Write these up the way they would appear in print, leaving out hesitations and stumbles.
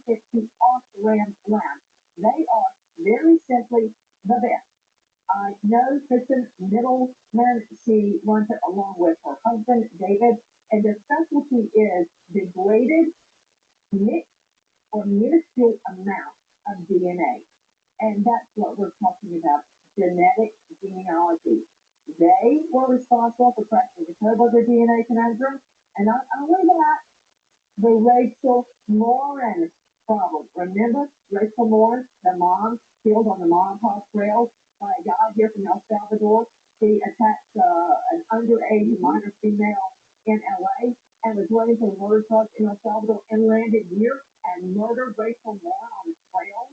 350 off-brand lamps. They are very simply the best. I know Kristen Middleman, she runs it along with her husband, David, and their specialty is degraded, mixed, or minuscule amount of DNA. And that's what we're talking about, genetic genealogy. They were responsible for cracking the code of the DNA conundrum, and not only that, the Rachel Lauren problem. Remember Rachel Lauren, the mom killed on the mom pop trail by a guy here from El Salvador? He attacked an underage minor female in LA and was running for murder charge in El Salvador and landed here and murdered Rachel Lauren on the trail.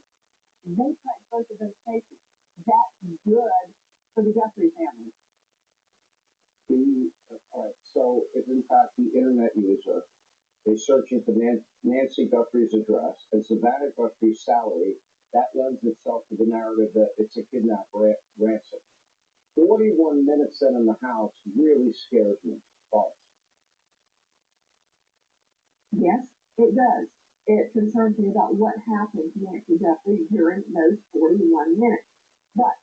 They cut both of those cases. That's good for the Guthrie family. So if in fact the internet user is searching for Nancy Guthrie's address and Savannah Guthrie's salary, that lends itself to the narrative that it's a kidnap ransom. 41 minutes in the house really scares me. Thoughts? Yes, it does. It concerns me about what happened to Nancy Guthrie during those 41 minutes. But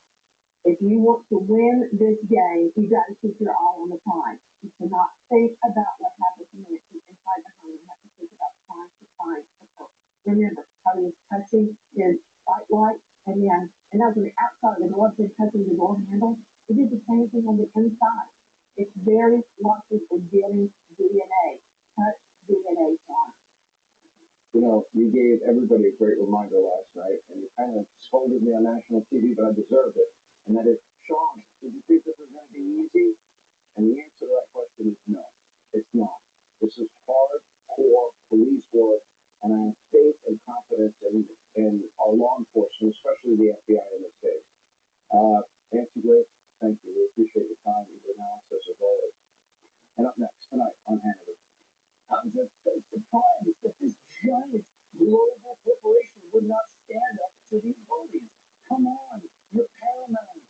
if you want to win this game, you got to keep your eye on the prize. You cannot think about what happened to Nancy inside the home. You have to think about trying to find her. Remember how he was touching his sight light, and that was on the outside of the door, then touching the door handle. He did the same thing on the inside. It's very likely for getting DNA. Touch DNA on. You know, you gave everybody a great reminder last night, and you kind of scolded me on national TV, but I deserved it. And that is, Sean, did you think this was going to be easy? And the answer to that question is no, it's not. This is hardcore police work, and I have faith and confidence in our law enforcement, especially the FBI in this case. Nancy Grace, thank you. We appreciate your time and your analysis as always. And up next tonight on Hannity. I was just so surprised that this giant global corporation would not stand up to these bullies. Come on, you're paramount.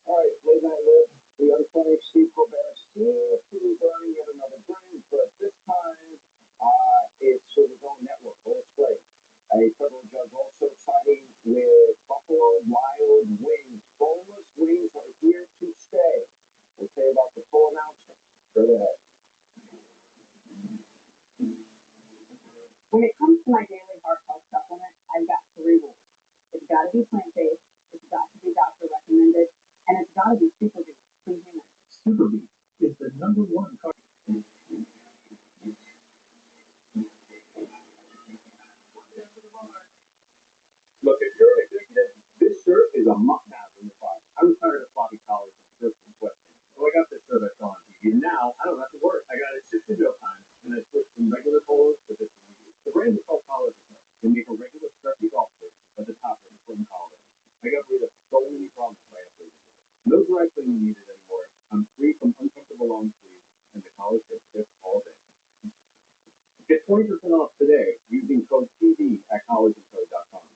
All right, late night live. The unfunny Steve Colbert seems to be burning yet another bridge, but this time it's with his own network. We'll explain. A federal judge also siding with Buffalo Wild Wings. Boneless wings are here to stay. We'll tell you about the full announcement. Go ahead. When it comes to my daily heart health supplement, I've got 3 rules. It's got to be plant-based, it's got to be doctor recommended, and it's got to be super beef. Super beef is the #1 carb. Look, if you're an executive, this shirt is a must-have in the file. I was tired of floppy collars and shirts and sweatpants. So I got this shirt I saw on TV. Now I don't have to worry. I got it 60 meal times, and I switched from regular polos to this one. The brand is called Collars. They make a regular stretchy golf shirt at the top of the swim collar. I got rid of so many problems by updating. No dry cleaning needed anymore. I'm free from uncomfortable long sleeves, and the collar fit fits all day. Get 20% off today using code TV at collarsandco.com.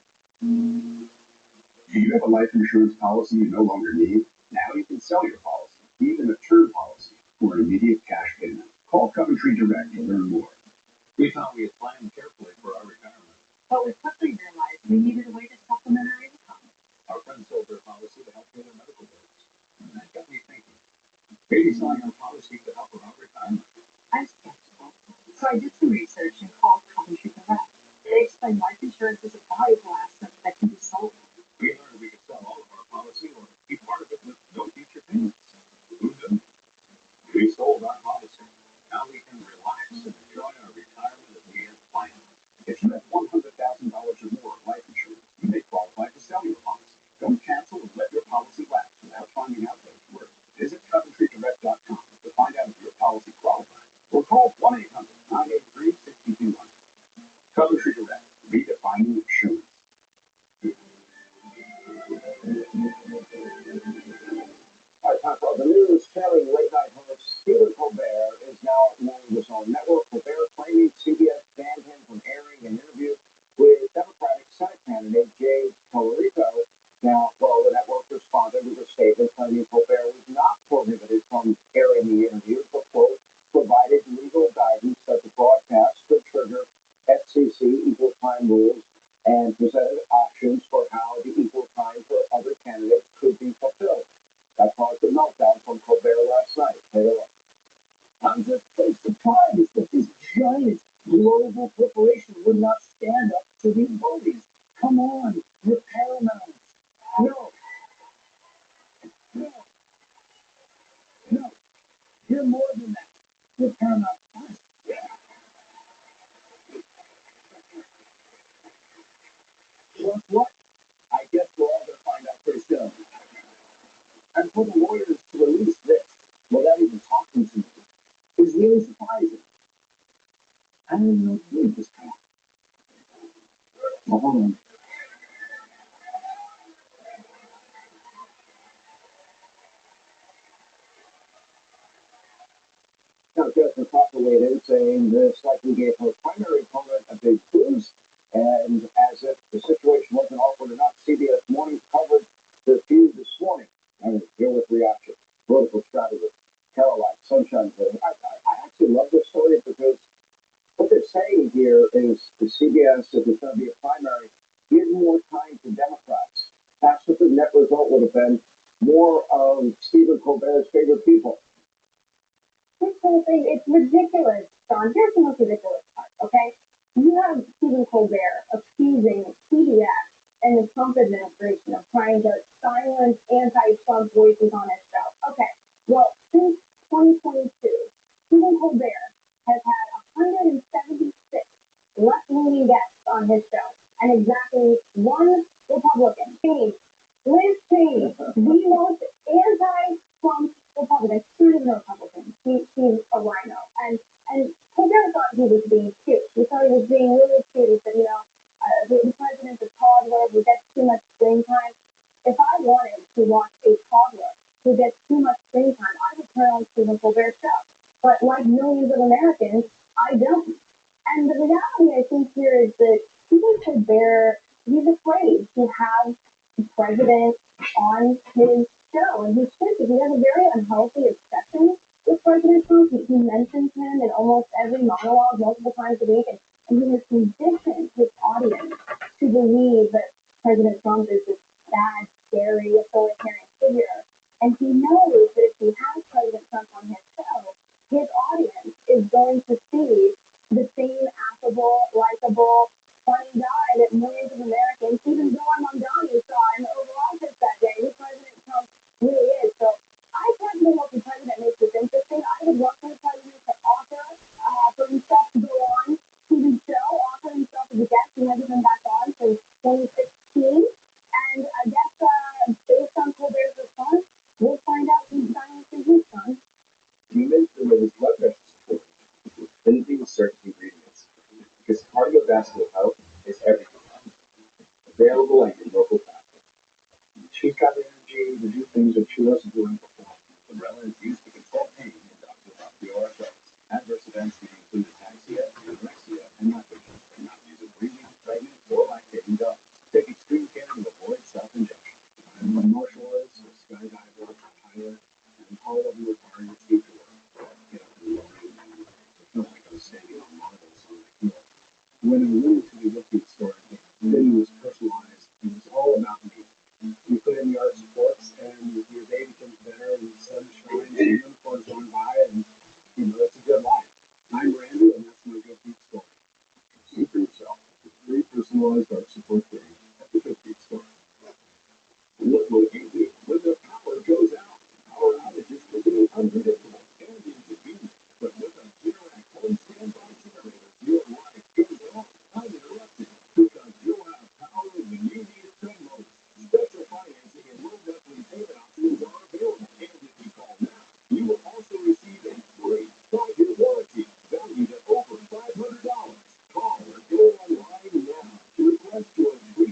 Do you have a life insurance policy you no longer need? Now you can sell your policy, even a term policy, for an immediate cash payment. Call Coventry Direct to learn more. We thought we had planned carefully for our retirement. But we quickly realized we needed a way to supplement our income. Our friends sold their policy to help pay their medical bills. And that got me thinking. Maybe selling our policy could help with our retirement. I'm skeptical, so I did some research and called Coventry Direct. They explained life insurance is a valuable asset that can be sold. We learned we could sell all of our policy or keep part of it with no future payments. Who knew? We sold our policy. Now we can relax and enjoy our retirement as we had planned. If you have $100,000 or more of life insurance, you may qualify to sell your policy. Don't cancel and let your policy lapse without finding out that it's worth. Visit CoventryDirect.com to find out if your policy qualifies, or call 1-800-983-6200. Coventry Direct, redefining insurance. All right, time for the news. Carrying late night host Stephen Colbert is now on his own network. Colbert claiming CBS banned him from airing an interview with Democratic Senate candidate Jay Tallarico. Now, well, the network responded with a statement claiming Colbert was not prohibited from airing the interview, but, quote, provided legal guidance that the broadcast could trigger FCC equal time rules and presented options for how the equal time for other candidates could be fulfilled. That caused a meltdown from Colbert last night. Take a look. I'm just so surprised that this giant global corporation would not stand up to these bullies. Come on, you're paramount. No, no, no, you're more than that. You're paramount. Guess what? I guess we're all going to find out pretty soon. And for the lawyers to release this without even talking to me is really surprising. I don't even know what to do with this guy. Well, hold on. Now, Justin Tucker weighed in, saying this likely gave her primary opponent a big boost, and as if the situation wasn't awkward enough, CBS Morning covered the feud this morning. I mean, here with reaction. Political strategist, Caroline Sunshine. I actually love this story because what they're saying here is the CBS, if there's going to be a primary, give more time to Democrats. That's what the net result would have been. More of Stephen Colbert's favorite people. This whole thing, it's ridiculous, John. Here's the most ridiculous part, okay? You have Stephen Colbert accusing CBS and the Trump administration of trying to silence anti-Trump voices on his show. Okay, well, since 2022, Stephen Colbert has had 176 left-leaning guests on his show, and exactly one Republican, Liz Cheney, the most anti-Trump Republican, student Republican. She's a rhino. And Colbert thought he was being cute. He thought he was being really cute. He said, the president's a toddler who gets too much screen time. If I wanted to watch a toddler who gets too much screen time, I would turn on Stephen Colbert's show. But like millions of Americans, I don't. And the reality, I think, here is that Stephen Colbert, he's afraid to have the president on his show, and he should. He has a very unhealthy obsession with President Trump. He mentions him in almost every monologue multiple times a week, and he has conditioned his audience to believe that President Trump is this bad, scary, authoritarian figure. And he knows that if he has President Trump on his show, his audience is going to see the same affable, likable, funny guy that millions of Americans, even Zoran Mamdani, saw in the Oval Office that day, who President Trump really is. So I personally hope the president makes this interesting. I would love for the president to offer for himself to go on Stephen's show, offer himself as a guest. He hasn't been back on since 2016. And I guess based on Colbert's response, we'll find out who's silencing his son. You mentioned that his blood pressure support. Anything with certain ingredients. Because cardiovascular health is everything. Available at your local factory. She's got the energy to do things that she wasn't doing before. Librela is used to control pain in osteoarthritis. Adverse events may include ataxia, anorexia, and lethargy. Not use it breathing, pregnant, or lactating dogs. Take extreme care to avoid self-injection. I'm a martial artist, a skydiver, a pilot, and all of you require your future work. Get up and lower your mind. I felt like I was standing on marbles on my heel. When I went into the Wicked store, the video was personalized. It was all about me. You put in the art supports, and your day becomes better, and the sun shines, and the unicorns run by, and it's a good life. I'm Randy, and that's my Good Feet story. See for yourself. Free personalized art support thing at the Good Feet store. Look what you do when the power goes out. Power outages can be unpredictable and inconvenient, but with a Generac home standby generator, your life goes on uninterrupted because you'll have power when you need it the most. Special financing and low monthly payment options are available, and if you call now, you will also receive a free 5-year warranty valued at over $500. Call or go online now to request your free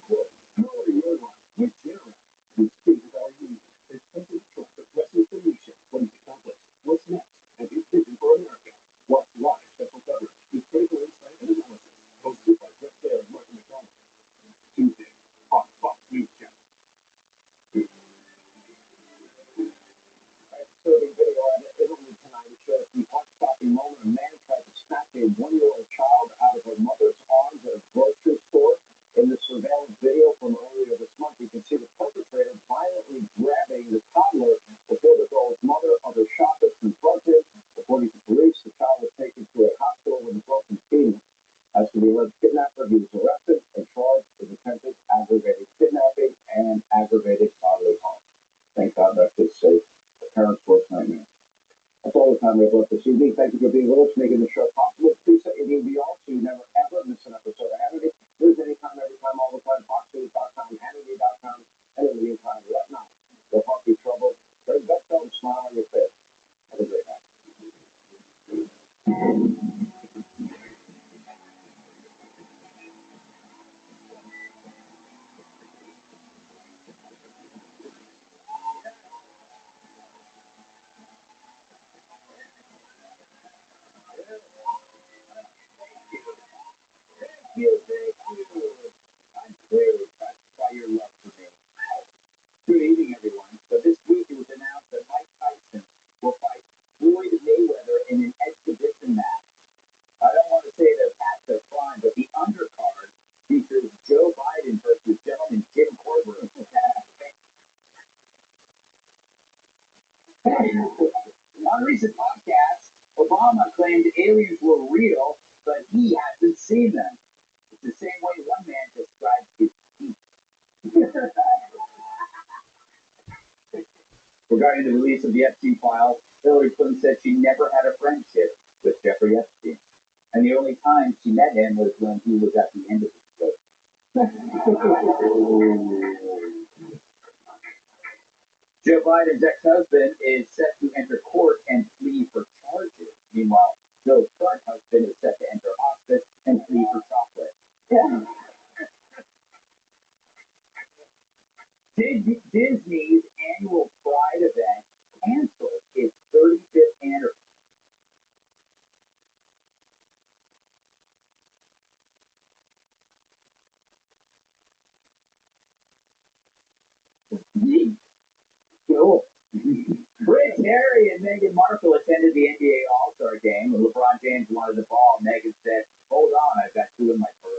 surveillance video from earlier this month, you can see the perpetrator violently grabbing the toddler before the girl's mother. Other shoppers confronted. According to police, the child was taken to a hospital with a broken penis. As for the alleged kidnapper, he was arrested and charged with attempted aggravated kidnapping and aggravated bodily harm. Thank God that kid's safe. The parents' worst nightmare. That's all the time we have left this evening. Thank you for being with us, making the show possible. Please set your DVR so you never ever miss an episode of Hannity. News anytime, every time, all the time. FoxNews.com, Hannity.com, and in the meantime, let not your heart be troubled. There's that don't smile on your face. Have a great night. Thank you. I'm clearly touched by your love for me. Good evening, everyone. So this week it was announced that Mike Tyson will fight Floyd Mayweather in an exhibition match. I don't want to say the acts of crime, but the undercard features Joe Biden versus gentleman Jim Corbett. On recent podcasts, Obama claimed aliens were real, but he hasn't seen them. It's the same way one man described his teeth. Regarding the release of the Epstein files, Hillary Clinton said she never had a friendship with Jeffrey Epstein. And the only time she met him was when he was at the end of his rope. Joe Biden's ex-husband is set to enter court and flee for charges. Meanwhile, Joe's current husband is set to enter hospice and flee for chocolate. Disney's annual Pride event canceled its 35th anniversary. Cool. Prince Harry and Meghan Markle attended the NBA All-Star game. When LeBron James wanted the ball, Meghan said, "Hold on, I've got two in my purse."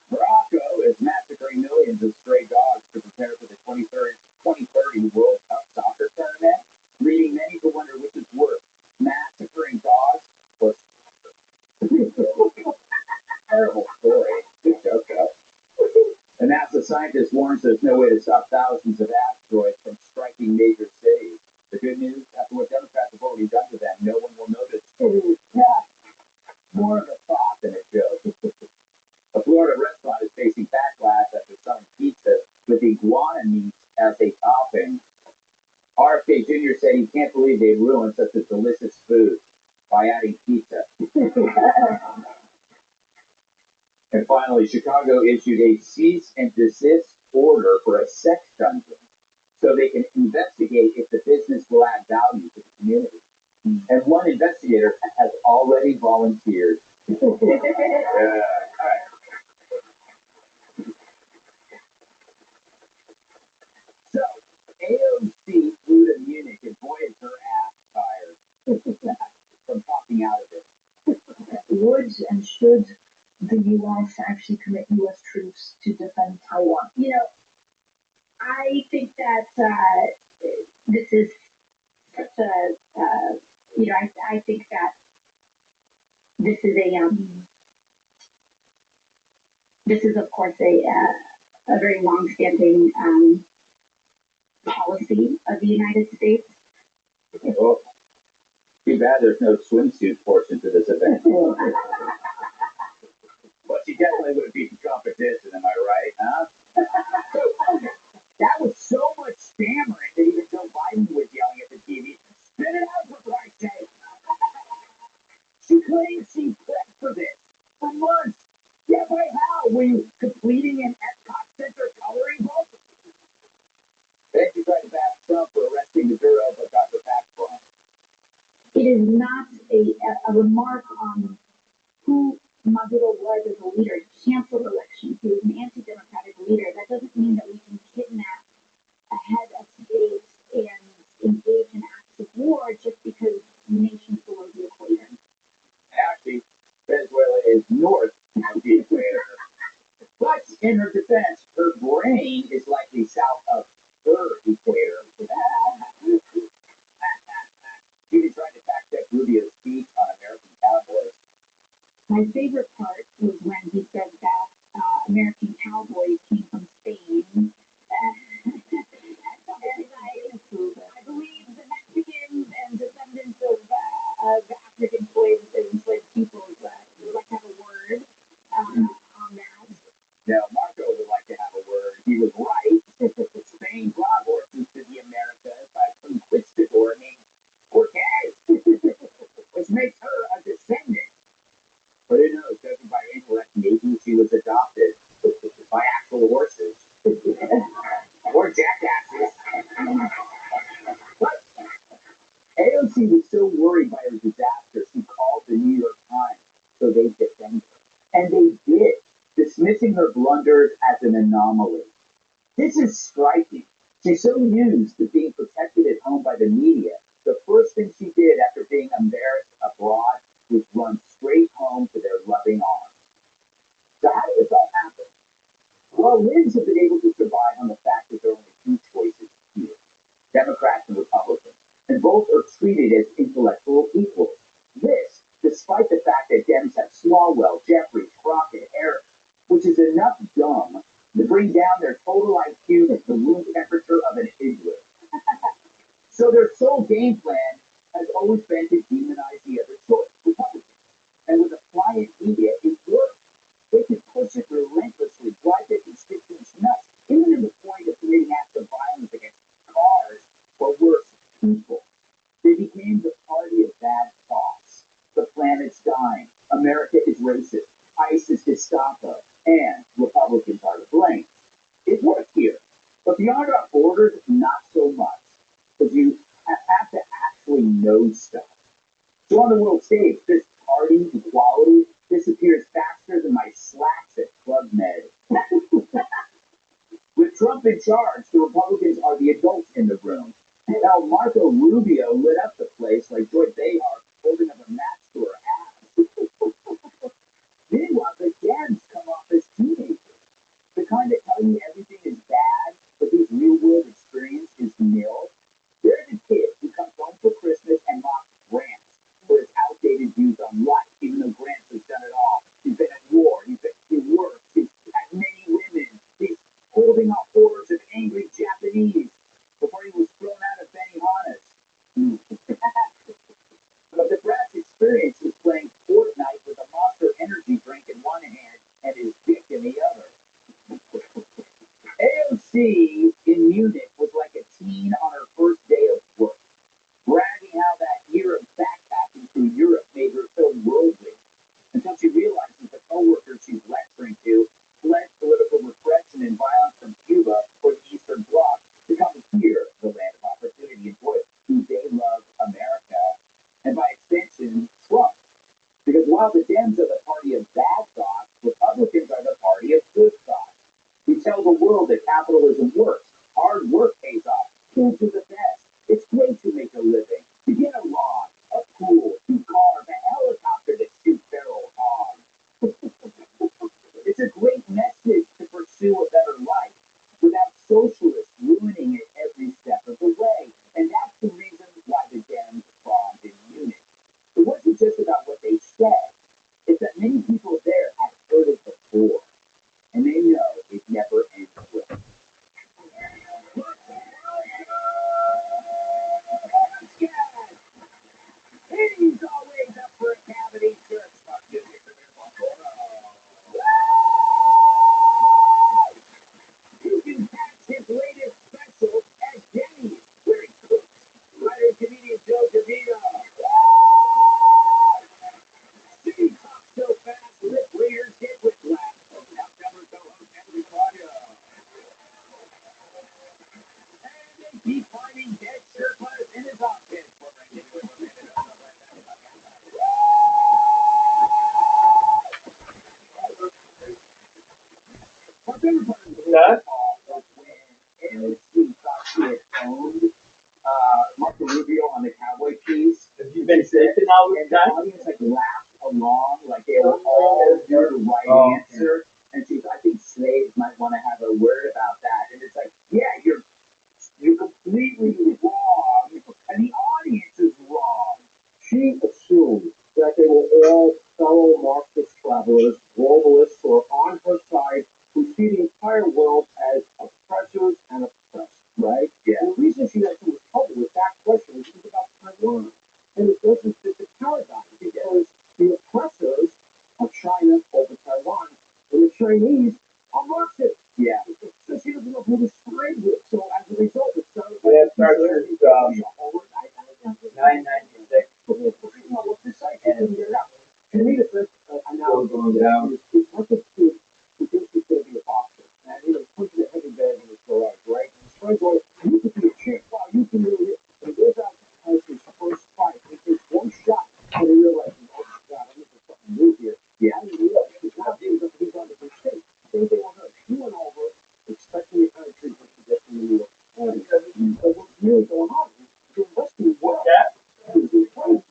Morocco is massacring millions of stray dogs to prepare for the 2030 World Cup soccer tournament, leading many to wonder which is worse, massacring dogs or terrible story. Good joke, though. A NASA scientist warns there's no way to stop thousands of asteroids from striking major cities. The good news, after what Democrats have already done to them, no one will notice. More of a thought than a joke. A Florida restaurant is facing backlash after selling pizza with iguana meat as a topping. RFK Jr. said he can't believe they ruined such a delicious food by adding pizza. And finally, Chicago issued a cease and desist order for a sex dungeon so they can investigate if the business will add value to the community. And one investigator has already volunteered. All right. So, AOC flew to Munich and boy is her ass tired from talking out of it. Would and should the U.S. actually commit U.S. troops to defend Taiwan? I think that this is such a, I think that this is this is of course a very long-standing policy of the United States. Well, too bad there's no swimsuit portion to this event. But she definitely would have beaten competition, am I right, huh? That was so much stammering that even Joe Biden was yelling at the TV, "Spit it out, for Christ's sake!" She claims she prepped for this for months. Yeah, by how? Were you completing an Epcot Center coloring book? Then she tried to bash Trump for arresting the Bureau, but got her back from. It is not a remark on who Maduro was as a leader. He canceled elections. He was an anti-democratic leader. That doesn't mean that we can kidnap a head of state and engage in acts of war just because nations below the equator. Actually, is north of the equator. But in her defense, her brain is likely south of her equator. Judy tried to fact check Rubio's speech on American cowboys. My favorite part was when he said that American cowboys came from Spain. I believe the Mexicans and descendants of African slaves and enslaved peoples would like to have a word on that. Now, Marco would like to have a word. He was right. Spain brought horses to the Americas by conquistador named Cortez, which makes her a descendant. But who knows, judging by her intellect, maybe she was adopted by actual horses. Or jackasses. But AOC was so worried by her disaster, she called the New York Times so they defend her. And they did, dismissing her blunders as an anomaly. This is striking. She's so used to being protected at home by the media, the first thing she did after being embarrassed abroad was run straight home to their loving arms. So how did this all happen? Well, Libs have been able to survive on the fact that there are only two choices here, Democrats and Republicans, and both are treated as intellectual equals. This, despite the fact that Dems have Smallwell, Jeffries, Crockett, Harris, which is enough dumb to bring down their total IQ to the room temperature of an igloo. So their sole game plan has always been to demonize the other choice, Republicans. And with a pliant media, it worked. They could push it relentlessly, drive their constituents nuts, even to the point of committing acts of violence against cars, or worse, people. They became the party of bad thoughts. The planet's dying. America is racist. ICE is Gestapo. And Republicans are to blame. It worked here. But beyond our borders, not so much. Because you have to actually know stuff. So on the world stage, this party equality disappears faster than my slacks at Club Med. With Trump in charge, the Republicans are the adults in the room. Now, Marco Rubio lit up the place like Joy Behar holding up a match to her ass. Meanwhile, the Dems come off as teenagers. The kind that tell you everything is bad, but whose real-world experience is nil. They're the kid who comes home for Christmas and mocks Grant for his outdated views on life, even though Grant has done it all. He's been at war, he works, he's had many women, he's holding off hordes of angry Japanese before he was thrown out of Benihana's. But the brat's experience is playing Fortnite with a Monster Energy drink in one hand and his dick in the other. AOC in Munich was like a teen on her first day of work, bragging how that year of backpacking through Europe made her so worldly, until she realizes the coworkers she's lecturing to fled political repression and violence from Cuba or the Eastern Bloc to come here, the land of opportunity and voice, who they love America, and by extension, Trump. Because while the Dems are the party of bad thoughts, Republicans are the party of good thoughts. We tell the world that capitalism works. Hard work pays off. Who do the best? It's great to make a living. To get a lawn, a pool, 2 cars, a helicopter that shoots feral hogs. It's a great message to pursue a better life without socialists ruining it every step of the way. And that's the reason why the Dems bombed in Munich. It wasn't just about what they said. It's that many people there had heard it before. And they know it never ends well. He's always up for a cavity search. You can catch his latest special at Denny's, where he cooks. Writer and comedian Joe DeVito. She talks so fast, lip readers get whiplash. Now cover co-host Henry Claudio. And they keep finding dead Sherpas in his office. My favorite part of the call was when AOC thought she had owned Marco Rubio on the cowboy piece. Have you been sick now with And the that? audience like laughed along, like they will all do the right answer. And she's, I think slaves might want to have a word about that. And it's like, yeah, you're completely wrong, and the audience is wrong. She assumed that they were all fellow Marxist travelers, globalists, or on her side who see the entire world as oppressors and oppressed, right? Yeah. And the reason she had so much trouble with that question is about Taiwan. And it doesn't fit the paradigm because the oppressors are China over Taiwan, and the Chinese are Marxists. Yeah. So she doesn't know who to side with. So as a result, it's so. That starts with 996. To me, the first analogy going down is like a kid who thinks he's going to be a boxer. And, punches a heavy bag in his garage, right? And his friends go, you could be a champ. Wow, you can do it. And he goes out and has his first fight. He takes one shot and he realizes, oh my God, I'm looking for something new here. Yeah. I didn't realize he's on the mistake. Same thing with her. She went over expecting the kind of treatment she gets from the New York. But what's really going on is the Western world is in front.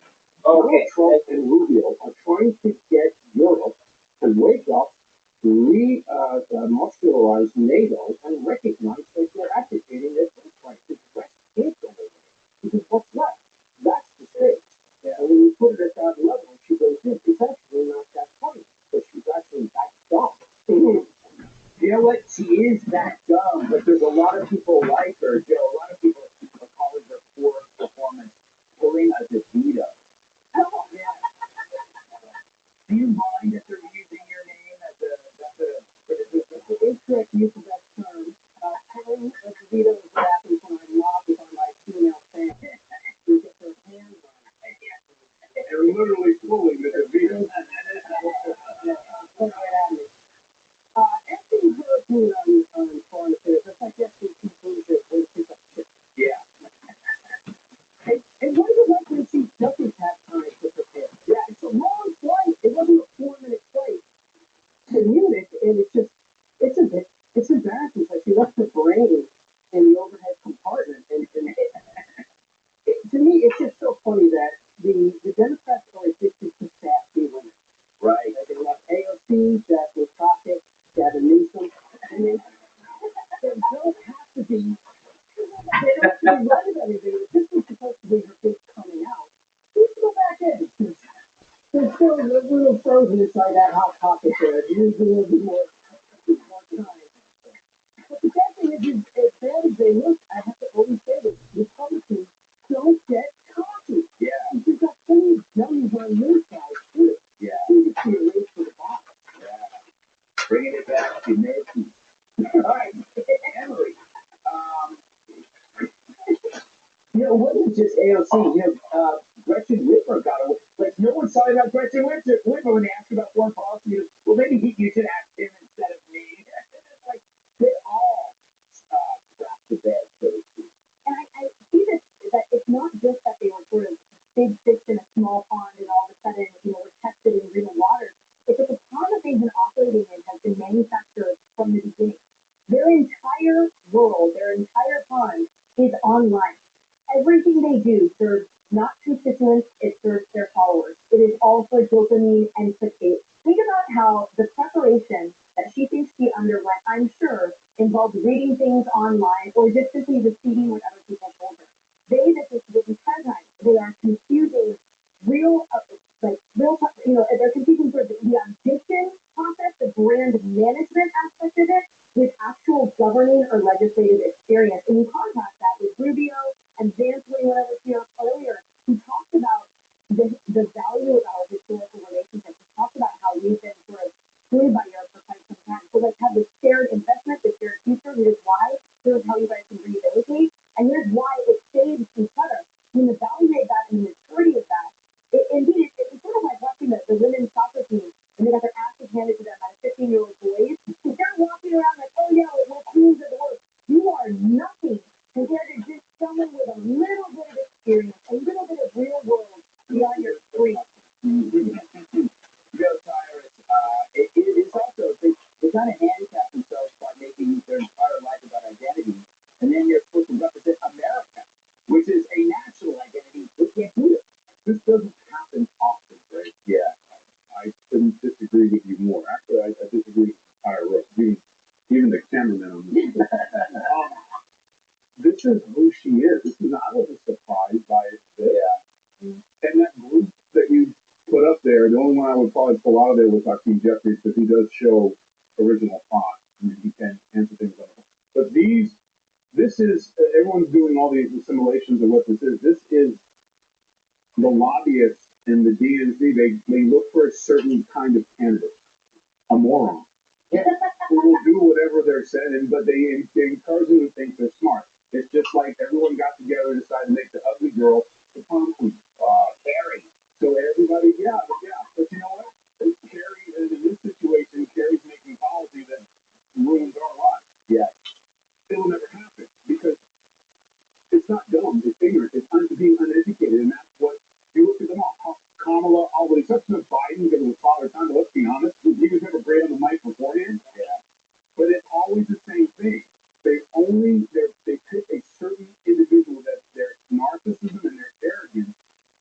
Okay. Trump and Rubio are trying to get Europe to wake up, muscularize NATO, and recognize that they're abdicating their birthright. The West can't go away. Because what's left? That's the stakes. Yeah. And when you put it at that level, she goes, it's actually not that funny. But she's actually that dumb. You know what? She is that dumb, but there's a lot of people like her, Joe. A lot of people are calling her poor performance, pulling a DeVito. Oh, yeah. Do you mind if they're using your name as the incorrect use of that term? Pulling a DeVito is what happens when I mock with my female fan. We get their hands on it. They're literally pulling the DeVito. Asking her to on foreign affairs, that's like asking people to pick up shit. Yeah. And what is it like when she doesn't have time to prepare? Yeah, it's a long flight. It wasn't a 4-minute flight to Munich, and it's embarrassing. It's like she left her brain in the overhead compartment. And to me, it's just so funny that the Democrats are addicted to sassy women. Right. Like they love AOC, Jasmine Crockett, Gavin Newsom, and they don't have to be. They don't have to be right at everything. This was supposed to be her big coming out. Let's go back in. There's still a little frozen inside that hot pocket there. It needs a little bit more time. But the bad thing is, as bad as they look, I have to always say this: Republicans don't get cocky. Yeah. You've got plenty of dummies on your side too. Yeah. You just see a race for the bottom. Yeah. Bringing it back to Nancy. All right, Emily. It wasn't just AOC. Gretchen Whitmer got away. Like, no one saw about Gretchen Whitmer when they asked about foreign policy. Well, maybe you should ask him instead of me. It's like, they all strapped to bed, so to speak. And I see this, that it's not just that they were sort of big fish in a small pond and all of a sudden, were tested in greener waters. It's that the pond that they've been operating in has been manufactured from the beginning. Their entire world, their entire pond is online. Everything they do serves not constituents, it serves their followers. It is all for dopamine and clickbait. Think about how the preparation that she thinks she underwent, I'm sure, involved reading things online or just simply receiving what other people told her. This entire time, they are confusing real, they're confusing sort of the audition process, the brand management aspect of it, with actual governing or legislative experience. And you contrast that with Rubio and Vance Lee, whatever she was earlier, who talked about the value of our historical relationships. We talked about how we've been sort of screwed by Europe for quite some time. So let's have this shared investment, this shared future. Here's why. Here's how you guys can rehabilitate. And here's why it saves each other. I mean, the value of that and the maturity of that, it's sort of like watching the women's soccer team and they got their asses handed to them by 15-year-old boys. They're walking around like, oh yeah, we're queens of the world. You are nothing compared to just someone with a little bit of experience, a little bit of real world beyond your screen. Joe Cyrus, it is also, they kind of handicap themselves by making their entire life about identity, and then they're supposed to represent America, which is a national identity. They can't do it. This doesn't happen often, right? Yeah. agree with you more. Actually, I disagree with the entire roast. Even the cameraman on this. This is who she is. I wasn't surprised by this. Yeah. And that group that you put up there, the only one I would probably pull out of there was Hakeem Jeffries because he does show original thought. And he can answer things on it. But this is, everyone's doing all these assimilations of what this is. This is the lobbyists in the DNC. They look for a certain kind of candidate, a moron, who will do whatever they're saying, but they encourage them to think they're smart. It's just like everyone got together and decided to make the ugly girl the prom queen, Carrie. So everybody, but you know what? Carrie, in this situation, Carrie's making policy that ruins our lives. Yeah. It'll never happen because it's not dumb, it's ignorant, it's being uneducated, and that's what you look at them all. Kamala, all the exception of Biden, because it was father time, but let's be honest, he was never great on the mic beforehand. Yeah. But it's always the same thing. They pick a certain individual that their narcissism and their arrogance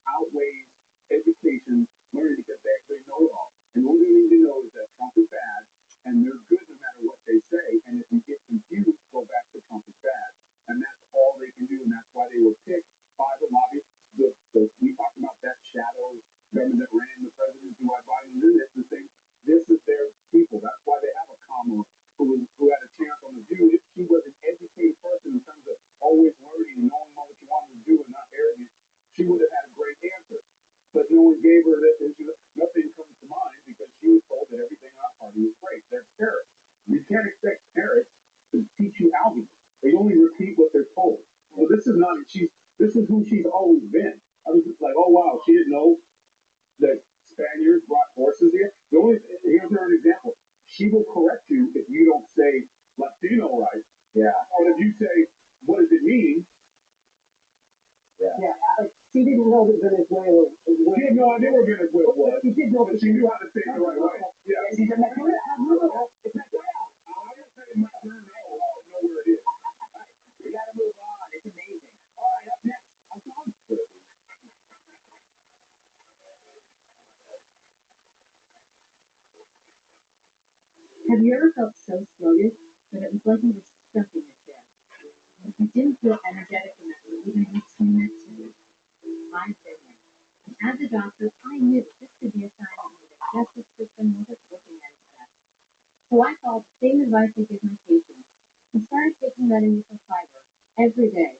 outweighs education, learning because they know it all. And what we need to know is that Trump is bad, and they're good no matter what they say. And if you get confused, go back to Trump is bad. And that's all they can do, and that's why they were picked by the lobbyists. We talked about that shadow government that ran the presidency while Biden did it. The same. This is their people. That's why they have a Kamala who had a chance on the View. If she was an educated person in terms of always learning and knowing what you wanted to do and not arrogant, she would have had a great answer. But no one gave her that, and nothing comes to mind because she was told that everything in our party was great. They're parrots. You can't expect parrots to teach you algebra. They only repeat what they're told. So this is not, this is who she's always been. I was just like, oh wow, she didn't know that Spaniards brought horses here. Here's her an example. She will correct you if you don't say Latino right. Yeah. Or if you say, what does it mean? Yeah. Yeah, she didn't know that Venezuela was. She had no idea what Venezuela was. She did know, But she knew how to say it the right way. Yeah. She's a Venezuela. It's not there. I didn't say my turn. No, I know where it is. We gotta move on. It's amazing. All right, up next, I'm going to. Have you ever felt so sluggish that it was like you were stuck in your chair? If you didn't feel energetic enough or even routine activity, I've been there. And as a doctor, I knew that this could be a sign that my digestive system wasn't working at its best. So I followed the same advice I give my patients and started taking Metamucil fiber every day.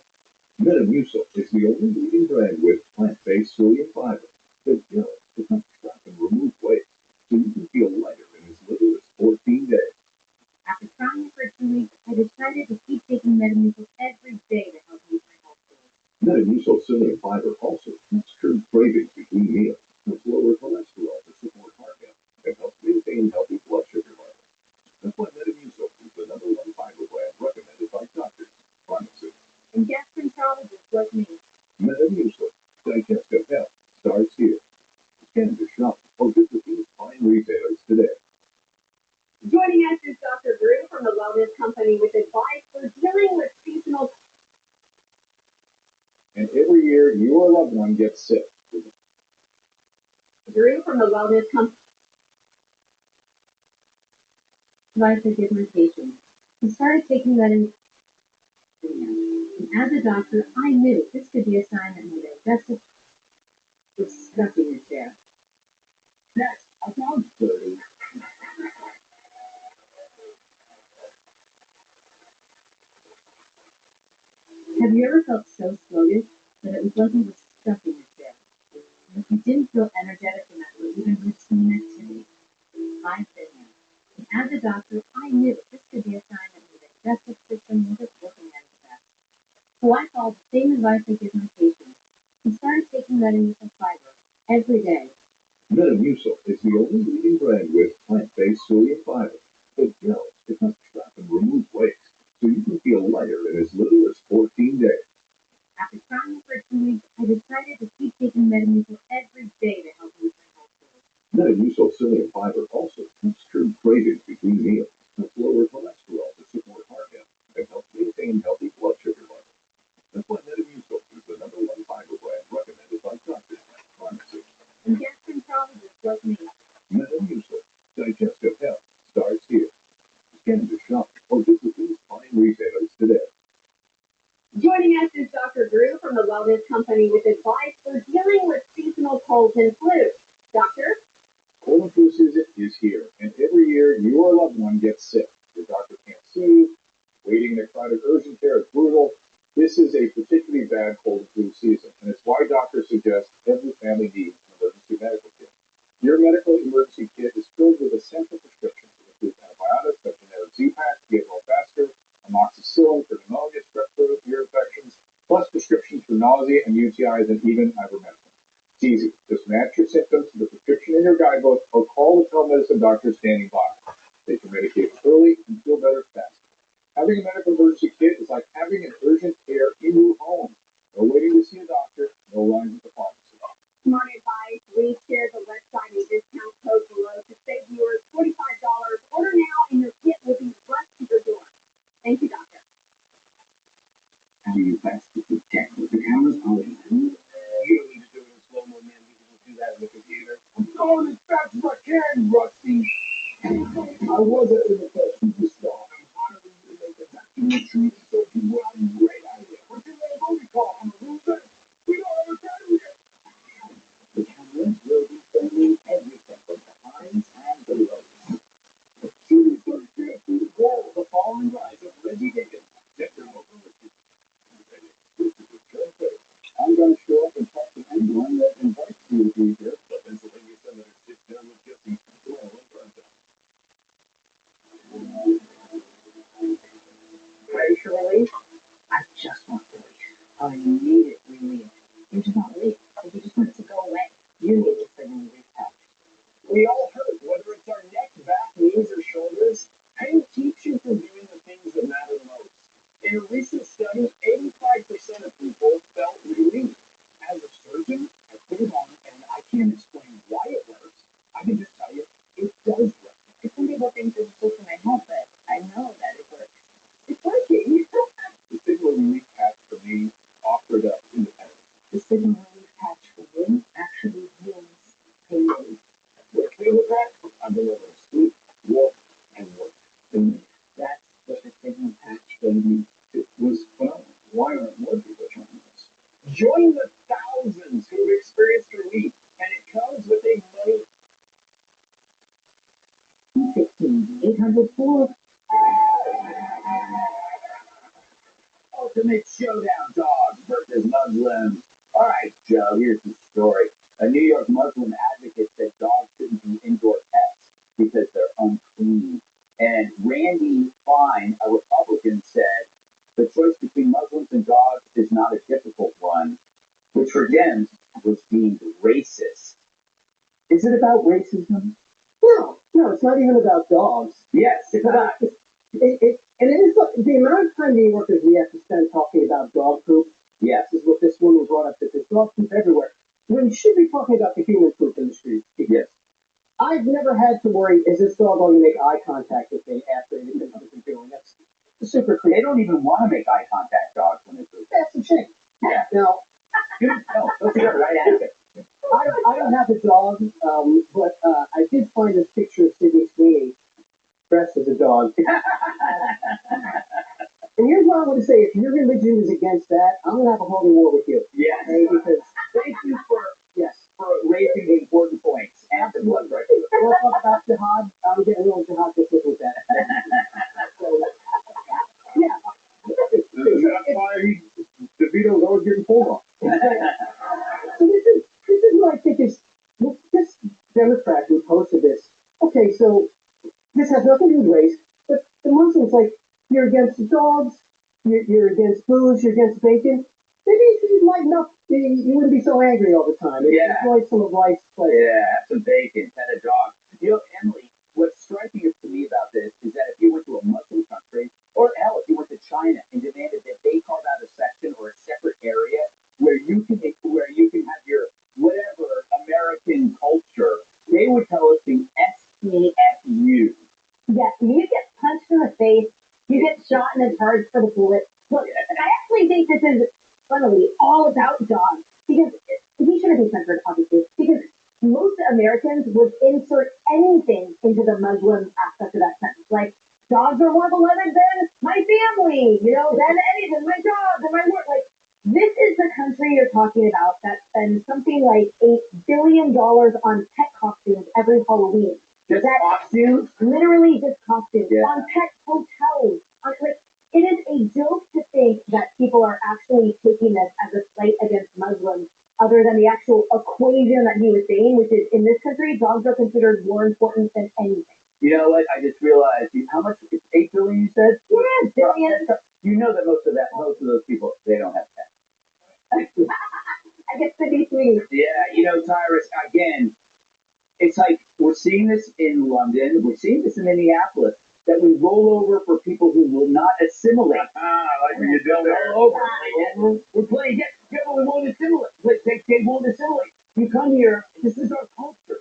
Metamucil is the only leading brand with plant-based psyllium fiber that gels to help track and remove waste, so you can feel lighter in as little as 14 days. After trying it for 2 weeks, I decided to keep taking Metamucil every day to help meet my health goals. Metamucil psyllium fiber also helps curb cravings between meals, helps lower cholesterol to support heart health, and helps maintain healthy blood sugar levels. That's why Metamucil is the #1 fiber brand recommended by doctors, pharmacists, And gastroenterologists like me. Metamucil, digestive health starts here. Scan to shop or visit these fine retailers today. Joining us is Dr. Drew from the Wellness Company with advice for dealing with seasonal. And every year, your loved one gets sick. Drew from the Wellness Company. Advice I give my patients. I started taking Metamucil. And as a doctor, I knew this could be a sign that my digestive was stuck in your chair. Next, I found 30. Have you ever felt so sluggish that it was like you were stuck in your chair? If you didn't feel energetic enough or even routine activity, I've been there. And as a doctor, I knew this could be a sign that my digestive system wasn't working at its best. So I followed the same advice I give my patients and started taking Metamucil fiber every day. Metamucil is the only leading brand with plant-based psyllium fiber that gels to help trap and remove waste, so you can feel lighter in as little as 14 days. After trying it for 2 weeks, I decided to keep taking Metamucil every day to help meet my health goals. Metamucil psyllium fiber also helps curb cravings between meals, helps lower cholesterol to support heart health, and helps maintain healthy blood sugar levels. That's why Metamucil is the #1 fiber brand recommended by doctors, pharmacists, And gastroenterologists like me. Metamucil, digestive health starts here. Scan the shop or visit these fine retailers today. Joining us is Dr. Drew from the Wellness Company with advice for dealing with seasonal colds and flu. Doctor? Cold and flu season is here, and every year your loved one gets sick. Your doctor can't see you. Waiting in a crowded urgent care is brutal. This is a particularly bad cold and flu season, and it's why doctors suggest every family needs an emergency medical kit. Your medical emergency kit is filled with essential prescriptions that include antibiotics, such as Z-Pack to get well faster, amoxicillin for pneumonia, strep throat, ear infections, plus prescriptions for nausea and UTIs, and even ivermectin. It's easy. Just match your symptoms to the prescription in your guidebook or call the telemedicine doctor standing by. They can medicate you early and feel better fast. Having a medical emergency kit is like having an urgent care in your home. No waiting to see a doctor, no lines at the pharmacy. Smart advice. We share the website and discount code below to save viewers $45. Order now and your kit will be rushed to your door. Thank you, Doctor. How do you best to protect with the cameras on? You don't need to do it in slow-mo, man. We can just do that in the computer. I'm going as fast as I can, Rusty. I was at the person to start. I'm honoring you to make a documentary so people have a great idea. What's your name? What we call I'm a loser. We don't have a battery yet. The cameras will be filming everything from the highs and the lows. The series starts through the goal, the fall and rise of Reggie Dickens. I'm going to show up and talk to anyone that invites you to be here. The Pennsylvania Senator sits down with Jesse Doyle in Ready for relief? I just want relief. I need it relief. You just want relief. If you just want it to go away, you need to bring relief patch. We all hurt, whether it's our neck, back, knees, or shoulders. Pain keeps you from doing the things that matter the most. In a recent study, 85% of people felt relief. As a surgeon, I put it on, and I can't explain why it works. I can just tell you, it does work. Some people think this is just in my head, but I know that it works. It's working. The Sigma Relief Patch for me offered up independence. The Sigma relief patch for you actually heals pain relief. With me with that, I've been able to sleep, walk, and work. And That's what the Sigma patch gave me. it was phenomenal. Why aren't more people trying this? Join the thousands who've experienced relief, and it comes with a money 804. Ultimate Showdown Dogs versus Muslims. All right, Joe, here's the story. A New York Muslim advocate said dogs shouldn't be indoor pets because they're unclean. And Randy Fine, a Republican, said the choice between Muslims and dogs is not a difficult one, which for Dems was deemed racist. Is it about racism? No, it's not even about dogs. Yes, it's not. And it is the amount of time New Yorkers we have to spend talking about dog poop. Yes. This is what this woman brought up, that there's dog poop everywhere. When you should be talking about the human poop in the street. Yes. I've never had to worry, is this dog going to make eye contact with me after anything I've been doing? That's super They creepy. don't even want to make eye contact, dogs, when they poop. That's the shame. Yeah. Now, Good. No, let's get right at it. I don't have a dog, but I did find this picture of Sydney Sweeney dressed as a dog. And here's what I want to say. If your religion is against that, I'm going to have a holy war with you. Yes. Okay? Because, Thank you for yes. raising the important points and the blood pressure. We'll talk about jihad. I'm getting a little jihad with that. So, yeah. That's why DeVito's always getting pulled on. So this is what I think is, this Democrat who posted this. Okay, so this has nothing to do with race, but the Muslims, like, you're against the dogs, you're against booze, you're against bacon. Maybe if you lighten up, you wouldn't be so angry all the time. Yeah. Enjoy some of life's pleasure. Yeah, have some bacon, pet a dog. You know, Emily, what's striking to me about this is that if you went to a Muslim country, or hell, if you went to China and demanded that they carve out a section or a separate area where you can have your whatever American culture, they would tell us the SPFU. Yeah, you get punched in the face, you get shot in the charge for the bullet. Look, I actually think this is, funnily, all about dogs. Because he shouldn't be censored, obviously. Because most Americans would insert anything into the Muslim aspect of that sentence. Like, dogs are more beloved than my family, than anything, my job, than my work. Like, this is the country you're talking about that spends something like $8 billion on pet costumes every Halloween. Just costumes? Literally just costumes. Yeah. On pet hotels. It is a joke to think that people are actually taking this as a slight against Muslims, other than the actual equation that he was saying, which is in this country, dogs are considered more important than anything. You know what? I just realized how much? It's 8 billion. You said? Yeah, billion. You know that most of those people, they don't have pets. I get 53. Yeah, Tyrus. Again, it's like we're seeing this in London, we're seeing this in Minneapolis, that we roll over for people who will not assimilate. Like when you do that. Roll over. We're playing, yeah, but we won't assimilate. They won't assimilate. You come here, this is our culture.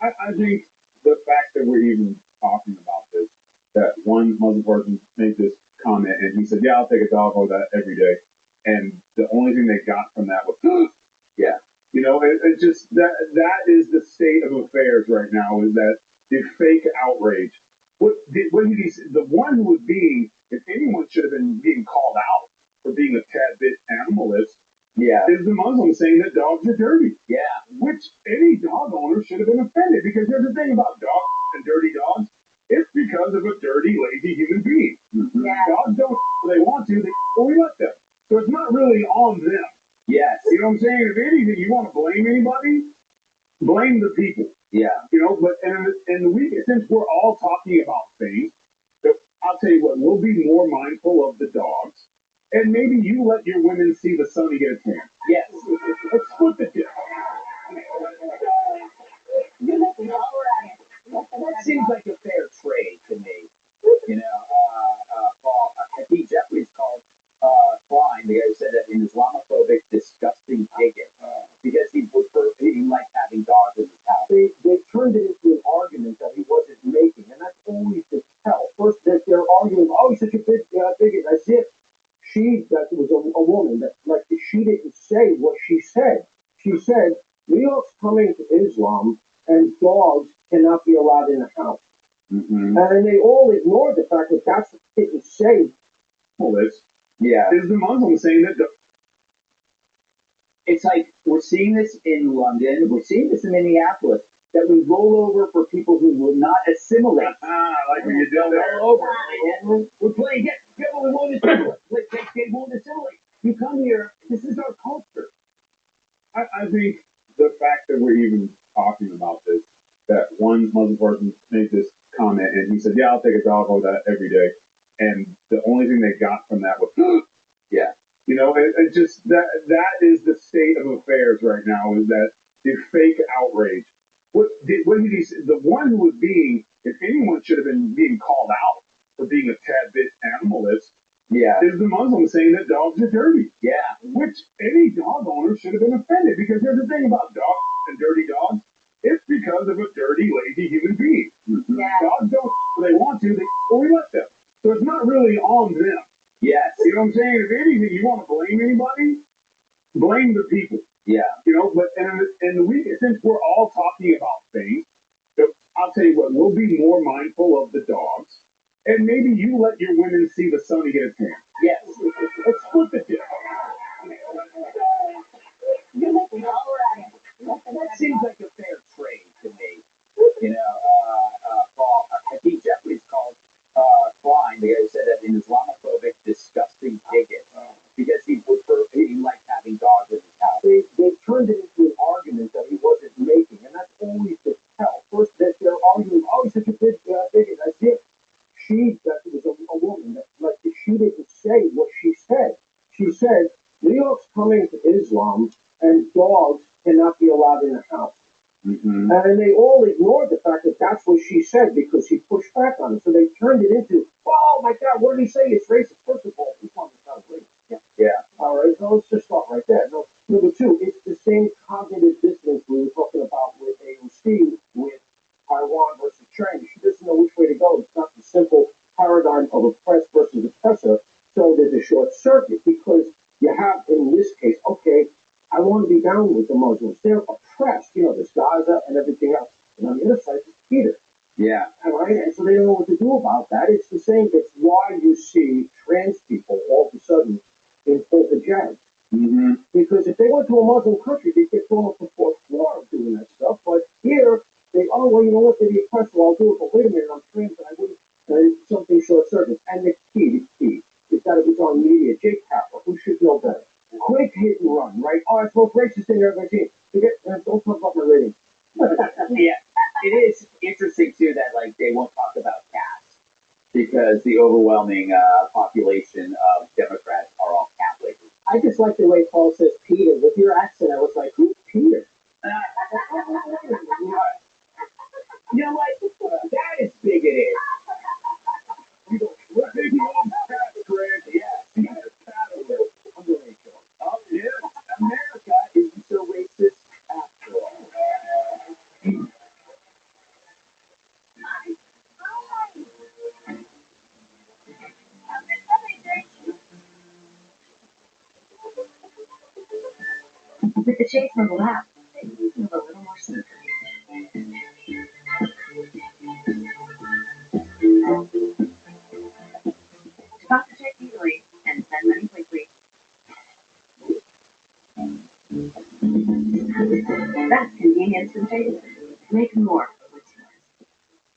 I think the fact that we're even talking about this, that one Muslim person made this comment and he said, yeah, I'll take a dog home that every day. And the only thing they got from that was, Yeah. it just, that is the state of affairs right now, is that the fake outrage. What did he say? The one who was if anyone should have been being called out for being a tad bit animalist, Yeah. is the Muslim saying that dogs are dirty. Yeah. Which any dog owner should have been offended, because here's the thing about dogs and dirty dogs. It's because of a dirty, lazy human being. Mm-hmm. Yeah. Dogs don't when they want to, we let them. So it's not really on them. Yes. You know what I'm saying? If anything, you want to blame anybody, blame the people. Yeah. But since we're all talking about things, I'll tell you what, we'll be more mindful of the dogs. And maybe you let your women see the sun and get a tan. Yes. Let's split the difference. That seems like a fair trade to me. Paul, I think Jeffrey's called Klein, the guy who said that, an Islamophobic, disgusting bigot, because he liked having dogs in his house. They turned it into an argument that he wasn't making, and that's always the tell. First, that they're arguing, oh, he's such a bigot, as if that was a woman, that like she didn't say what she said. She said, New York's coming to Islam, and dogs cannot be allowed in the house. Mm-hmm. And they all ignored the fact that that's what they didn't say. Well, Is the Muslim saying that it's like we're seeing this in London, we're seeing this in Minneapolis, that we roll over for people who will not assimilate. like when you do that. Roll over. We're playing, yeah, but we won't assimilate. They won't assimilate. You come here, this is our culture. I think the fact that we're even talking about this, that one Muslim person made this comment and he said, yeah, I'll take a dog home that every day. And the only thing they got from that was, Yeah. it just, that is the state of affairs right now, is that the fake outrage. What did he say? The one who was if anyone should have been being called out for being a tad bit animalist, Yeah. is the Muslim saying that dogs are dirty. Yeah. Which any dog owner should have been offended, because here's the thing about dogs and dirty dogs. It's because of a dirty, lazy human being. Mm-hmm. Yeah. Dogs don't when they want to, we let them. So it's not really on them. Yes. You know what I'm saying? If anything, you want to blame anybody, blame the people. Yeah. But since we're all talking about things, I'll tell you what, we'll be more mindful of the dogs. And maybe you let your women see the sun and get a tan. Yes. Let's split the difference. That seems like a fair trade to me. Paul, I think Jeffrey's called Klein, the guy who said that, an Islamophobic, disgusting bigot, because he liked having dogs in his house. They turned it into an argument that he wasn't making, and that's always the tell. First, that they're arguing, oh, he's such a bigot, as if that was a woman, that like she didn't say what she said. She said, New York's coming to Islam, and dogs cannot be allowed in the house. Mm-hmm. And they all ignored the fact that that's what she said, because he pushed back on it. So they turned it into, oh my God, what did he say? It's racist. First of all, he's talking about race. Yeah. All right. So let's just start right there. No. Number two, it's the same cognitive dissonance we were talking about with AOC, with Taiwan versus China. She doesn't know which way to go. It's not the simple paradigm of oppressed versus oppressor. So there's a short circuit, because you have, in this case, okay, I want to be down with the Muslims. They're oppressed, there's Gaza and everything else. they don't know what to do about that. It's the same. It's why you see trans people all of a sudden in full hijab. Mm-hmm. Because if they went to a Muslim country, they'd get thrown off the fourth floor of doing that stuff. But here, oh, well, you know what, they'd be oppressed, so I'll do it. But wait a minute, I'm trans, and I wouldn't, something short circuit. And the key is that it was on media. Jake Tapper, who should know better. Quick hit and run, right? Oh, it's the most racist thing I've ever seen. Don't talk about my rating. Yeah, it is interesting too that like they won't talk about cats because the overwhelming population of Democrats are all Catholic. I just like the way Paul says Peter. With your accent, I was like, who's Peter? You know what? That is bigoted. You know, what baby old cat, Greg? Yeah, He had a cat over underage. oh yeah, America isn't so racist after all. With the Chase mobile app, things move a little more smoothly. Talk to Chase easily and send money quickly. That's convenience from Chase. Make more of what's yours.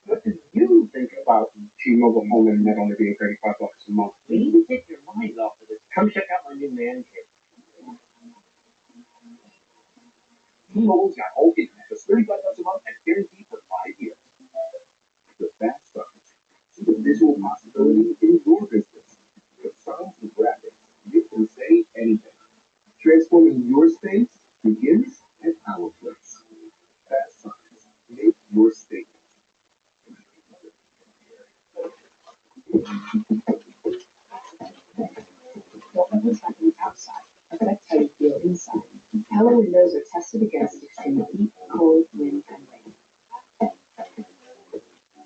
What do you think about T-Mobile Home Internet only being $35 a month? We need to take your minds off of this. Come check out my new man cave. T-Mobile's got home internet just $35 a month and guaranteed for 5 years. The fast start. See the visual possibility in your business. With sounds and graphics, you can say anything. Transforming your space begins at our place. Fast signs. Make your statement. Don't know what's happening outside, but that's how you feel inside. Pella windows are tested against extreme heat, cold, wind, and rain.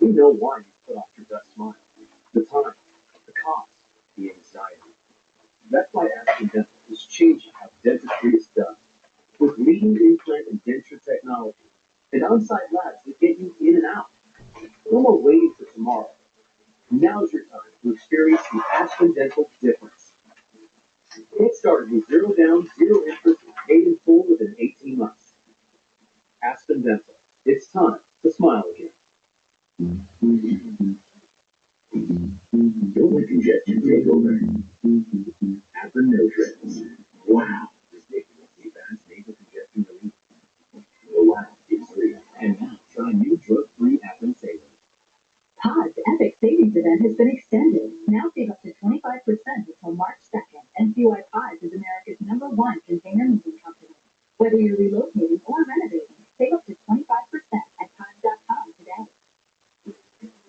We know why you put off your best smile. The time, the cost, the anxiety. That's why Aspen Dental is changing how dentistry is done. With leading implant and denture technology and on-site labs that get you in and out. No more waiting for tomorrow. Now's your time to experience the Aspen Dental difference. Get started with zero down, zero interest, and paid in full within 18 months. Aspen Dental. It's time to smile again. Don't let congestion take over. Aspen No Trends. Wow. Ridiculously fast nasal congestion relief. Oh wow, it's free. And now try new drug-free Aspen Saline. Todd's Epic Savings event has been extended. Now save up to 25% until March 2nd. NCY Pies is America's #1 container moving company. Whether you're relocating or renovating, save up to 25% at Pies.com today.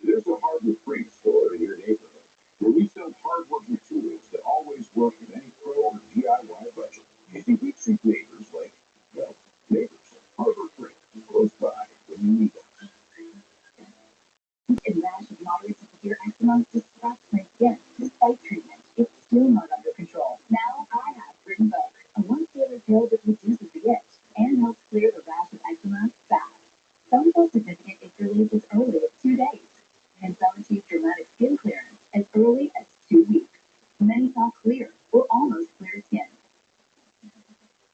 There's a hardwood freight store in your neighborhood where we sell hardworking tools that always work with any pro or DIY budget. You see, we treat neighbors like, well, neighbors. Harbor Freight, close by when you need us. In rash of moderate to severe eczema, just stop my skin. Despite treatment, it's still not under control. Now I have Rinvoq, a once-daily pill that reduces the itch and helps clear the rash of eczema fast. Some feel significant itch relief as early as 2 days, and some achieve dramatic skin clearance as early as 2 weeks. Many saw clear or almost clear skin.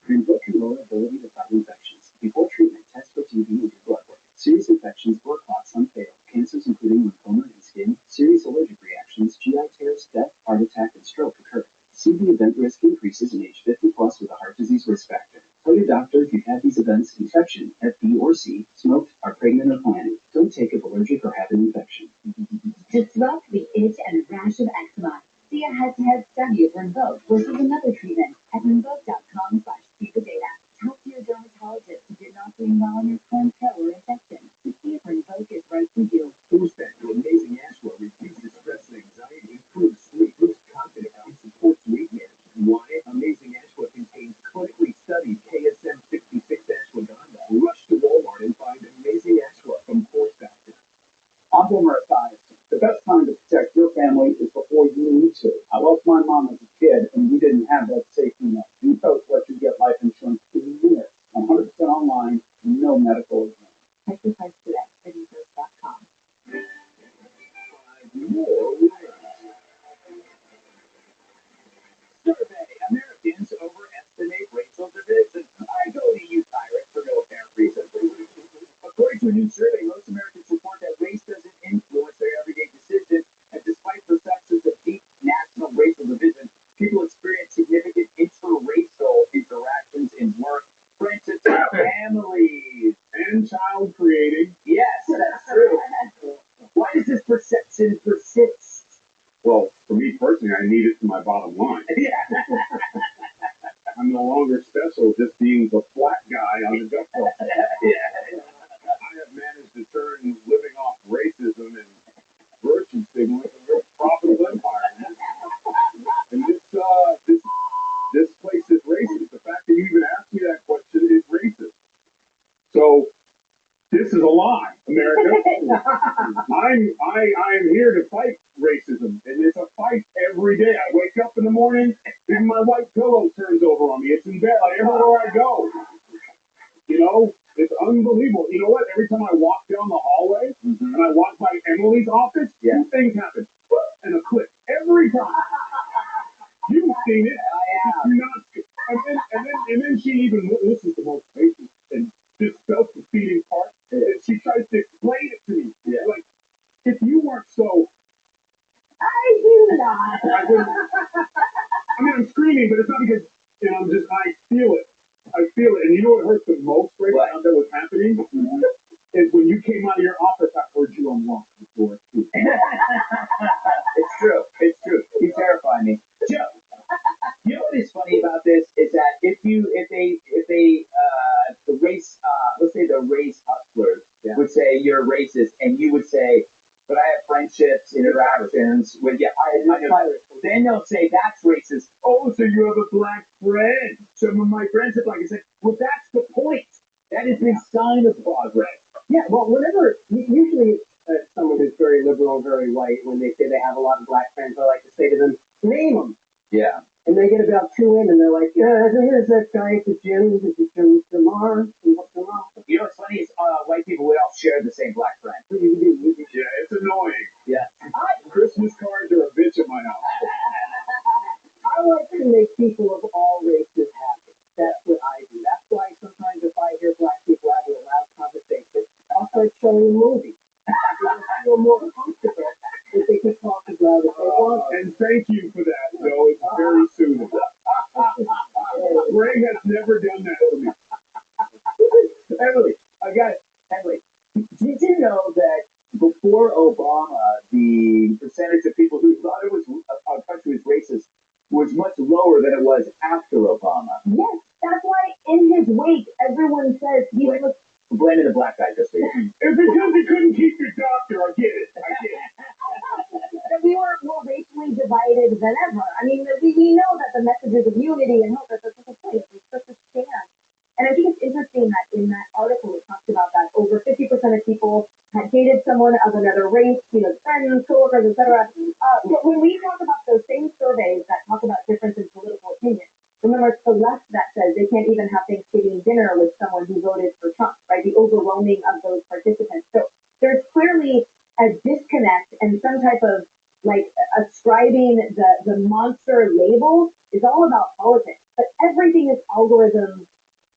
Rinvoq can lower ability to fight infections. Before treatment, test for TB with your blood work. Serious infections or clots unfatal. Cancers including lymphoma and skin, serious allergic reactions, GI tears, death, heart attack, and stroke occur. CV event risk increases in age 50 plus with a heart disease risk factor. Tell your doctor if you've had these events: infection, Hep B or C, smoked, are pregnant or planning. Don't take if allergic or have an infection. Disrupt the itch and rash of eczema. See a head-to-head study of Rinvoq versus another treatment at Rinvoq.com/see-the-data. Talk to your dermatologist if you're not doing well on your current pill or injection to see if Rinvoq is right for you. Boost that your amazing Ashwa reduces stress and anxiety, improves sleep, boosts confidence, and supports weight management. Why? Amazing Ashwa contains clinically studied KSM 66 ashwagandha. Rush to Walmart and find Amazing Ashwa from Force Factor. I'm Boomer Esiason. The best time to protect your family is before you need to. I lost my mom as a kid, and we didn't have that safety net. Ethos lets you get life insurance in minutes, 100% online, no medical exam. Check the price today at ethos.com. survey, most Americans report that race doesn't influence their everyday decisions, and despite perceptions of deep national racial division, people experience significant interracial interactions in work, friendships, and families. And child creating. Yes, that's true. Why does this perception persist? Well, for me personally, I need it for my bottom line. Yeah. I'm no longer special just being the flat guy on the duck boat. Yeah. I have managed to turn living off racism and virtue signaling into a very profitable empire. And this place is racist. The fact that you even asked me that question is racist. So this is a lie, America. I am here to fight racism, and it's a fight every day. I wake up in the morning, even my white pillow turns over on me. It's in bed, like everywhere I go. You know, it's unbelievable. You know what? Every time I walk down the hallway and I walk by Emily's office, two things happen. And a click. Every time. You've seen it. I You're not, and then she even, this is the most basic and this self-defeating part, and she tries to explain it to me. Yeah. Like, if you weren't so, I do not. I mean, I'm screaming, but it's not because, I feel it. I feel it. And you know what hurts the most right What? now that was happening? Mhm. Is when you came out of your office, I heard you unlock the door, too. It's true. It's true. You terrify me. Joe, you know what is funny about this is that if the race, let's say the race hustlers would say you're racist, and you would say, but I have friendships, interactions with you. I know. Then they'll say that's racist. Oh, so you have a black friend. Some of my friends are black. I said, well, that's the point. That is the sign of progress. Yeah, well, usually someone who's very liberal and very white, when they say they have a lot of black friends, I like to say to them, name them. Yeah. And they get about two in, and they're like, yeah, here's that guy at the gym, Jim Jamar. You know what's funny is white people, we all share the same black friend. Yeah, it's annoying. Yeah. Christmas cards are a bitch at my house. I like to make people of all races happy. That's what I do. That's why sometimes if I hear black people having a loud conversation, I'll start showing a movie. They feel more comfortable if they can talk as loud as they want. And thank you for that, Joe. It's very soothing. Greg has never done that for me. Emily, I got it. Emily, did you know that before Obama, the percentage of people who thought it was our country was racist was much lower than it was after Obama? Yes, that's why in his wake, everyone says he was. Blaming the black guy just for you. It's because he couldn't keep your doctor. I get it. That we were more racially divided than ever. I mean, we know that the messages of unity and hope are such a place. It's such a stand. And I think it's interesting that in that article it talks about that over 50% of people had dated someone of another race, friends, coworkers, etc. But when we talk about those same surveys that talk about difference in political opinion, remember it's the left that says they can't even have Thanksgiving dinner with someone who voted for Trump, right? The overwhelming of those participants. So there's clearly a disconnect and some type of ascribing the monster label is all about politics. But everything is algorithm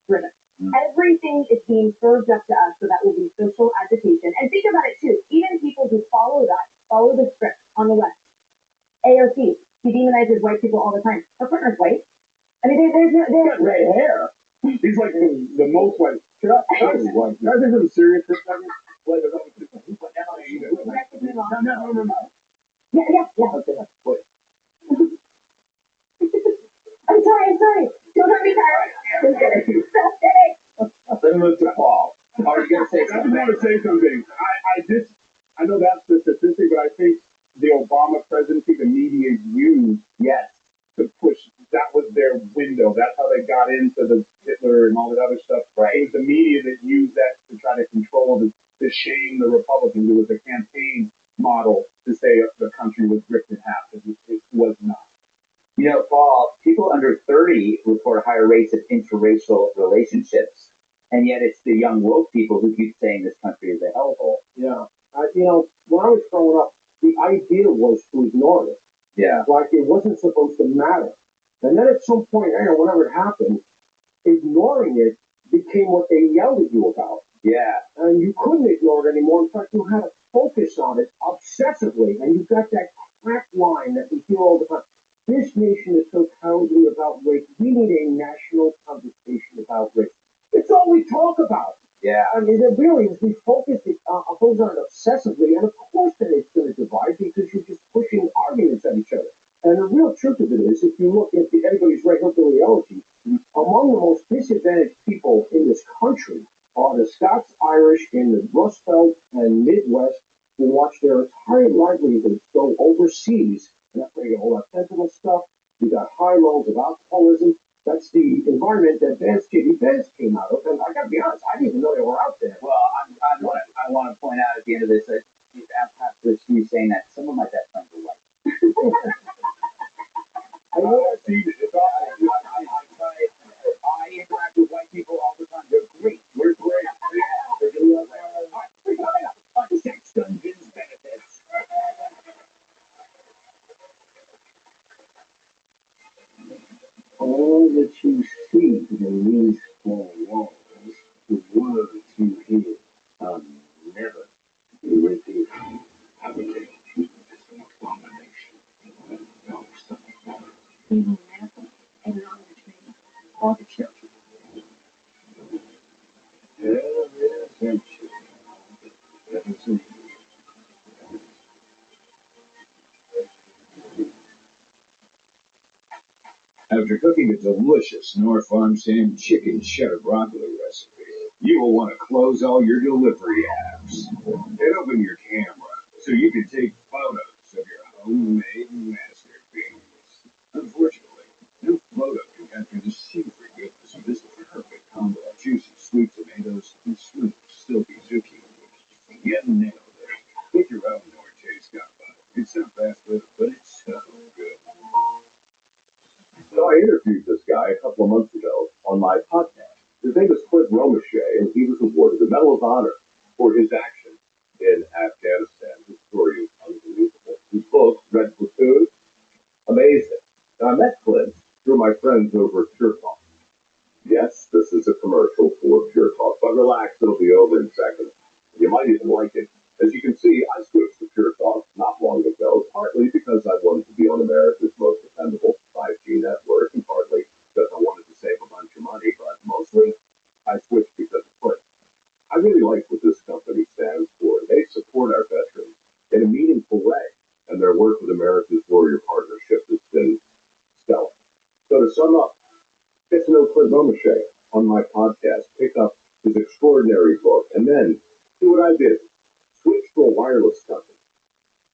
driven. Everything is being served up to us so that will be social agitation. And think about it too. Even people who follow the script on the left. AOC, she demonizes white people all the time. Her partner's white. I mean, He's got red hair. He's like the most white. Can I say something serious for a second? No. Yeah. Okay, wait. I'm sorry. Don't hurt me, Tyler. Let me move to Paul. Are you going to say I just something? want to say something. I know that's the statistic, but I think the Obama presidency, the media used to push. That was their window. That's how they got into the Hitler and all that other stuff. Right. It was the media that used that to try to control, to shame the Republicans. It was a campaign model to say the country was ripped in half. It was not. Paul, people under 30 report higher rates of interracial relationships, and yet it's the young woke people who keep saying this country is a hellhole. Yeah. When I was growing up, the idea was to ignore it. Yeah. Like it wasn't supposed to matter. And then at some point, whenever it happened, ignoring it became what they yelled at you about. Yeah, and you couldn't ignore it anymore. In fact, you had to focus on it obsessively. And you've got that crack line that we hear all the time. This nation is so cowardly about race. We need a national conversation about race. It's all we talk about. Yeah, I mean, it really is. We focus on it obsessively, and of course, then it's going to divide because you're just pushing arguments at each other. And the real truth of it is, if you look at everybody's right ideology, among the most disadvantaged people in this country are the Scots Irish in the Rust Belt and Midwest who watch their entire livelihoods go overseas. And that's where you get all that fentanyl stuff. You got high levels of alcoholism. That's the environment that J.D. Vance came out of. And I got to be honest, I didn't even know they were out there. Well, I want to point out at the end of this that after Steve saying that, some of my best friends are white. I know I've seen it. It's awful. I interact with white people all the time. They're great. We're great. They're doing well. We're coming up on Sex Dungeons benefits. all that you see in these four walls, the words you hear, are never repeated. I would take you as an abomination. No, You will never acknowledge me or the children. After cooking a delicious North Farm Sam chicken cheddar broccoli recipe, you will want to close all your delivery apps and open your camera so you can take photos of your homemade masterpiece. Unfortunately, no photo can capture the savory goodness of this perfect combo of juicy sweet tomatoes and smooth, silky zucchini. You nailed it. Make your own Norte Scampa. It's not fast food, but it's so good. So I interviewed this guy a couple of months ago on my podcast. His name is Clint Romeshay, and he was awarded the Medal of Honor for his action in Afghanistan. His story is unbelievable. His book, Red Platoon, amazing. And I met Clint through my friends over at Pure Talk. Yes, this is a commercial for Pure Talk, but relax, it'll be over in seconds. You might even like it. As you can see, I switched to Pure Talk not long ago, partly because I wanted to be on America's most dependable 5G network, and partly because I wanted to save a bunch of money, but mostly I switched because of Clint. I really like what this company stands for. They support our veterans in a meaningful way, and their work with America's Warrior Partnership has been stellar. So to sum up, get to know Clint Romeshay on my podcast, pick up his extraordinary book, and then do what I did. Switch to a wireless company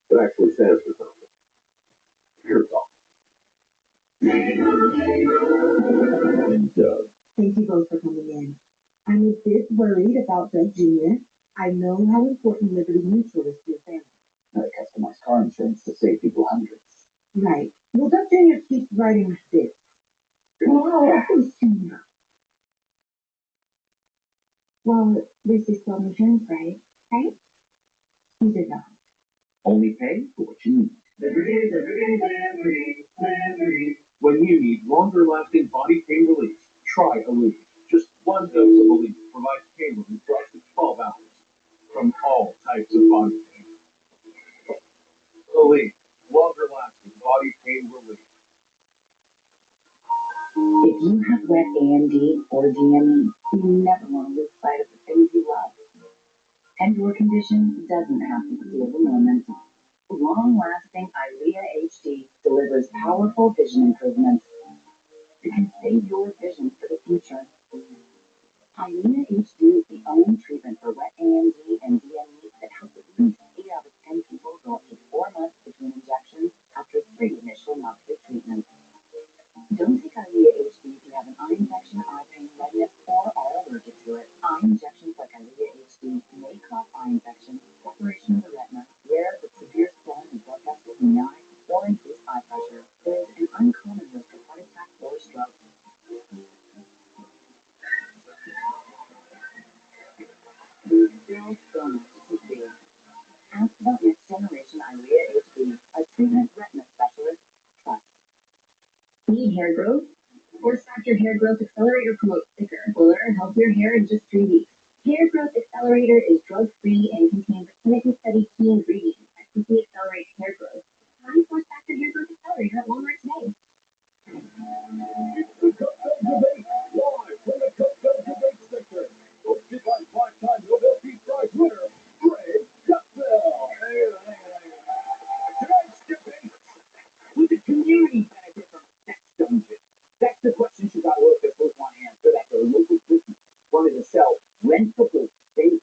that actually stands for something. Pure Talk. Thank you both for coming in. I'm a bit worried about Doug Jr. I know how important Liberty Mutual is to your family. Customized car insurance to save people hundreds. Right. Well, Doug Jr. keeps writing this. Well, this is still insurance, right? Right? He did not. Only pay for what you need. When you need longer lasting body pain relief, try Aleve. Just one dose of Aleve provides pain relief for up to 12 hours from all types of body pain. Aleve, longer lasting body pain relief. If you have wet AMD or DME, you never want to lose sight of the things you love. And your condition doesn't have to be overwhelming. Long-lasting EYLEA HD delivers powerful vision improvements that can save your vision for the future. EYLEA HD is the only treatment for wet AMD and DME that helps at least 8 out of 10 people go up to 4 months between injections after 3 initial monthly treatments. Don't take EYLEA HD if you have an eye infection, eye pain, redness, or are allergic to it. Eye injections like EYLEA HD may cause eye infection, perforation of the retina, rare but severe swelling and blood vessels in the eye, or increased eye pressure. There is an uncommon risk of heart attack or stroke. There's still so much to see. Ask about next generation EYLEA HD, a treatment retina specialist trust. Need hair growth? Or start your hair growth accelerator promote thicker, fuller, and healthier hair in just 3 weeks. Hair Growth making the clinically studied key ingredient that quickly accelerates hair growth. Find Force Factor Hair Growth Accelerator at Walmart today. It's the Cutco Debate, live from the Cutco Debate Center. Hosted by five-time Nobel Peace Prize winner, Greg Gutfeld. Tonight's debate, would the community benefit from sex dungeons? That's the question Chicago officials want to answer. That their local business wanted to sell rentable space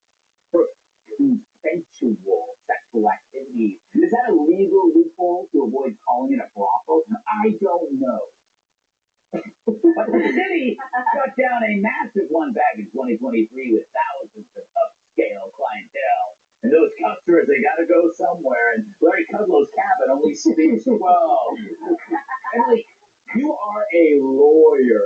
for consensual sexual activities. Is that a legal loophole to avoid calling it a brothel? I don't know. But the city shut down a massive one back in 2023 with thousands of upscale clientele. And those customers, they gotta go somewhere. And Larry Kudlow's cabin only speaks 12. Emily, you are a lawyer.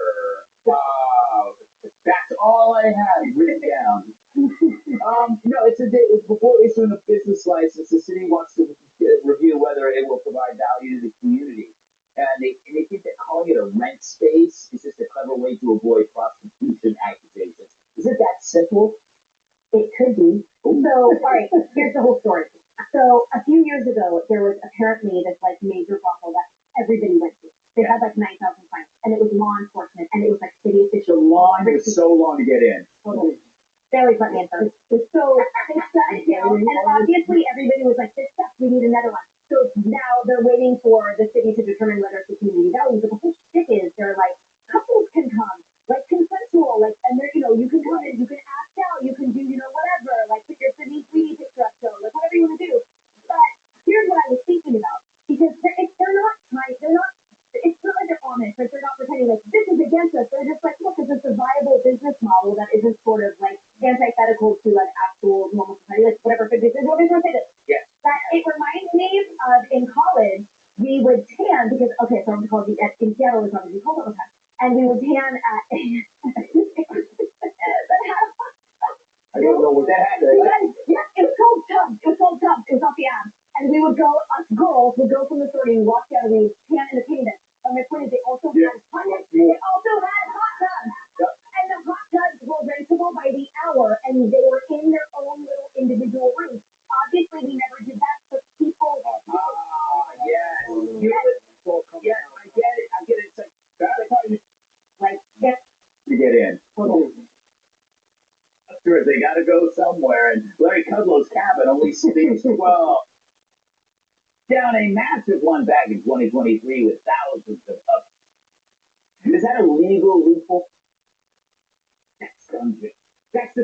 That's all I have written down. No, it's before issuing a business license, the city wants to review whether it will provide value to the community. And they think that calling it a rent space is just a clever way to avoid prostitution accusations. Is it that simple? It could be. So, all right, here's the whole story. So, a few years ago, there was apparently this like major brothel that everybody went to. They had like 9,000 clients, and it was law enforcement, and it was like city The officials. line was so long to get in. Totally. They always let me in first. So they shut it down, and obviously everybody was like, "This sucks. We need another one." So now they're waiting for the city to determine whether it's a community value. But the whole shit is they're like, couples can come, like consensual, like, and they're you can come in, you can act out, you can do whatever, like put your Sydney Sweeney picture up, so like whatever you want to do. But here's what I was thinking about, because they're not trying, they're not. It's not like they're honest, like they're not pretending like this is against us. They're just like, look, it's a viable business model that isn't sort of like antithetical to like actual normal society, like whatever. But this is what we're going to say this. Yes. That it reminds me of in college, we would tan because okay, so I'm called in Seattle is obviously cold all the time, and we would tan at. I don't know what that happened. Yeah, it was called Tubs. It was called Tubs. It was off the app. And we would go, us girls would go from the store and walk down and we would tan in the painted. But my point is, they also had hot tubs. They also had hot tubs. Yep. And the hot tubs were rentable by the hour, and they were in their own little individual rooms. Obviously, we never did that, but people. Yes. Yes, I get it. It's like, that's how you Yes. to get in. Totally. Sure, they gotta go somewhere. And Larry Kudlow's cabin only speaks 12. Down a massive one back in 2023 with thousands of up. Is that a legal loophole? That's dungeon. That's the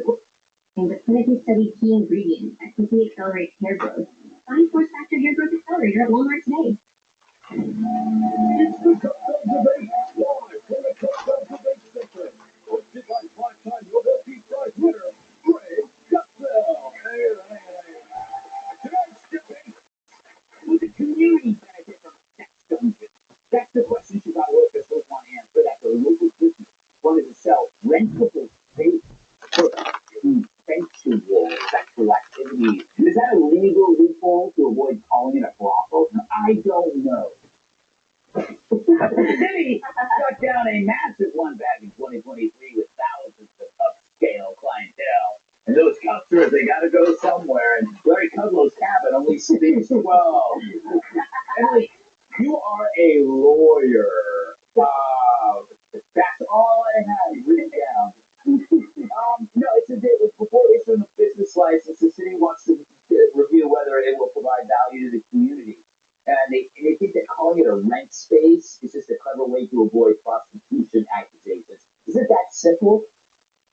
The clinically studied key ingredient that quickly accelerates hair growth. Find Force Factor Hair Growth Accelerator at Walmart today. It's the Cutco Debate, live from the Cutco Debate Center. Hosted by five-time Nobel Peace Prize winner, Greg Gutfeld. Tonight's debate, would the community benefit from sex dungeons? That's the question Chicago officials want to answer. That their local business wanted to sell rentable space for consensual sexual activities. Is that a legal loophole to avoid calling it a brothel? I don't know. But the city shut down a massive one back in 2023 with thousands of upscale clientele. And those customers, they gotta go somewhere. And Larry Kudlow's cabin only speaks 12. Emily, you are a lawyer. That's all I have written down. No, it's before issuing a business license, the city wants to review whether it will provide value to the community. And they think that calling it a rent space is just a clever way to avoid prostitution accusations. Is it that simple?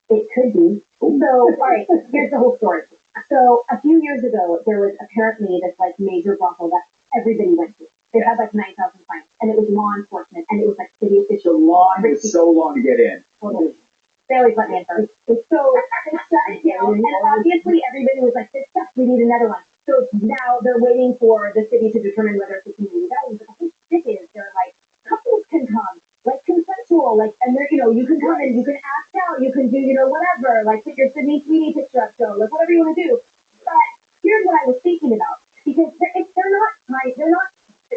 It could be. So, all right, here's the whole story. So, a few years ago, there was apparently this like major brothel that everybody went to. They had like 9,000 clients, and it was law enforcement, and it was like city The officials. line was so long to get in. Totally. They always let me in first. So they shut it down, and obviously everybody was like, "This sucks. We need another one." So now they're waiting for the city to determine whether it's a community value. But the whole shit is they're like, couples can come, like consensual, like, and they're you can come in, you can act out, you can do whatever, like put your Sydney Sweeney picture up, so like whatever you want to do. But here's what I was thinking about, because they're not trying, they're not.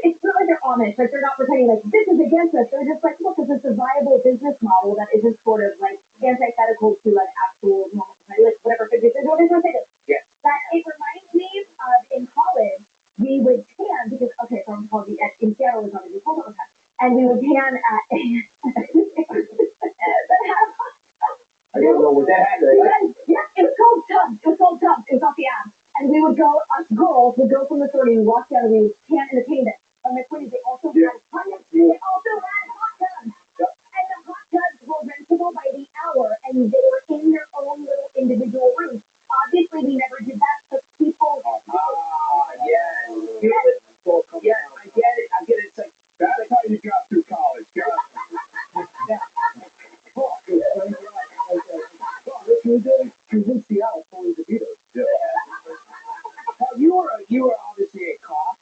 It's not like they're honest, like they're not pretending like this is against us. They're just like, look, it's a viable business model that isn't sort of like antithetical to like actual normal society, like whatever. But this is what they're going to say. Yeah. That it reminds okay, from called the in Seattle was on a hold on, and we would pan at. I don't know what that is. Yeah, it was called Tubbs. It was called Tubbs. It was off the app. And we would go, us girls would go from the 30 and walk down and we would pan in the paint. And my point is, they also had hot tubs. They also had hot tubs. Yep. And the hot tubs were rentable by the hour, and they were in their own little individual rooms. Obviously, we never did that, but people. Yes. Yes, I get it. I get it. It's like, That's how you got through college. She was in Seattle pulling the Beatles. Yeah. You were obviously a cop.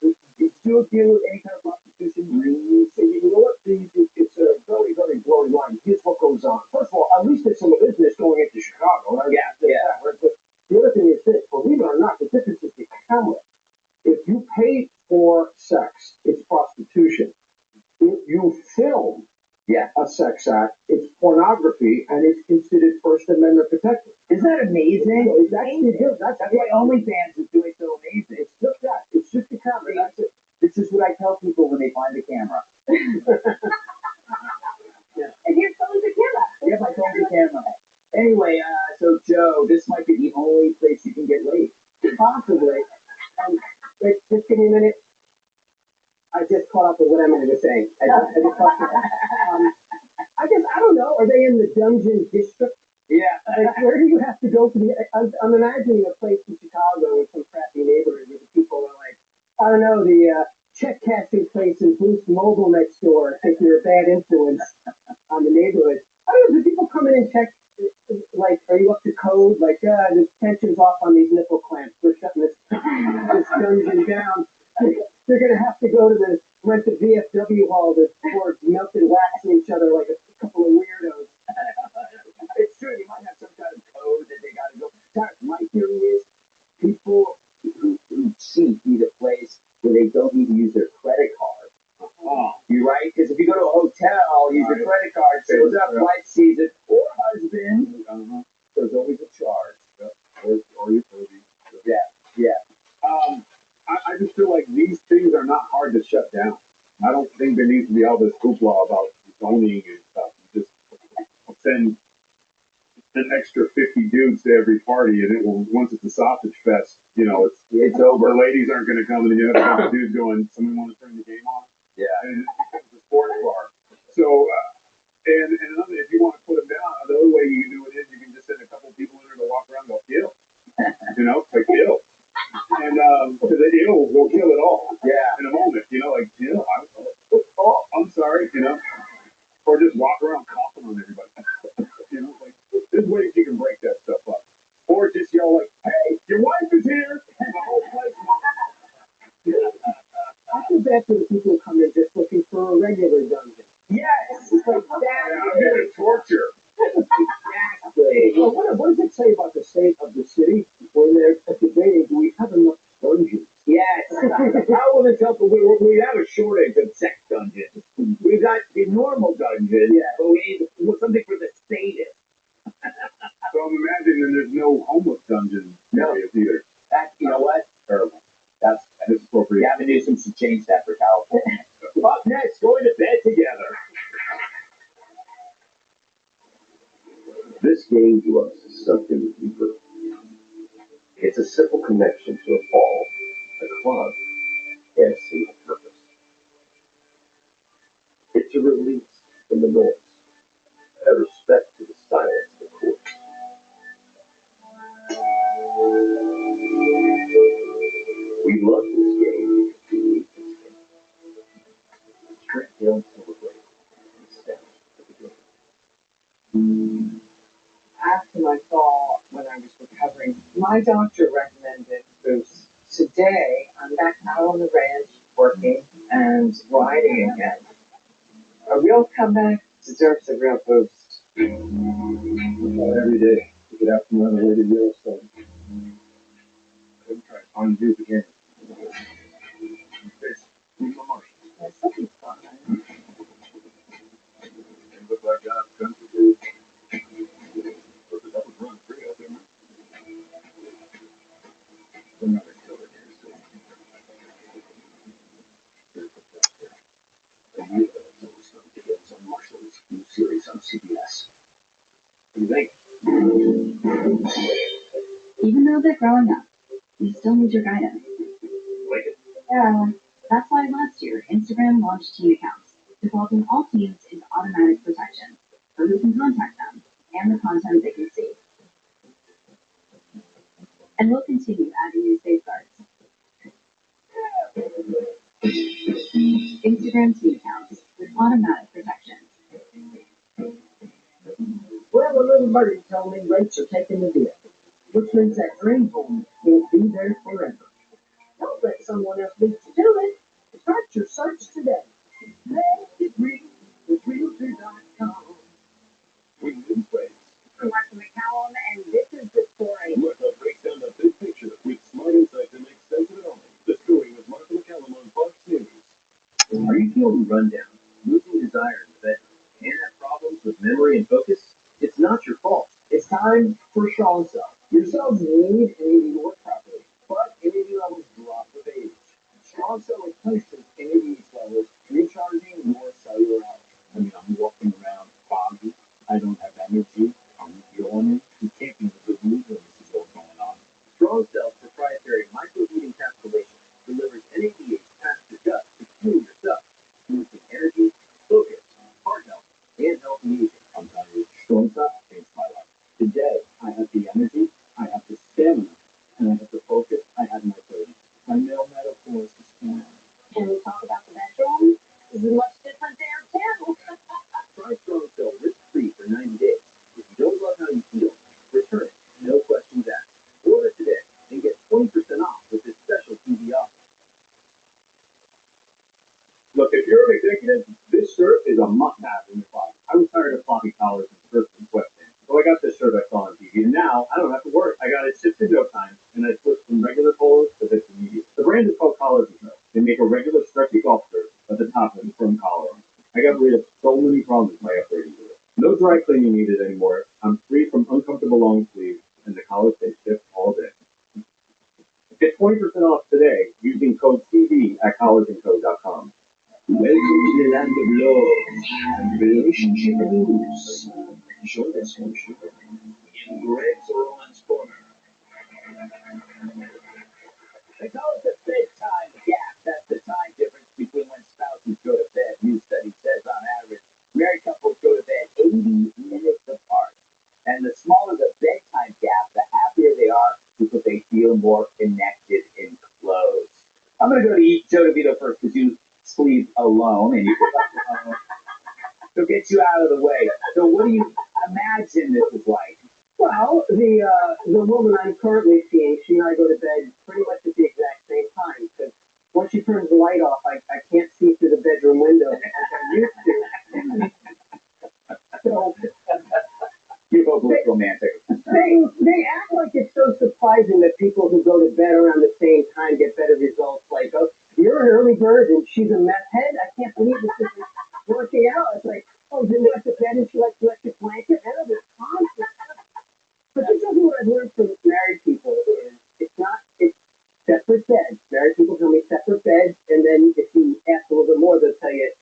Did you do any kind of prostitution? Really? So you know what? It's a very, very blurry line. Here's what goes on. First of all, at least it's in the business going into Chicago. Right? Yeah. Right? But the other thing is this: believe it or not, the difference is the camera. If you pay for sex, it's prostitution. If you film a sex act, it's pornography, and it's considered First Amendment protected. Isn't that amazing? That's why OnlyFans is doing so amazing. It's just that. It's just the camera. That's it. This is what I tell people when they find the camera. And here's phones the camera. Yep, I told the camera. Anyway, so Joe, this might be the only place you can get laid. Possibly. Wait, just give me a minute. I just caught up with what Emily was saying. I guess, I don't know, are they in the dungeon district? Yeah. Like, where do you have to go to the, I'm imagining a place in Chicago in some crappy neighborhood where the people are like, I don't know, the check cashing place in Boost Mobile next door think you're a bad influence on the neighborhood. I don't know, do people come in and check, like, are you up to code? Like, the tension's off on these nipple clamps. We're shutting this dungeon down. They're going to have to go to the rent the VFW hall to pour melted wax in each other like a couple of weirdos. It's true. They might have some kind of code that they got to go. My theory is people who cheat need a place where they don't need to use their credit card. Oh. You're right, because if you go to a hotel, use your credit card, shows up, wife sees it, or husband. There's always a charge. Or you Kirby. Yeah. I just feel like these things are not hard to shut down. I don't think there needs to be all this hoopla about zoning and stuff. You just send an extra 50 dudes to every party, and it will. Once it's a sausage fest, it's over. The ladies aren't going to come, and then you have a bunch of dudes going, "Someone want to turn the game on?" Yeah. And it's a sports bar. So, and another, if you want to put them down, the other way you can do it is you can just send a couple people in there to walk around and go kill. Like kill. And because the ill will kill it all. Yeah. In a moment, I'm sorry, or just walk around coughing on everybody. Like there's ways you can break that stuff up, or just yell like, "Hey, your wife is here!" And the whole place. I feel bad for the people who come in just looking for a regular dungeon. Yes. It's like I'm here to torture. Exactly. Well, what does it say about the state of the city when they're debating, do we have enough dungeons? Yes. How will this help? We have a shortage of sex dungeons. We've got the normal dungeons, but we need something for the status. So I'm imagining there's no homeless dungeon areas either. You know what? Terrible. That's appropriate. Gavin Newsom should change that for California. Up next, going to bed together. This game to us is something deeper. It's a simple connection to a ball, a club, and a single purpose. It's a release from the noise, a respect to the silence of the court. We love this game because we need this game. Straight down celebrate and stand for the game. After my fall, when I was recovering, my doctor recommended Boost. Today, I'm back out on the ranch working and riding again. A real comeback deserves a real boost. Every day, you get out from another way to Yellowstone. Couldn't try to find you again. There's something fun. It looked like God's country did. But that was running free out there, man. We're not going to kill it here, so. growing up, you still need your guidance. Like it? Yeah. That's why last year, Instagram launched teen accounts, defaulting all teens into automatic protection for who can contact them and the content they can see. And we'll continue adding new safeguards. Instagram teen accounts with automatic protection. Well, a little birdie told me rates are taking the dip, which means that dream home won't be there forever. Don't let someone else beat you to it. Start your search today. Make it real with Realtor.com. We news breaks. I'm Martha McCallum, and this is the story. Martha breaks down the big picture with smart insight to make sense of it all. The Story with Martha McCallum on Fox News. Are you feeling run down, losing desire in the bedroom, and have problems with memory and focus? It's not your fault. It's time for Strong Cell. Your cells need NAD to work properly, but NAD levels drop with age. Strong Cell replaces NAD levels, recharging your cellular health. I mean, I'm walking around foggy. I don't have energy. I'm yawning. You can't be in a good mood when this is all going on. Strong Cell's proprietary microheat encapsulation delivers NADH past your gut to fuel your cells, boosting energy, focus, heart health, and healthy aging. I'm telling you, Strong Cell changed my life. Today, I have the energy, I have the stamina, and I have the focus I had in my 30s. My male metaphors is strong. Can we talk about the bedroom? This is much different there, too. Try Strong Cell risk-free for 90 days. If you don't love how you feel, return it. No questions asked. Order today and get 20% off with this special TV offer. Look, if you're an executive, this shirt is a must-have in your closet. I was tired of floppy collars and skirts and sweatpants. So I got this shirt I saw on TV, and now I don't have to worry. I got it shipped in no time, and I switched from regular polos to this immediate. The brand is called Collars & Co. They make a regular stretchy golf shirt at the top with a firm collar on it. I got rid of so many problems by upgrading to it. No dry cleaning needed anymore. I'm free from uncomfortable long sleeves, and the collars stay stiff all day. Get 20% off today using code CV at collarsandco.com. Welcome to the land of love and relationship news. Join us on Sugar in Greg's Romance Corner. They call it the bedtime gap. That's the time difference between when spouses go to bed. New study says on average, married couples go to bed 80 minutes apart. And the smaller the bedtime gap, the happier they are because they feel more connected and close. I'm going to go to eat Joe DeVito first because you sleep alone and you to get you out of the way. So what do you imagine this is like? Well, the woman I'm currently seeing, she and I go to bed pretty much at the exact same time because once she turns the light off, I can't see through the bedroom window like I used to. So You both look romantic. they act like it's so surprising that people who go to bed around the same time get better results. Like, oh, you're an early bird and she's a meth head. I can't believe this is working out. It's like, oh, you went to bed and she likes electric blanket. I know this constant. But this is what I've learned from married people is it's separate beds. Married people tell me separate beds, and then if you ask a little bit more, they'll tell you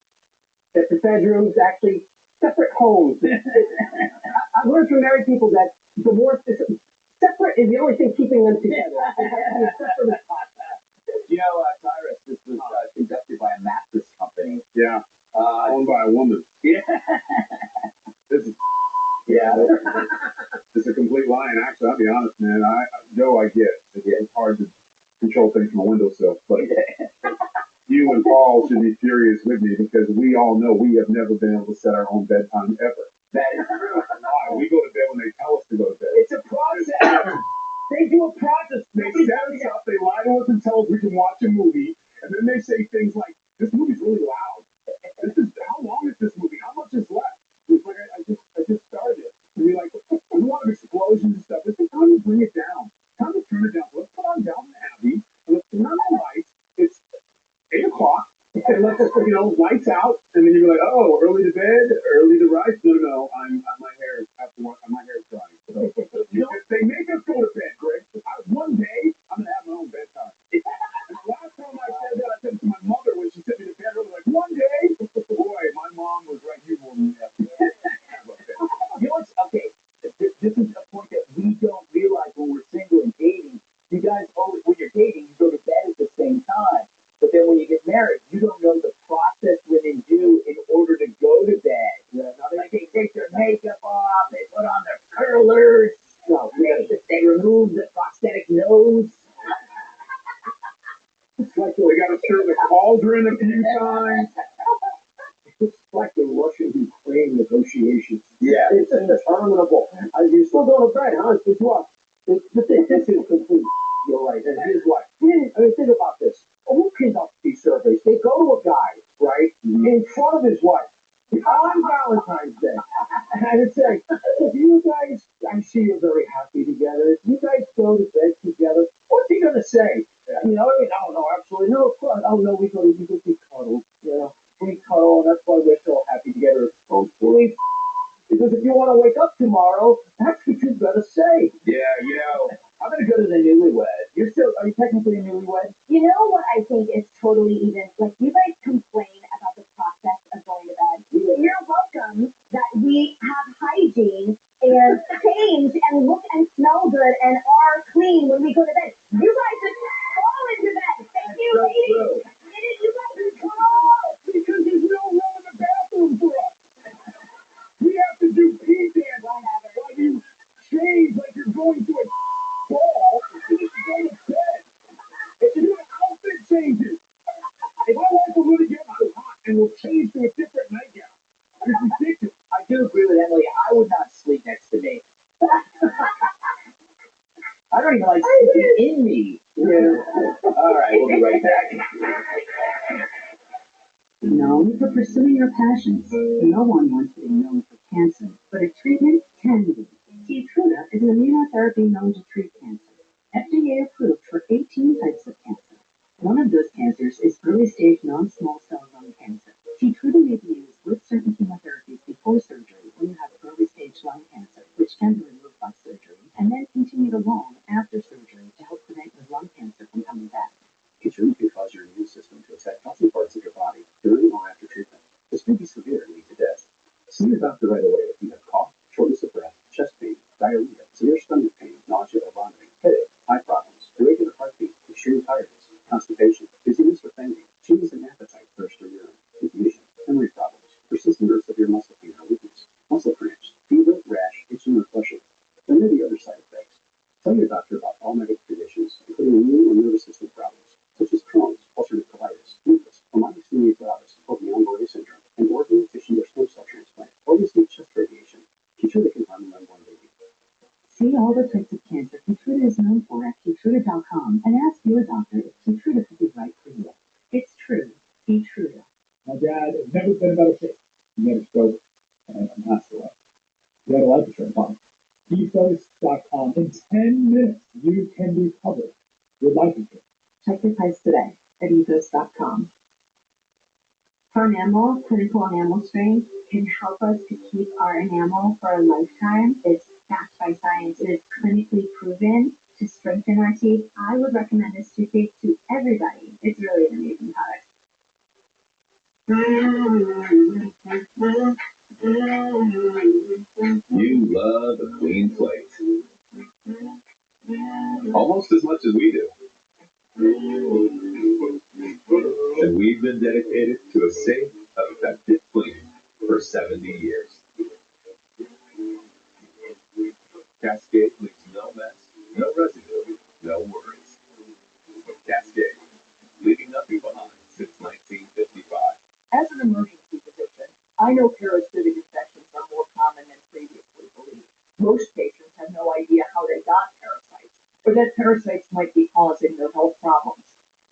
separate bedrooms, actually separate homes. I've learned from married people that divorce is separate is the only thing keeping them together. You know, Tyrus, this was conducted by a mattress company. Yeah, Uh, owned by a woman. yeah. This is Yeah. It's a complete lie. And actually, I'll be honest, man. Joe, I get it's hard to control things from a windowsill, but you and Paul should be furious with me because we all know we have never been able to set our own bedtime ever. That is true. Why? We go to bed when they tell us to go to bed. It's a process. They do a process. They set us up. They lie to us and tell us we can watch a movie, and then they say things like, "This movie's really loud. How long is this movie? How much is left?" It's like I just started it. And you're like, "We want explosions and stuff." It's time to bring it down. Time to turn it down. Let's put on Downton Abbey and let's turn on the lights. It's 8 o'clock. And let's lights out. And then you're like, "Oh, early to bed, early to rise." No. My hair is after work. My hair is drying. So, they make us go to bed, Greg. One day I'm gonna have my own bedtime. And the last time I said that, I said it to my mother when she sent me to bed early. Like, one day, boy, my mom was right. You were You know what's okay? This is a point that we don't realize when we're single and dating. dating, you go to bed at the same time. But then when you get married, you don't know the process women do in order to go to bed. Yeah, like they take their makeup off, they put on their curlers, they remove the prosthetic nose. It's like they got to turn the cauldron a few times. It's like the Russian-Ukraine negotiations. Yeah. It's interminable. You still go to bed, huh? It's what? This is complete. You're right. And here's what. I mean, think about this. Who conducts these surveys? They go to a guy, right, in front of his wife on Valentine's Day. And it's like, if you guys, I see you're very happy together. If you guys go to bed together, what's he going to say? You know, I mean, oh, no, absolutely. No, of course. Oh, no, we cuddle. You know, we cuddle, and that's why we're so happy together. Hopefully. Because if you want to wake up tomorrow, that's what you've got to say. Yeah, you know. I'm going to go to the newlywed. Are you technically a newlywed? You know what I think is totally even, like, you guys complain about the process of going to bed. You're welcome that we have hygiene and change and look and smell good and are clean when we go to bed. You guys just fall into bed. Thank you, ladies. You guys just fall. Because there's no room in the bathroom for us. We have to do pee dance while you change like you're going to a ball. You need to go to bed. If you do outfit changes, if my wife will really get hot and will change to a different nightgown, it's ridiculous. I do agree with Emily. I would not sleep next to me. I don't even like sleeping in me. Yeah. All right, we'll be right back. Known for pursuing your passions, no one wants to be known for cancer, but a treatment can be. Keytruda is an immunotherapy known to treat cancer, FDA approved for 18 types of cancer. One of those cancers is early-stage non-small cell lung cancer. Keytruda may be used with certain chemotherapies before surgery when you have early-stage lung cancer, which can be removed by surgery, and then continued alone after surgery to help prevent your lung cancer from coming back. Keytruda can cause your immune system to attack healthy parts of your body during or after treatment. This may be severe and lead to death. See your doctor right away if you have cough, shortness of breath, chest pain, diarrhea, severe stomach pain, nausea or vomiting, headache, eye problems, irregular heartbeat, extreme tiredness, constipation, dizziness or fainting, changes in appetite, thirst or urine, confusion, memory problems, persistent or severe muscle pain or weakness, muscle cramps, fever, rash, itching or flushing. There may be other side effects. Tell your doctor about all medical conditions, including immune or nervous system problems, such as Crohn's, ulcerative colitis, lupus, or myasthenia gravis, or Guillain-Barré syndrome, and organ, tissue, or stem cell transplant, or receive chest radiation. Keytruda can harm your unborn baby. See all the types of cancer Keytruda is known for at Keytruda.com and ask your doctor if Keytruda could be right for you. It's true. Keytruda. My dad has never been in better shape. He had a stroke and passed away. He had a life insurance policy. Ethos.com. In 10 minutes, you can be covered with life insurance. Check your price today at Ethos.com. For enamel, clinical enamel strain can help us to keep our enamel for a lifetime. It's backed by science. It is clinically proven to strengthen our teeth. I would recommend this toothpaste to everybody. It's really an amazing product. You love a clean slate. Almost as much as we do. And we've been dedicated to a safe, effective clean for 70 years. Cascade leaves no mess, no residue, no worries. Cascade, leaving nothing behind since 1955. As an emergency physician, I know parasitic infections are more common than previously believed. Most patients have no idea how they got parasites, or that parasites might be causing their health problems.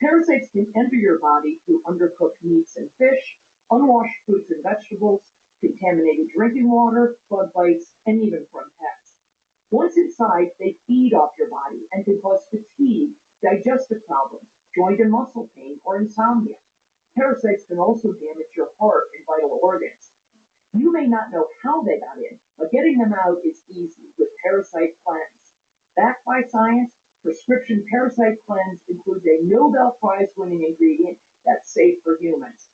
Parasites can enter your body through undercooked meats and fish, unwashed fruits and vegetables, contaminated drinking water, bug bites, and even from pets. Once inside, they feed off your body and can cause fatigue, digestive problems, joint and muscle pain, or insomnia. Parasites can also damage your heart and vital organs. You may not know how they got in, but getting them out is easy with Parasite Cleanse. Backed by science, Prescription Parasite Cleanse includes a Nobel Prize-winning ingredient that's safe for humans.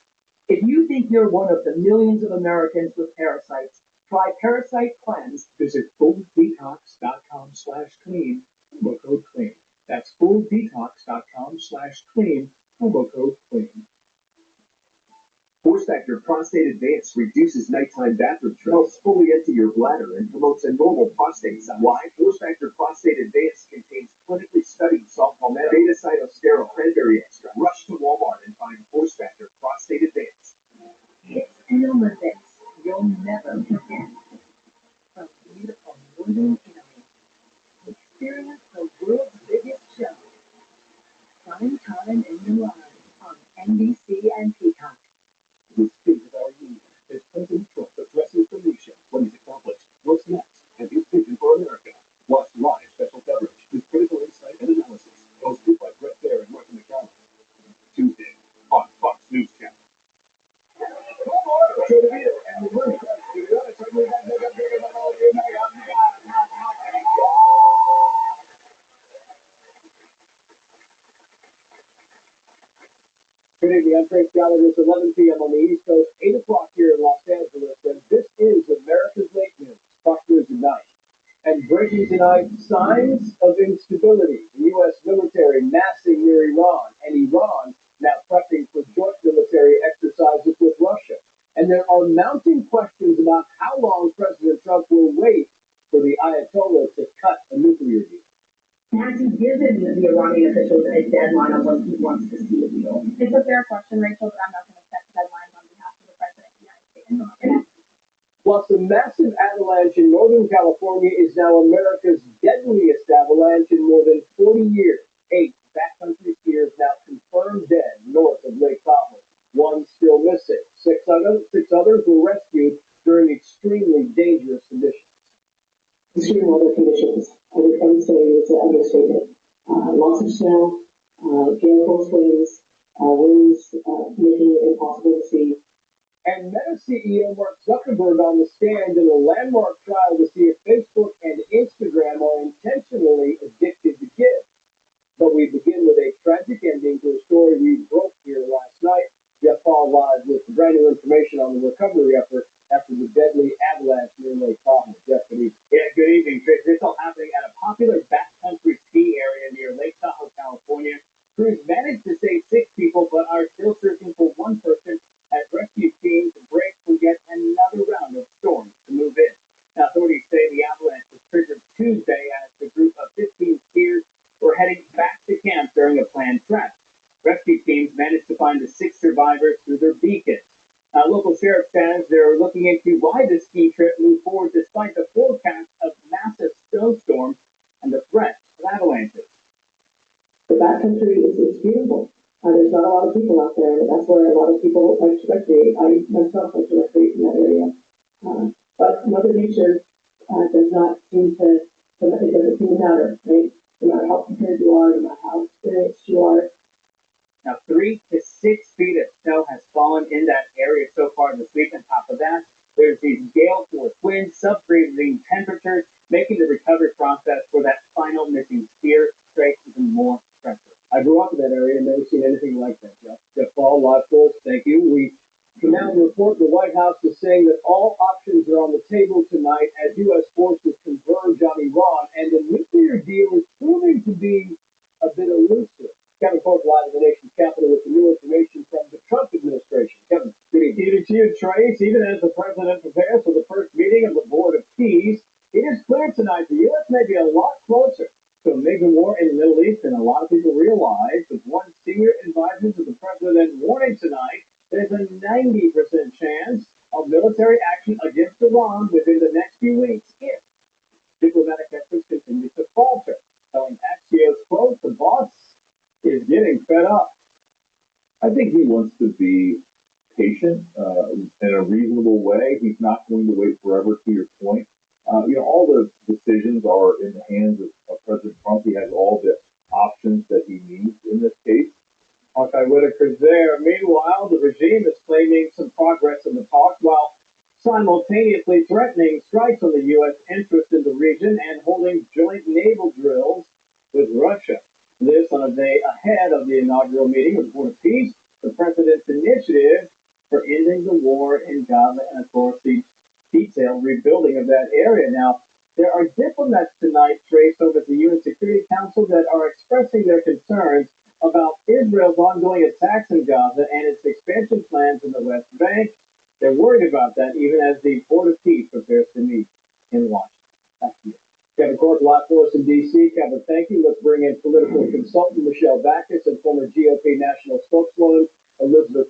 If you think you're one of the millions of Americans with parasites, try Parasite Cleanse. Visit golddetox.com/clean. Look code clean. That's fulldetox.com/clean, promo code CLEAN. Force Factor Prostate Advance reduces nighttime bathroom trips, helps fully empty your bladder, and promotes a normal prostate size. Why? Force Factor Prostate Advance contains clinically studied salt palmetto, beta-cytosterol, cranberry extract. Rush to Walmart and find Force Factor Prostate Advance. It's an Olympics you'll never forget. From beautiful northern Italy, experience the world's biggest show. Prime time in Milan on NBC and Peacock. The state of our union as President Trump addresses the nation, what he's accomplished, what's next, and his vision for America. Watch live special coverage with critical insight and analysis, hosted by Brett Baer and Martha McCallum. Tuesday on Fox News Channel. Good evening, I'm Frank Gallagher. It's 11 p.m. on the East Coast, 8 o'clock here in Los Angeles, and this is America's Late News, Fox News at Night. And breaking tonight, signs of instability. The U.S. military massing near Iran, and Iran now prepping for joint military exercises with Russia. And there are mounting questions about how long President Trump will wait for the Ayatollah to cut a nuclear deal. Has he given the Iranian officials a deadline on when he wants to see a deal? It's a fair question, Rachel, but I'm not going to set deadlines on behalf of the President of the United States. Plus, a massive avalanche in Northern California is now America's deadliest avalanche in more than 40 years. 8 backcountry skiers now confirmed dead north of Lake Tahoe. 1 still missing. 6 others were rescued during extremely dangerous conditions. Extreme weather conditions. I would say it's an understatement. Lots of snow, gale force winds, winds making it impossible to see. And Meta CEO Mark Zuckerberg on the stand in a landmark trial to see if Facebook and Instagram are intentionally addicted to gifts. But we begin with a tragic ending to a story we broke here last night. Jeff Paul live with brand new information on the recovery effort after the deadly avalanche near Lake Tahoe. Jeff, good evening. Yeah, good evening, Chris. This all happening at a popular backcountry ski area near Lake Tahoe, California. Crews managed to save 6 people, but are still searching for 1 person as rescue teams break for yet another round of storms to move in. Now, authorities say the avalanche was triggered Tuesday as the group of 15 skiers were heading back to camp during a planned trek. Rescue teams managed to find the 6 survivors through their beacons. Local sheriff says they're looking into why the ski trip moved forward despite the forecast of massive snowstorms and the threat of avalanches. The backcountry is beautiful. There's not a lot of people out there, and that's where a lot of people like to recreate. I myself like to recreate in that area. But Mother Nature does not seem to, it doesn't seem to matter, right? No matter how prepared you are, no matter how experienced you are. Now, 3 to 6 feet of snow has fallen in that area so far this week. On top of that, there's these gale force winds, sub-freezing temperatures, making the recovery process for that final missing skier straight even more stressful. I grew up in that area and never seen anything like that, Jeff. Jeff Paul, live for us. Thank you. We can now report the White House is saying that all options are on the table tonight as U.S. forces converge on Iran, and the nuclear deal is proving to be a bit elusive. Kevin Pope live in the nation's capital with the new information from the Trump administration. Kevin, good evening. Evening to you, Trace. Even as the president prepares for the first meeting of the Board of Peace, it is clear tonight the U.S. may be a lot closer to a major war in the Middle East than a lot of people realize. With one senior advisor to the president warning tonight, there's a 90% chance of military action against Iran within the next few weeks if diplomatic efforts continue to falter. Telling Axios, quote, the boss is getting fed up. I think he wants to be patient in a reasonable way. He's not going to wait forever, to your point. All the decisions are in the hands of President Trump. He has all the options that he needs in this case. Hawkeye Whitaker's there. Meanwhile, the regime is claiming some progress in the talks while simultaneously threatening strikes on the U.S. interest in the region and holding joint naval drills with Russia. This on a day ahead of the inaugural meeting of the Board of Peace, the president's initiative for ending the war in Gaza and, of course, the detailed rebuilding of that area. Now, There are diplomats tonight, Trace, over at the UN Security Council that are expressing their concerns about Israel's ongoing attacks in Gaza and its expansion plans in the West Bank. They're worried about that even as the Board of Peace prepares to meet in Washington. Back to you. Kevin Cork, live for us in D.C. Kevin, thank you. Let's bring in political consultant Michelle Backus and former GOP national spokeswoman Elizabeth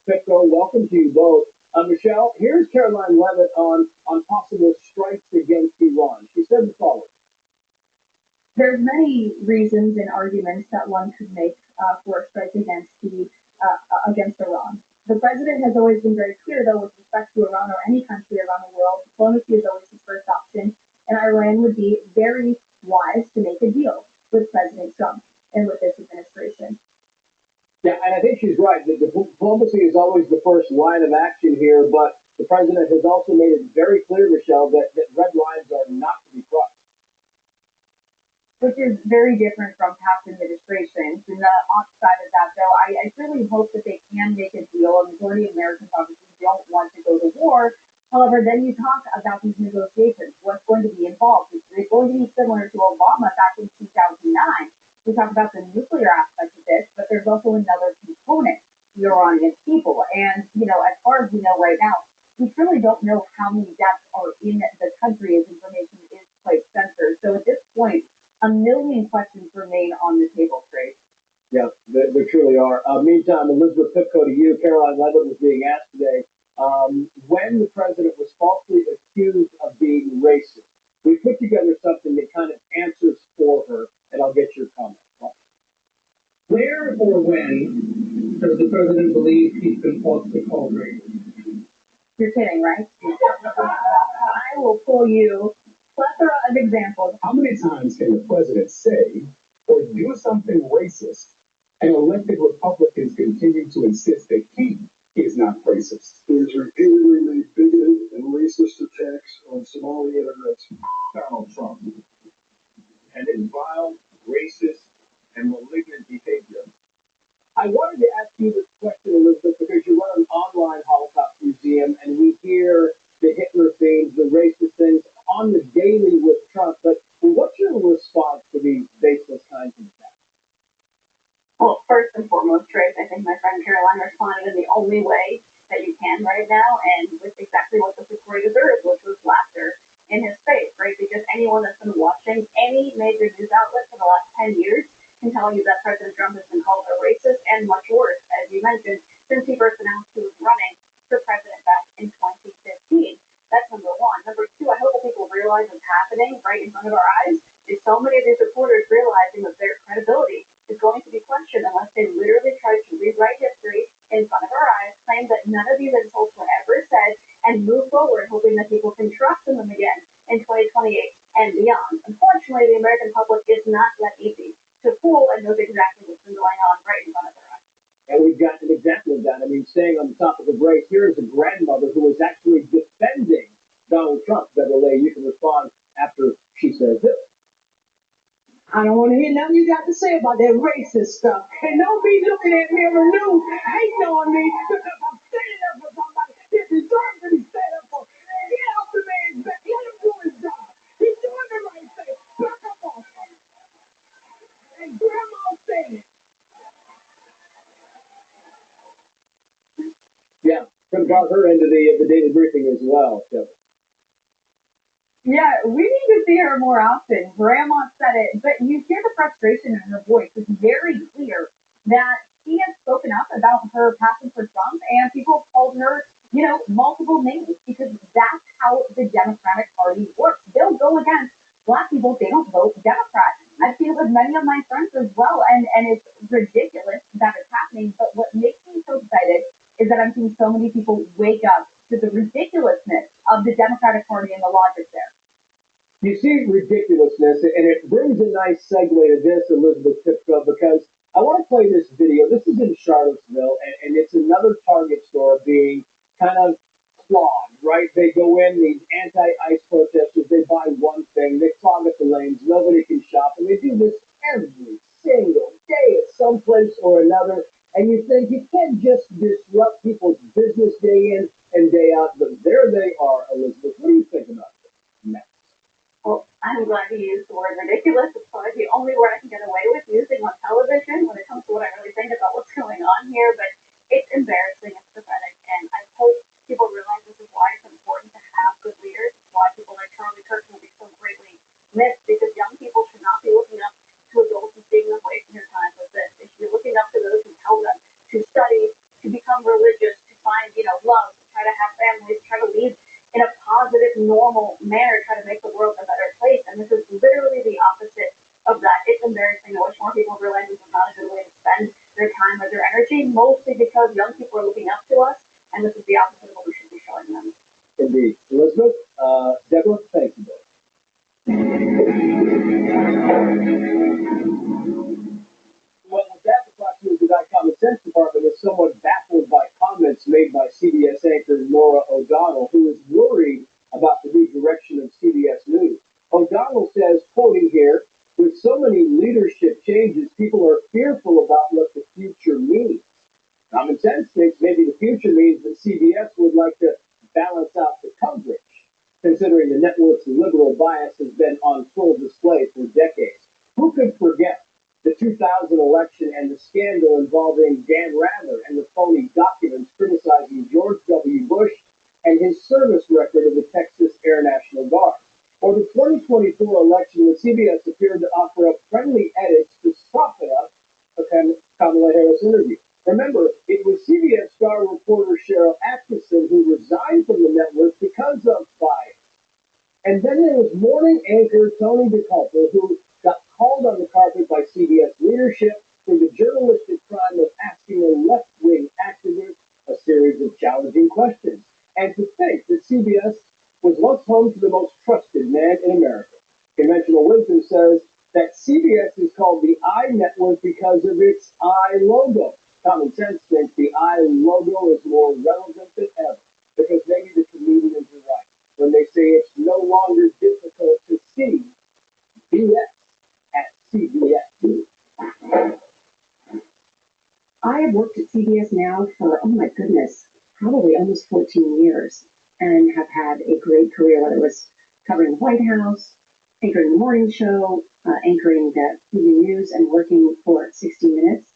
Pitko. Welcome to you both. Michelle, here's Caroline Levitt on possible strikes against Iran. She said the following. There's many reasons and arguments that one could make for a strike against Iran. The president has always been very clear, though, with respect to Iran or any country around the world, diplomacy is always his first option, and Iran would be very wise to make a deal with President Trump and with this administration. Yeah, and I think she's right. The diplomacy is always the first line of action here, but the president has also made it very clear, Michelle, that red lines are not to be crossed. Which is very different from past administrations. And the upside of that, though, I really hope that they can make a deal. A majority of Americans obviously don't want to go to war. However, then you talk about these negotiations. What's going to be involved? Is it going to be similar to Obama back in 2009? We talk about the nuclear aspect of this, but there's also another component, the Iranian people. And, as far as we know right now, we truly don't know how many deaths are in the country as information is quite censored. So at this point, a million questions remain on the table, Trace. Yeah, there truly are. Meantime, Elizabeth Pitko, to you, Caroline Levitt was being asked today, when the president was falsely accused of being racist, we put together something that kind of answers for her, and I'll get your comment. Where or when does the president believe he's been falsely called racist? You're kidding, right? I will pull you plethora of examples. How many times can the president say or do something racist and elected Republicans continue to insist that he is not racist? He has repeatedly made bigoted and racist attacks on Somali immigrants. Donald Trump and his vile, racist, and malignant behavior. I wanted to ask you this question, Elizabeth, because you run an online Holocaust museum, and we hear the Hitler things, the racist things on the daily with Trump. But what's your response to these baseless kinds of attacks? Well, first and foremost, Trace, I think my friend Caroline responded in the only way that you can right now, and with exactly what the story deserves, which was laughter in his face, right? Because anyone that's been watching any major news outlet for the last 10 years can tell you that President Trump has been called a racist and much worse, as you mentioned, since he first announced he was running for president back in 2015. That's number one. Number two, I hope that people realize what's happening right in front of our eyes is so many of these reporters realizing that their credibility is going to be questioned unless they literally try to rewrite history in front of our eyes, claim that none of these insults were ever said, and move forward hoping that people can trust in them again in 2028 and beyond. Unfortunately, the American public is not that easy to fool and knows exactly what's been going on right in front of their eyes. And we've got an example of that. I mean, staying on the topic of race, here is a grandmother who is actually defending Donald Trump. Beverly, you can respond after she says this. I don't want to hear nothing you got to say about that racist stuff. And don't be looking at me or new hating on me because I'm standing up for somebody that deserves to be stand up for. Get off the man's back. Let him do his job. He's doing the right thing. Back up off him. And Grandma said it. Yeah, could have got her into the daily briefing as well, Kevin. Yeah, we need to see her more often. Grandma said it, but you hear the frustration in her voice. It's very clear that she has spoken up about her passion for Trump, and people have called her, multiple names, because that's how the Democratic Party works. They'll go against Black people. They don't vote Democrat. I've seen it with many of my friends as well, and it's ridiculous that it's happening. But what makes me so excited is that I'm seeing so many people wake up to the ridiculousness of the Democratic Party and the logic there. You see ridiculousness, and it brings a nice segue to this, Elizabeth Pitko, because I want to play this video. This is in Charlottesville, and it's another Target store being kind of clogged, right? They go in, these anti-ICE protesters, they buy one thing, they clog up the lanes, nobody can shop, and they do this every single day at some place or another. And you think you can't just disrupt people's business day in and day out, but there they are, Elizabeth. What do you think about this? Well, I'm glad you used the word ridiculous. It's probably the only word I can get away with using on television when it comes to what I really think about what's going on here. But it's embarrassing, it's pathetic, and I hope people realize this is why it's important to have good leaders. It's why people like Charlie Kirk will be so greatly missed, because young people should not be looking up to adults and taking them away from their time with this. They should be looking up to those who tell them to study, to become religious, to find, love, to try to have families, try to lead in a positive, normal manner, try to make the world a better place. And this is literally the opposite of that. It's embarrassing. I wish more people realize this is not a good way to spend their time or their energy, mostly because young people are looking up to us, and this is the opposite of what we should be showing them. Indeed. Elizabeth, Deborah, thank you both. Well, with that, the Fox News Tonight Common Sense Department is somewhat baffled by comments made by CBS anchor Norah O'Donnell, who is worried about the new direction of CBS News. O'Donnell says, quoting here, with so many leadership changes, people are fearful about what the future means. Common sense thinks maybe the future means that CBS would like to balance out the coverage, considering the network's liberal bias has been on full display for decades. Who could forget the 2000 election and the scandal involving Dan Rather and the phony documents criticizing George W. Bush and his service record of the Texas Air National Guard? Or the 2024 election when CBS appeared to offer up friendly edits to soften up a Kamala Harris interview. Remember, it was CBS star reporter Cheryl Atkinson who resigned from the network because of bias. And then there was morning anchor Tony DeCulpa, who got called on the carpet by CBS leadership for the journalistic crime of asking a left-wing activist a series of challenging questions. And to think that CBS was once home to the most trusted man in America. Conventional wisdom says that CBS is called the I Network because of its I logo. Common sense thinks the I logo is more relevant than ever, because maybe the comedians are right when they say it's no longer difficult to see BS at CBS. I have worked at CBS now for, oh my goodness, probably almost 14 years, and have had a great career, whether it was covering the White House, anchoring the morning show, anchoring the evening news, and working for 60 Minutes.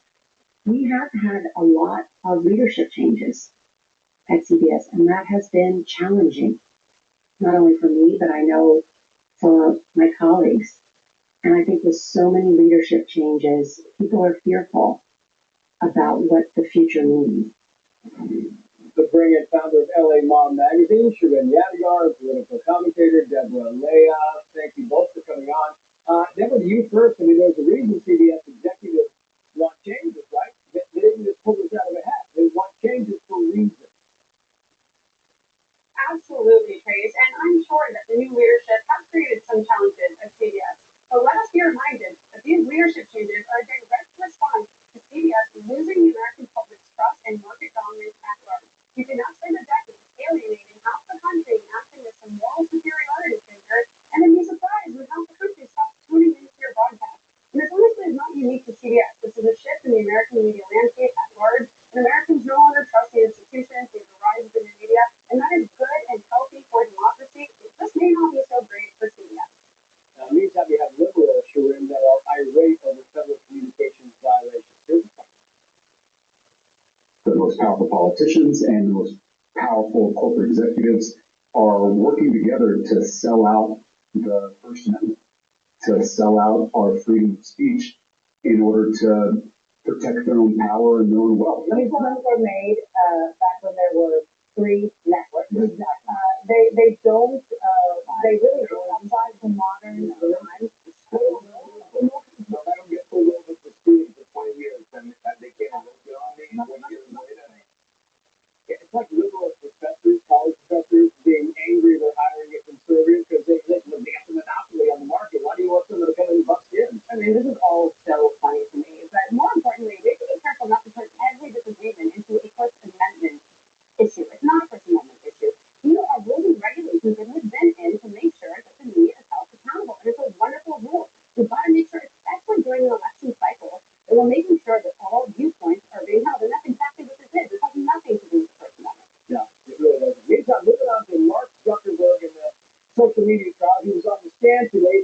We have had a lot of leadership changes at CBS, and that has been challenging, not only for me, but I know for my colleagues. And I think with so many leadership changes, people are fearful about what the future means. The brilliant founder of LA Mom Magazine, Shirin Yadigar, and political commentator Deborah Leah. Thank you both for coming on. Deborah, to you first. I mean, there's a reason CBS executives want changes, right? They didn't just pull this out of a hat. They want changes for reasons. Absolutely, Trace, and I'm sure that the new leadership has created some challenges at CBS. But let us be reminded that these leadership changes are a direct response to CBS losing the American public's trust and market dominance at large. You cannot spend a decade alienating half the country and acting as some moral superiority figure, and then be surprised when half the country stops tuning into your broadcast. And this honestly is not unique to CBS. This is a shift in the American media landscape at large, and Americans no longer trust the institutions, the rise of the new media, and that is good and healthy for democracy. It just may not be so great for CBS. Now, it means that we have liberals, Shirin, that are irate over federal communications violations. The most powerful politicians and the most powerful corporate executives are working together to sell out the First Amendment, to sell out our freedom of speech in order to protect their own power and their own wealth. These ones were made back when there were 3 networks. They don't, they really don't apply to modern times. No, I don't get pulled over for speeding for 20 years, and they can't hold it on me 20 years later. It's like liberal professors, college professors, being angry they're hiring a conservative because they have a monopoly on the market. Why do you want someone to come and bust in? I mean, this is all so funny to me, but more importantly, we have to be careful not to turn every disagreement into a First Amendment issue. It's not a First Amendment issue. You are ruling regulations that have been in to make sure that the media is held accountable, and it's a wonderful rule. We've got to make sure, especially during an election cycle, that we're making sure that all viewpoints are being held, and that's exactly what this is. This has nothing to do with the First Amendment. Yeah, it really doesn't. Meantime, moving on to Mark Zuckerberg and the social media trial. He was on the stand today.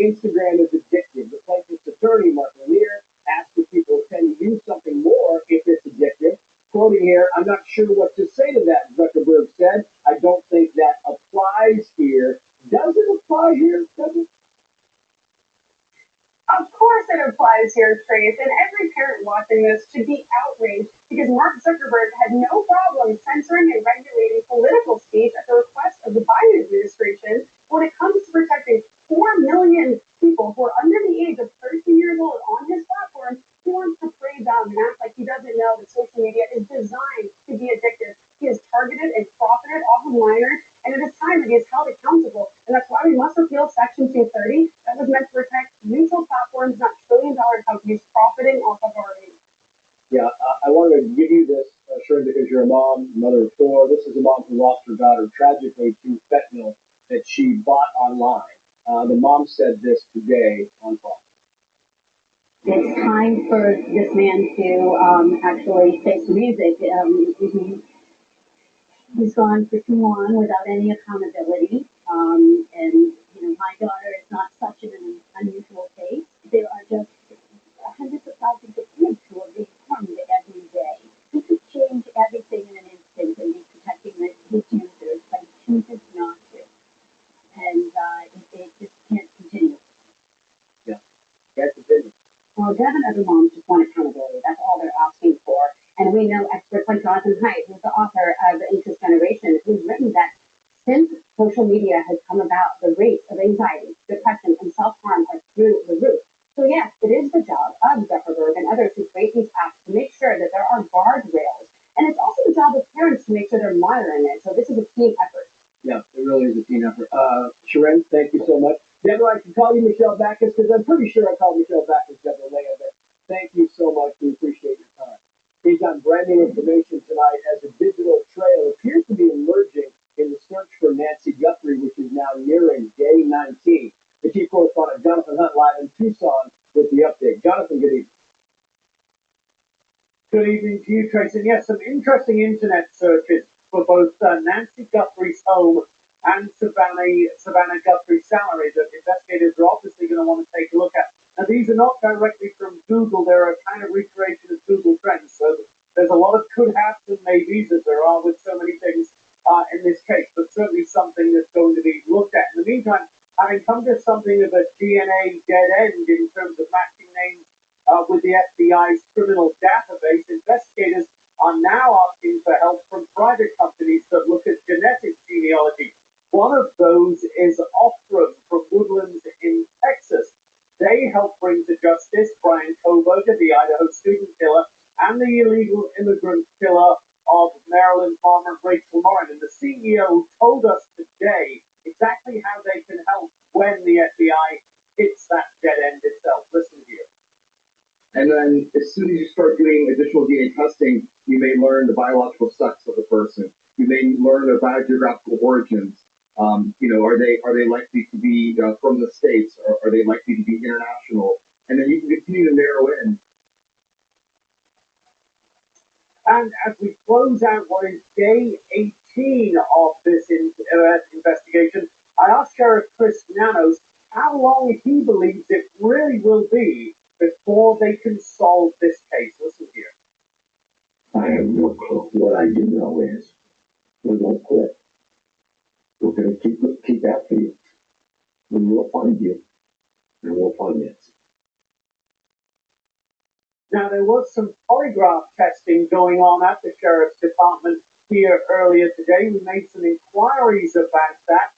Instagram is addictive. The plaintiff's attorney, Mark Lanier, asked if people tend to use something more if it's addictive. Quoting here, I'm not sure what to say to that, Zuckerberg said. I don't think that applies here. Does it apply here? Does it? Of course it applies here, Trace, and every parent watching this should be outraged because Mark Zuckerberg had no problem censoring and regulating political speech at the request of the Biden administration when it comes to protecting 4 million people who are under the age of 13 years old on his platform. He wants to play dumb and act like he doesn't know that social media is designed to be addictive. He has targeted and profited off of minors, and it is time that he is held accountable. And that's why we must repeal Section 230 that was meant to protect neutral platforms, not trillion-dollar companies profiting off of our age. Yeah, I wanted to give you this, Sharon, because you're a mom, mother of four. This is a mom who lost her daughter tragically to fentanyl that she bought online. The mom said this today on Fox. It's time for this man to actually face the music. He's gone for too long without any accountability. And my daughter is not such an unusual case. There are just hundreds of thousands of kids who are being harmed every day. He could change everything in an instant and be protecting his users, but he chooses not to. And it just can't continue. Yeah, can't continue. Well, Deb and other moms just want accountability. That's all they're asking for. And we know experts like Jonathan Haidt, who's the author of The Anxious Generation, who's written that since social media has come about, the rates of anxiety, depression, and self-harm are through the roof. So yes, it is the job of Zuckerberg and others who create these apps to make sure that there are guardrails. And it's also the job of parents to make sure they're monitoring it. So this is a team effort. Yeah, it really is a team effort. Sharon, thank you so much. Deborah, I can call you Michelle Backus because I'm pretty sure I called Michelle Backus Deborah Leah, but thank you so much. We appreciate your time. He's on brand new information tonight as a digital trail appears to be emerging in the search for Nancy Guthrie, which is now nearing day 19. The chief correspondent, Jonathan Hunt, live in Tucson with the update. Jonathan, good evening. Good evening to you, Trace. And yes, some interesting internet searches for both Nancy Guthrie's home and Savannah Guthrie's salary that investigators are obviously going to want to take a look at. Now, these are not directly from Google. They're a kind of recreation of Google Trends. So there's a lot of could haves and maybes, as there are with so many things in this case, but certainly something that's going to be looked at. In the meantime, having come to something of a DNA dead end in terms of matching names with the FBI's criminal database, investigators are now asking for help from private companies that look at genetic genealogy. One of those is Ophram from Woodlands in Texas. They helped bring to justice Brian Kohberger, the Idaho student killer, and the illegal immigrant killer of Maryland farmer Rachel Morin. And the CEO told us today exactly how they can help when the FBI hits that dead end itself. Listen here. And then as soon as you start doing additional DNA testing, you may learn the biological sex of the person. You may learn their biogeographical origins. Are they likely to be from the States, or are they likely to be international? And then you can continue to narrow in. And as we close out what is day 18 of this investigation, I asked Sheriff Chris Nanos how long he believes it really will be before they can solve this case. Listen here. I have no clue. What I do know is we won't quit. We're going to keep after you. And we'll find you. And we'll find it. Now, there was some polygraph testing going on at the Sheriff's Department here earlier today. We made some inquiries about that,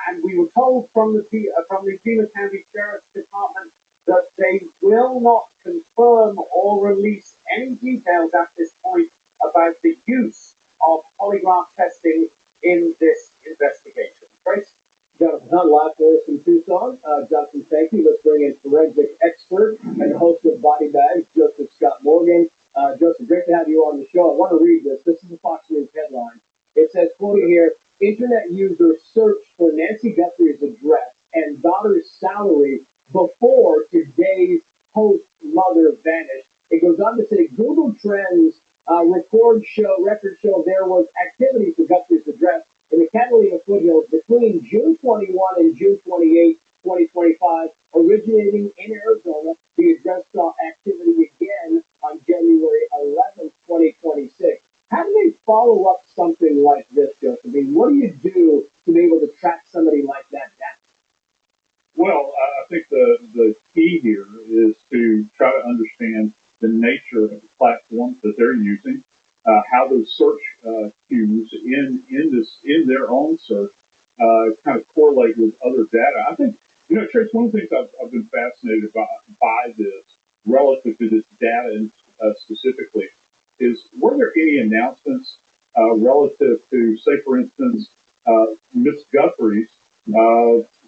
and we were told from the Pima County Sheriff's Department that they will not confirm or release any details at this point about the use of polygraph testing in this investigation. Trace? Jonathan Hunt, live for us in Tucson. Jonathan, thank you. Let's bring in forensic expert and host of Body Bags, Joseph Scott Morgan. Joseph, great to have you on the show. I want to read this. This is a Fox News headline. It says, quoting here, Internet users searched for Nancy Guthrie's address and daughter's salary before today's host mother vanished. It goes on to say Google Trends records show there was activity for Guthrie's address in the Catalina foothills between June 21 and June 28, 2025. originating in Arizona. The address saw activity again on January 11th, 2026. How do they follow up something like this, Josephine? What do you do to be able to track somebody like that down? Well, I think the key here is to try to understand the nature of the platforms that they're using, how those search cues in their own search kind of correlate with other data. I think, Trace, one of the things I've been fascinated by this relative to this data specifically is, were there any announcements relative to, say, for instance, Miss Guthrie's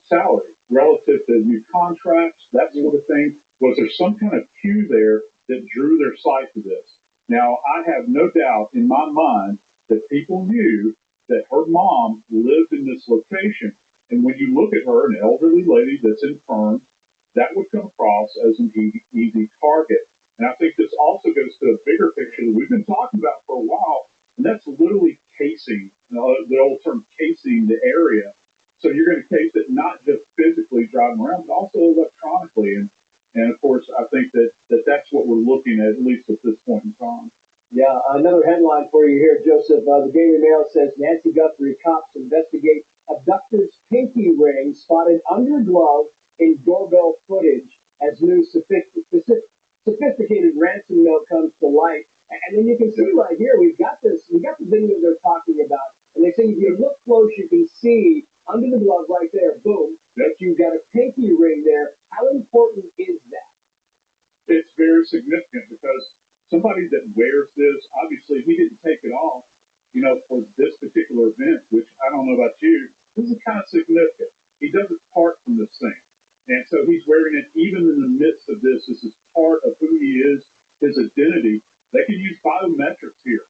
salary relative to new contracts, that sort of thing? Was there some kind of cue there that drew their sight to this? Now, I have no doubt in my mind that people knew that her mom lived in this location. And when you look at her, an elderly lady that's infirm, that would come across as an easy target. And I think this also goes to a bigger picture that we've been talking about for a while, and that's literally casing, the old term casing the area. So you're going to case it not just physically driving around, but also electronically. And of course, I think that's what we're looking at least at this point in time. Yeah, another headline for you here, Joseph. The Daily Mail says Nancy Guthrie cops investigate abductor's pinky ring spotted under glove in doorbell footage as new sophisticated ransom note comes to light. And then you can see right here, we got the video they're talking about. And they say if you look close, you can see under the glove right there, boom, that you've got a pinky ring there. How important is that? It's very significant because somebody that wears this, obviously he didn't take it off, for this particular event, which I don't know about you, this is kind of significant. He doesn't part from this thing. And so he's wearing it even in the midst of this. This is part of who he is, his identity. They can use biometrics here,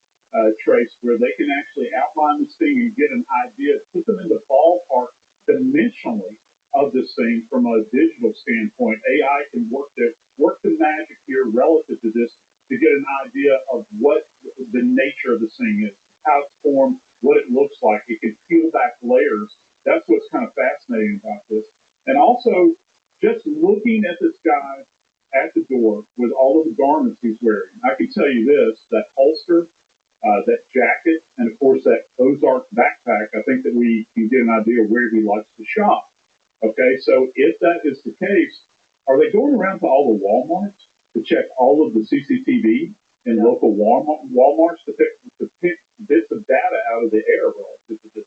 Trace, where they can actually outline this thing and get an idea, put them in the ballpark dimensionally of this thing from a digital standpoint. AI can work the magic here relative to this to get an idea of what the nature of this thing is, how it's formed, what it looks like. It can peel back layers. That's what's kind of fascinating about this. And also, just looking at this guy at the door with all of the garments he's wearing, I can tell you this, that holster, that jacket, and of course that Ozark backpack, I think that we can get an idea of where he likes to shop. Okay, so if that is the case, are they going around to all the Walmarts to check all of the CCTV in local Walmarts to pick bits of data out of the air relative to this?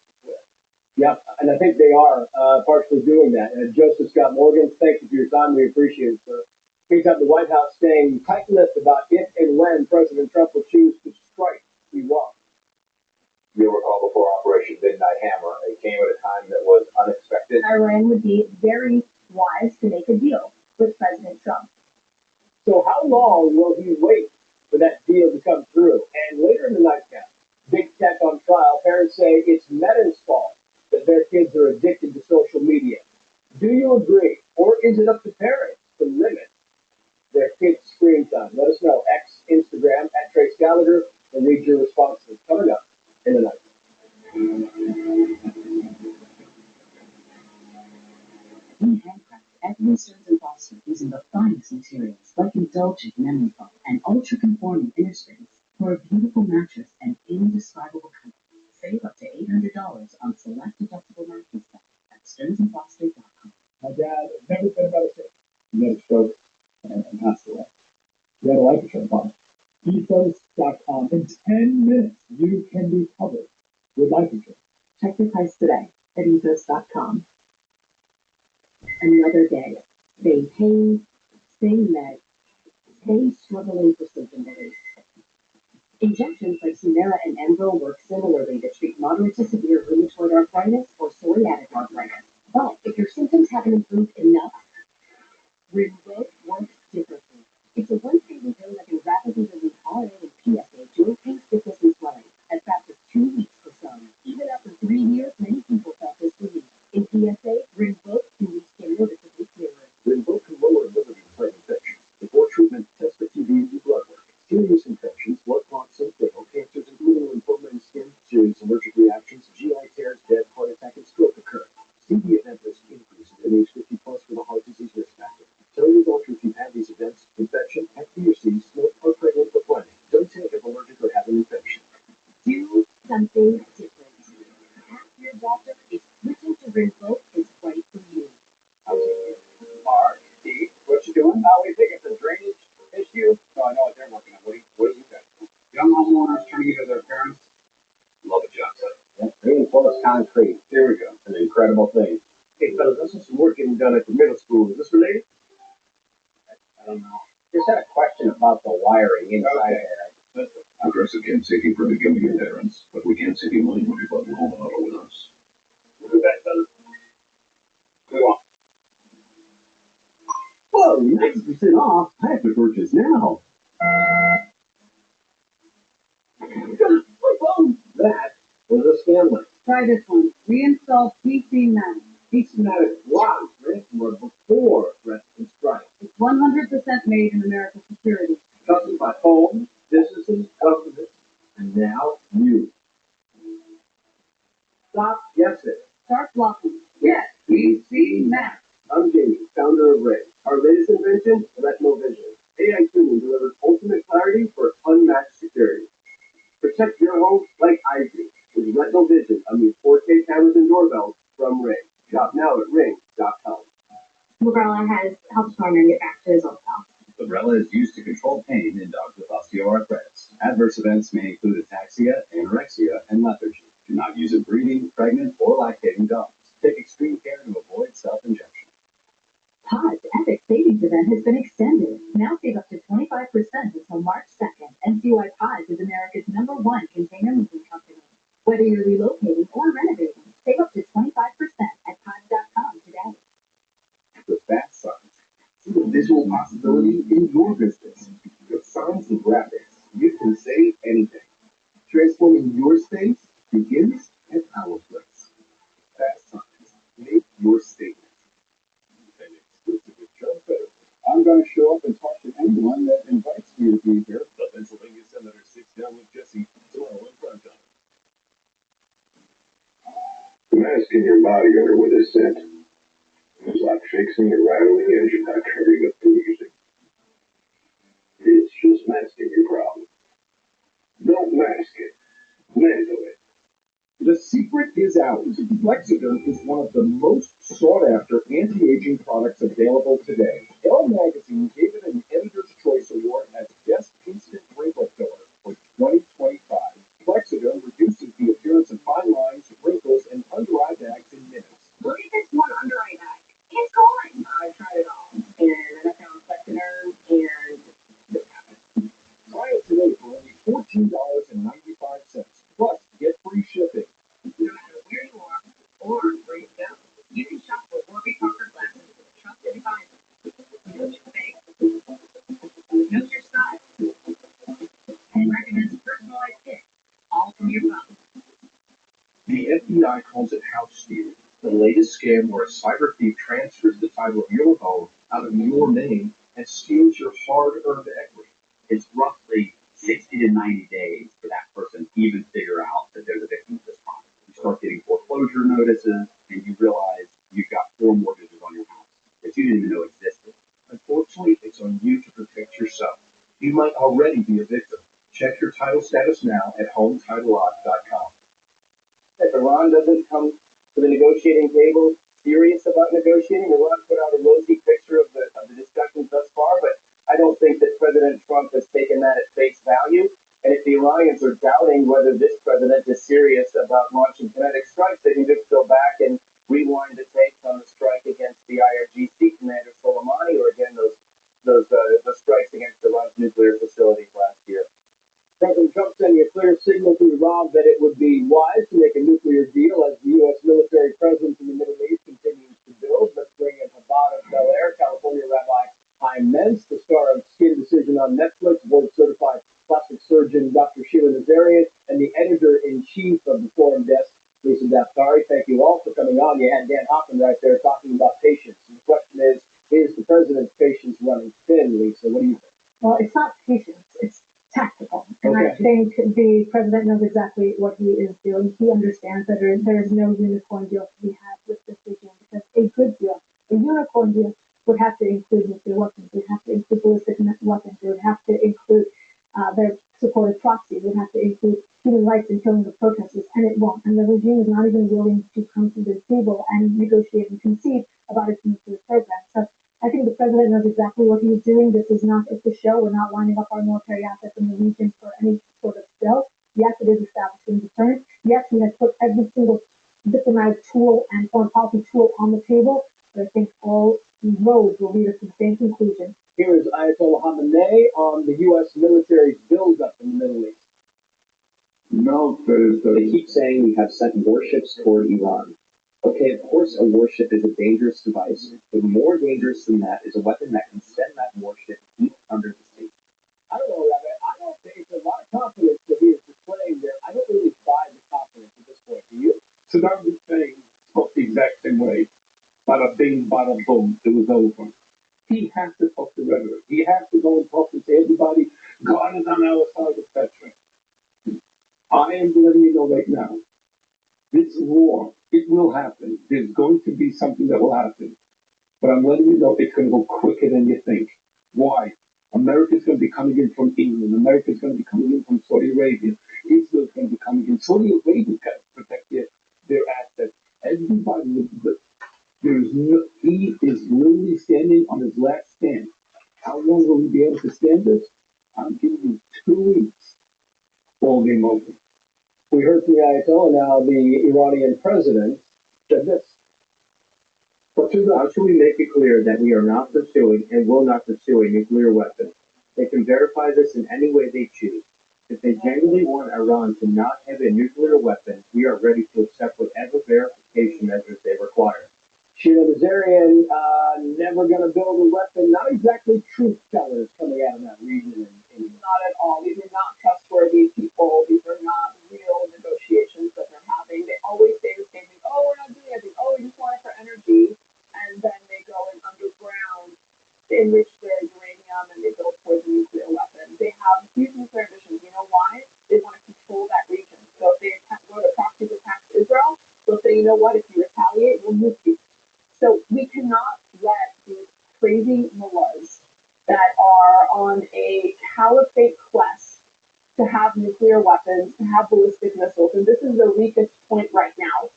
Yeah, and I think they are partially doing that. And Joseph Scott Morgan, thank you for your time. We appreciate it, sir. Meantime, the White House staying tight-lipped about if and when President Trump will choose to strike Iran. You'll recall before Operation Midnight Hammer, it came at a time that was unexpected. Iran would be very wise to make a deal with President Trump. So how long will he wait for that deal to come through? And later in the nightcap, big tech on trial, parents say it's Meta's fault that their kids are addicted to social media. Do you agree? Or is it up to parents to limit their kids' screen time? Let us know. X, Instagram, at Trace Gallagher, and read your responses coming up in the night. We handcraft every Stearns & Foster using the finest materials like indulgent memory foam and ultra-conforming inner springs for a beautiful mattress and indescribable comfort. Save up to $800 on select deductible mattress at stearnsandfoster.com. My dad has never been better sick. He had a stroke and passed away. He had a life insurance policy. Ethos.com. In 10 minutes, you can be covered with life insurance. Check your price today at ethos.com. Another day. Stay pain, stay med, stay struggling for symptom relief. Injections like Humira and Enbrel work similarly to treat moderate to severe rheumatoid arthritis or psoriatic arthritis. But if your symptoms haven't improved enough, Rinvoq works differently. It's a once-daily pill that can rapidly relieve RA and PSA, joint pain, stiffness, and swelling as fast as 2 weeks for some. Even after 3 years, many people felt this relief. In PSA, Rinvoq can reach skin noticeably clearer. Rinvoq can lower ability to fight infections. Before treatment, test for TB and blood work. Serious infections, blood clots, and fatal cancers, including lymphoma and skin, serious allergic reactions, GI tears, death, heart attack, and stroke occur. See the event risk increases in age 50 plus with a heart disease risk factor. Tell your doctor if you've had these events, infection, Hep B or C, smoke, or pregnant or planning. Don't take if allergic or have an infection. Do something different. Ask your doctor if switching to Rinvoq is right for you. I'll take it. Mark, Steve, what you doing? We think it's a drainage issue. No, I know what they're working on. What do you guys do? Young homeowners turning into their parents. Love a job site. Yep, reinforced concrete. There we go. An incredible thing. Hey, fellas, I saw some work getting done at the middle school. Is this related? I don't know. Just had a question about the wiring inside Okay. there. Progressive can't save you from becoming your parents, but we can save you money when you bundle home and auto with us. We'll be back, fellas. Go on. Whoa, 90% off. I have to purchase now. My phone. That was a scam link. Try this one. Reinstall PC Max. Systematic blocks ransomware before threats and strikes. It's 100% made in America security. Trusted by homes, businesses, governments, and now you. Stop guessing. Start blocking. Yes, PC Max. I'm Jamie, founder of Ray. Our latest invention, Retinal Vision. AI tuning delivers ultimate clarity for unmatched security. Protect your home like I do with Retinal Vision on these 4K cameras and doorbells from Ray. Shop now at ring.com. Librela has helped our manufacturers also. Librela is used to control pain in dogs with osteoarthritis. Adverse events may include ataxia, anorexia, and lethargy. Do not use in breeding, pregnant, or lactating dogs. Take extreme care to avoid self-injection. Pod's Epic Savings event has been extended. Now save up to 25% until March 2nd. NCY Pods is America's #1 container moving company. Whether you're relocating or renovating, save up to 25% at pods.com today. The fast signs. See the visual possibility in your business. With signs and graphics, you can say anything. Transforming your space begins at our place. Fast signs. Make your statement. And exclusive with John Federer. I'm going to show up and talk to anyone that invites me to be here. The Pennsylvania Senator sits down with Jesse tomorrow in primetime. Masking your body odor with a scent is like fixing a rattling engine by turning up the music. It's just masking your problem. Don't mask it. Mangle it. The secret is out. Plexiderm is one of the most sought-after anti-aging products available today. Elle Magazine gave it an Editor's Choice Award as Best Instant Wrinkle Filler for 2025. Plexiderm reduces the appearance of fine lines, wrinkles, and under-eye bags in minutes. Look at this one under eye bag. It's gone. I tried it all. And then I found Plexiderm and this happened. Try it today for only $14.95. Plus, get free shipping. No matter where you are or where you go, you can shop for Warby Parker glasses with a trusted advisor who knows your face, knows your style, and recommends personalized fit, all from your phone. The FBI calls it house stealing, the latest scam where a cyber thief transfers the title of your home out of your name and steals your hard-earned equity. It's roughly 60 to 90 days for that person to even figure out that they're the victim of this crime. You start getting foreclosure notices, and you realize you've got 4 mortgages on your house that you didn't even know existed. Unfortunately, it's on you to protect yourself. You might already be a victim. Check your title status now at HomeTitleLock.com. If Iran doesn't come to the negotiating table serious about negotiating, they want to put out a rosy picture of the discussions thus far, but I don't think that President Trump has taken that at face value. And if the Iranians are doubting whether this president is serious about launching kinetic strikes, they can just go back and rewind the tapes on the strike against the IRGC commander Soleimani, or again those strikes against Iran's nuclear facilities last year. President Trump sending a clear signal to Iran that it would be wise to make a nuclear deal as the U.S. military presence in the Middle East continues to build. Let's bring in Chabad of Bel Air, California Rabbi Chaim Mentz, the star of Skin Decision on Netflix, board-certified plastic surgeon Dr. Sheila Nazarian, and the editor-in-chief of the Forum Desk, Lisa Daftari. Thank you all for coming on. You had Dan Hoffman right there talking about patience. And the question is the president's patience running thin, Lisa? What do you think? Well, it's not patience, it's tactical. And I think the president knows exactly what he is doing. He understands that there is no unicorn deal to be had with this regime because a good deal. A unicorn deal would have to include nuclear weapons, would have to include ballistic weapons, it would have to include their supported proxies, it would have to include human rights and killing of protesters, and it won't. And the regime is not even willing to come to the table and negotiate and concede about its nuclear program. So I think the president knows exactly what he's doing. This is not just a show. We're not lining up our military assets in the region for any sort of show. Yes, it is establishing deterrence. Yes, he has put every single diplomatic tool and foreign policy tool on the table, but I think all roads will lead us to the same conclusion. Here is Ayatollah Khamenei on the U.S. military's buildup in the Middle East. No, they keep saying we have sent warships toward Iran. Okay, of course a warship is a dangerous device, but more dangerous than that is a weapon that can send that warship deep under the sea. I don't know, Rabbi. I don't think there's a lot of confidence that he is displaying there. I don't really buy the confidence at this point. Do you? Saddam Hussein spoke the exact same way. Bada bing, bada boom, it was over. He has to talk to rhetoric. He has to go and talk and say, everybody, God is on our side, etc. I am letting you know right now, this war, it will happen. There's going to be something that will happen. But I'm letting you know it's going to go quicker than you think. Why? America's going to be coming in from England. America's going to be coming in from Saudi Arabia. Israel's going to be coming in. Saudi Arabia got to protect their assets. Everybody, he is literally standing on his last stand. How long will he be able to stand this? I'm giving you 2 weeks. All game over. We heard from the Ayatollah. Now the Iranian president said this. How should we make it clear that we are not pursuing and will not pursue a nuclear weapon? They can verify this in any way they choose. If they genuinely want Iran to not have a nuclear weapon, we are ready to accept whatever verification measures they require. Sheila Nazarian, never going to build a weapon. Not exactly truth tellers coming out of that region. Not at all. These are not trustworthy people. These are not real negotiations that they're having. They always say the same thing. Oh, we're not doing anything. Oh, we just want it for energy. And then they go in underground to enrich their uranium and they go towards a nuclear weapon. They have huge nuclear ambitions. You know why? They want to control that region. So if they go to proxy attack Israel, they'll say, you know what, if you retaliate, we'll nuke you. So we cannot let these crazy mullahs that are on a caliphate quest to have nuclear weapons, to have ballistic missiles, and this is the weakest point right now.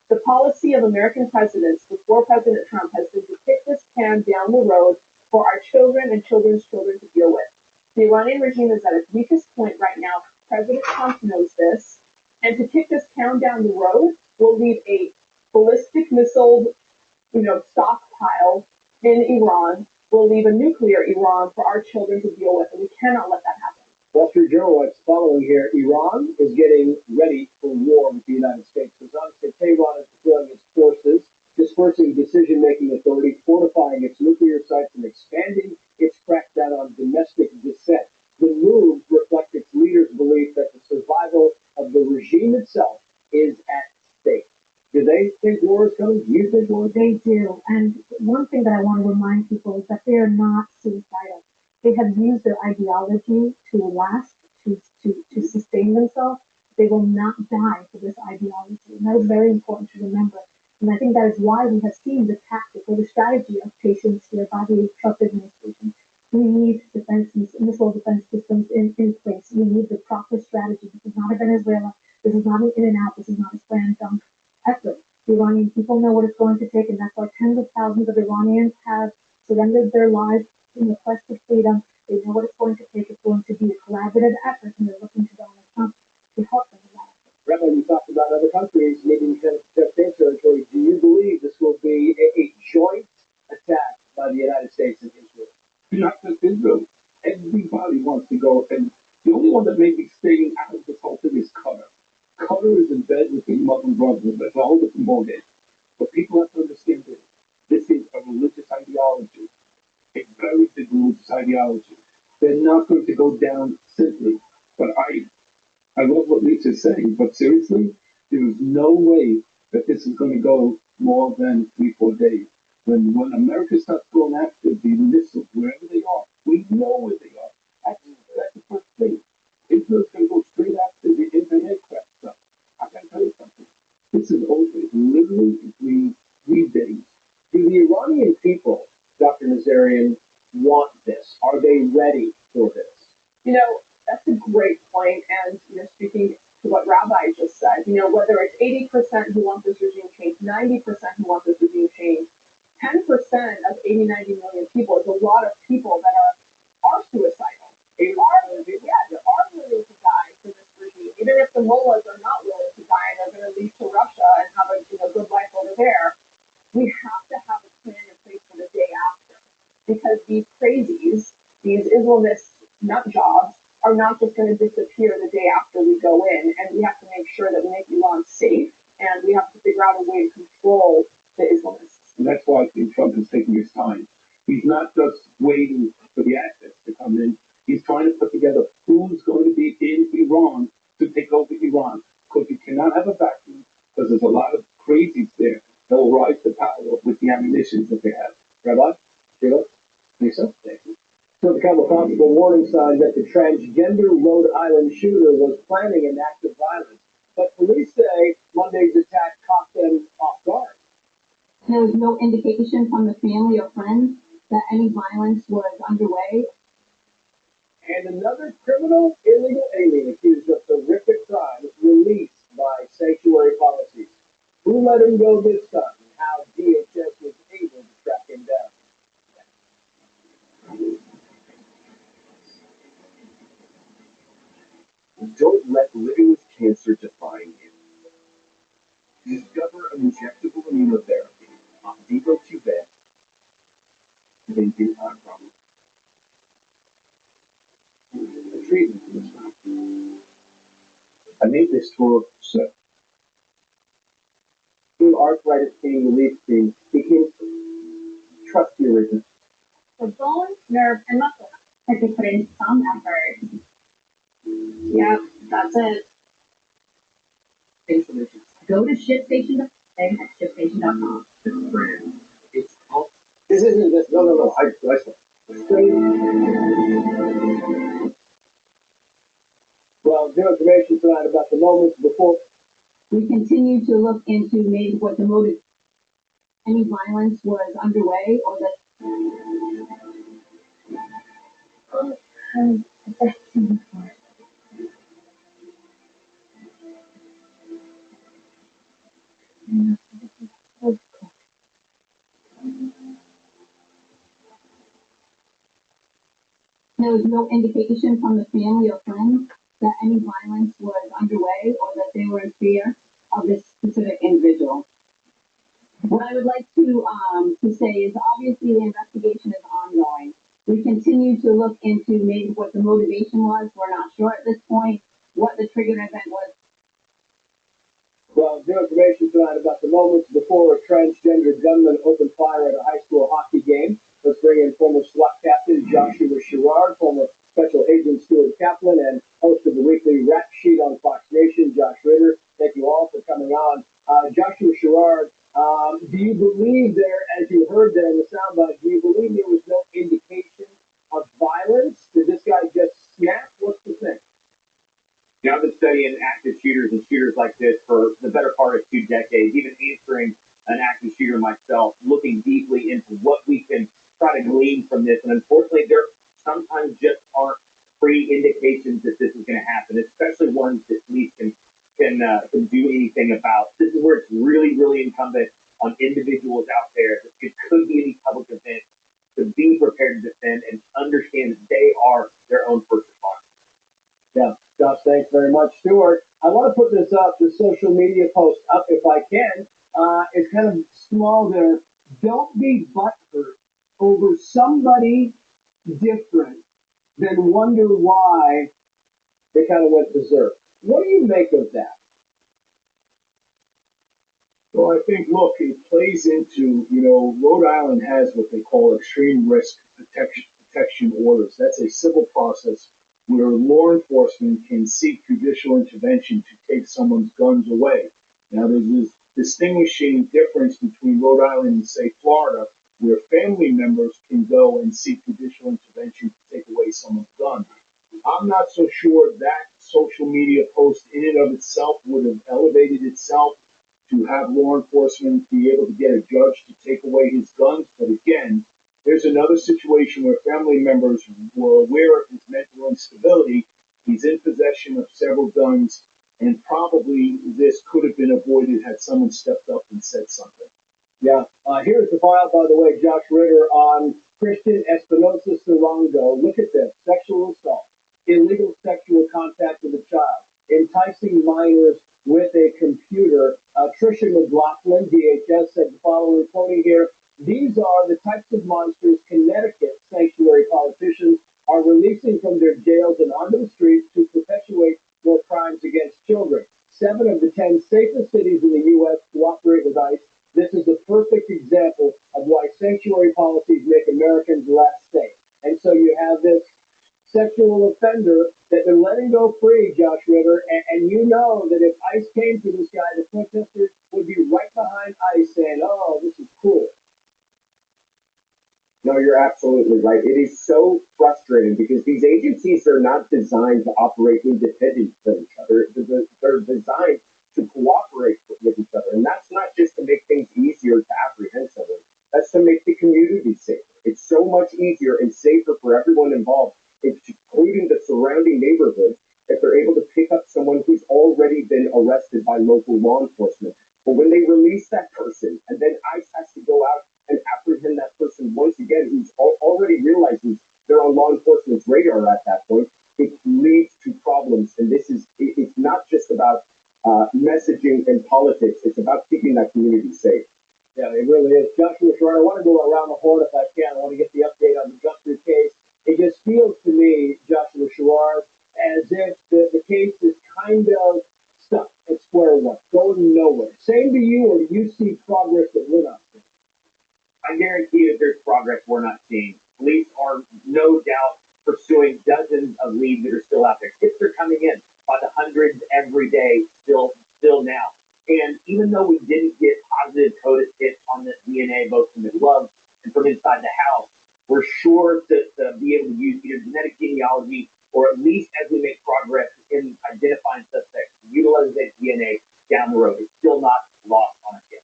The policy of American presidents before President Trump has been to kick this can down the road for our children and children's children to deal with. The Iranian regime is at its weakest point right now. President Trump knows this, and to kick this can down the road will leave a ballistic missile stockpile in Iran, will leave a nuclear Iran for our children to deal with, and we cannot let that happen. Wall Street Journal writes following here, Iran is getting ready for war with the United States. Kazan said Tehran is deploying its forces, dispersing decision-making authority, fortifying its nuclear sites, and expanding its crackdown on domestic dissent. The move reflects its leaders' belief that the survival of the regime itself is at stake. Do they think war is coming? Do you think war is coming? They do. And one thing that I want to remind people is that they are not suicidal. They have used their ideology to last, to sustain themselves. They will not die for this ideology. And that is very important to remember. And I think that is why we have seen the tactic or the strategy of patience here by the Trump administration. We need missile defense systems in place. We need the proper strategy. This is not a Venezuela. This is not an in and out. This is not a slam dunk effort. The Iranian people know what it's going to take, and that's why tens of thousands of Iranians have surrendered their lives in the quest of freedom. They know what it's going to take. It's going to be a collaborative effort, and they're looking to Donald Trump to help them in that effort. Rabbi, you talked about other countries needing to test their territory. Do you believe this will be a joint attack by the United States and Israel? Not just Israel. Everybody wants to go, and the only one that may be staying out of this whole thing is Qatar. Qatar is in bed with the Muslim Brotherhood. That's a whole different ballgame. But people have to understand this. This is a religious ideology. A very big religious ideology. They're not going to go down simply. But I love what Lisa's saying, but seriously, there is no way that this is going to go more than 3-4 days. When America starts going after the missiles, wherever they are, we know where they are. That's the first thing. Israel's going to go straight after the anti-aircraft stuff. I can tell you something. This is over literally in 3 days. the Iranian people, Dr. Nazarian, want this? Are they ready for this? You know, that's a great point. And, you know, speaking to what Rabbi just said, you know, whether it's 80% who want this regime change, 90% who want this regime change, 10% of 80, 90 million people is a lot of people that are suicidal. They are willing to die for this regime. Even if the mullahs are not willing to die and are going to leave to Russia and have a good life over there, we have to have a plan in place for the day after. Because these crazies, these Islamists, nut jobs, are not just going to disappear the day after we go in. And we have to make sure that we make Iran safe, and we have to figure out a way to control the Islamists. And that's why I think Trump is taking his time. He's not just waiting for the assets to come in. He's trying to put together who's going to be in Iran to take over Iran. Because you cannot have a vacuum, because there's a lot of crazies there that will rise to power with the ammunition that they have. Rabbi? Sheila? Lisa? Thank you. So become a possible warning sign that the transgender Rhode Island shooter was planning an act of violence. But police say Monday's attack caught them off guard. There was no indication from the family or friends that any violence was underway. And another criminal illegal alien accused of horrific crimes released by Sanctuary Policies. Who let him go this time and how DHS was able to track him down? Don't let living with cancer define you. Discover an injectable immunotherapy, Opdivo Qvet, preventing heart problems. The treatment for this one. I made this tour, sir. Arthritis pain relief cream became trust the original. For bone, nerve, and muscle health. I could put in some effort. Yep, that's it. Pain solutions. Go to ShipStation at ShipStation.com. It's brand. It's all. This isn't this. No. I Well, new information tonight about the moments before. We continue to look into maybe what the motive, any violence was underway, or that. There was no indication from the family or friends that any violence was underway or that they were in fear of this specific individual. What I would like to say is obviously the investigation is ongoing. We continue to look into maybe what the motivation was. We're not sure at this point what the trigger event was. Well, new information tonight about the moments before a transgender gunman opened fire at a high school hockey game. Let's bring in former SWAT captain Joshua Sherrard, former Special Agent Stuart Kaplan, and host of the weekly Rap Sheet on Fox Nation, Josh Ritter. Thank you all for coming on. Joshua Sherrard, do you believe there, as you heard there in the soundbite, do you believe there was no indication of violence? Did this guy just snap? What's the thing? You know, I've been studying active shooters and shooters like this for the better part of 2 decades, even answering an active shooter myself, looking deeply into what we can try to glean from this. And unfortunately, there sometimes just aren't pre-indications that this is going to happen, especially ones that police can do anything about. This is where it's really, really incumbent on individuals out there. It could be any public event to be prepared to defend and understand that they are their own first responders. Yeah, Josh, thanks very much. Stuart, I want to put this up, the social media post up if I can. It's kind of small there. Don't be butthurt over somebody different, then wonder why they kind of went berserk. What do you make of that? Well, I think, look, it plays into, Rhode Island has what they call extreme risk protection orders. That's a civil process where law enforcement can seek judicial intervention to take someone's guns away. Now, there's this distinguishing difference between Rhode Island and, say, Florida, where family members can go and seek judicial intervention to take away someone's gun. I'm not so sure that social media post in and of itself would have elevated itself to have law enforcement be able to get a judge to take away his guns. But again, there's another situation where family members were aware of his mental instability. He's in possession of several guns, and probably this could have been avoided had someone stepped up and said something. Yeah. Here's the file, by the way, Josh Ritter, on Christian Espinosa Surango. Look at this. Sexual assault, illegal sexual contact with a child, enticing minors with a computer. Tricia McLaughlin, DHS, said the following, quoting here, these are the types of monsters Connecticut sanctuary politicians are releasing from their jails and onto the streets to perpetuate more crimes against children. 7 of the 10 safest cities in the U.S. cooperate with ICE. This is a perfect example of why sanctuary policies make Americans less safe. And so you have this sexual offender that they're letting go free, Josh Ritter, and you know that if ICE came to this guy, the protesters would be right behind ICE saying, oh, this is cool. No, you're absolutely right. It is so frustrating because these agencies are not designed to operate independent of each other. They're designed to cooperate with each other. And that's not just to make things easier to apprehend someone. That's to make the community safer. It's so much easier and safer for everyone involved, including the surrounding neighborhood, if they're able to pick up someone who's already been arrested by local law enforcement. But when they release that person and then ICE has to go out and apprehend that person once again, who's already realizes they're on law enforcement's radar at that point, it leads to problems. And it's not just about messaging and politics. It's about keeping that community safe. Yeah, it really is. Joshua Schreier, I want to go around the horn if I can. I want to get the update on the Guthrie case. It just feels to me, Joshua Schreier, as if the case is kind of stuck at square one, going nowhere. Same to you, or do you see progress that we're not seeing? I guarantee that there's progress we're not seeing. Police are no doubt pursuing dozens of leads that are still out there. Tips are coming in by the hundreds every day, still now. And even though we didn't get positive CODIS hits on the DNA, both from the gloves and from inside the house, we're sure to be able to use either genetic genealogy or at least as we make progress in identifying suspects, utilize that DNA down the road. It's still not lost on us yet.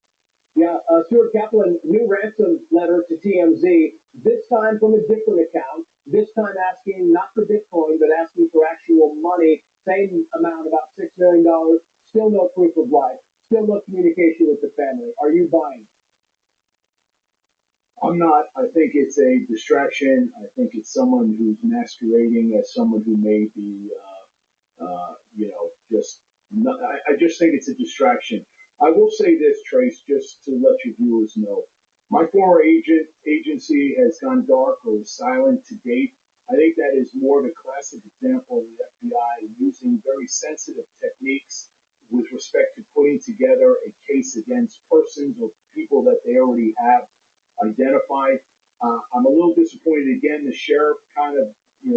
Yeah, Stuart Kaplan, new ransom letter to TMZ, this time from a different account, this time asking not for Bitcoin, but asking for actual money, same amount, about $6 million, still no proof of life, still no communication with the family. Are you buying? I'm not. I think it's a distraction. I think it's someone who's masquerading as someone who may be, just. Not, I just think it's a distraction. I will say this, Trace, just to let your viewers know. My former agency has gone dark or silent to date. I think that is more of a classic example of the FBI using very sensitive techniques with respect to putting together a case against persons or people that they already have identified. I'm a little disappointed again. The sheriff kind of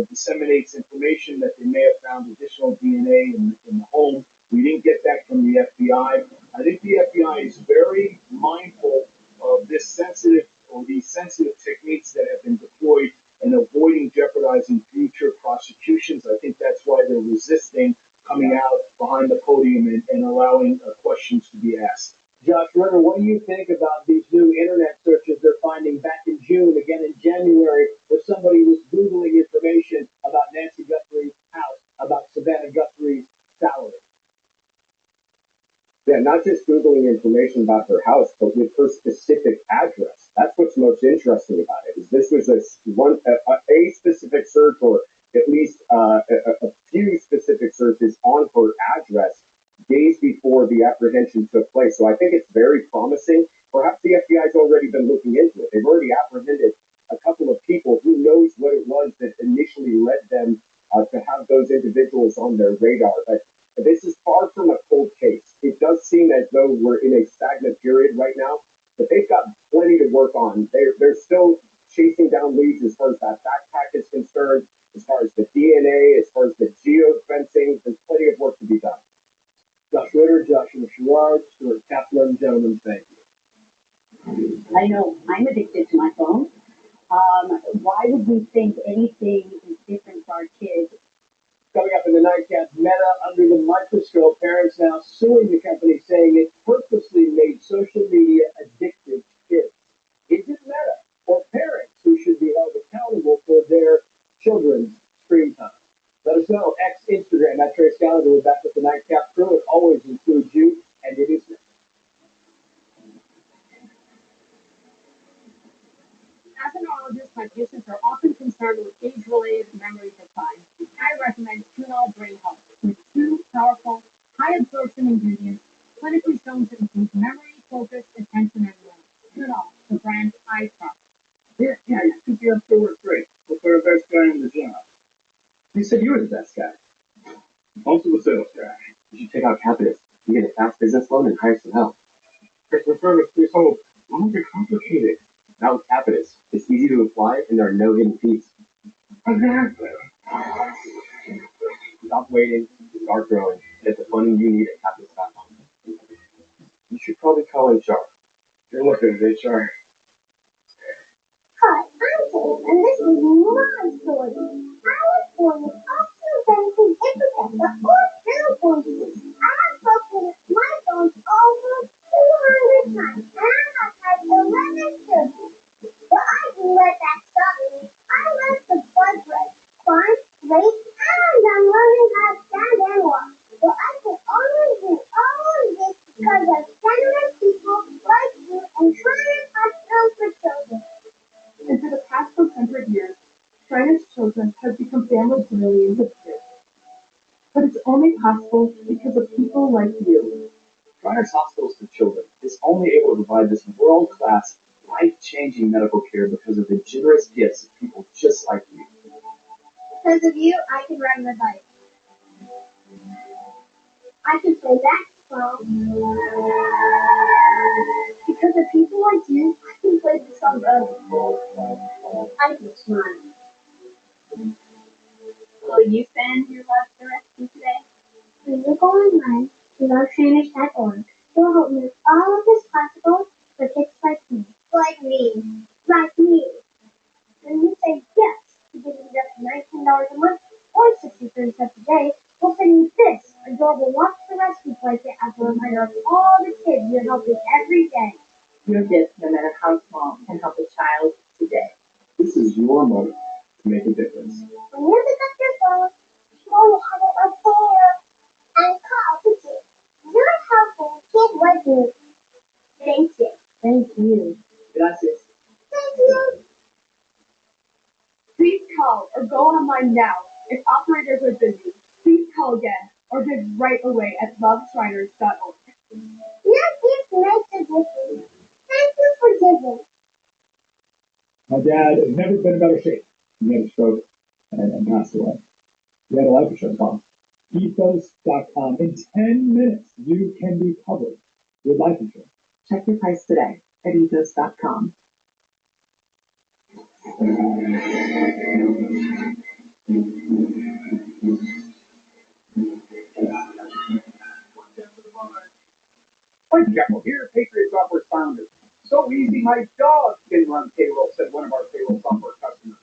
disseminates information that they may have found additional DNA in the home. We didn't get that from the FBI. I think the FBI is very mindful of these sensitive techniques that have been deployed and avoiding jeopardizing future prosecutions. I think that's why they're resisting coming out behind the podium and allowing questions to be asked. Josh Ritter, what do you think about these new internet searches they're finding back in June, again in January, where somebody was Googling information about Nancy Guthrie's house, about Savannah Guthrie's salary? Yeah, not just Googling information about her house, but with her specific address. That's what's most interesting about it. Is this was a specific search, or at least a few specific searches on her address days before the apprehension took place. So I think it's very promising. Perhaps the FBI's already been looking into it. They've already apprehended a couple of people. Who knows what it was that initially led them to have those individuals on their radar. But this is far from a cold case. It does seem as though we're in a stagnant period right now, but they've got plenty to work on. They're still chasing down leads as far as that backpack is concerned, as far as the DNA, as far as the geofencing. There's plenty of work to be done. Josh Ritter, Joshua Schreier, Stuart Kaplan, gentlemen, thank you. I know I'm addicted to my phone. Why would we think anything is different for our kids Coming up in the nightcap, Meta under the microscope. Parents now suing the company, saying it purposely made social media addictive to kids. Is it Meta or parents who should be held accountable for their children's screen time? Let us know. X, Instagram, at Trace Gallagher. We're back with the nightcap crew. It always includes you, and it is. As a neurologist, my patients are often concerned with age-related memory decline. I recommend Tunol Brain Health with two powerful, high-absorption ingredients clinically shown to improve memory, focus, attention, and mood. Tunol, the brand I trust. Yeah, you think you have to work great. Look for the best guy in the job. You said you were the best guy. Also the sales guy. You should check out Capitus. You get a fast business loan and hire some help. Customer service, please hold. Why don't get complicated? Not with Capitus. It's easy to apply and there are no hidden fees. Exactly. Stop waiting, start growing, and get the funding you need at Capitus.com. You should probably call HR. You're looking at HR. Hi, I'm Dave, and this is my story. I was born with osteogenesis imperfecta or cerebral disease. I have broken my bones over 200 times, and I have had 11 surgeries. But I didn't let that stop me. I learned to bike ride, climb, race, and I'm learning how to stand and walk. But I can only do all of this because of generous people like you and Shriners Hospital for Children. And for the past 100 years, Shriners Children has become family to millions of kids. But it's only possible because of people like you. Shriners Hospitals for Children is only able to provide this world-class, life-changing medical care because of the generous gifts of people just like you. Because of you, I can ride my bike. I can play basketball. Because of people like you, I can play the song of I can smile. Will you send your love to the rescue today? When you go online to loveshriners.org, you'll help make all of this possible for kids like me. Like me. Like me. When you say yes to giving just $19 a month or 63 cents a day, we'll send you this adorable Watch the Rescue blanket as a reminder of all the kids you're helping every day. Your gift, no matter how small, can help a child today. This is your money to make a difference. When you pick up your phone, show me how to repair and call the kids. You're helping kids like me. Thank you. Thank you. Gracias. Thank you. Please call or go online now. If operators are busy, please call again or give right away at loveshriners.org. Your gift makes a difference. Thank you for giving. My dad has never been in better shape. He had a stroke and passed away. He had a life insurance policy. Ethos.com. In 10 minutes, you can be covered with life insurance. Check your price today at ethos.com. Mike Jekyll here, Patriot Software's founder. So easy, my dog can run payroll, said one of our payroll software customers.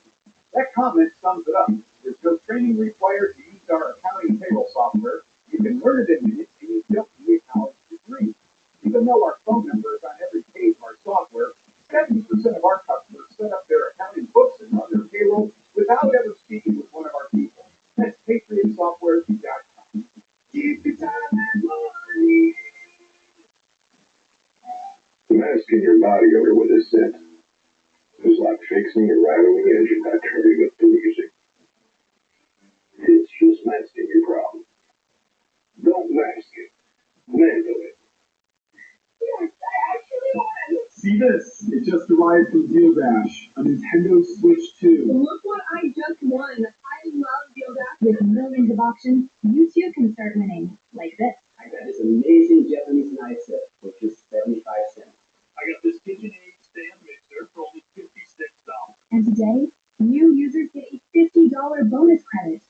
That comment sums it up. There's no training required to use our accounting payroll software. You can learn it in minutes, and you don't need a college degree. Even though our phone number is on every page of our software, 70% of our customers set up their accounting books and run their payroll without ever speaking with one of our people. That's PatriotSoftware.com. Keep the time and money. The mask in your body odor with a scent is like fixing a rattling engine by turning up the music. It's just masking your problem. Don't mask it. Mangle it. Yes, I actually won. See this? It just arrived from Deal Dash, a Nintendo Switch 2. Look what I just won. I love Deal Dash. With millions of options, you too can start winning, like this. I got this amazing Japanese knife set for just 75 cents. I got this KitchenAid stand mixer for only $56. And today, new users get a $50 bonus credit.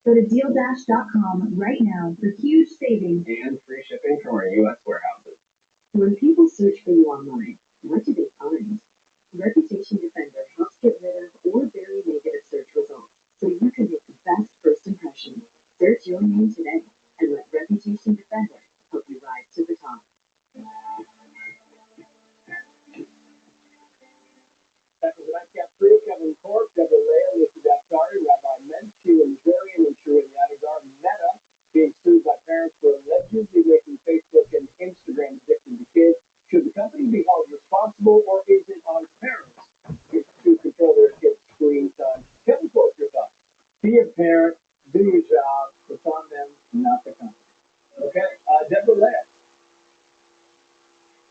Go to DealDash.com right now for huge savings. And free shipping from our U.S. warehouses. When people search for you online, what do they find? Reputation Defender helps get rid of or bury negative search results so you can make the best first impression. name today and let Reputation Defender help you rise to the top. That was a nightcap crew, Kevin Cork, Deborah Leah, Lisa Daftari, Rabbi Mentz, Sheila Nazarian, and Sherwin Yadigar. Meta being sued by parents for allegedly making Facebook and Instagram addicted to kids. Should the company be held responsible, or is it on parents to control their kids' screen time? Kevin Cork, your thoughts? Be a parent, do your job. It's on them, not the company. Okay, Deborah Leah.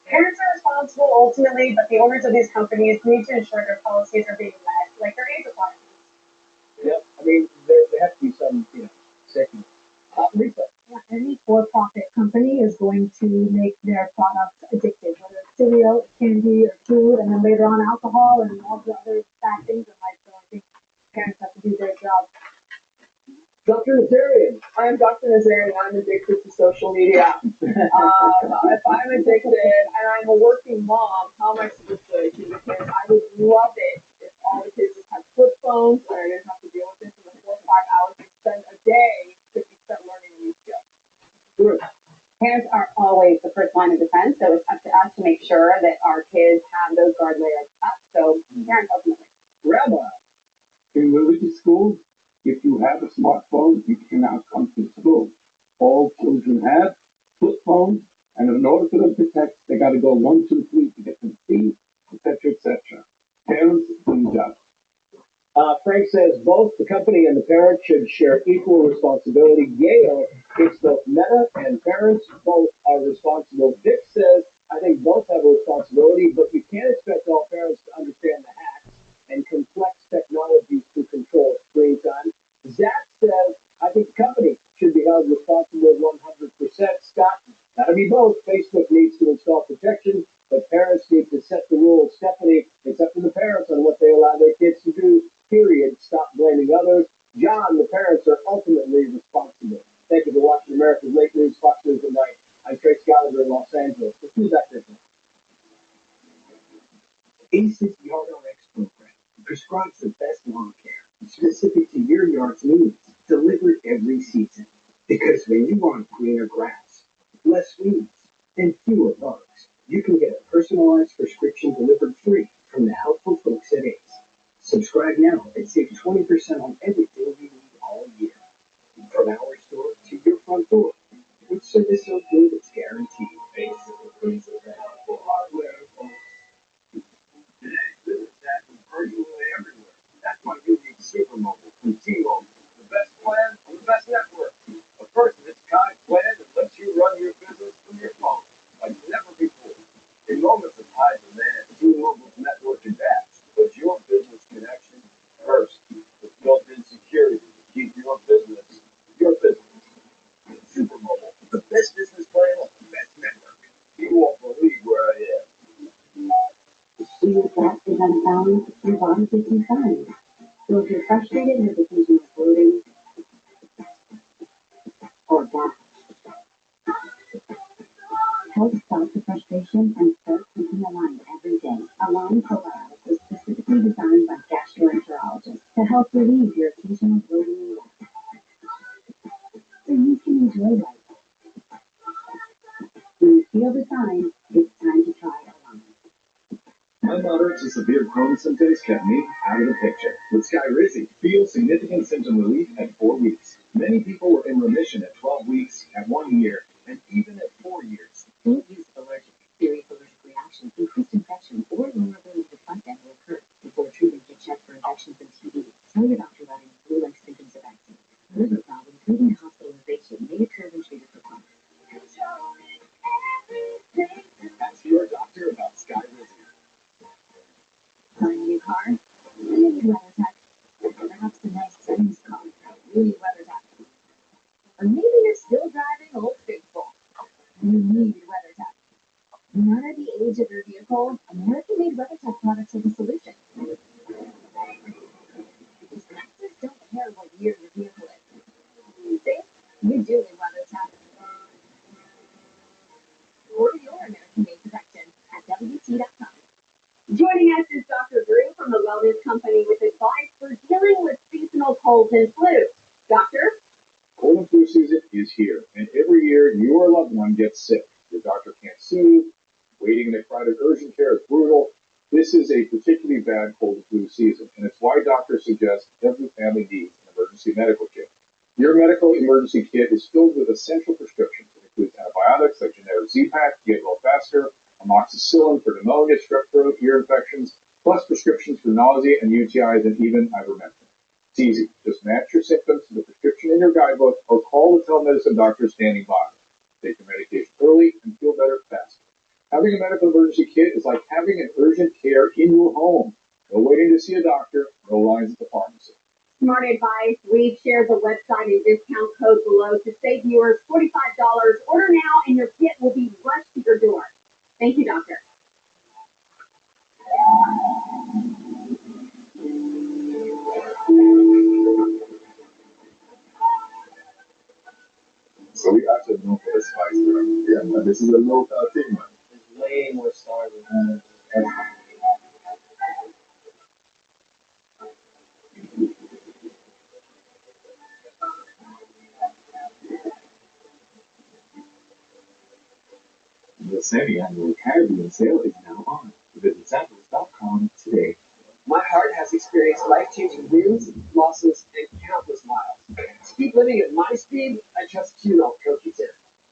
Parents are responsible ultimately, but the owners of these companies need to ensure their policies are being met, like their age requirements. Yep, I mean, there has to be some, safety. Lisa. Yeah, any for-profit company is going to make their products addictive, whether it's cereal, candy, or food, and then later on alcohol and all the other bad things in life. So I think parents have to do their job. Dr. Nazarian. I'm Dr. Nazarian. I'm addicted to social media. If I'm addicted and I'm a working mom, how am I supposed to keep the kids? I would love it if all the kids just had flip phones and I didn't have to deal with this in the 4 or 5 hours we spend a day could be spent learning a new skill. Parents are always the first line of defense, so it's up to us to make sure that our kids have those guard layers up. So parents ultimately. Rabbi. In religious schools, if you have a smartphone, you cannot come to school. All children have flip phones, and in order for them to text, they got to go 1, 2, 3 to get them see, etc., etc. Parents, do your job. Frank says both the company and the parent should share equal responsibility. Yale thinks both Meta and parents both are responsible. Vic says, I think both have a responsibility, but you can't expect all parents to understand the hacks and complex technologies to control screen time. Zach says, I think the company should be held responsible 100%. Scott, gotta be both. Facebook needs to install protection, but parents need to set the rules. Stephanie, it's up to the parents on what they allow their kids to do. Period. Stop blaming others. John, the parents are ultimately responsible. Thank you for watching America's Late News, Fox News at Night. I'm Trace Gallagher in Los Angeles. Let's do that business. ACE's YardRx program prescribes the best lawn care specific to your yard's needs, delivered every season. Because when you want greener grass, less weeds, and fewer bugs, you can get a personalized prescription delivered free from the helpful folks at ACE. Subscribe now and save 20% on everything you need all year. From our store to your front door, with service so good it's guaranteed. ACE is the helpful hardware, folks. Today's business happens virtually everywhere. That's why we need Super Mobile from T-Mobile, the best plan on the best network. A first-of-its-kind plan that lets you run your business from your phone like never before. In moments of high demand, T-Mobile's network adapts to put your business connection first with built-in security to keep your business. Super Mobile, the best business plan on the best network. You won't believe where I am. Your cat is unbound, your body is confined. So if you're frustrated with occasional bloating or gas, help stop the frustration and start keeping Align every day. Align probiotics is specifically designed by gastroenterologists to help relieve your occasional bloating and gas, so you can enjoy life. When you feel the signs, it's time to try Align. My moderate to severe Crohn's symptoms kept me out of the picture. With Skyrizi, feel significant symptom relief at 4 weeks. Many people were in remission at 12 weeks, at 1 year, and even at 4 years. Don't use allergic, serious allergic reactions, increased infection, or vulnerability to fight that will occur. Before treatment, get checked for infections and TB. Tell your doctor about any flu-like symptoms of vaccine. Liver problems, including hospitalization, may occur when treated for chronic. Ask your doctor about Skyrizi. Buying a new car? You need WeatherTech. Or perhaps a nice Chinese car. You need WeatherTech. Or maybe you're still driving old faithful. You need WeatherTech. No matter the age of your vehicle, American-made WeatherTech products are the solution. Because taxes don't care what year your vehicle is. See? You do need WeatherTech. Order your American-made protection at WT.com. Joining us is Dr. Drew from the Wellness Company with advice for dealing with seasonal colds and flu. Doctor? Cold and flu season cold and flu season, and it's why doctors suggest every family needs an emergency medical kit. Your medical emergency kit is filled with essential prescriptions. It includes antibiotics like generic Z-Pak, Get Well Faster, amoxicillin for pneumonia, strep throat, ear infections, plus prescriptions for nausea and UTIs, and even ivermectin. It's easy. Just match your symptoms to the prescription in your guidebook or call the telemedicine doctor standing by. Take your medication early and feel better faster. Having a medical emergency kit is like having an urgent care in your home. No waiting to see a doctor, no lines at the pharmacy. Smart advice. We've shared the website and discount code below to save viewers $45. Order now and your kit will be rushed to your door. Thank you, doctor. So we actually known for the spice, man. Yeah, man, this is a local thing, man. It's way more starving than The semi-annual Caribbean sale is now on. Visit samples.com today. My heart has experienced life-changing wins, losses, and countless miles. To keep living at my speed, I trust Qunol CoQ10.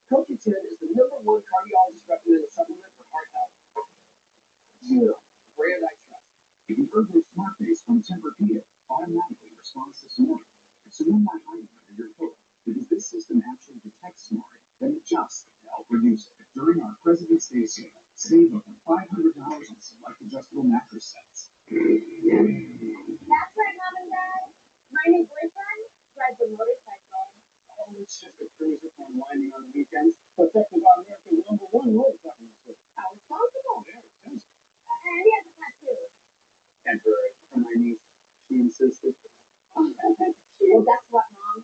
CoQ10 is the #1 cardiologist recommended supplement for heart health. Qunol, the brand I trust. The Ergo Smart Base from Tempur-Pedic automatically responds to snoring. So you're not hiding under your pillow, because this system actually detects snoring, then adjusts to help reduce it. During our President's Day sale, save up to $500 on select adjustable mattress sets. That's right, Mom and Dad. My new boyfriend rides a motorcycle. Oh, it's just a cruiser for unwinding on the weekends. But that's about America's #1 motorcycle. How responsible. Yeah, it is. And he has a tattoo. Temporary for my niece. She insisted. Well, guess what, Mom?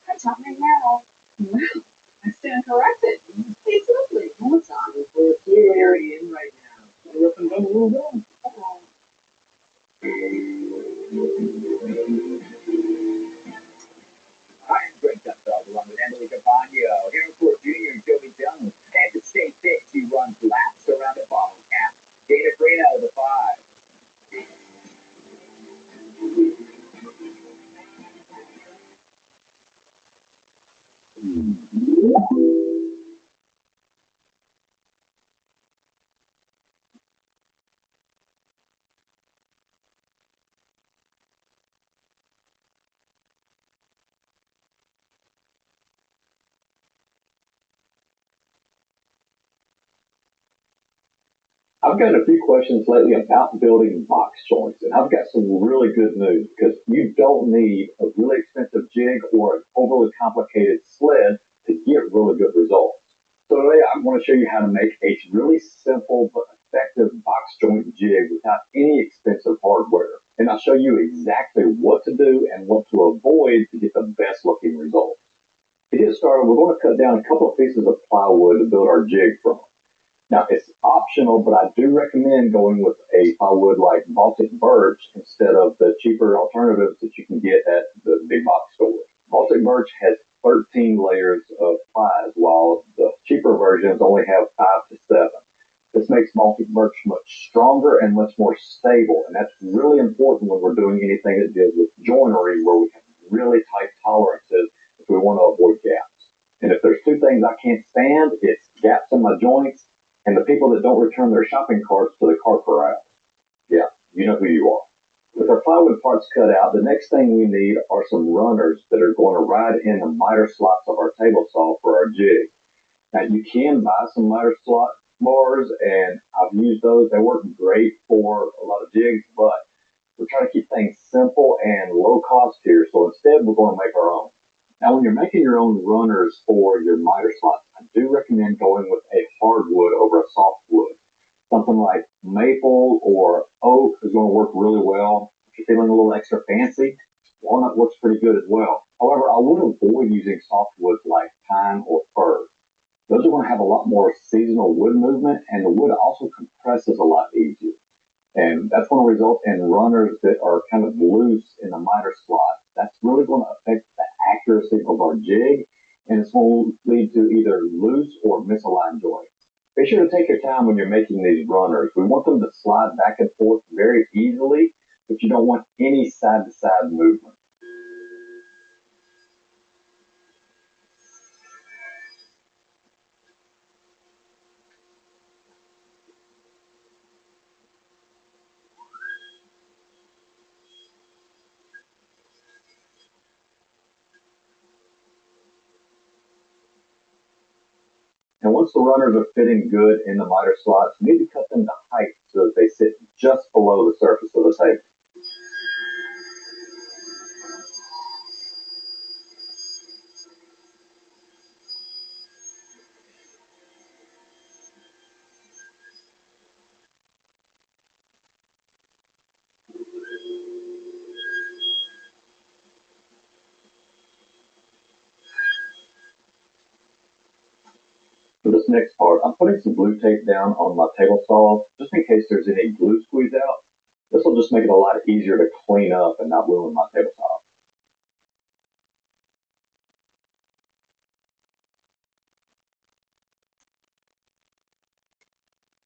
I chopped my nail. Wow, I stand corrected. It's lovely. Well, it's on for a theory in right now. We're up and done a little bit. I am Greg Gutfeld, along with Emily Campagno, here for Junior Joey Jones, and to stay fit, she runs laps around the bottle cap. Dana Freno, the 5. I've gotten a few questions lately about building box joints, and I've got some really good news because you don't need a really expensive jig or an overly complicated sled to get really good results. So today I'm going to show you how to make a really simple but effective box joint jig without any expensive hardware. And I'll show you exactly what to do and what to avoid to get the best looking results. To get started, we're going to cut down a couple of pieces of plywood to build our jig from. Now, it's optional, but I do recommend going with a plywood like Baltic Birch instead of the cheaper alternatives that you can get at the big box stores. Baltic Birch has 13 layers of plies, while the cheaper versions only have 5 to 7. This makes Baltic Birch much stronger and much more stable, and that's really important when we're doing anything that deals with joinery where we have really tight tolerances if we want to avoid gaps. And if there's two things I can't stand, it's gaps in my joints and the people that don't return their shopping carts to the cart corral. Yeah, you know who you are. With our plywood parts cut out, the next thing we need are some runners that are going to ride in the miter slots of our table saw for our jig. Now, you can buy some miter slot bars, and I've used those. They work great for a lot of jigs, but we're trying to keep things simple and low cost here, so instead we're going to make our own. Now, when you're making your own runners for your miter slots, I do recommend going with a hardwood over a softwood. Something like maple or oak is going to work really well. If you're feeling a little extra fancy, walnut works pretty good as well. However, I would avoid using softwoods like pine or fir. Those are going to have a lot more seasonal wood movement, and the wood also compresses a lot easier. And that's going to result in runners that are kind of loose in the miter slot. That's really going to affect the accuracy of our jig, and it's going to lead to either loose or misaligned joints. Be sure to take your time when you're making these runners. We want them to slide back and forth very easily, but you don't want any side-to-side movement. And once the runners are fitting good in the miter slots, you need to cut them to height so that they sit just below the surface of the table. For this next part, I'm putting some glue tape down on my table saw just in case there's any glue squeeze out. This will just make it a lot easier to clean up and not ruin my table saw.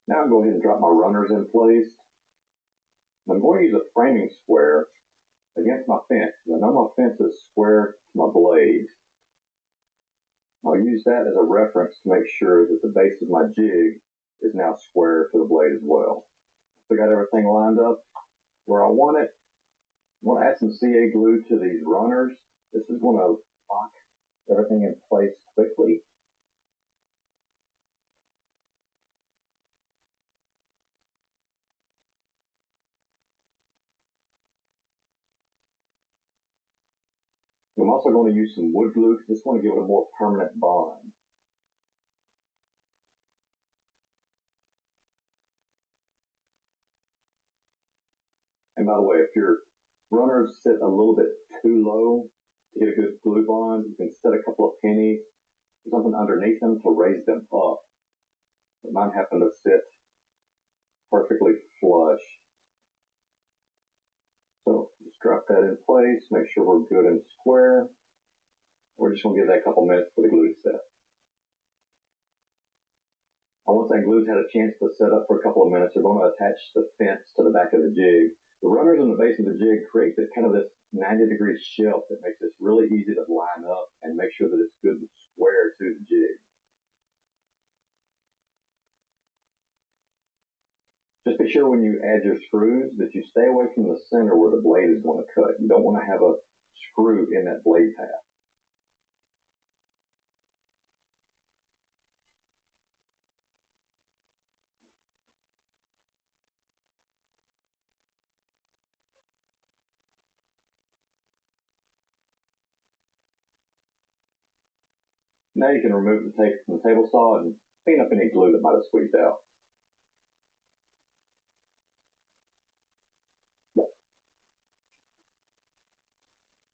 Now I'm going to go ahead and drop my runners in place. I'm going to use a framing square against my fence. I know my fence is square to my blade. I'll use that as a reference to make sure that the base of my jig is now square to the blade as well. So I got everything lined up where I want it. I'm going to add some CA glue to these runners. This is going to lock everything in place quickly. I'm also going to use some wood glue because I just want to give it a more permanent bond. And by the way, if your runners sit a little bit too low to get a good glue bond, you can set a couple of pennies or something underneath them to raise them up. But mine happen to sit perfectly flush. So just drop that in place, make sure we're good and square. We're just going to give that a couple minutes for the glue to set. And once that glue's had a chance to set up for a couple of minutes, we're going to attach the fence to the back of the jig. The runners on the base of the jig create this kind of this 90-degree shelf that makes this really easy to line up and make sure that it's good and square to the jig. Just be sure when you add your screws that you stay away from the center where the blade is going to cut. You don't want to have a screw in that blade path. Now you can remove the tape from the table saw and clean up any glue that might have squeezed out.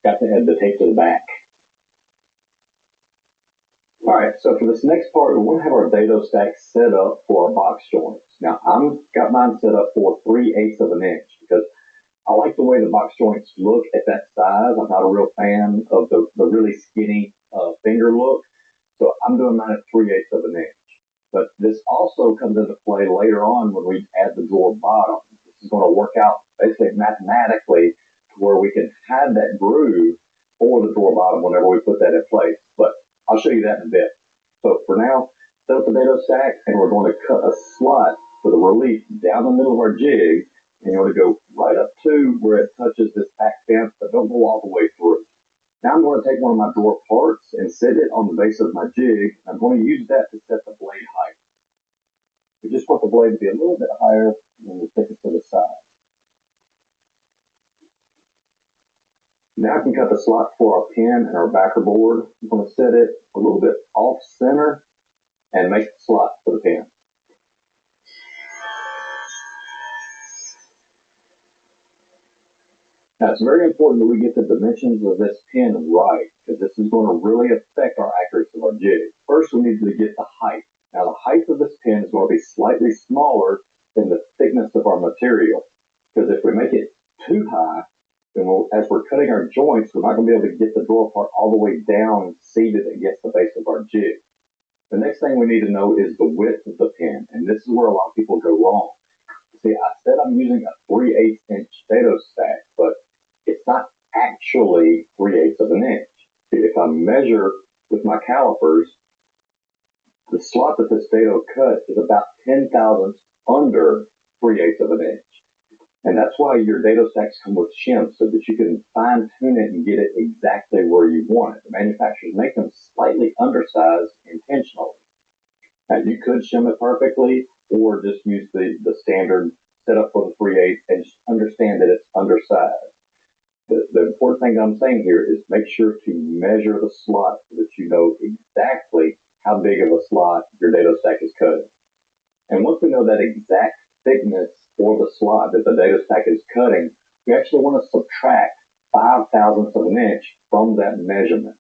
Got to add the tape to the back. All right, so for this next part, we want to have our dado stack set up for our box joints. Now, I've got mine set up for 3/8 of an inch because I like the way the box joints look at that size. I'm not a real fan of the really skinny finger look, so I'm doing mine at 3/8 of an inch. But this also comes into play later on when we add the drawer bottom. This is going to work out basically mathematically to where we can hide that groove for the drawer bottom whenever we put that in place. But I'll show you that in a bit. So for now, set up the dado stack, and we're going to cut a slot for the relief down the middle of our jig, and you want to go right up to where it touches this back fence, but don't go all the way through. Now I'm going to take one of my drawer parts and set it on the base of my jig. I'm going to use that to set the blade height. We just want the blade to be a little bit higher than the thickness of the side. Now I can cut the slot for our pin and our backer board. I'm going to set it a little bit off center and make the slot for the pin. Now it's very important that we get the dimensions of this pin right because this is going to really affect our accuracy of our jig. First we need to get the height. Now the height of this pin is going to be slightly smaller than the thickness of our material because if we make it too high, then as we're cutting our joints, we're not going to be able to get the drawer part all the way down seated against the base of our jig. The next thing we need to know is the width of the pin, and this is where a lot of people go wrong. See, I said I'm using a 3/8 inch dado stack, but it's not actually 3/8 of an inch. If I measure with my calipers, the slot that this dado cut is about 10 thousandths under 3/8 of an inch. And that's why your dado stacks come with shims, so that you can fine tune it and get it exactly where you want it. The manufacturers make them slightly undersized intentionally. Now you could shim it perfectly, or just use the standard setup for the 3/8 and just understand that it's undersized. The important thing I'm saying here is make sure to measure the slot so that you know exactly how big of a slot your dado stack is cutting. And once we know that exact thickness for the slot that the dado stack is cutting, we actually want to subtract 5 thousandths of an inch from that measurement.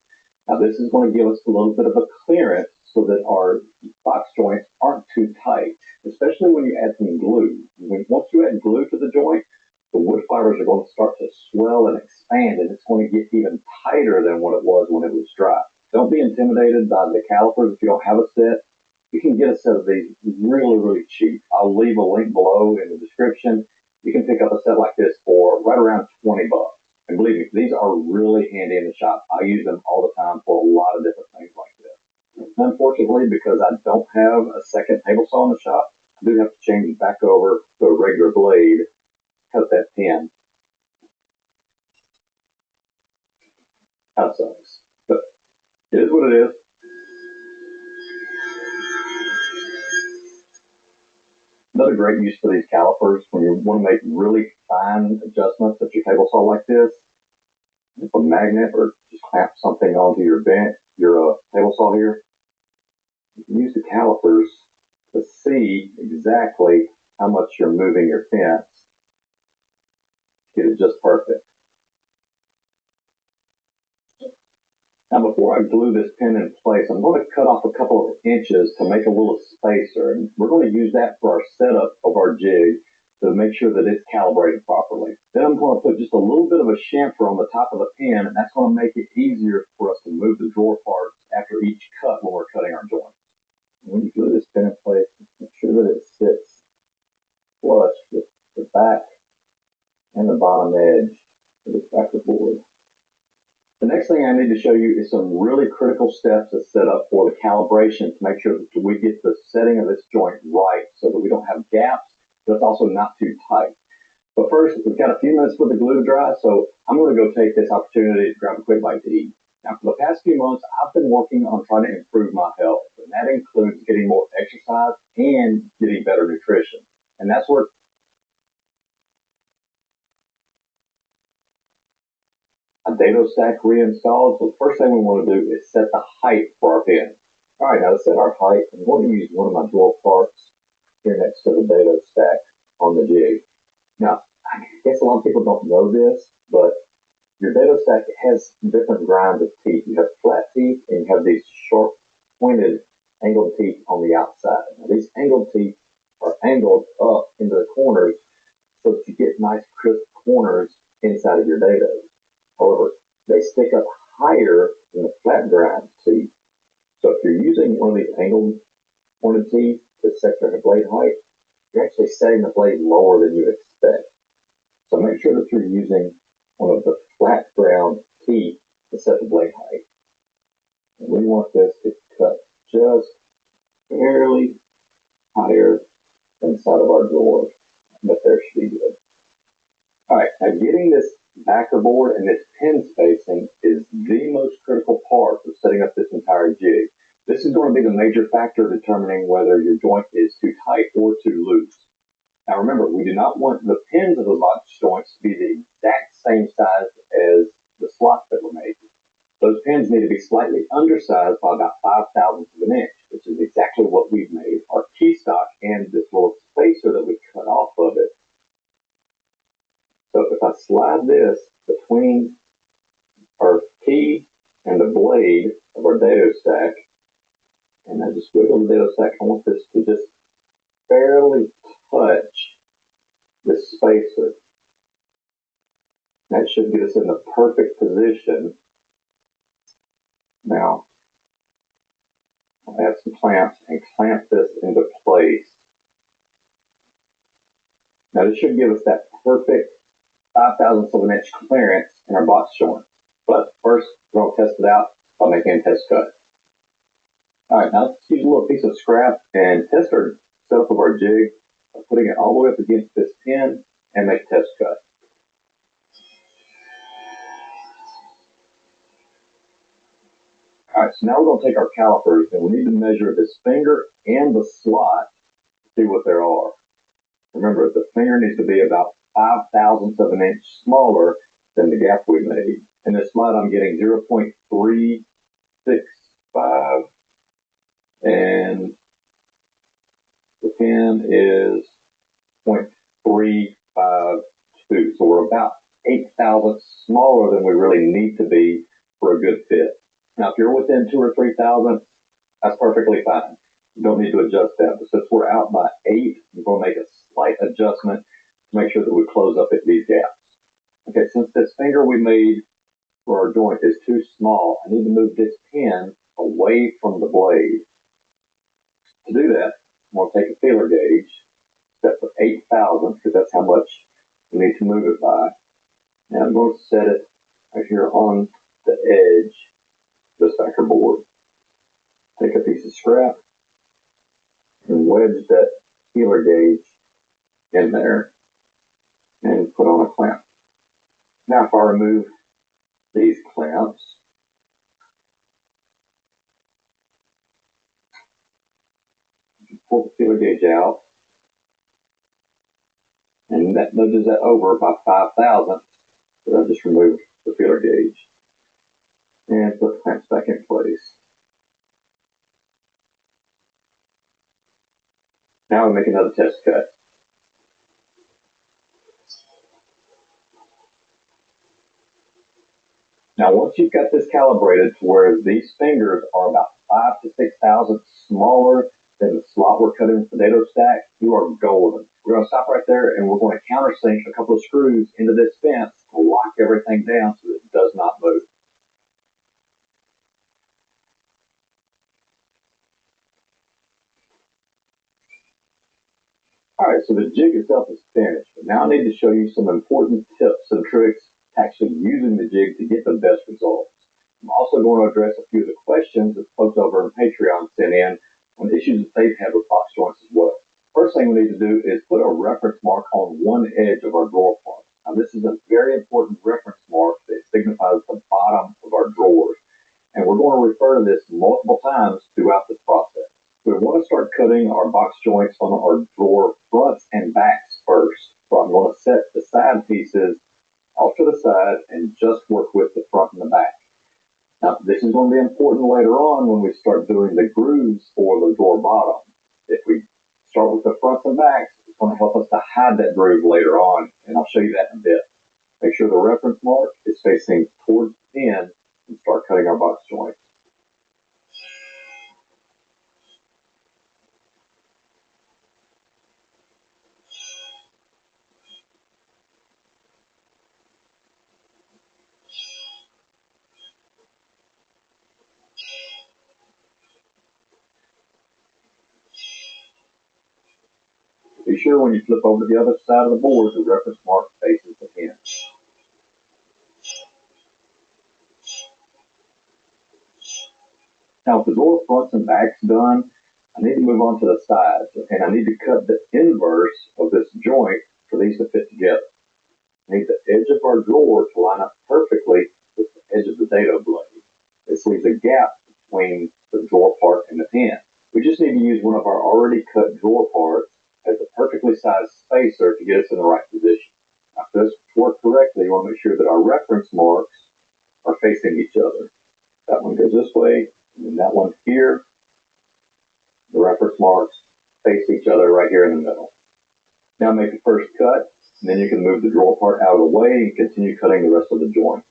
Now this is going to give us a little bit of a clearance so that our box joints aren't too tight, especially when you add some glue. Once you add glue to the joint, the wood fibers are going to start to swell and expand, and it's going to get even tighter than what it was when it was dry. Don't be intimidated by the calipers if you don't have a set. You can get a set of these really, really cheap. I'll leave a link below in the description. You can pick up a set like this for right around 20 bucks. And believe me, these are really handy in the shop. I use them all the time for a lot of different things like this. Unfortunately, because I don't have a second table saw in the shop, I do have to change back over to a regular blade, cut that pin. That sucks. But it is what it is. Another great use for these calipers, when you want to make really fine adjustments at your table saw like this, if a magnet or just clamp something onto your bench, your table saw here, you can use the calipers to see exactly how much you're moving your fence. Get it just perfect. Now before I glue this pin in place, I'm going to cut off a couple of inches to make a little spacer, and we're going to use that for our setup of our jig to make sure that it's calibrated properly. Then I'm going to put just a little bit of a chamfer on the top of the pin, and that's going to make it easier for us to move the drawer parts after each cut when we're cutting our joints. When you glue this pin in place, make sure that it sits flush with the back and the bottom edge of the back of the board. The next thing I need to show you is some really critical steps to set up for the calibration to make sure that we get the setting of this joint right so that we don't have gaps, but it's also not too tight. But first, we've got a few minutes for the glue to dry, so I'm going to go take this opportunity to grab a quick bite to eat. Now, for the past few months, I've been working on trying to improve my health, and that includes getting more exercise and getting better nutrition. And that's where a dado stack reinstalled. So the first thing we want to do is set the height for our pin. All right, now to set our height, I'm going to use one of my drawer parts here next to the dado stack on the jig. Now, I guess a lot of people don't know this, but your dado stack has different grinds of teeth. You have flat teeth and you have these sharp, pointed, angled teeth on the outside. Now, these angled teeth are angled up into the corners so that you get nice, crisp corners inside of your dados. However, they stick up higher than the flat grind teeth. So if you're using one of these angled pointed teeth to set your blade height, you're actually setting the blade lower than you expect. So make sure that you're using one of the flat ground teeth to set the blade height. And we want this to cut just barely higher than the side of our drawer, but there should be good. All right, now getting this backer board and this pin spacing is the most critical part of setting up this entire jig. This is going to be the major factor determining whether your joint is too tight or too loose. Now remember, we do not want the pins of the box joints to be the exact same size as the slots that we're making. Those pins need to be slightly undersized by about 5 thousandths of an inch, which is exactly what we've made our key stock and this little spacer that we cut off of it. So if I slide this between our key and the blade of our dado stack, and I just wiggle the dado stack, I want this to just barely touch this spacer. That should get us in the perfect position. Now, I'll add some clamps and clamp this into place. Now this should give us that perfect 5/1000 of an inch clearance in our box joint. But first, we're going to test it out by making a test cut. Alright, now let's use a little piece of scrap and test our setup of our jig by putting it all the way up against this pin and make a test cut. Alright, so now we're going to take our calipers and we need to measure this finger and the slot to see what there are. Remember, the finger needs to be about 5/1000 of an inch smaller than the gap we made. In this slot, I'm getting 0.365, and the pin is 0.352. So we're about 8/1000 smaller than we really need to be for a good fit. Now, if you're within 2 or 3/1000, that's perfectly fine. You don't need to adjust that. But since we're out by 8, we're going to make a slight adjustment to make sure that we close up at these gaps. Okay, since this finger we made for our joint is too small, I need to move this pin away from the blade. To do that, I'm going to take a feeler gauge, set for 8/1000, because that's how much we need to move it by. And I'm going to set it right here on the edge of the stacker board. Take a piece of scrap and wedge that feeler gauge in there and put on a clamp. Now if I remove these clamps, pull the feeler gauge out, and that nudges that over by 5/1000, so I just removed the feeler gauge and put the clamps back in place. Now we make another test cut. Now once you've got this calibrated to where these fingers are about 5 to 6/1000 smaller than the slot we're cutting the potato stack, you are golden. We're going to stop right there and we're going to countersink a couple of screws into this fence to lock everything down so that it does not move. Alright, so the jig itself is finished, but now I need to show you some important tips and tricks to actually using the jig to get the best results. I'm also going to address a few of the questions that folks over on Patreon sent in on issues that they've had with box joints as well. First thing we need to do is put a reference mark on one edge of our drawer part. Now this is a very important reference mark that signifies the bottom of our drawers, and we're going to refer to this multiple times throughout this process. We want to start cutting our box joints on our drawer fronts and backs first. So I'm going to set the side pieces off to the side and just work with the front and the back. Now this is going to be important later on when we start doing the grooves for the drawer bottom. If we start with the fronts and backs, it's going to help us to hide that groove later on, and I'll show you that in a bit. Make sure the reference mark is facing towards the pin and start cutting our box joints. Be sure when you flip over to the other side of the board, the reference mark faces the pin. Now, with the drawer fronts and backs done, I need to move on to the sides, and I need to cut the inverse of this joint for these to fit together. I need the edge of our drawer to line up perfectly with the edge of the dado blade. This leaves a gap between the drawer part and the pin. We just need to use one of our already cut drawer parts as a perfectly sized spacer to get us in the right position. Now, for this to work correctly, you want to make sure that our reference marks are facing each other. That one goes this way, and then that one here. The reference marks face each other right here in the middle. Now make the first cut, and then you can move the drawer part out of the way and continue cutting the rest of the joint.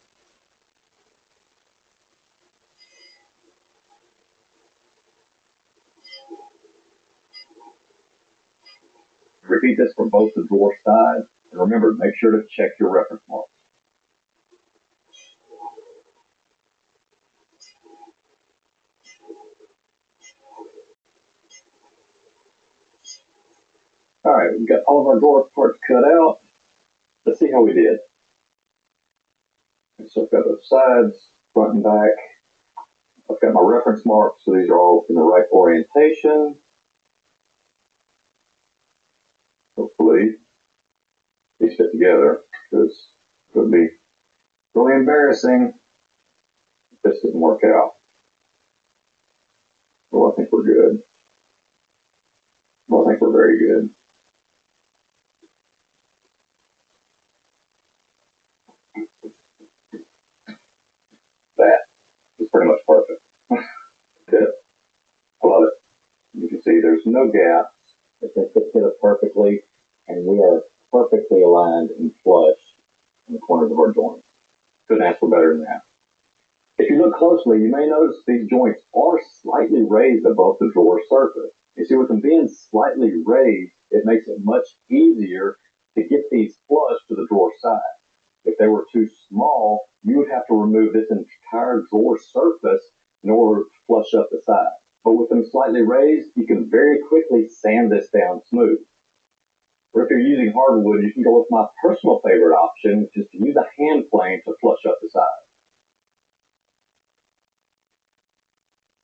Repeat this for both the drawer sides, and remember, make sure to check your reference marks. All right, we've got all of our drawer parts cut out. Let's see how we did. So I've got the sides, front and back. I've got my reference marks, so these are all in the right orientation. Hopefully, these fit together, because it would be really embarrassing if this didn't work out. Well, I think we're good. Well, I think we're very good. That is pretty much perfect. Good. I love it. You can see there's no gaps. It fits it perfectly, and we are perfectly aligned and flush in the corners of our joints. Couldn't ask for better than that. If you look closely, you may notice these joints are slightly raised above the drawer surface. You see, with them being slightly raised, it makes it much easier to get these flush to the drawer side. If they were too small, you would have to remove this entire drawer surface in order to flush up the side. But with them slightly raised, you can very quickly sand this down smooth. Or if you're using hardwood, you can go with my personal favorite option, which is to use a hand plane to flush up the side.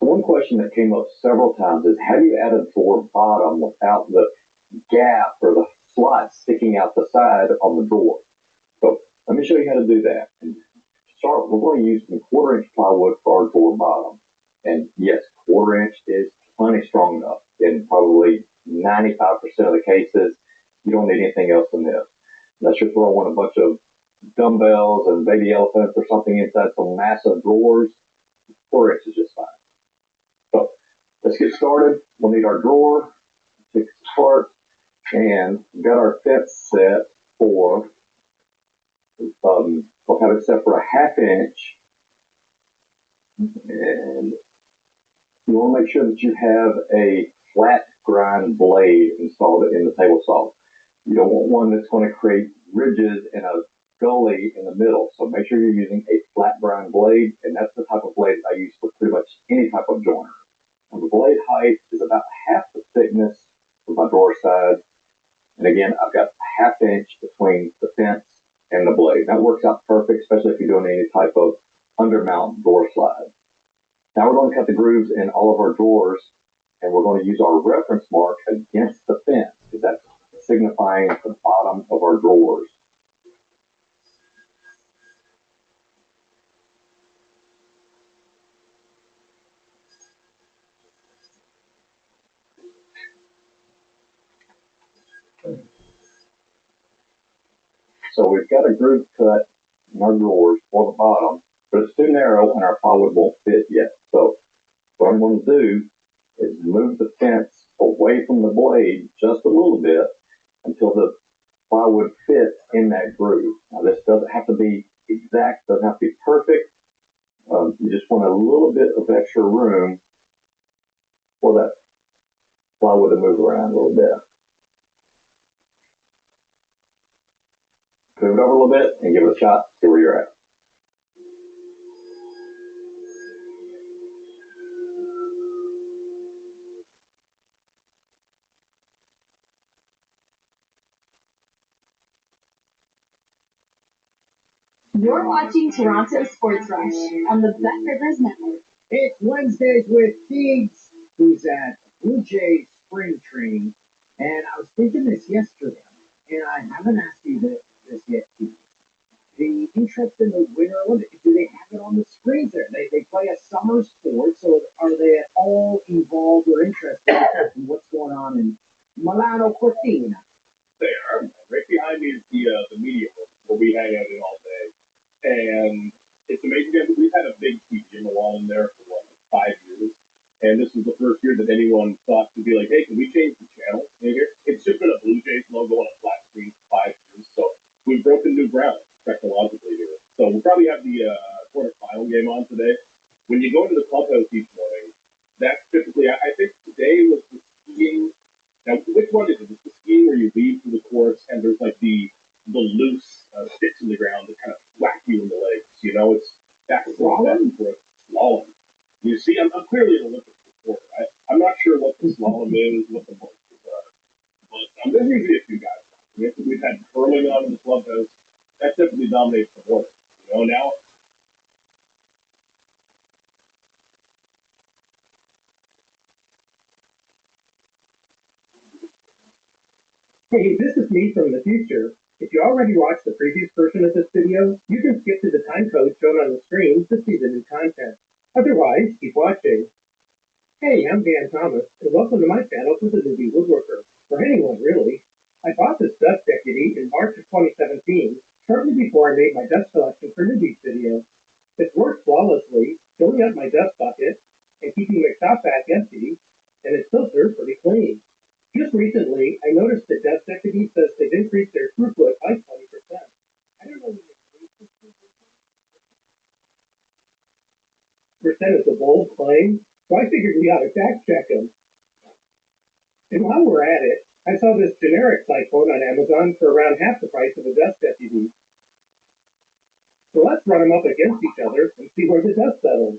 One question that came up several times is, how do you add a drawer bottom without the gap or the slot sticking out the side on the drawer? So let me show you how to do that. And to start, we're going to use some 1/4 inch plywood for our drawer bottom. And yes, 1/4 inch is plenty strong enough. In probably 95% of the cases, you don't need anything else than this. Unless you're throwing a bunch of dumbbells and baby elephants or something inside some massive drawers, 1/4 inch is just fine. So let's get started. We'll need our drawer, take this apart, and we've got our fence set for, we'll have it set for a 1/2 inch. And you want to make sure that you have a flat grind blade installed in the table saw. You don't want one that's going to create ridges and a gully in the middle. So make sure you're using a flat grind blade, and that's the type of blade I use for pretty much any type of joiner. And the blade height is about 1/2 the thickness of my drawer side. And again, I've got a 1/2 inch between the fence and the blade. That works out perfect, especially if you're doing any type of undermount drawer slide. Now we're going to cut the grooves in all of our drawers, and we're going to use our reference mark against the fence, because that's signifying the bottom of our drawers. So we've got a groove cut in our drawers for the bottom, but it's too narrow and our plywood won't fit yet. So what I'm going to do is move the fence away from the blade just a little bit until the plywood fits in that groove. Now this doesn't have to be exact, doesn't have to be perfect. You just want a little bit of extra room for that plywood to move around a little bit. Move it over a little bit and give it a shot, see where you're at. You're watching Toronto Sports Rush on the Bet Rivers Network. It's Wednesdays with Deeds, who's at Blue Jays spring training. And I was thinking this yesterday, and I haven't asked you this yet, Deeds. The interest in the Winter Olympics, do they have it on the screens there? They play a summer sport, so are they at all involved or interested in what's going on in Milano Cortina? They are. Right behind me is the media room where we hang out in all day. And it's amazing that we've had a big TV in the wall in there for 5 years. And this was the first year that anyone thought to be like, hey, can we change the channel in here? It's just been a Blue Jays logo on a flat screen for 5 years. So we've broken new ground technologically here. So we'll probably have the quarterfinal game on today. When you go into the clubhouse each morning, that's typically, I think today was the skiing. Now, which one is it? It's the skiing where you leave through the course and there's like the loose sticks in the ground that kind of whack you in the legs. You know, it's back and forth, slalom. You see, I'm clearly an Olympic reporter. I'm not sure what the slalom is, what the motions are, but There's usually a few guys. We've had curling on in the clubhouse. That typically dominates the morning. Now Hey, this is me from the future. If you already watched the previous version of this video, you can skip to the time code shown on the screen to see the new content. Otherwise, keep watching. Hey, I'm Dan Thomas, and welcome to my channel for the Newbie Woodworker, for anyone really. I bought this dust deputy in March of 2017, shortly before I made my dust collection for Newbies video. It's worked flawlessly, filling up my dust bucket, and keeping my shop vac empty, and it's filtered pretty clean. Just recently, I noticed that Dust Deputy says they've increased their throughput by 20%. I don't know when they increased this percent is a bold claim, so I figured we ought to fact check them. And while we're at it, I saw this generic cyclone on Amazon for around half the price of a Dust Deputy. So let's run them up against each other and see where the dust settles.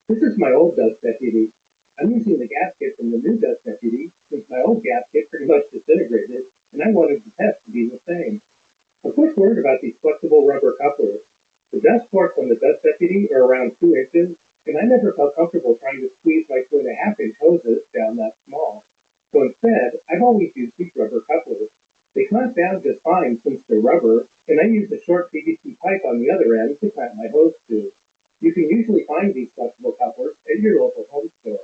This is my old Dust Deputy. I'm using the gasket from the new Dust Deputy since my old gasket pretty much disintegrated, and I wanted the test to be the same. A quick word about these flexible rubber couplers. The dust ports on the Dust Deputy are around 2 inches, and I never felt comfortable trying to squeeze my 2.5-inch hoses down that small. So instead, I've always used these rubber couplers. They clamp down just fine since they're rubber, and I use a short PVC pipe on the other end to clamp my hose to. You can usually find these flexible couplers at your local home store.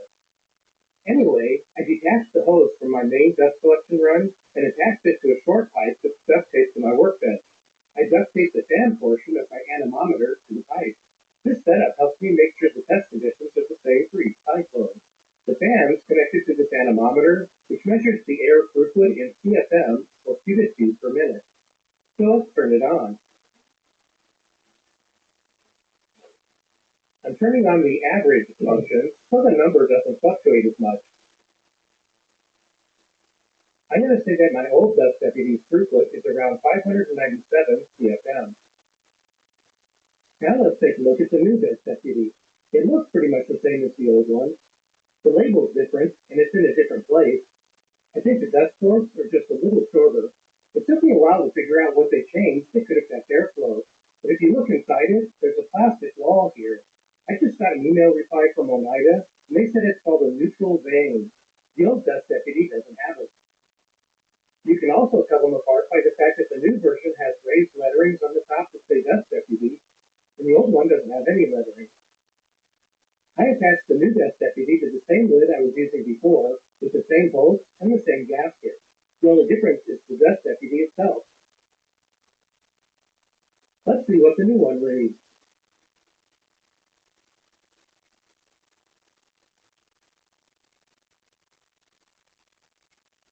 Anyway, I detached the hose from my main dust collection run and attached it to a short pipe that's duct taped to my workbench. I duct taped the fan portion of my anemometer to the pipe. This setup helps me make sure the test conditions are the same for each cyclone. The fan is connected to this anemometer, which measures the air throughput in CFM, or cubic feet per minute. So let's turn it on. I'm turning on the average function so the number doesn't fluctuate as much. I'm going to say that my old Dust Deputy's throughput is around 597 CFM. Now let's take a look at the new Dust Deputy. It looks pretty much the same as the old one. The label's different, and it's in a different place. I think the dust ports are just a little shorter. It took me a while to figure out what they changed that could affect airflow. But if you look inside it, there's a plastic wall here. I just got an email reply from Oneida, and they said it's called a neutral vane. The old Dust Deputy doesn't have it. You can also tell them apart by the fact that the new version has raised letterings on the top that say Dust Deputy, and the old one doesn't have any lettering. I attached the new Dust Deputy to the same lid I was using before, with the same bolts and the same gasket. The only difference is the Dust Deputy itself. Let's see what the new one reads.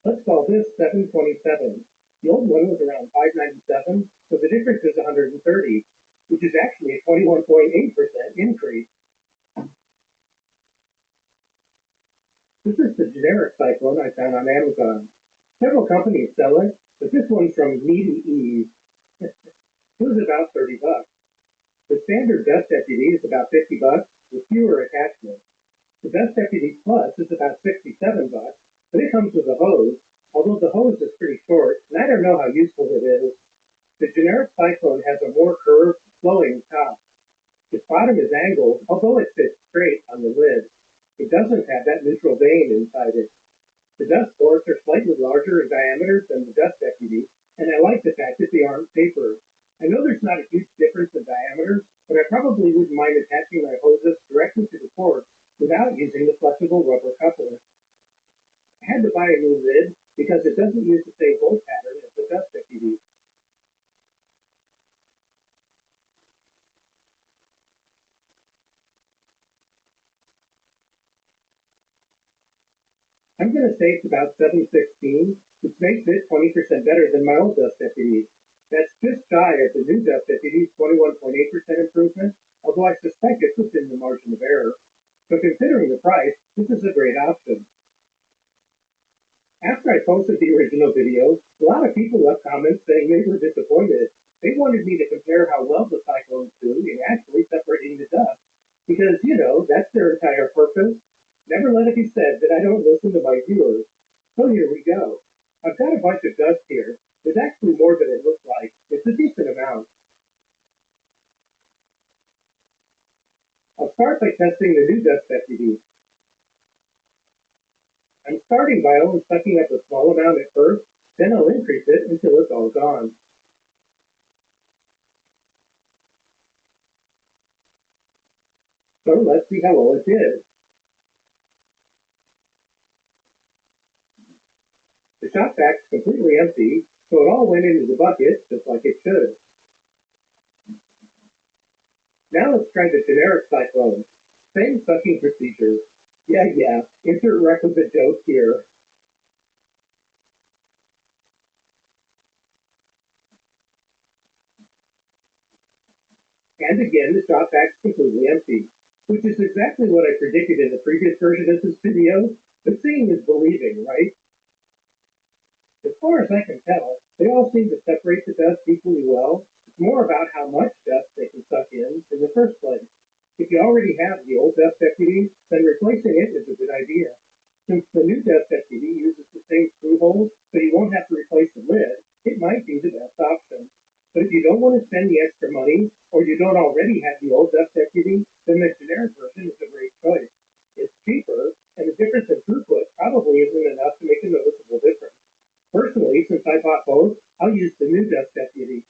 Let's call this 727. The old one was around 597, so the difference is 130, which is actually a 21.8% increase. This is the generic cyclone I found on Amazon. Several companies sell it, but this one's from Needy Eve. It was about 30 bucks. The standard Dust Deputy is about 50 bucks with fewer attachments. The Dust Deputy Plus is about 67 bucks, but it comes with a hose, although the hose is pretty short, and I don't know how useful it is. The generic cyclone has a more curved, flowing top. Its bottom is angled, although it sits straight on the lid. It doesn't have that neutral vane inside it. The dust ports are slightly larger in diameter than the Dust Deputy, and I like the fact that they aren't tapered. I know there's not a huge difference in diameters, but I probably wouldn't mind attaching my hoses directly to the ports without using the flexible rubber coupler. I had to buy a new lid because it doesn't use the same bolt pattern as the Dust Deputy. I'm going to say it's about 716, which makes it 20% better than my old Dust Deputy. That's just shy of the new Dust Deputy's 21.8% improvement, although I suspect it's within the margin of error. So considering the price, this is a great option. After I posted the original video, a lot of people left comments saying they were disappointed. They wanted me to compare how well the cyclones do in actually separating the dust, because, that's their entire purpose. Never let it be said that I don't listen to my viewers. So here we go. I've got a bunch of dust here. There's actually more than it looks like. It's a decent amount. I'll start by testing the new dust deputy. I'm starting by only sucking up a small amount at first, then I'll increase it until it's all gone. So let's see how well it did. The shop vac is completely empty, so it all went into the bucket just like it should. Now let's try the generic cyclone. Same sucking procedure. Yeah, insert requisite joke here. And again, the shop vac is completely empty, which is exactly what I predicted in the previous version of this video, but seeing is believing, right? As far as I can tell, they all seem to separate the dust equally well. It's more about how much dust they can suck in the first place. If you already have the old dust deputy, then replacing it is a good idea. Since the new dust deputy uses the same screw holes, so you won't have to replace the lid, it might be the best option. But if you don't want to spend the extra money, or you don't already have the old dust deputy, then the generic version is a great choice. It's cheaper, and the difference in throughput probably isn't enough to make a noticeable difference. Personally, since I bought both, I'll use the new dust deputy.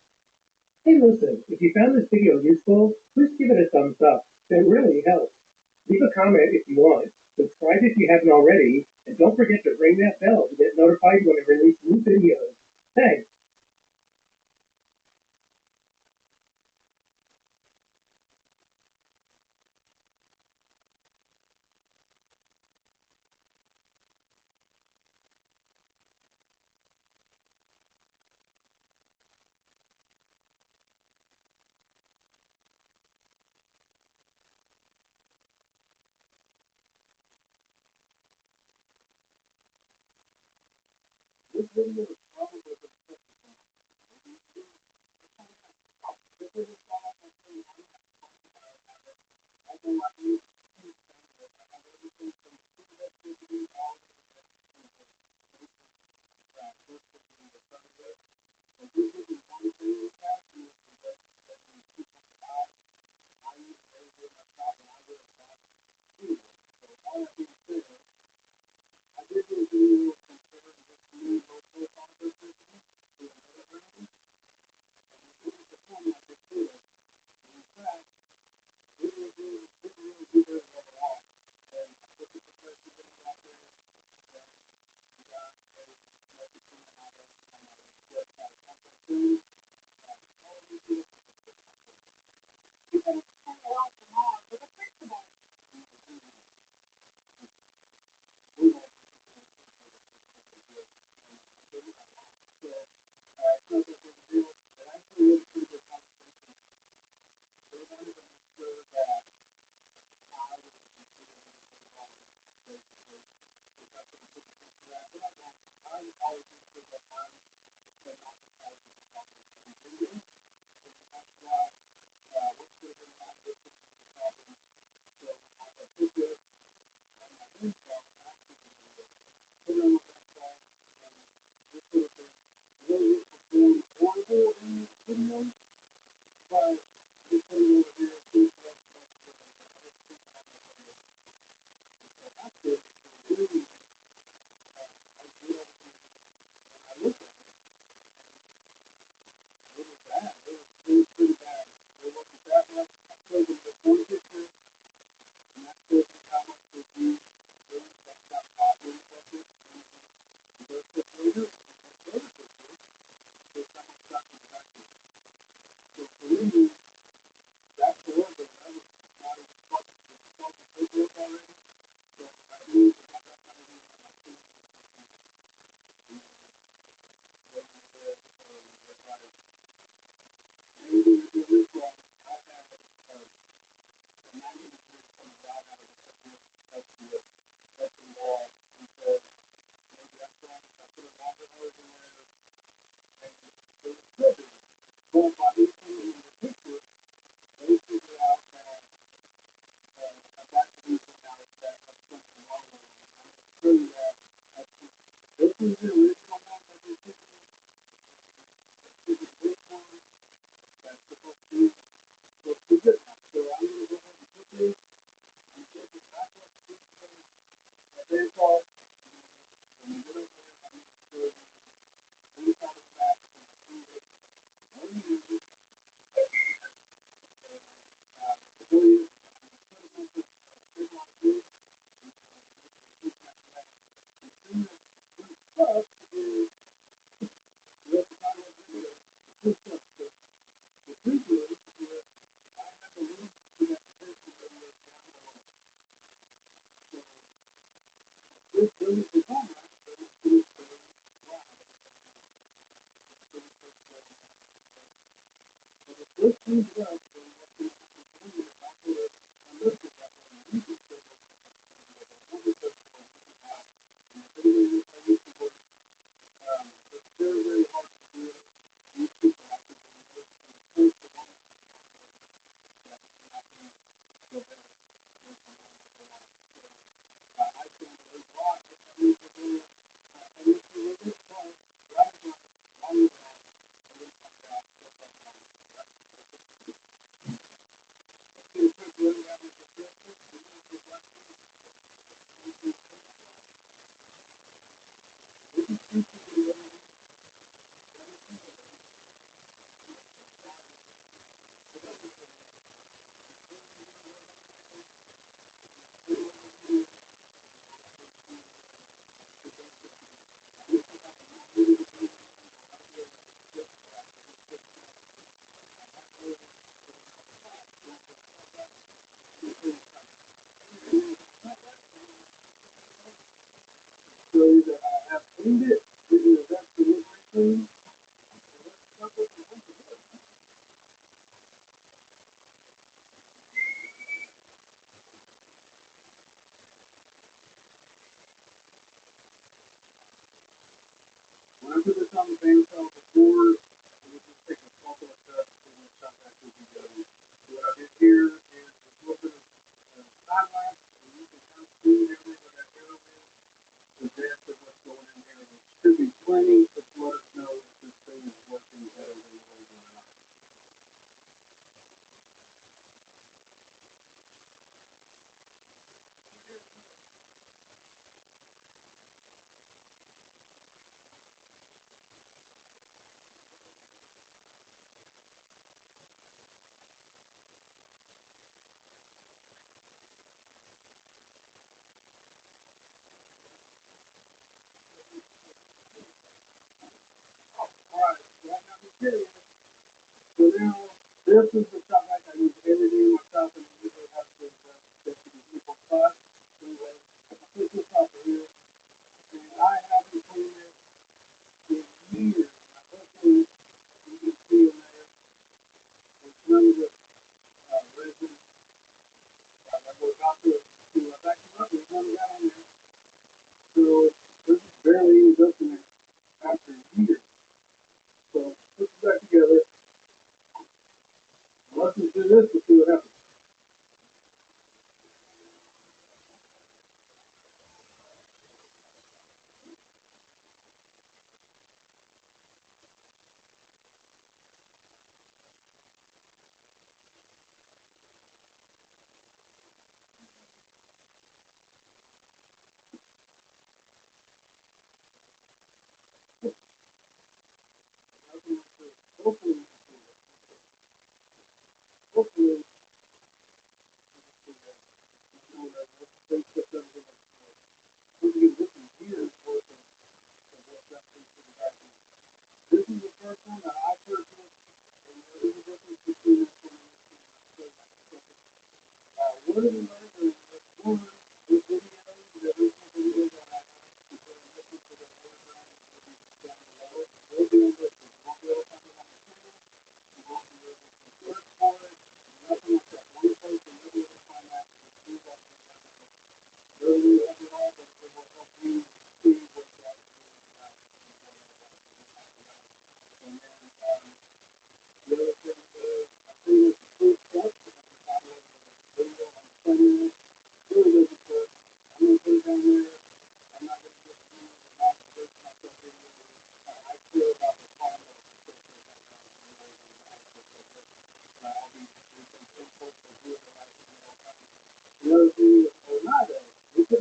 Hey, listen, if you found this video useful, please give it a thumbs up. It really helps. Leave a comment if you want. Subscribe if you haven't already, and don't forget to ring that bell to get notified when I release new videos. Thanks. This video is probably the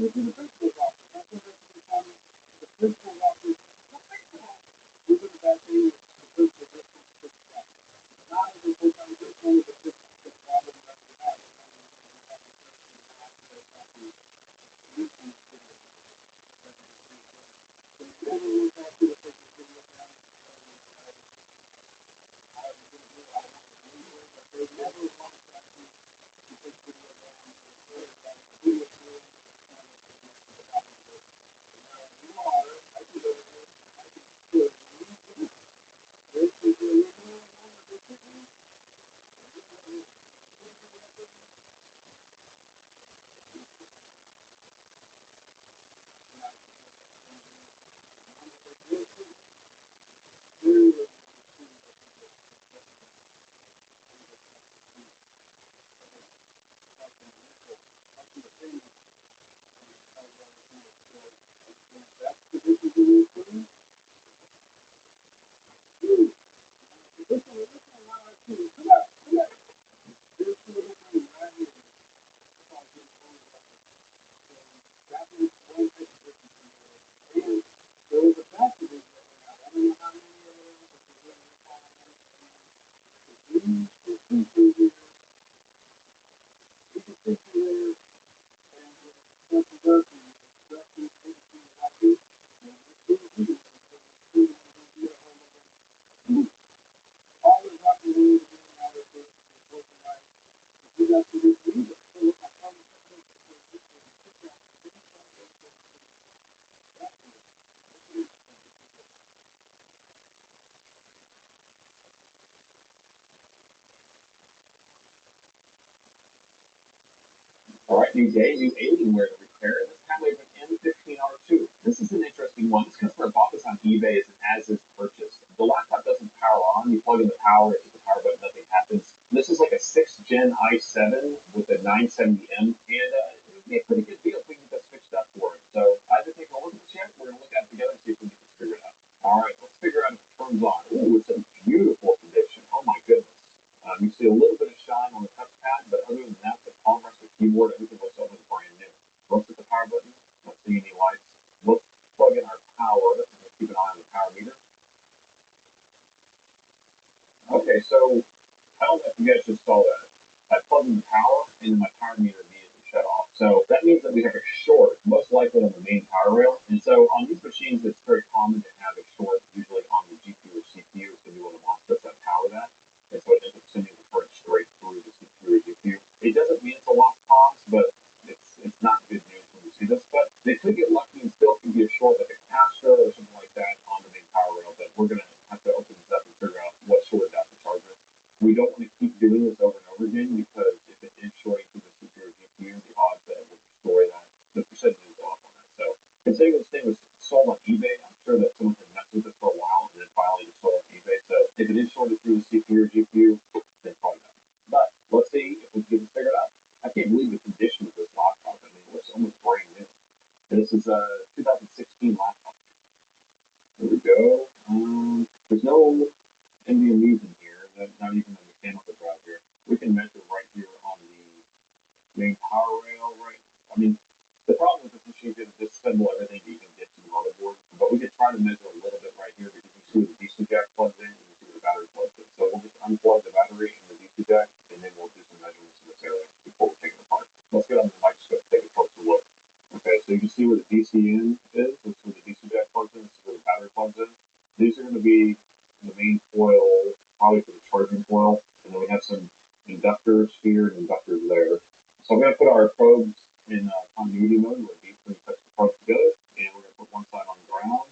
it to the principal's office. That's what the county, the principal's office. These are the bad things. The principal just wants to fix that. Not as a full-time principal, but just the problem that we have. All right, new day, new Alienware to repair. This time we have an M15R2. This is an interesting one. This customer bought this on eBay as an as-is purchase. The laptop doesn't power on. You plug in the power, hit the power button, nothing happens. This is like a 6th gen i7 with a 970M, and it would be a pretty good deal if we can get this fixed up for it. So I've been taking a look at this yet. We're going to look at it together and see if we can get this figured out. All right, let's figure out if it turns on. Ooh, it's in beautiful condition. Oh my goodness. You see a little bit of shine on the touchpad, but other than that, the palm rest, the keyboard, everything looks almost brand new. Let's hit the power button. Don't see any lights. Let's plug in our power. Let's keep an eye on the power meter. Okay, so I don't know if you guys just saw that. I plugged in the power, and then my power meter immediately shut off. So that means that we have a short, most likely on the main power rail. And so on these machines, it's very common to have a short, usually on the GPU or CPU, so you want to MOSFET that power that. And so it ends up sending the current straight through the CPU or GPU. It doesn't mean it's a lost cause, but it's not good news when you see this. But they could get lucky and still can be a short, like a capacitor or something like that on the main power rail. But we're going to have to open this up and figure out what shorted out the charger. We don't want to keep doing this over and over again because if it is shorting through the CPU or GPU, the odds that it will destroy that, the percentage is off on that. So considering this thing was sold on eBay, I'm sure that someone had messed with it for a while and then finally just sold on eBay. So if it is shorted through the CPU or GPU, then probably not. But let's see if we can get it figured out. I can't believe the condition of this laptop. I mean, it looks almost brand new. And this is a 2016 laptop. There we go. There's no NVMe's in here, not even a mechanical drive here. We can measure right here on the main power rail, right? I mean, the problem with this machine is to disassemble everything to even get to the motherboard. But we could try to measure a little bit right here because you see where the DC jack plugs in and you see where the battery plugs in. So we'll just unplug the battery and the DC jack, and then we'll do some measurements in this area before we take it apart. Let's get on the microscope to take a closer look. Okay, so you can see where the DC in is. This is where the DC jack plugs in. This is where the battery plugs in. These are going to be the main coil, probably for the charging coil. And then we have some inductors here and inductors there. So I'm going to put our probes in continuity mode where these three touch the parts together. And we're going to put one side on ground.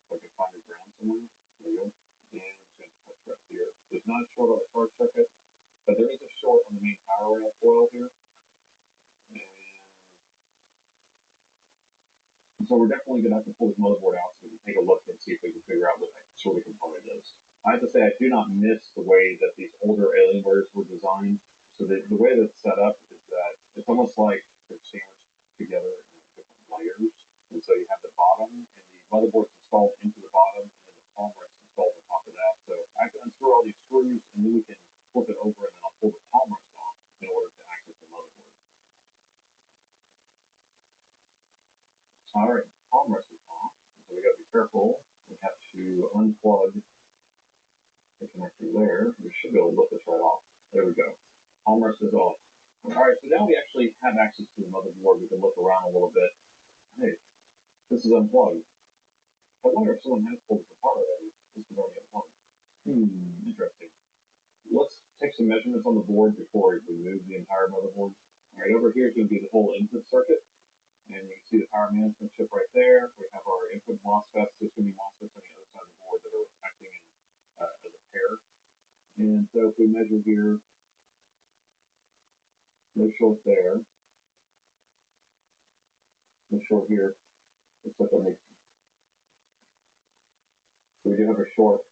So I can find a ground somewhere. There we go. And it's going to touch right here. There's not a short on the charge circuit, but there is a short on the main power rail coil here. And so we're definitely going to have to pull this motherboard out so we can take a look and see if we can figure out what that sort of component is. I have to say, I do not miss the way that these older Alienwares were designed. So the way that it's set up is that it's almost like they're sandwiched together in different layers. And so you have the bottom, and the motherboard's installed into the bottom, and then the palm rest installed on top of that. So I have to unscrew all these screws, and then we can flip it over, and then I'll pull the palm rest off in order to access the motherboard. All right, arm rest is off. So we got to be careful. We have to unplug the connector there. We should be able to lift this right off. There we go. Arm rest is off. All right, so now we actually have access to the motherboard. We can look around a little bit. Hey, this is unplugged. I wonder if someone has pulled this apart already. This is already unplugged. Interesting. Let's take some measurements on the board before we remove the entire motherboard. All right, over here is going to be the whole input circuit. And you can see the power management chip right there. We have our input MOSFETs. There's going to be MOSFETs on the other side of the board that are acting as a pair. And so if we measure here, no short there, no short here. Looks like I make. So we do have a short.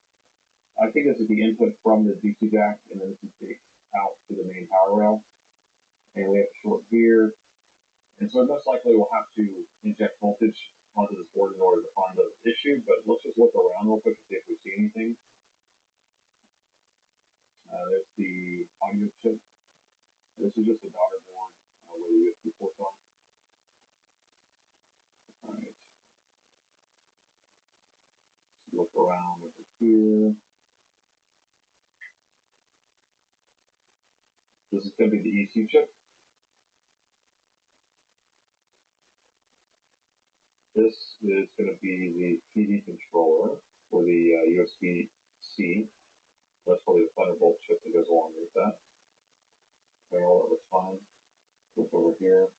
I think this is the input from the DC jack, and then this is the out to the main power rail. And we have a short here. And so most likely we'll have to inject voltage onto this board in order to find the issue, but let's just look around real quick to see if we see anything. There's the audio chip. This is just a daughter board with a USB port on. All right. Let's look around over here. This is going to be the ECU chip. This is going to be the PD controller for the USB-C. That's probably the Thunderbolt chip that goes along with that. Okay, all that looks fine. Look over here.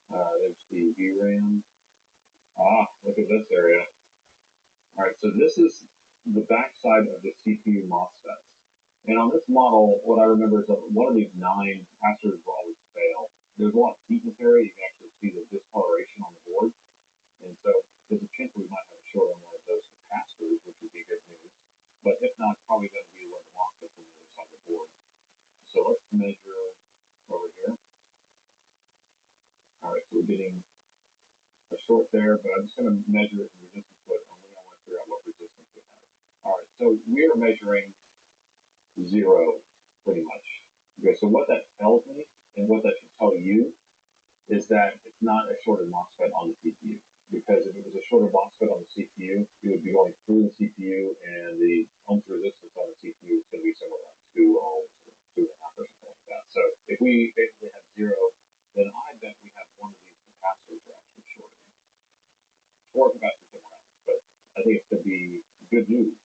There's the VRAM. Look at this area. All right, so this is the backside of the CPU MOSFETs. And on this model, what I remember is that one of these 9 capacitors will always fail. There's a lot of heat in this area. You can actually see the discoloration on the board. And so there's a chance we might have a short on one of those capacitors, which would be good news. But if not, probably going to be where the MOSFETs on the other side of the board. So let's measure over here. All right, so we're getting a short there, but I'm just going to measure it in resistance foot only. I want to figure out what resistance we have. All right, so we are measuring 0 pretty much. Okay, so what that tells me and what that should tell you is that it's not a shorted MOSFET on the CPU. Because if it was a shorted MOSFET on the CPU, it would be going through the CPU, and the ohms resistance on the CPU is going to be somewhere around 2 ohms or 2.5 or something like that. So if we basically have 0, then I bet we have one of these capacitors are actually shorted. Or capacitors somewhere else. But I think it's going to be good news.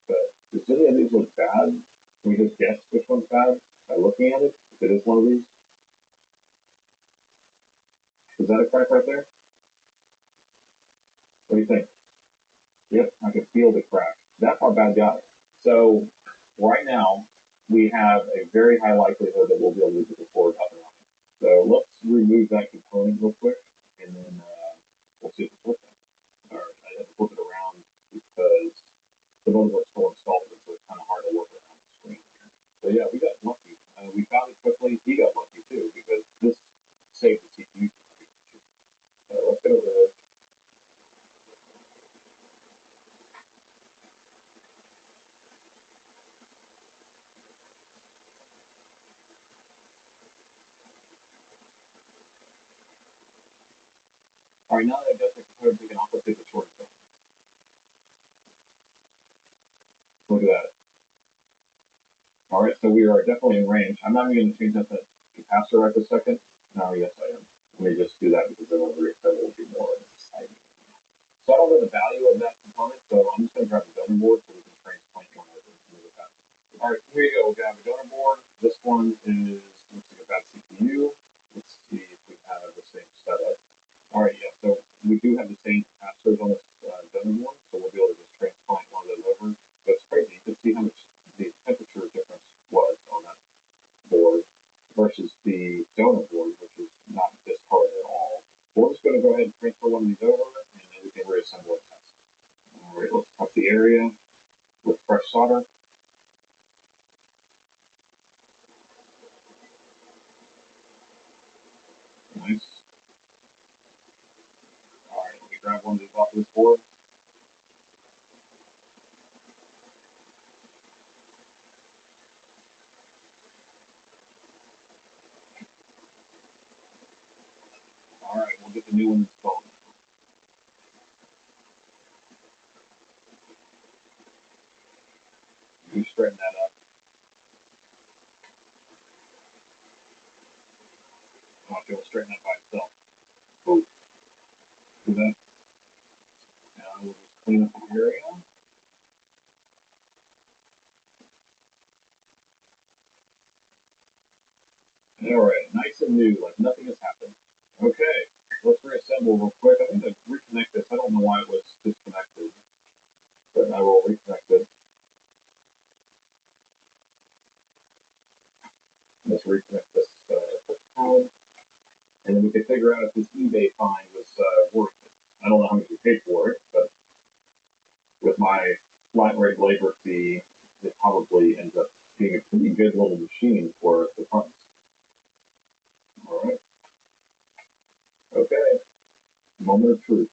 But does any of these look bad? Can we just guess which one's bad by looking at it? If it is one of these? Is that a crack right there? What do you think? Yep, I can feel the crack. That's our bad guy. So right now, we have a very high likelihood that we'll be able to get the board up and running. So let's remove that component real quick, and then we'll see if it's working. All right, I have to flip it around because the motherboard's still installed, so it's kind of hard to work around the screen here. So yeah, we got lucky. We found it quickly. He got lucky too, because this saved the CPU. So let's get over there. All right, now that I've got the component taken off, let's take the short thing. Look at that. All right, so we are definitely in range. I'm not even going to change up that capacitor right this second. No, yes, I am. Let me just do that because then we'll be more exciting. So I don't know the value of that component, so I'm just going to grab the donor board so we can transplant one over and move it back. All right, here you go. We have a donor board. This one is, looks like a bad CPU. Let's see if we have the same setup. All right, yeah, so we do have the same capacitors on this donor board, so we'll be able to just transplant one of those over. But it's crazy. You can see how much the temperature difference was on that board versus the donor board, which is not this hard at all. We're just going to go ahead and transfer one of these over, and then we can reassemble and test. All right, let's cut the area with fresh solder. Nice. All right, let me grab one of these off this board. All right, we'll get the new one installed. You straighten that up. I want you to straighten that by itself. Boom. Do that. Now we'll just clean up the area. All right, nice and new, like nothing has happened. Okay, let's reassemble real quick. I'm going to reconnect this. I don't know why it was disconnected, but I will reconnect it. Let's reconnect this phone, and then we can figure out if this eBay find was worth it. I don't know how much you paid for it, but with my flat rate labor fee, it probably ends up being a pretty good little machine for the price. All right. Okay. Moment of truth.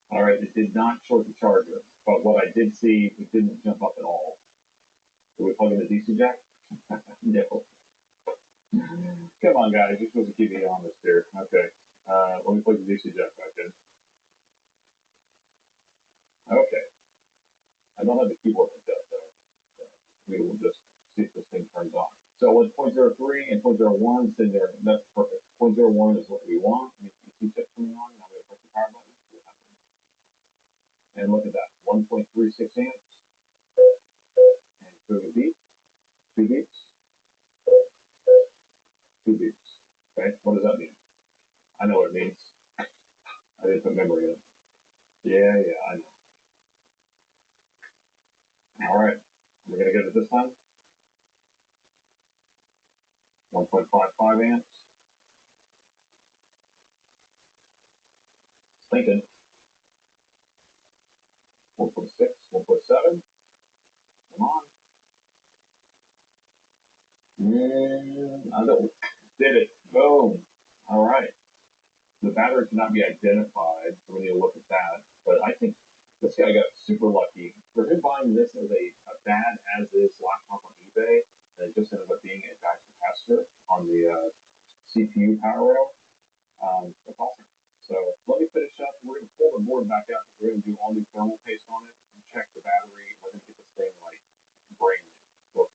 All right. It did not short the charger, but what I did see, it didn't jump up at all. Did we plug in the DC jack? No. Come on, guys. You're supposed to keep me honest here. Okay. Let me plug the DC jack back in. Okay. I don't have the keyboard like that, though. So we will just see if this thing turns on. So with 0.03 and 0.01 sitting there, that's perfect. 0.01 is what we want. You see that turning on. Now we press the power button. And look at that, 1.36 amps. And through the beat, 2 beats, 2 beats. Okay, what does that mean? I know what it means. I didn't put memory in it. Yeah, I know. All right, we're gonna get it this time. 1.55 amps. It's thinking. 1.6, 1.7. Come on. I don't. Did it. Boom. All right. The battery cannot be identified, so we need to look at that. But I think this guy got super lucky. For him buying this as a bad as-is laptop on eBay, and it just ended up being a back capacitor on the CPU power rail. That's awesome. So let me finish up. We're going to pull the board back out. We're going to do all new thermal paste on it and check the battery. We're going to get this thing like brand new.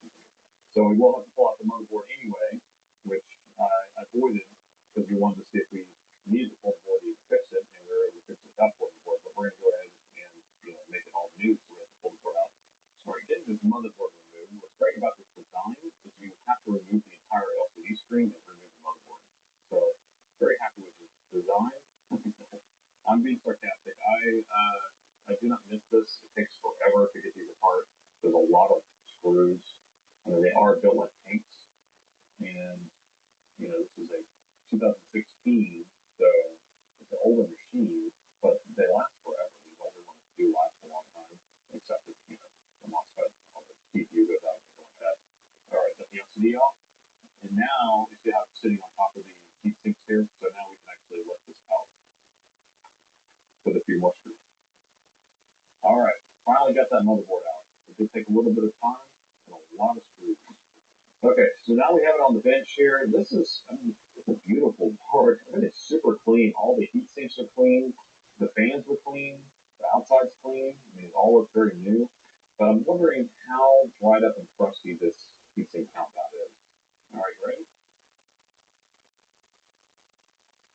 So we will have to pull out the motherboard anyway, which I avoided because we wanted to see if we needed to pull the board to even fix it, and we were able to fix it without pulling the board. But we're going to go ahead and make it all new, so we have to pull the board out. So we're getting this motherboard removed. What's great about this design is you have to remove the entire LCD screen and remove the motherboard. So very happy with this design. I'm being sarcastic. I do not miss this. It takes forever to get these apart. There's a lot of screws. They are built like tanks, and this is a 2016, so it's an older machine, but they last forever. These older ones do last a long time, except if the MOSFET on the CPU goes out and like that. All right, let the LCD off, and now you see how it's sitting on top of the heat sinks here. So now we can actually lift this out with a few more screws. All right, finally got that motherboard out. It did take a little bit of time and a lot of screws. Okay, so now we have it on the bench here. This is, it's a beautiful board. It's super clean. All the heat sinks are clean. The fans were clean. The outside's clean. It all looks very new. But I'm wondering how dried up and crusty this heat sink compound is. All right, you ready?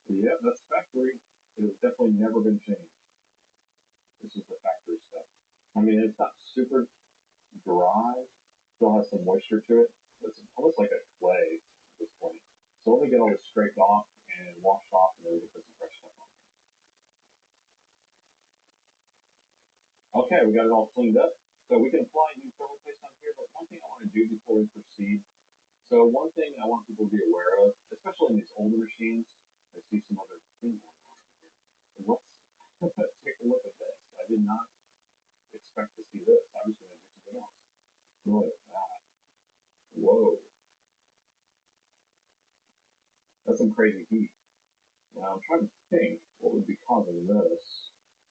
Yep, that's factory. It has definitely never been changed. This is the factory stuff. It's not super dry. Still has some moisture to it. It's almost like a clay at this point. So let me get all this scraped off and washed off, and then we can put some fresh stuff on. Okay, we got it all cleaned up. So we can apply new thermal paste on here, but one thing I want to do before we proceed. So one thing I want people to be aware of, especially in these older machines, I see some other things going on here. Let's take a look at this. I did not expect to see this. I was going to do something else. Look at that. Whoa. That's some crazy heat. Now I'm trying to think what would be causing this.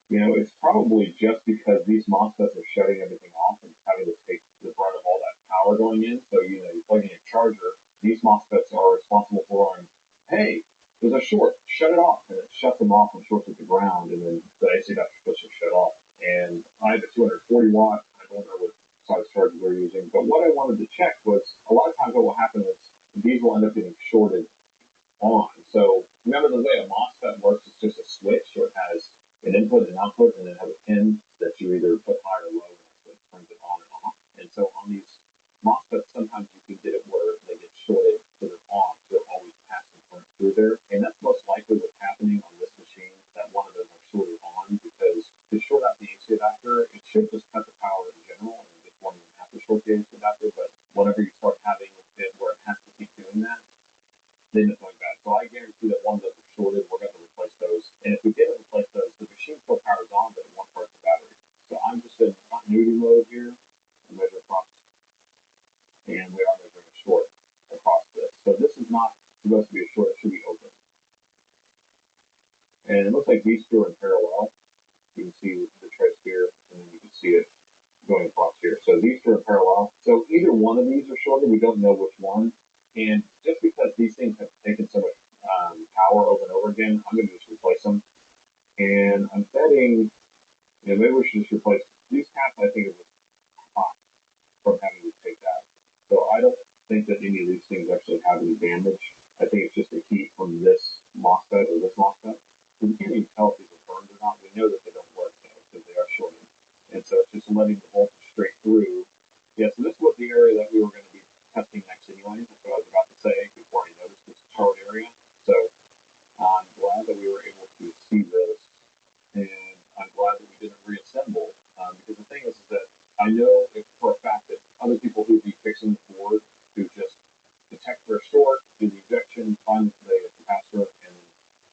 It's probably just because these MOSFETs are shutting everything off and having to take the brunt of all that power going in. So, you're plugging a charger, these MOSFETs are responsible for going, hey, there's a short, shut it off. And it shuts them off and shorts at the ground, and then the AC adapter supposed to shut off. And I have a 240 watt. I don't know what size charger they're using. But what I wanted to check was a lot of times what will happen is these will end up getting shorted on. So remember the way a MOSFET works is just a switch, so it has an input and output, and then have a pin that you either put high or low, and that's what turns it on and off. And so on these MOSFETs, sometimes you can get it where they get shorted so they're off, so they're always passing current through there. And that's most likely what's happening on this machine, that one of those are shorted on, because to short out the AC adapter, it should just cut the power in general, and this one doesn't have to short the AC adapter, but whenever you start having it where it has to keep doing that, then it's going bad. So I guarantee that one of those are shorted, we're going to replace those. And if we didn't replace those, the machine still powers on, but it won't work the battery. So I'm just in continuity mode here and measure across. And we are measuring a short across this. So this is not supposed to be a short, it should be open. And it looks like these two are in parallel. You can see the trace here, and then you can see it going across here. So these two are in parallel. So either one of these are shorted, we don't know which one. And just because these things have taken so much power over and over again, I'm going to just replace them. And I'm betting, maybe we should just replace these caps. I think it was hot from having to take that. So I don't think that any of these things actually have any damage. I think it's just the heat from this MOSFET or this MOSFET. We can't even tell if these are burned or not. We know that they don't work though, because they are shorted. And so it's just letting the voltage straight through. Yeah, so this was the area that we were going to be testing next anyway. That's what I was about to say before I noticed this chart area. So I'm glad that we were able to see this, and I'm glad that we didn't reassemble, because the thing is that I know for a fact that other people who would be fixing the board who just detect for a short, do the ejection, find the capacitor, and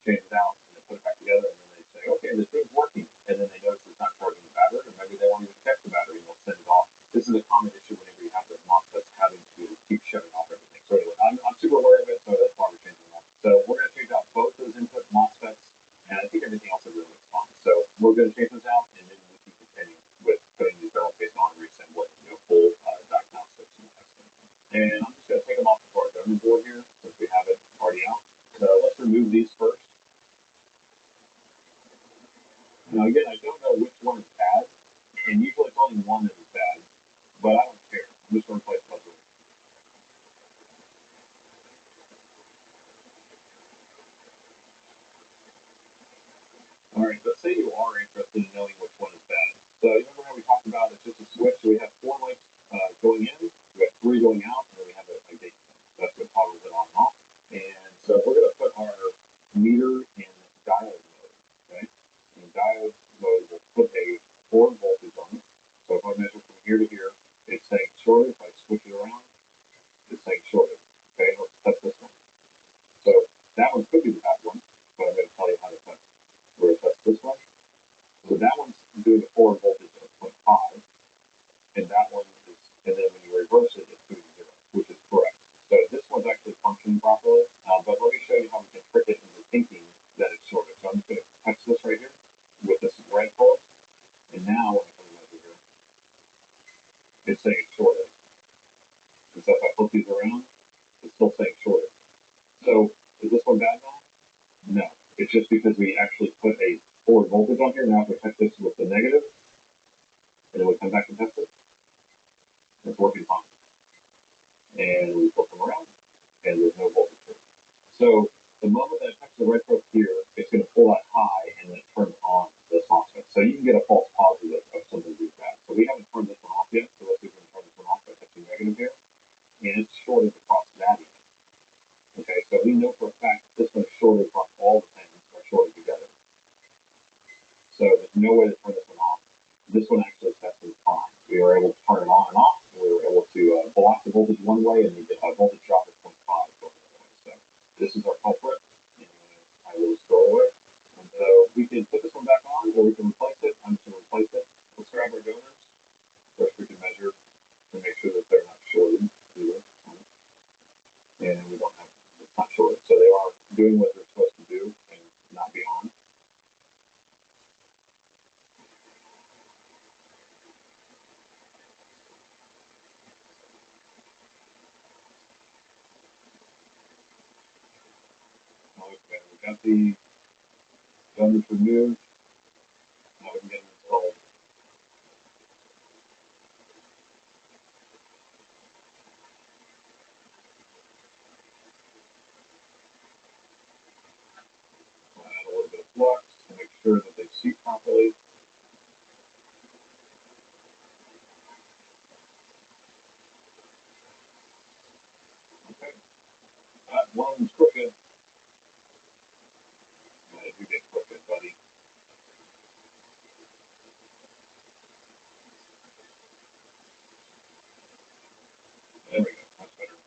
change it out, and they put it back together, and then they say, okay, this thing's working, and then they notice it's not charging the battery, or maybe they won't even check the battery, and they'll send it off. This is a common issue whenever you have the MOSFETs having to keep shutting off everything. So anyway, I'm super aware of it, so that's why we're changing that. So we're going to change out both those input MOSFETs, and I think everything else is really fine. So we're going to change those out, and then we can continue with putting these barrel case on and reassembling, full diagnostics and testing. And I'm just going to take them off the government board here, since we have it already out. So let's remove these first. Now again, I don't know which one is bad, and usually it's only one that is bad, but I don't care. I'm just going to replace both of them. All right, let's say you are interested in knowing which one is bad. So you remember how we talked about it's just a switch? So we have 4 lights going in, we have 3 going out, and then we have a gate. That's what toggles it on and off. And so we're going to put our meter in diode mode, okay? In diode mode, we'll put a forward voltage on it. So if I measure from here to here, it's saying shorted. If I switch it around, it's saying shorted. Okay, let's test this one. So that one could be the bad one, but I'm going to tell you how to test. We're going to test this one. So that one's doing a forward voltage of 0.5, and that one is, and then when you reverse it, it's doing 0, which is correct. So this one's actually functioning properly, but let me show you how we can trick it into thinking that it's shorted. So I'm just going to touch this right here with this red pulse, and now when I come to measure here, it's saying it's shorted. And so if I flip these around, it's still saying shorted. So is this one bad now? No. It's just because we actually put a forward voltage on here. Now if we touch this with the negative, and then we come back and test it, it's working fine. And we flip them around, and there's no voltage here. So the moment that I touch the red probe here, it's going to pull that high, and then it turns on this MOSFET. So you can get a false positive of something like that. So we haven't turned this one off yet, so let's see if we can turn this one off by touching negative here. And it's shorted across that even. Okay, so we know for a fact that this one is shorted across all the pins are shorted together. So there's no way to turn this one off. This one actually tested fine. We were able to turn it on and off. We were able to block the voltage one way and we get a voltage drop at 0.5 going the other way. So this is our culprit. And I will just throw it away. And so we can put this one back on or we can replace it. I'm just going to replace it. Let's grab our donors. First we can measure to make sure that they're not shorted either. And we don't have, it's not shorted. So they are doing what they're supposed to do and not be on. Okay, we got the guns removed. Now we can get them installed. I'll add a little bit of flux to make sure that they seat properly. Okay, that one's crooked. Yeah, you get crooked, buddy. There we go, that's better.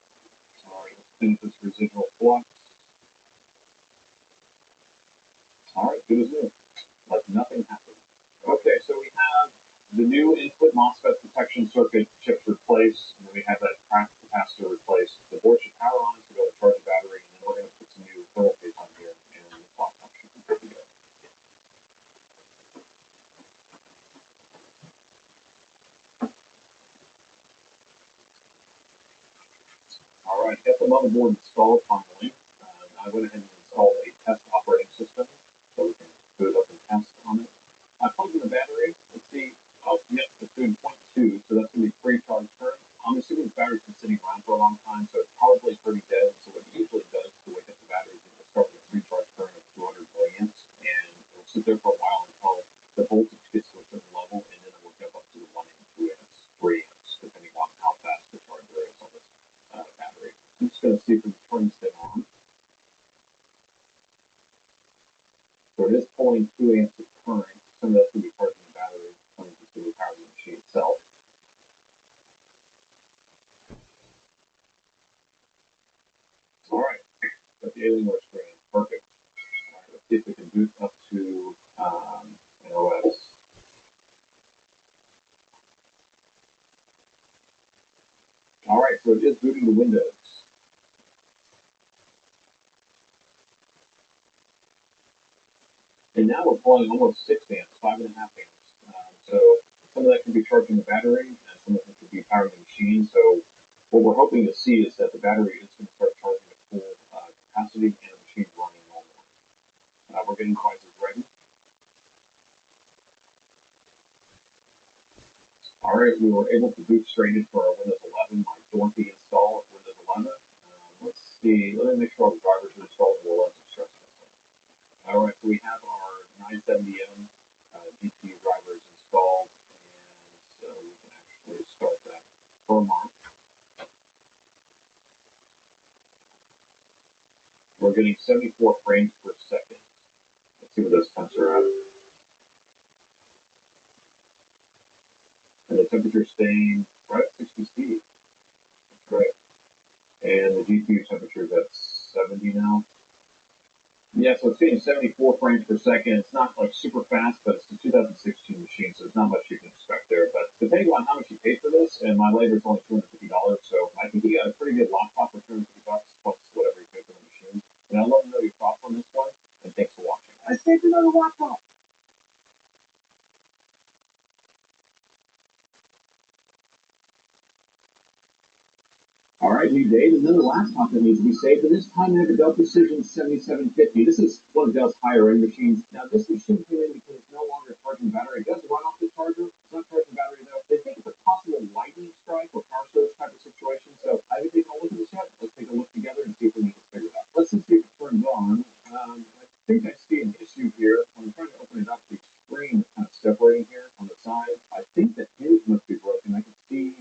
Alright, let's finish this residual flux. Alright, good as new. Like nothing happened. Okay, so we have the new input MOSFET protection circuit chips replaced, and then we have that cracked capacitor replaced. The board should power on to go to charge the battery, and then we're going to put some new thermal paste on here, and the clock pump should be good to go. Alright, got the motherboard installed finally. I went ahead and installed a test operating system, so we can boot up and test on it. I plugged in the battery. Let's see. Oh, yep, it's doing 0.2, so that's going to be free charge current. I'm assuming the battery's been sitting around for a long time, so it's probably pretty dead. So what it usually does to wake up the battery is it will start with a free charge current of 200 milliamps, and it'll sit there for a while until the voltage gets to a certain level, and then it will jump up to the 1 amp, 2 amps, 3 amps, depending on how fast the charger is on this battery. I'm just going to see if we can turn this thing on. So it is pulling 2 amps of current. Some of that's going to be charging the battery, some of it's going to be powering the machine itself. Alright, got the Alienware screen. Perfect. Alright, let's see if we can boot up to an OS. Alright, so it is booting to Windows. And now we're pulling almost 6 amps, 5.5 amps. So some of that can be charging the battery, and some of it could be powering the machine. So what we're hoping to see is that the battery is going to start charging at full capacity and the machine's running normal. We're getting devices ready. Alright, we were able to boot straight into our Windows 11, my dorky install of Windows 11. Let's see, let me make sure all the drivers are installed and we'll run some stress testing. Alright, so we have our 970M GPU drivers installed, and so we can actually start that firm on. We're getting 74 frames per second. Let's see what those temps are at. And the temperature's staying right at 60 speed. That's great. And the GPU temperature is at 70 now. Yeah, so it's getting 74 frames per second. It's not like super fast, but it's a 2016 machine, so there's not much you can expect there. But depending on how much you pay for this, and my labor is only $250, so I think you got a pretty good lock for $250 plus whatever you pay for the machine. And I'd love to know your thoughts on this one, and thanks for watching. I saved another laptop. All right, new date, another laptop that needs to be saved, and this time we have a Dell Precision 7750. This is one of Dell's higher-end machines. Now, this machine came in because it's no longer charging battery. It does run off the charger. It's not charging battery, though. They think it's a possible lightning strike or power surge type of situation, so I haven't taken a look at this yet. Let's take a look together and see if we can figure it out. Let's see if it turns on. I think I see an issue here. When I'm trying to open it up, the screen is kind of separating here on the side. I think the hinge must be broken. I can see.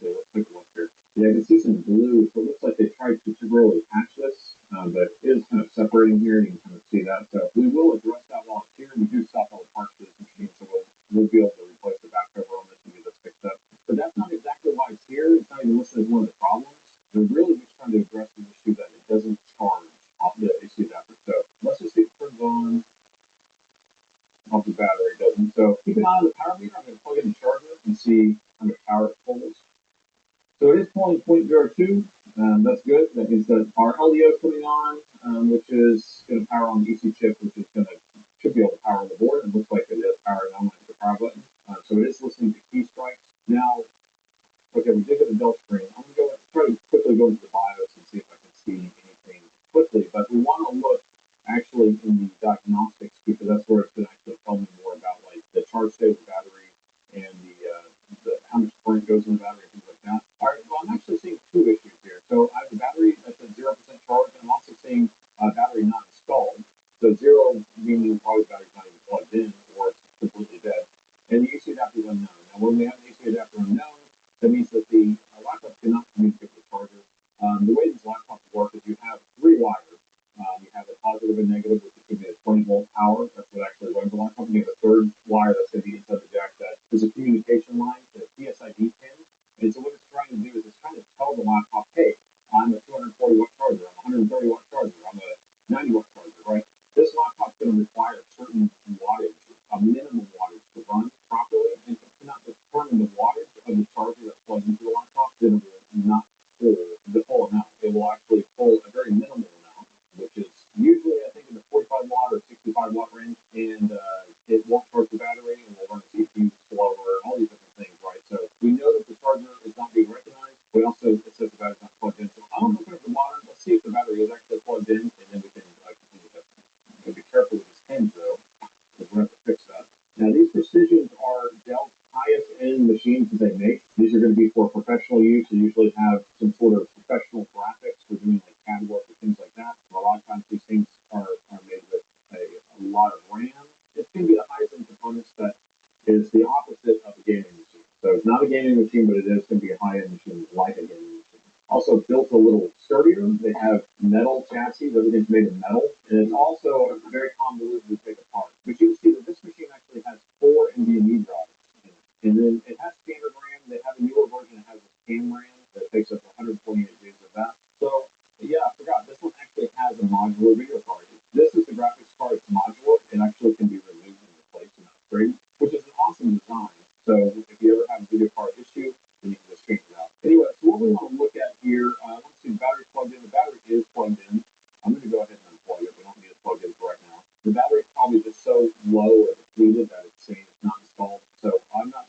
Let's take a look here. Yeah, I can see some blue, so it looks like they tried to temporarily patch this, but it is kind of separating here. You can kind of see that. So we will address that while it's here. We do stock all the parts for this machine, so we'll be able to replace the back cover on this and get this fixed up. But that's not exactly why it's here. It's not even listed as one of the problems. They're really just trying to address the issue that it doesn't charge off the AC adapter. So let's just see if it turns on off the battery. It doesn't. So keep an eye on the power meter. I'm going to plug it in the charger and see how much power it pulls. So it is pulling 0.02. That's good. That means that our LDO is coming on, which is going to power on the EC chip, which is should be able to power on the board. It looks like it is powering on the power button. So it is listening to key strikes. Now, okay, we did get the Dell screen. I'm going to try to quickly go into the BIOS and see if I can see anything quickly but we want to look actually in the diagnostics because that's where it's going to actually tell me more about like the charge state of the battery and the how much current goes in the battery and things like that. All right, well, I'm actually seeing two issues here. So I have the battery that's at 0% charge, and I'm also seeing battery not installed. So zero meaning probably the battery's not even plugged in or it's completely dead. And the AC adapter is unknown. Now, when we have an AC adapter unknown, that means that the laptop cannot communicate with the charger. The way these laptops work is you have three wires. You have a positive and negative, which is going to be a 20-volt power. That's what actually runs the laptop. And you have a third wire that's going to be inside the jack that is a communication line, the PSID pin. And so what it's trying to do is it's trying to tell the laptop, hey, I'm a 240-watt charger, I'm a 130-watt charger, I'm a 90-watt charger, right? This laptop's going to require certain wattage, a minimum wattage to run properly, and if it's not determine the wattage of the charger that's plugged into the laptop, then it will not pull the full amount. It will actually pull a very minimal amount, which is usually, I think, in the 45 watt or 65 watt range, and it won't charge the battery, and will run the CPU slower, and all these different things, right? So we know that the charger is not being recognized. We also, it says the battery's not plugged in. So I'm looking at the bottom. Let's see if the battery is actually plugged in, and then we can continue testing. Be careful with this hinge, though, because we're going to have to fix that. Now, these Precisions are Dell's highest end machines that they make. These are going to be for professional use. They usually have some sort of professional graphics for doing like CAD work or things like that. A lot of times these things are made with a lot of RAM. It's going to be the highest end components that is the opposite of a gaming machine. So it's not a gaming machine, but it is going to be a high-end machine like a gaming machine. Also built a little sturdier. They have metal chassis. Everything's made of metal. And it's also very convoluted to take apart. But you can see that this machine actually has 4 NVMe drives in it. And then it has standard RAM. They have a newer version that has a SCAN RAM that takes up 128 gigs of that. So, yeah, I forgot. This one actually has a modular video card. This is the graphics card. It's modular. It actually can be removed and replaced and upgraded, which is an awesome design. So if you ever have a video card issue, then you can just change it out. Anyway, so what we want to look at here, let's see, the battery's plugged in. The battery is plugged in. I'm going to go ahead and unplug it. We don't need to plug in for right now. The battery's probably just so low or depleted that it's saying it's not installed. So I'm not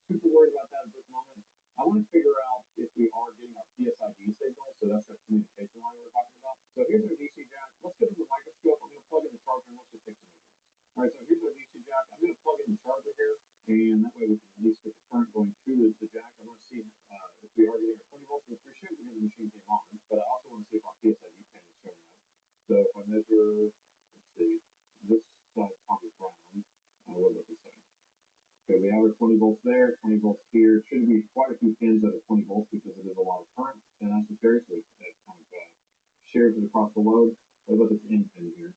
super worried about that at this moment. I want to figure out if we are getting our PSID signal. So that's that communication line we were talking about. So here's our DC jack. Let's get into the microscope. I'm going to plug in the charger and let's just take some measurements. All right, so here's our DC jack. I'm going to plug in the charger here. And that way we can at least get the current going to the jack. I want to see if we are getting our 20 volts, which we should because the machine came on. But I also want to see if our PSID pin is showing up. So if I measure, let's see, this side probably brown. What about this side? Okay, we have our 20 volts there, 20 volts here. It should be quite a few pins that are 20 volts because it is a lot of current. And that's what seriously that kind of shares it across the load. What about this end pin here?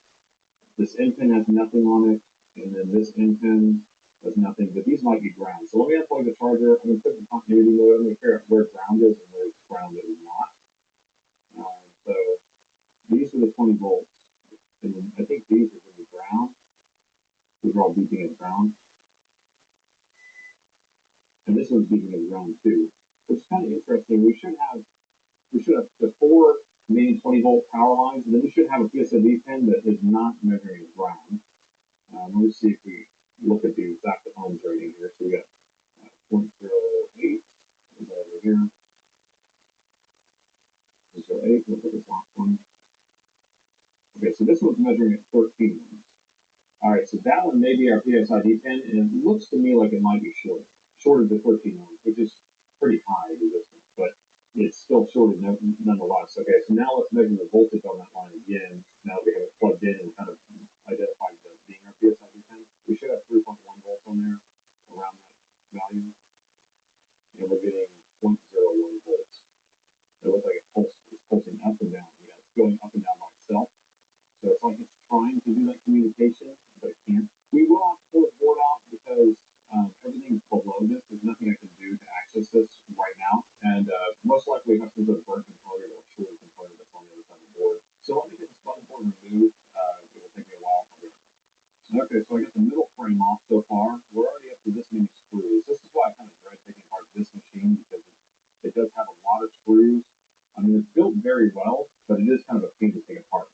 This end pin has nothing on it. And then this end pin does nothing, but these might be ground. So let me unplug the charger. I'm going to put the continuity mode. I'm going to figure out where ground is and where ground is not. So these are the 20 volts. And then I think these are going to be ground. These are all beeping as ground. And this one's beeping as ground too. Which is kind of interesting. We should have the 4 main 20 volt power lines, and then we should have a PSID pin that is not measuring ground. Let me see if we look at the exact ohms rating here. So we got 0.08 is over here. 0.08, look at this last one. Okay, so this one's measuring at 13 ohms. All right, so that one may be our PSID pin, and it looks to me like it might be shorted to 13 ohms, which is pretty high resistance, but it's still shorted nonetheless. Okay, so now let's measure the voltage on that line again. Now that we have it plugged in and kind of identified as being our PSID pin. We should have 3.1 volts on there around that value. And we're getting 0.01 volts. It looks like it's pulsing up and down. Yeah, it's going up and down by itself. So it's like it's trying to do that communication, but it can't. We will have to pull the board out because everything's below this. There's nothing I can do to access this right now. And most likely we have to do a burn component or a short component that's on the other side of the board. So let me get this button board removed. It will take me a while. Okay, so I got the middle frame off so far. We're already up to this many screws. This is why I kind of dread taking apart this machine because it does have a lot of screws. I mean, it's built very well, but it is kind of a pain to take apart.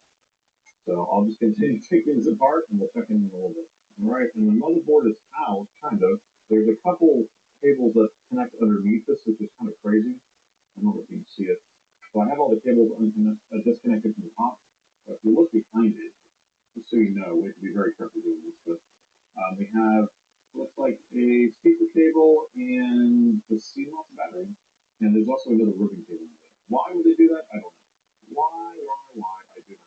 So I'll just continue taking this apart and we'll check in a little bit. All right, and the motherboard is out, kind of. There's a couple cables that connect underneath this, which is kind of crazy. I don't know if you can see it. So I have all the cables disconnected from the top, if you look behind it, just so you know, we have to be very careful doing this, but we have looks like a speaker cable and the CMOS battery, and there's also another ribbon cable in there. Why would they do that? I don't know. Why? I do not know.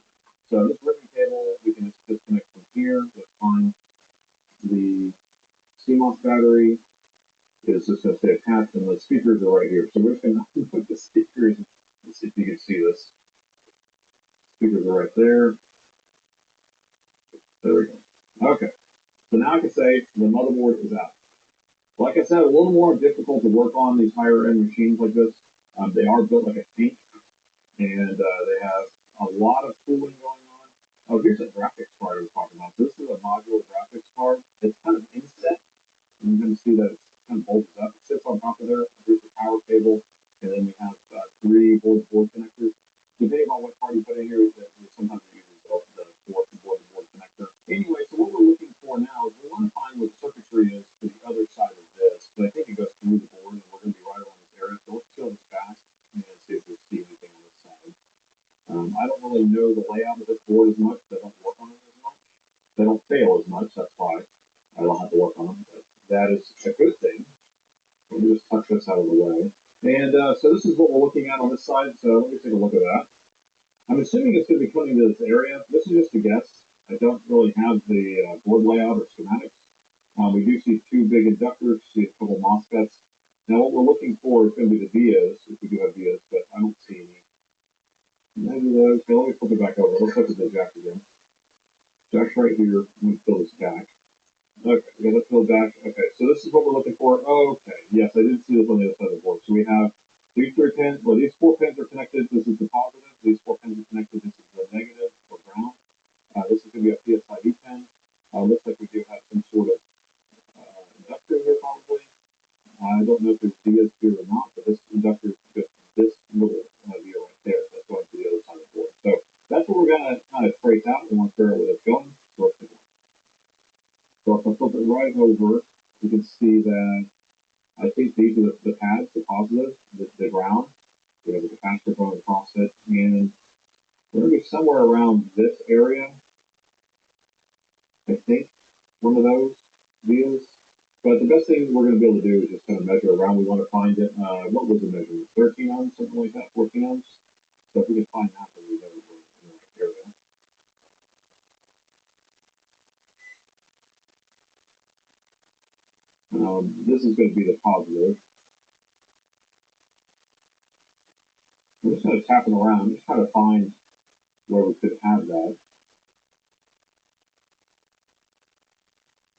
So this ribbon cable, we can just disconnect from here. That's fine. The CMOS battery is just going to stay attached, and the speakers are right here. So we're just going to put the speakers. Let's see if you can see this. Speakers are right there. There we go. Okay. So now I can say the motherboard is out. Like I said, a little more difficult to work on these higher end machines like this. They are built like a tank, and they have a lot of cooling going on. Oh, here's a graphics card I was talking about. This is a modular graphics card. It's kind of inset. And you're going to see that it's kind of bolted up. It sits on top of there. Here's the power cable, and then we have 3 board connectors. Depending on what part you put in here, sometimes we use the 4 board connector. Anyway, so what we're looking for now is we want to find what the circuitry is to the other side of this. But I think it goes through the board, and we're going to be right around this area. So let's kill this fast and see if we see anything on this side. I don't really know the layout of this board as much. They don't work on it as much. They don't fail as much. That's why I don't have to work on them. But that is a good thing. Let me just tuck this out of the way. And so this is what we're looking at on this side. So let me take a look at that. I'm assuming it's going to be coming to this area. This is just a guess. I don't really have the board layout or schematics. We do see 2 big inductors, see a couple MOSFETs. Now what we're looking for is going to be the vias, if we do have vias, but I don't see any. Maybe those. Okay, let me flip it back over. Let's look at the jack again. Jack's right here. I'm going to fill this jack. Okay, we got to fill back. Okay, so this is what we're looking for. Okay, yes, I did see this on the other side of the board. So we have these 3 pins. Well, these 4 pins are connected. This is the positive. These 4 pins are connected. This is the negative or ground. This is going to be a PSID pin. Looks like we do have some sort of inductor here probably. I don't know if there's vias here or not, but this inductor is just this little via right there. That's going to the other side of the board. So that's what we're going to kind of trace out. We want to figure out where it's going. So if I flip it right over, you can see that I think these are the pads, the positives, the ground. We have the capacitor going across it, and we're going to be somewhere around this area. I think one of those vias. But the best thing we're going to be able to do is just kind of measure around. We want to find it. What was the measurement? 13 ohms, something like that, 14 ohms. So if we can find that, then we know we're in the right area. This is going to be the positive. I'm just kind of tapping around, just trying to find where we could have that.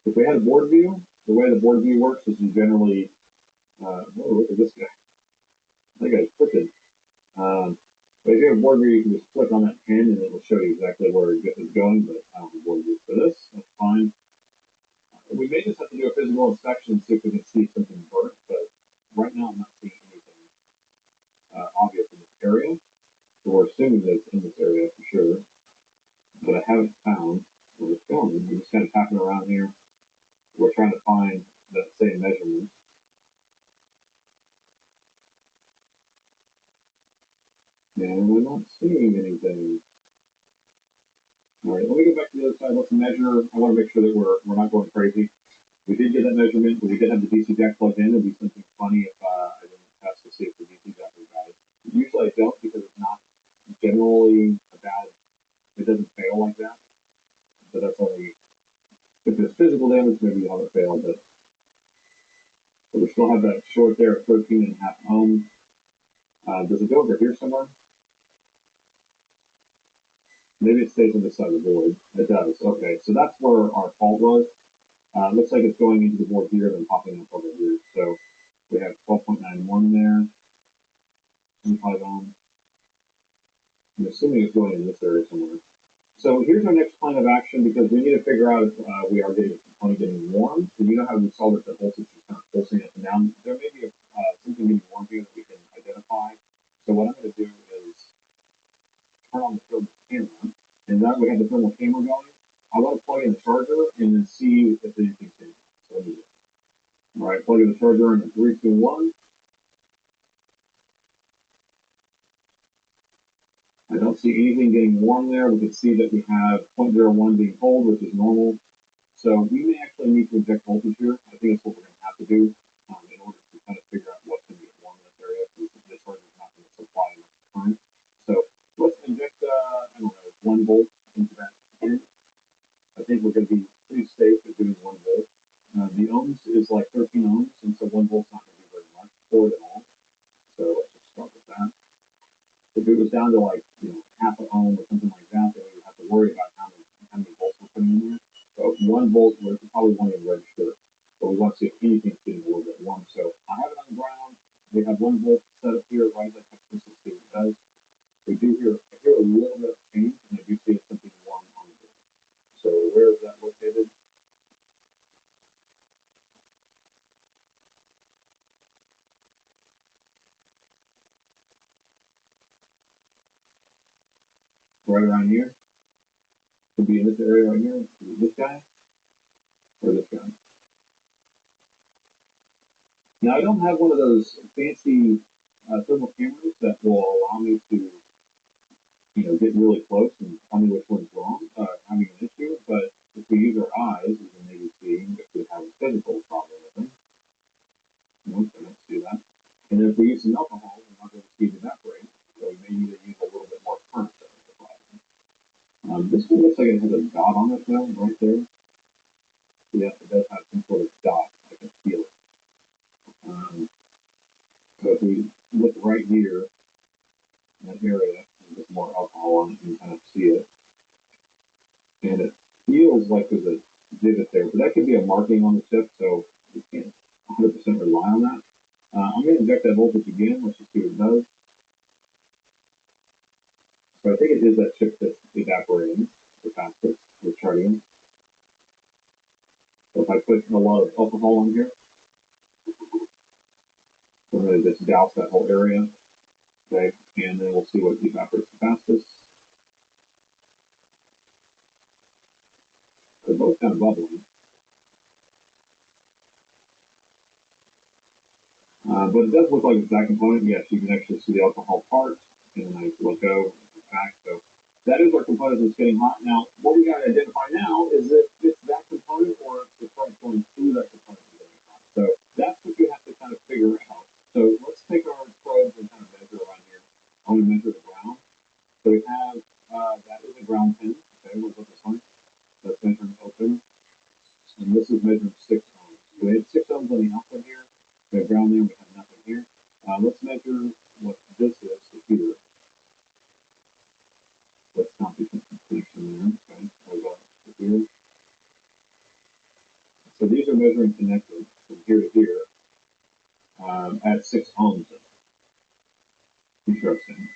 If we had a board view, the way the board view works is you generally, oh, look at this guy. That guy's crooked. But if you have a board view, you can just click on that pin and it will show you exactly where it's going, but I don't have a board view for this. That's fine. We may just have to do a physical inspection to see if we can see something burnt, but right now I'm not seeing anything obvious in this area. So we're assuming that it's in this area for sure, but I haven't found where it's going. We're just kind of tapping around here. We're trying to find that same measurement. And we're not seeing anything. All right, let me go back to the other side. Let's measure. I want to make sure that we're not going crazy. We did get that measurement, but we did have the DC jack plugged in. It would be something funny if I didn't test to see if the DC jack was bad. Usually I don't because it's not generally a bad, it doesn't fail like that. But that's only, if there's physical damage, maybe you'll have it fail, but we still have that short there at 13.5 ohms. Does it go over here somewhere? Maybe it stays on this side of the board. It does. Okay, so that's where our fault was. Looks like it's going into the board here and then popping up over here. So we have 12.91 there, 25 ohms. I'm assuming it's going in this area somewhere. So here's our next plan of action because we need to figure out if we are getting the component getting warm. So you know how we saw that the voltage is kind of pulsing up and down. There may be something getting warm here that we can identify. So what I'm going to do is turn on the thermal camera, and now we have the thermal camera going. I want to plug in the charger and then see if anything's changing. So let me do it. All right, plug in the charger in 3, 2, 1. I don't see anything getting warm there. We can see that we have 0.01 being cold, which is normal. So we may actually need to inject voltage here. I think that's what we're going to have to do in order to kind of figure out what's going to get warm in this area. Because this charger is not going to supply enough current. So let's inject, I don't know, 1 volt into that here. I think we're going to be pretty safe at doing 1 volt. The ohms is like 13 ohms, and so 1 volt's not going to do very much for it at all. So let's just start with that. If it was down to like, half an ohm or something like that, then we would have to worry about how many volts we're putting in there. But 1 volt, we probably won't even register. But we want to see if anything's getting a little bit warm. So I have it on ground. We have 1 volt set up here, right? As I touch this and see what it does. We do I hear a little bit of change, and I do see something warm on the board. So where is that located? Right around here. Could be in this area right here. This guy or this guy. Now I don't have one of those fancy thermal cameras that will allow me to, get really close and tell me which one's wrong, having an issue. But if we use our eyes, we can maybe see if we have a physical problem with them. Nope, I don't see that. And then if we use some alcohol, we're not going to see it evaporate. So we may need to use a little bit more current to apply it. This one looks like it has a dot on it though, right there. Yeah, it does have some sort of dot. I can feel it. So if we look right here in that area, there's more alcohol on it, you can kind of see it. And it feels like there's a divot there, but that could be a marking on the chip, so we can't 100% rely on that. I'm going to inject that voltage again. Let's just see what it does. So I think it is that chip that's evaporating the fastest with charting. So if I put a lot of alcohol on here, we're going to just douse that whole area. Okay, and then we'll see what evaporates the fastest. They're both kind of bubbling. But it does look like it's that component. Yes, you can actually see the alcohol part, and then I let go back. So that is our component that's getting hot. Now, what we got to identify now is that it's that component or it's the current going through that component that's getting hot. So that's what you have to kind of figure out. So let's take our probes and kind of measure around here. I want to measure the ground. So we have, that is a ground pin. Okay, we'll put this on. That's measuring open. And this is measuring 6 ohms. So we have 6 ohms on the output here. We have ground there, we have nothing here. Let's measure what this is here. Let's not be completion there. Okay, we'll go to here. So these are measuring connected from here to here at 6 ohms. Interesting.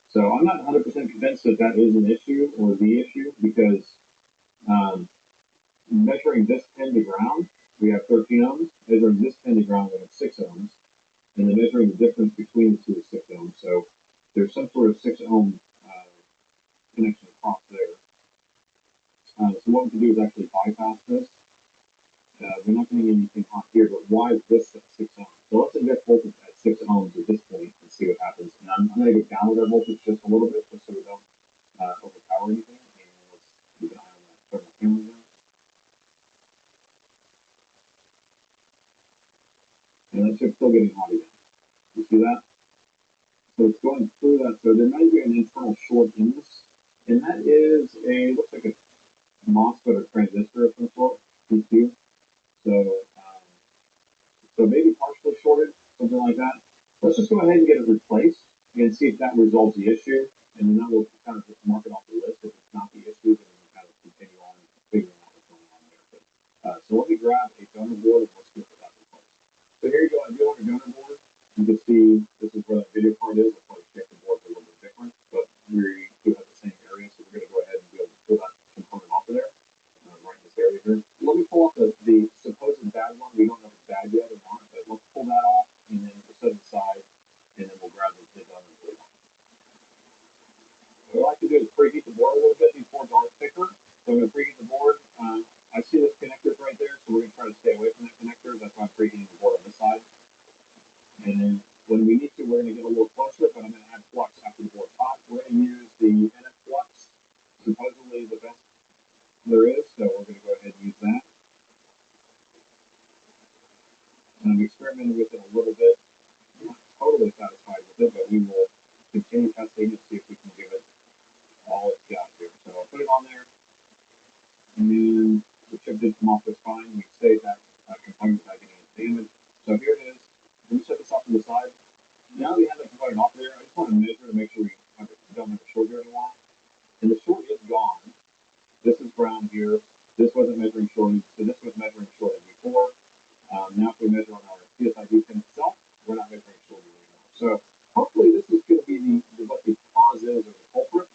So I'm not 100% convinced that that is an issue or the issue because measuring this pin to ground, we have 13 ohms. Measuring this pin to ground, we have 6 ohms. And then measuring the difference between the two is 6 ohms. So there's some sort of 6 ohm connection across there. So what we can do is actually bypass this. We're not going to get anything hot here, but why is this at 6 ohms? So let's inject voltage at 6 ohms at this point and see what happens. And I'm going to go down with our voltage just a little bit, just so we don't overpower anything. And let's keep an eye on that thermal camera there. And that chip's still getting hot again. You see that? So it's going through that. So there might be an internal short in this. And that is looks like a MOSFET or transistor of some sort, PQ. So maybe partially shorted, something like that. Let's just go ahead and get it replaced and see if that resolves the issue. And then that will kind of just mark it off the list. If it's not the issue, then we'll kind of continue on figuring out what's going on there. But, so let me grab a donor board and let's get that replaced. So here you go. I do have a donor board. You can see this is where that video card is. I'll probably check the board a little bit different, but we do have the same area, so we're going to go ahead and be able to pull that component off of there, right in this area here. Let me pull off the supposed bad one. We don't know if it's bad yet or not, but let's pull that off, and then we'll set it aside, and then we'll grab the donor board. What I like to do is supposedly the best there is, so we're going to go ahead and use that. And I've experimented with it a little bit. I'm not totally satisfied with it, but we will continue testing and see if we can give it all it's got here. So I'll put it on there, and then the chip did come off just fine. We saved that component without getting any damage. So here it is. Let me set this off to the side. Now that we have that component off there, I just want to measure to make sure we don't have a short here anymore. And the short is gone. This is ground here. This wasn't measuring shortage, so this was measuring shortage before. Now if we measure on our PSID pin itself, we're not measuring shortage anymore. So hopefully this is going to be what the cause is or the culprit.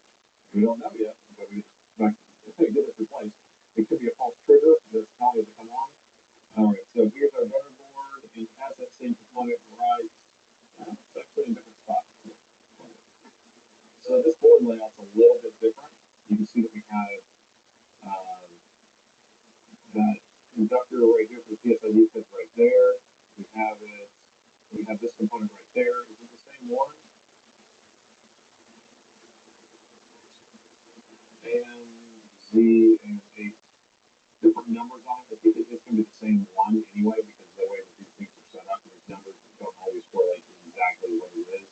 We don't know yet, but if they get this replaced, it could be a false trigger that's telling it to come on. Alright, so here's our donor board, and it has that same component right. It's actually in a different spot. So this board layout's a little bit different. You can see that we have that inductor right here for the PSID pin right there. We have this component right there. Is it the same one? And Z and 8 different numbers on it. I think it's going to be the same one anyway because the way that these things are set up, these numbers don't always correlate to exactly what it is.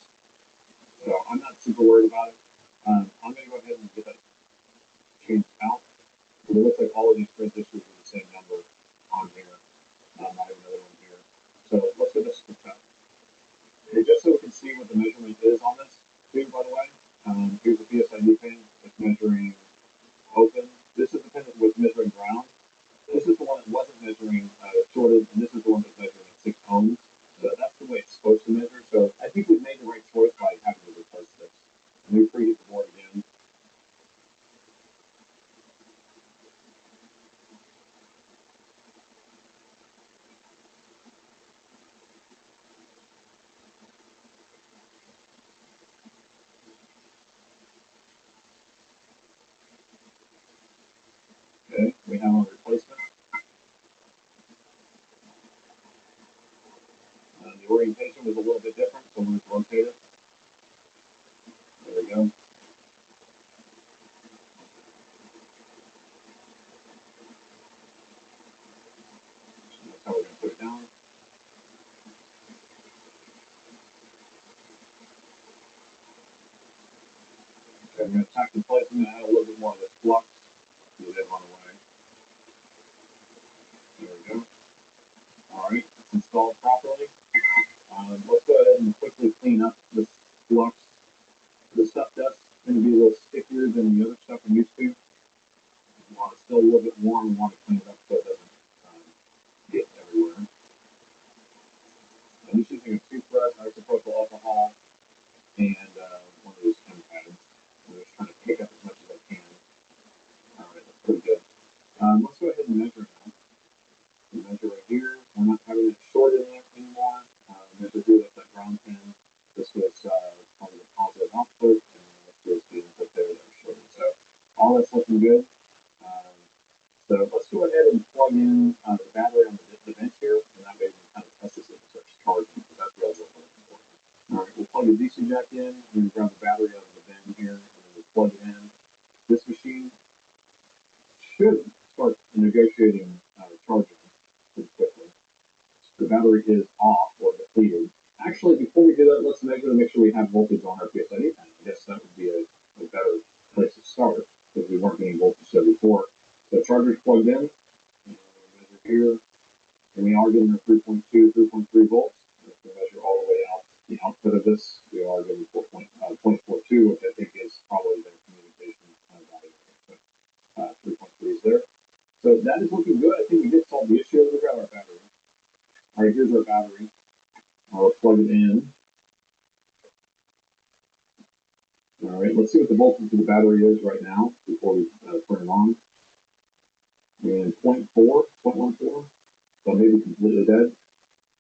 So I'm not super worried about it. I'm going to go ahead and get that changed out. But it looks like all of these transistors are the same number on here. I have another one here. So let's get this hooked up. Okay, just so we can see what the measurement is on this, too, by the way. Here's the PSID pin. It's measuring open. This is the pin that was measuring ground. This is the one that wasn't measuring shorted, and this is the one that's measuring at 6 ohms. So that's the way it's supposed to measure. So I think we've made the right choice by having to replace this. And we preheat the board again. Okay, we have our replacement. The orientation was a little bit different, so I'm going to rotate it. There we go. So that's how we're going to put it down. Okay, I'm going to tack the placement and add a little bit more of this flux. So they run away. There we go. Alright, it's installed properly. Let's go ahead and quickly clean up this flux. This stuff does tend to be a little stickier than the other stuff I'm used to. While it's still a little bit warm, we want to clean it up so it doesn't get everywhere. I'm just using a toothbrush, isopropyl alcohol, and one of those chem pads. I'm just trying to pick up as much as I can. Alright, that's pretty good. Let's go ahead and measure now. We measure right here. We're not having it short in there anymore. Measure here, that's that ground pin. This was probably the positive output, and this was the input there that was shorted. So all that's looking good. So let's go ahead and plug in the battery on the bench here, and that way we can kind of test this if it starts charging, because that's really what we're looking for. All right, we'll plug the DC jack in, we grab the battery out of the bin here, and then we plug it in. This machine should start negotiating charging pretty quickly. The battery is off or depleted. Actually, before we do that, let's measure to make sure we have voltage on our PSID pin. I guess that would be a better place to start, because we weren't getting voltage there before. So charger's plugged in, measure here, and we are getting a 3.2, 3.3 volts. If we measure all the way out the output of this, we are getting 0.42, which I think is probably the communication value. 3.3 is there. So that is looking good. I think we did solve the issue. We'll grab our battery. All right, here's our battery. I'll plug it in. All right, let's see what the voltage of the battery is right now before we turn it on. And 0.14, so maybe completely dead.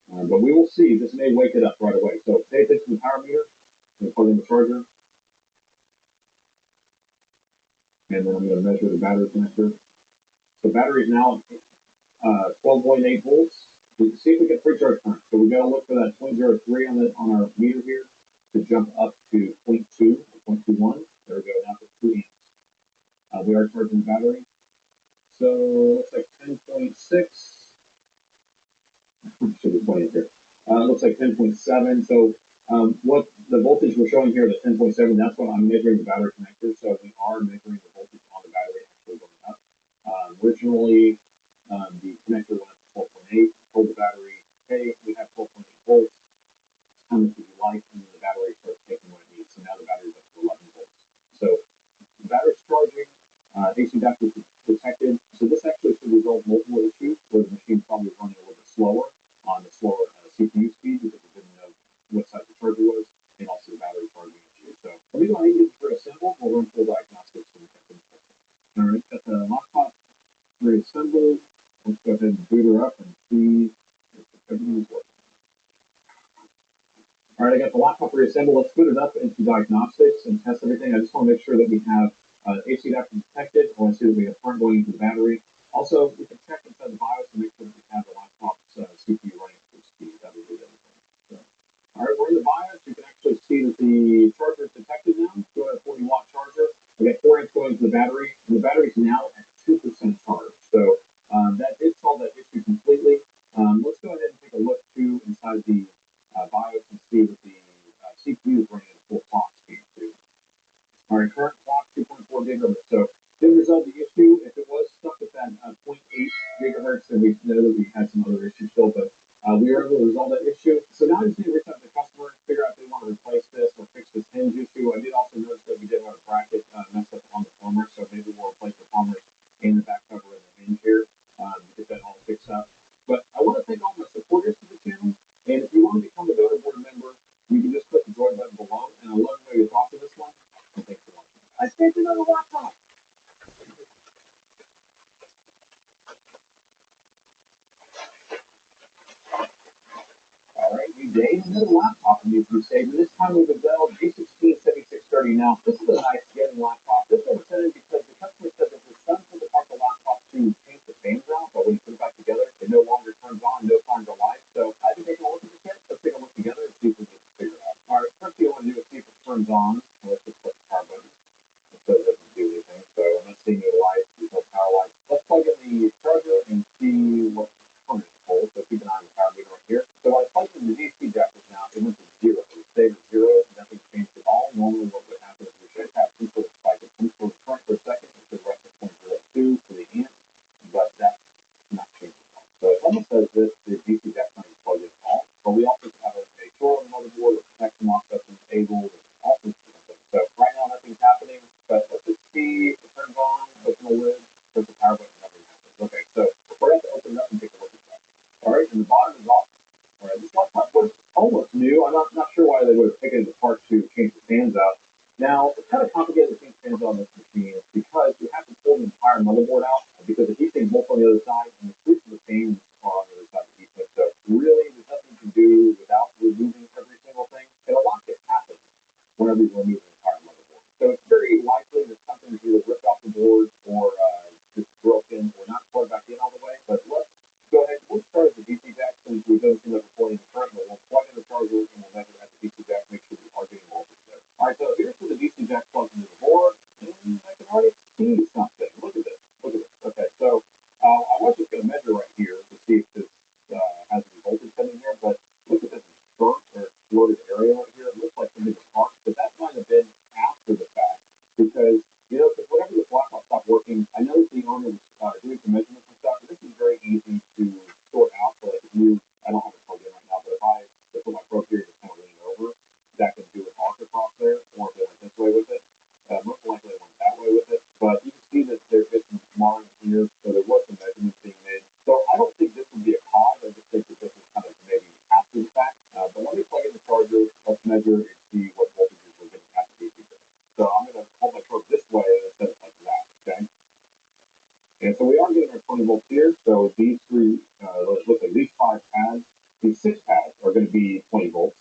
But we will see. This may wake it up right away. So pay attention to the power meter. I'm going to plug in the charger. And then I'm going to measure the battery connector. The battery is now 12.8 volts. We can see if we get free charge current. So we've got to look for that 0.03 on our meter here to jump up to 0.2 or 0.21. There we go, now to 2 amps. We are charging the battery. So looks like 10.6. Should be pointing here. Looks like 10.7. So what the voltage we're showing here, the 10.7, that's what I'm measuring the battery connector. So we are measuring the voltage on the battery actually going up. Originally, the connector went up to 12.8. Told the battery, hey, we have 12.8 volts. How much would you like? And then the battery starts taking what it needs. So now the battery's up to 11 volts. So the battery's charging. AC adapter is protected. So this actually should resolve multiple issues where the machine's probably running a little bit slower on the slower CPU speed because it didn't know what size the charger was, and also the battery charging issue. So let me go ahead and get this reassembled. We'll run full diagnostics and check them. All right, got the laptop reassembled. Let's go ahead and boot her up and see if everything's working. All right, I got the laptop reassembled. Let's boot it up into diagnostics and test everything. I just want to make sure that we have AC adapter detected. I want to see that we have current going into the battery. Also, we can check inside the BIOS and make sure that we have the laptop's CPU running at full speed. That will do everything. So, all right, we're in the BIOS. You can actually see that the charger is detected now. 240-watt charger. We got 4 amps going into the battery, and the battery is now at 2% charge. So that did solve that issue completely. Let's go ahead and take a look too inside the BIOS and see that the CPU is running at full clock speed too. All right, current clock 2.4 gigahertz. So did resolve the issue. If it was stuck at that 0.8 gigahertz, then we know that we had some other issues still, but we were able to resolve that issue. So now I just need to reach out to the customer and figure out if they want to replace this or fix this hinge issue. I did also notice that we did have a bracket messed up on the plumber, so maybe we'll replace the plumbers and the back cover and the hinge here to get that all fixed up. But I want to thank all my supporters to the channel, and if you want to become a donor board member, you can just click the join button below, and I'd love to know your thoughts on this one. And thanks for watching. I spent another laptop. All right, we made another laptop in the Crusader. This time with the Dell G16-7630. Now, this is a nice gaming laptop. This one was sent in because the customer said that his son took apart the laptop to change the fans out, but when he put it back together, it no longer turns on, no signs of life. So I haven't taken a look at this yet. Let's take a look together and see if we can figure it out. All right, first thing I want to do is see if it turns on. So let's just click the power button. So it doesn't do anything. So I'm not seeing any light. There's no power light. Let's plug in the charger and see what current is pulled. So keep an eye on the power meter right here. So when I plugged in the DC jackers now, it went to 0. It stayed at 0. Nothing changed at all. Normally what would happen is we should have some sort of spike. It comes from the current for a second. It should rest at 0.02 for the amp, but that's not changing at all. So it almost says this, the DC jack is plugged in at all. But we also have a short on the motherboard, a protection lock that's enabled, and all sorts of things. So right now nothing's happening, but let's just see if it turns on, open the lid, there's the power button, nothing happens. Okay, so we're going to have to open it up and take a look at that. All right, and the bottom is off. All right, this laptop was almost new. I'm not sure why they would have taken it apart to change the fans out. Now, it's kind of complicated to change fans out on this machine because you have to pull the entire motherboard out because the heatsink bolts on the other side and the screws for the fans are on the other side of the heatsink. So really, there's nothing you can do without removing every single thing. And a lot gets happen whenever you remove the entire motherboard. So it's very likely that something's either ripped off the board or just broken or not plugged back in all the way. But let's go ahead. We'll start at the DC jack since we don't see that we're pulling the current, but we'll plug in the charger and we'll measure at the DC jack, make sure we are getting voltage there. All right, so here's where the DC jack plugs into the board, and I can already see something. Look at this. Look at this. Okay, so I was just going to measure right here to see if this has any voltage coming here, but look at this burnt or exploded area right here. It looks like something was sparked, but that might have been after the fact because, you know, because whenever this laptop stopped working, I know the owner was doing some measurements and stuff, but this is very easy to sort out. So like if you, I don't have it plugged in right now, but if I put my probe here and just kind of lean over, that can do an arc across there, or if it went this way with it. Most likely it went that way with it, but you can see that there's some marring here, so there was some measurements being made. So I don't think this would be a cause. I just think that this is kind of maybe after the fact. But let me plug in the charger, let's measure and see what voltages we're getting at the DC. So I'm going to hold my probe this way instead of like that, okay? And so we are getting our 20 volts here. So these three, let's look at these 5 pads. These 6 pads are going to be 20 volts.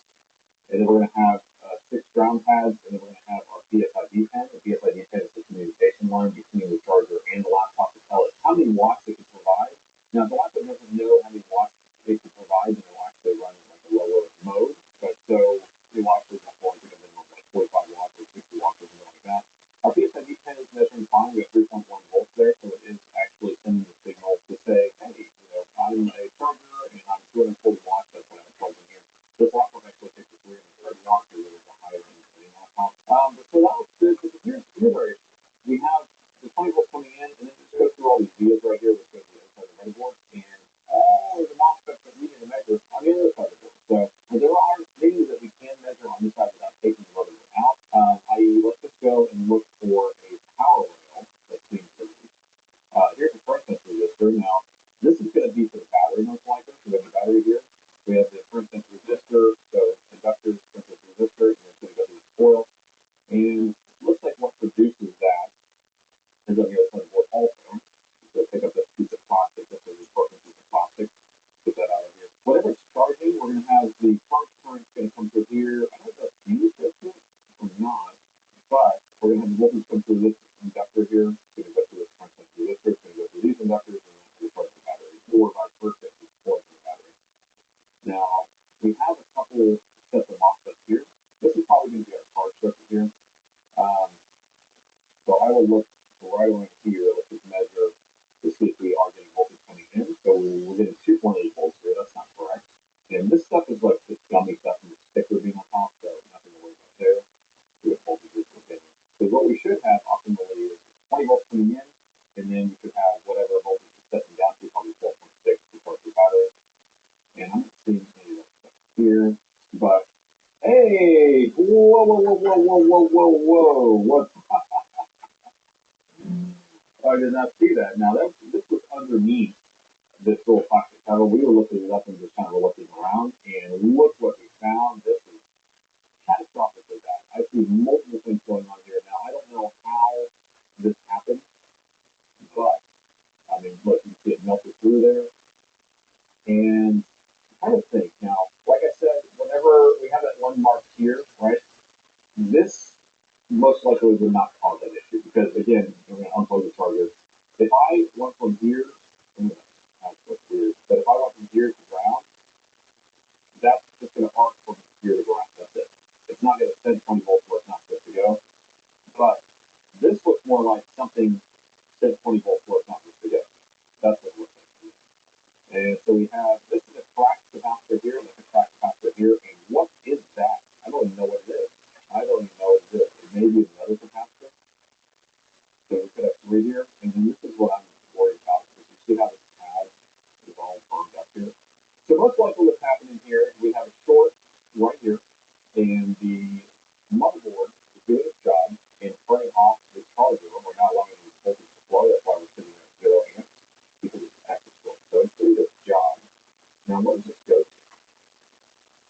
And then we're going to have 6 ground pads, and then we're going to have our PSID pen. The PSID pen is the communication line between the charger and the laptop to tell it how many watts it can provide. Now, if the laptop doesn't know how many watts it can provide, then it will actually run in like a lower mode. But so the watts are going to be like 45 watts or 60 watts or something like that. Our PSID pen is measuring fine. We have 3 3.1 volts there, so it is actually sending the signal to say, hey, I'm a charger and I'm 240 watts, that's what I'm plugging here. This laptop actually takes a 330 watts, so it is a higher end setting laptop. But so that was good, but here's our issue. We have the 20 volts coming in, and then just go through all these vias right here, which goes to the other side of the motherboard, and all the MOSFETs that we need to measure on the other side of the board. So there are things that we can measure on this side without taking the motherboard out. I.e., let's just go and look for a power rail that's being produced. Here's a current sensor resistor. Now, this is going to be for the battery most likely. So we have the battery here. We have the current sensor resistor, so inductors, current sensor resistor, and it's going to go through the coil. And it looks like what produces that is on the other side of the board also. So pick up this piece of plastic, that's a broken piece of plastic, get that out of here. Whatever it's charging, we're going to have the charge current going to come through here. I don't know if that's fuse goes to it or not, but we're going to have the voltage come through this inductor here. It's going to go through this current sensor resistor. It's going to go through these inductors, and then it's going to charge the battery. Or vice versa, it's charging the battery. Now, we have a couple sets of MOSFETs here. This is probably going to be our charge circuit here. So I will look right around here. Let's just measure to see if we are getting voltage coming in. So we're getting 2.8 volts here. That's not correct. And this stuff is like this gummy stuff and the sticker being on top, so nothing to worry about there. See what voltage is we're getting. So what we should have optimally is 20 volts coming in, and then you should have whatever voltage is setting down to, probably 12.6 to charge the battery. And I'm not seeing any of that stuff here, but hey, whoa, what? I did not see that. Now, this was underneath this little plastic cover. We were looking it up and just kind of looking around, and look what we found. This is catastrophically bad. I see multiple things going on here. Now, I don't know how this happened, but, I mean, look, you see it melted through there, and I kind of think, now, like I said, whenever we have that one mark here, right, this most likely would not cause that issue because, again, we're going to unplug the charger. If I went from here, that's weird, but if I went from here to ground, that's just going to arc from here to ground. That's it. It's not going to send 20 volts where it's not supposed to go. But this looks more like something sent 20 volts where it's not supposed to go. That's what it looks like. And so we have, this is a cracked capacitor here, and a cracked capacitor here, and what is that? I don't even know what it is. I don't even know what it is. It may be another capacitor. So we could have three here, and then this is what I'm worried about, because you see how this pad is all burned up here. So most likely what's happening here is we have a short right here, and the motherboard is doing its job and turning off the charger. We're not allowing the voltage to flow. That's why we're sitting at 0 amps, because it's active short. So it's doing its job. Now, what does this go to?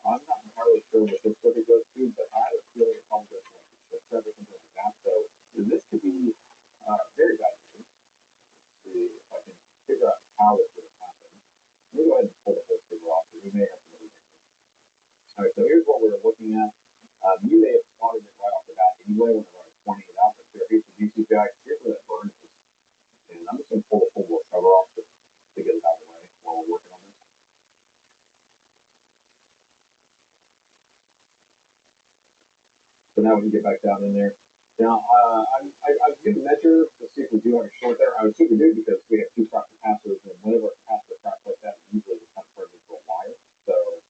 I'm not entirely sure what this circuit goes to, but I have a feeling it probably goes to like the chip or something like that. So this could be very bad news. Let's see if I can figure out how this would have happened. Let me go ahead and pull the whole figure off, because we may have some other things. All right, so here's what we're looking at. You may have spotted it right off the bat anyway whenever I was pointing it out, but here's the DC jack. Here's where that burn is. And I'm just going to pull the full board cover off to get it out of the way while we're working on this. So now we can get back down in there. Now, I've given a measure to see if we do have a short there. I would assume we do because we have two cracked capacitors, and whenever a capacitor cracks like that, usually it kind of turns into a wire. So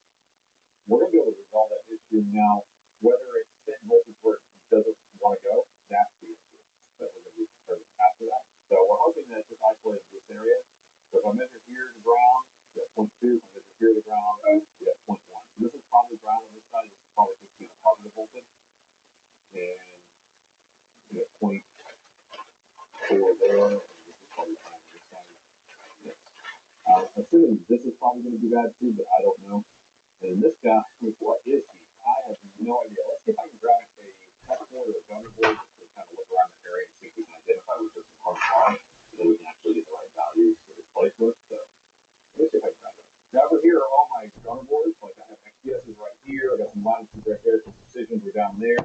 we're going to be able to resolve that issue now. Whether it's sent voltage where it doesn't want to go, that's the issue that we're going to be concerned after that. So we're hoping that it's just isolated this area. So if I measure here to ground, we have 0.2. If I measure here to ground, we have 0.1. So this is probably ground on this side. This is probably just being a positive voltage. And we have 0.4 there. And this is probably fine on this side. Yes. Assuming this is probably going to be bad too, but I don't know. And this guy, what is he? I have no idea. Let's see if I can grab a test board or a gunner board just to kind of look around the area and see if we can identify with this hard bar, so that we can actually get the right values to replace with. So let me see if I can grab that. Now over here are all my gunner boards. Like I have XPSs right here. I got some latitudes right there. Some precisions are down there.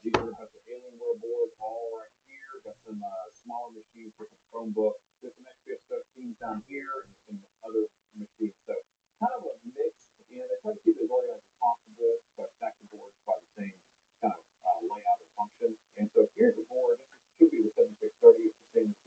These are the Alienware boards all right here. Got some smaller machines for some Chromebooks. There's some XPS 13s down here and some other machines. So kind of a mix. And I try to keep it as organized as possible, so I stack the boards by the same kind of layout or function. And so here's the board. This should be the 7630. It's the same as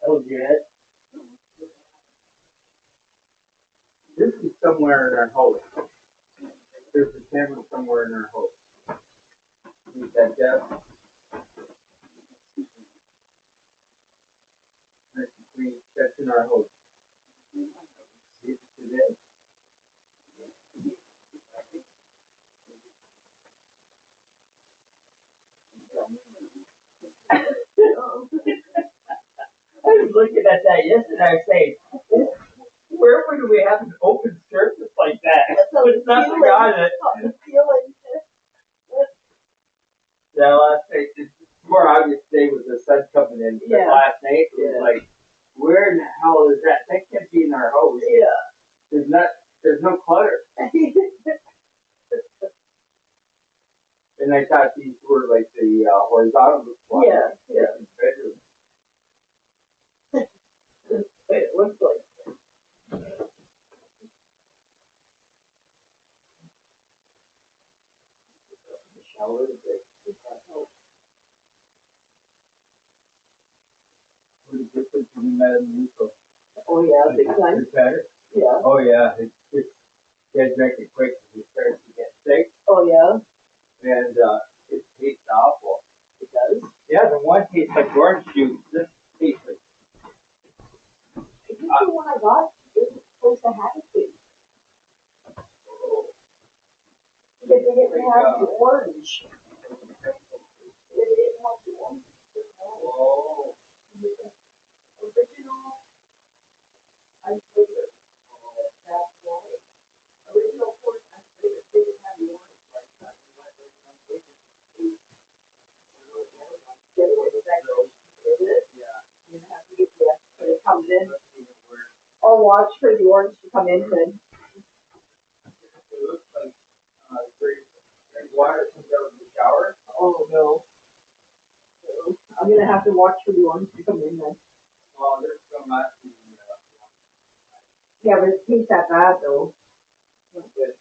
LGS. This is somewhere in our host. There's a camera somewhere in our host. Is that Jeff? That's in our host. See it today. I was looking at that yesterday. I was saying, where would we have an open surface like that? So it's nothing on it. That last night, it's more obvious today with the sun coming in. But last night, it was like, where in the hell is that? That can't be in our house. Yeah. There's no clutter. And I thought these were like the horizontal ones. Yeah. Bedroom. It looks like. The shower is like, pretty different from that in Nico. Oh yeah, big time. It's better. Yeah. Oh yeah, it's gets drinking quick because it starts to get sick. Oh yeah. And it tastes awful. It does. Yeah, the one tastes like orange juice. This tastes like. I think the one I got is supposed to have it. But they didn't have the orange. They didn't have the orange. Oh. Original. I figured. That's right. Original pork, I figured they didn't have the orange like that. Is it? Yeah. You have to get the when it comes in. I'll watch for the orange to come in then. It looks like great water comes out of the shower. Oh no. So, I'm gonna have to watch for the orange to come in then. Well, there's some actually. Yeah, but it tastes that bad though. Not good.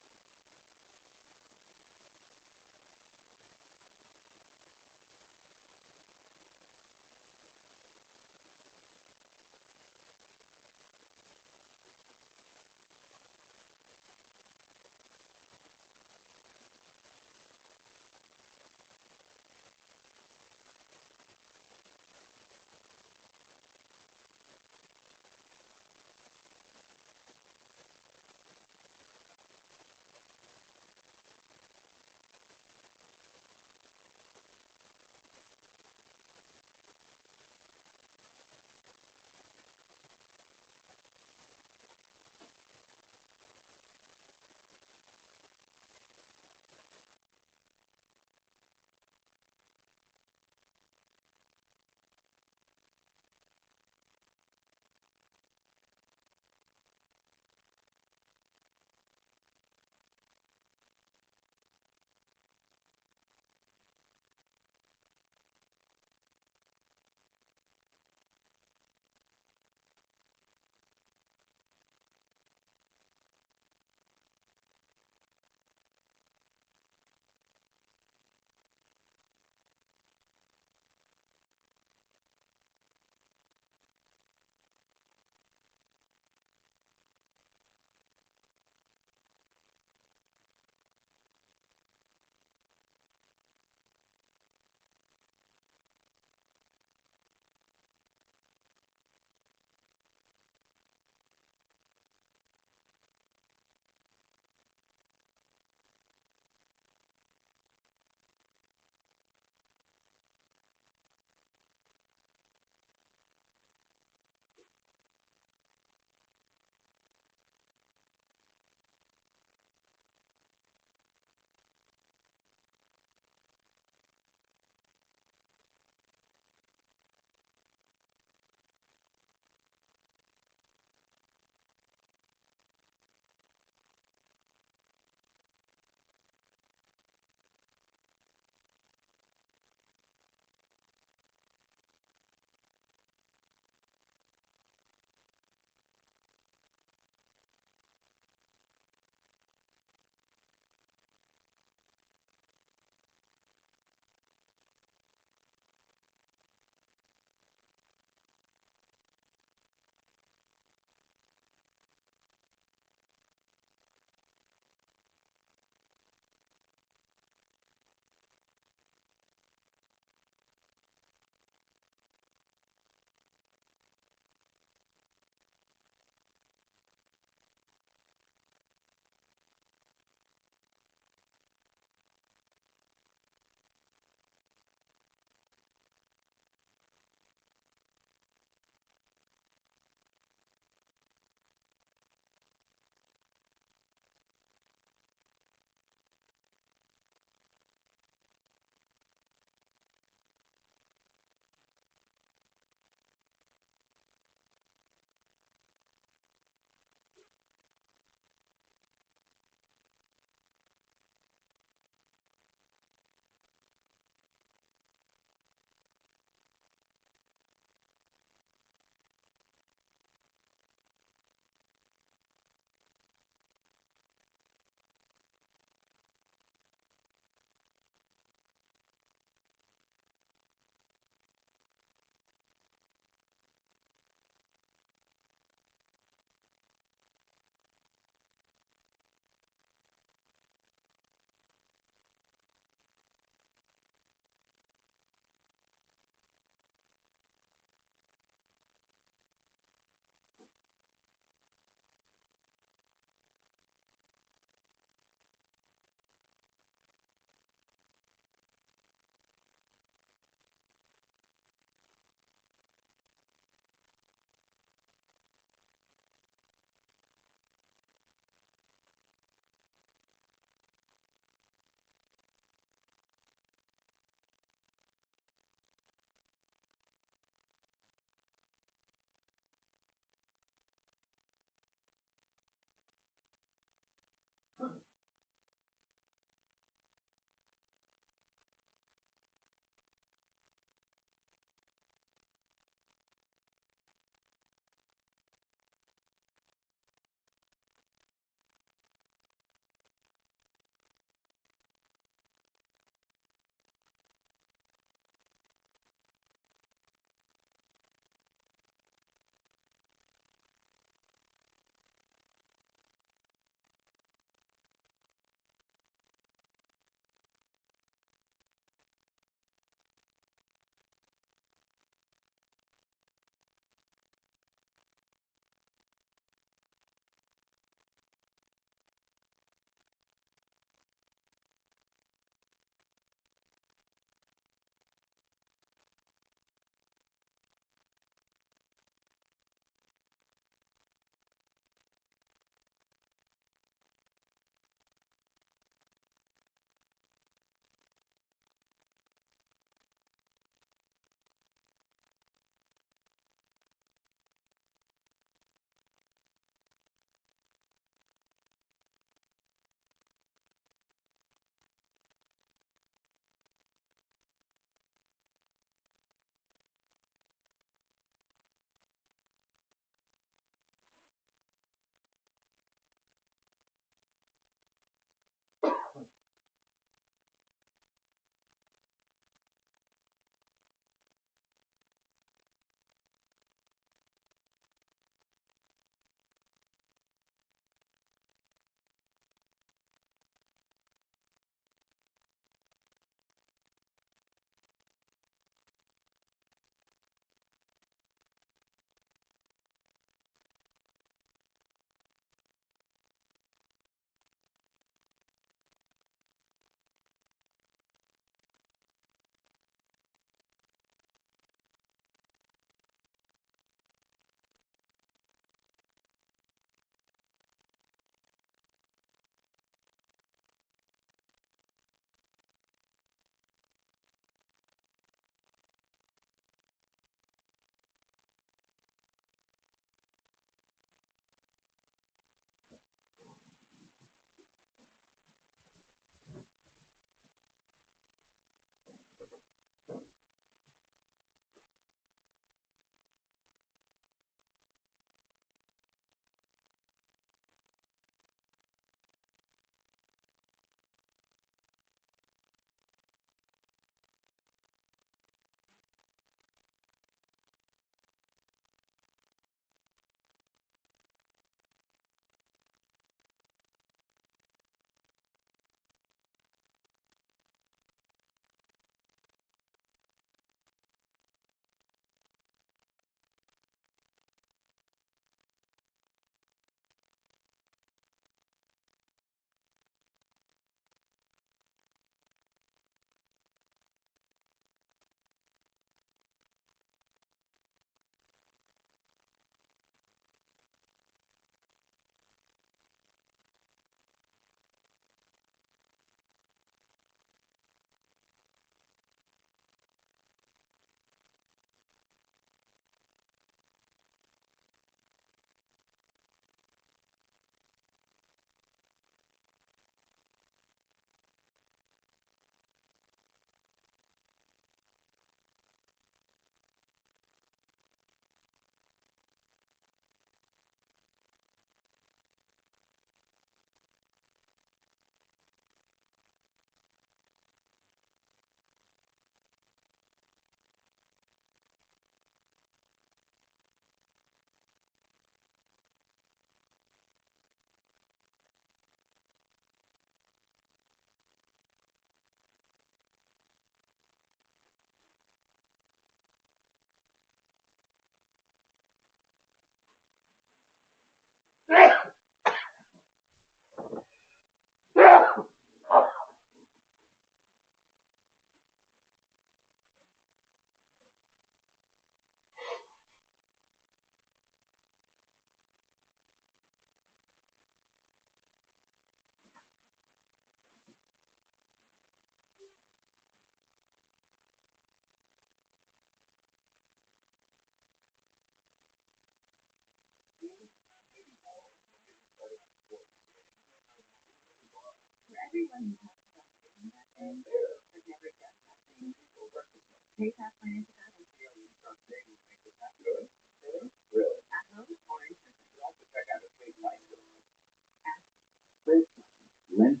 Lent,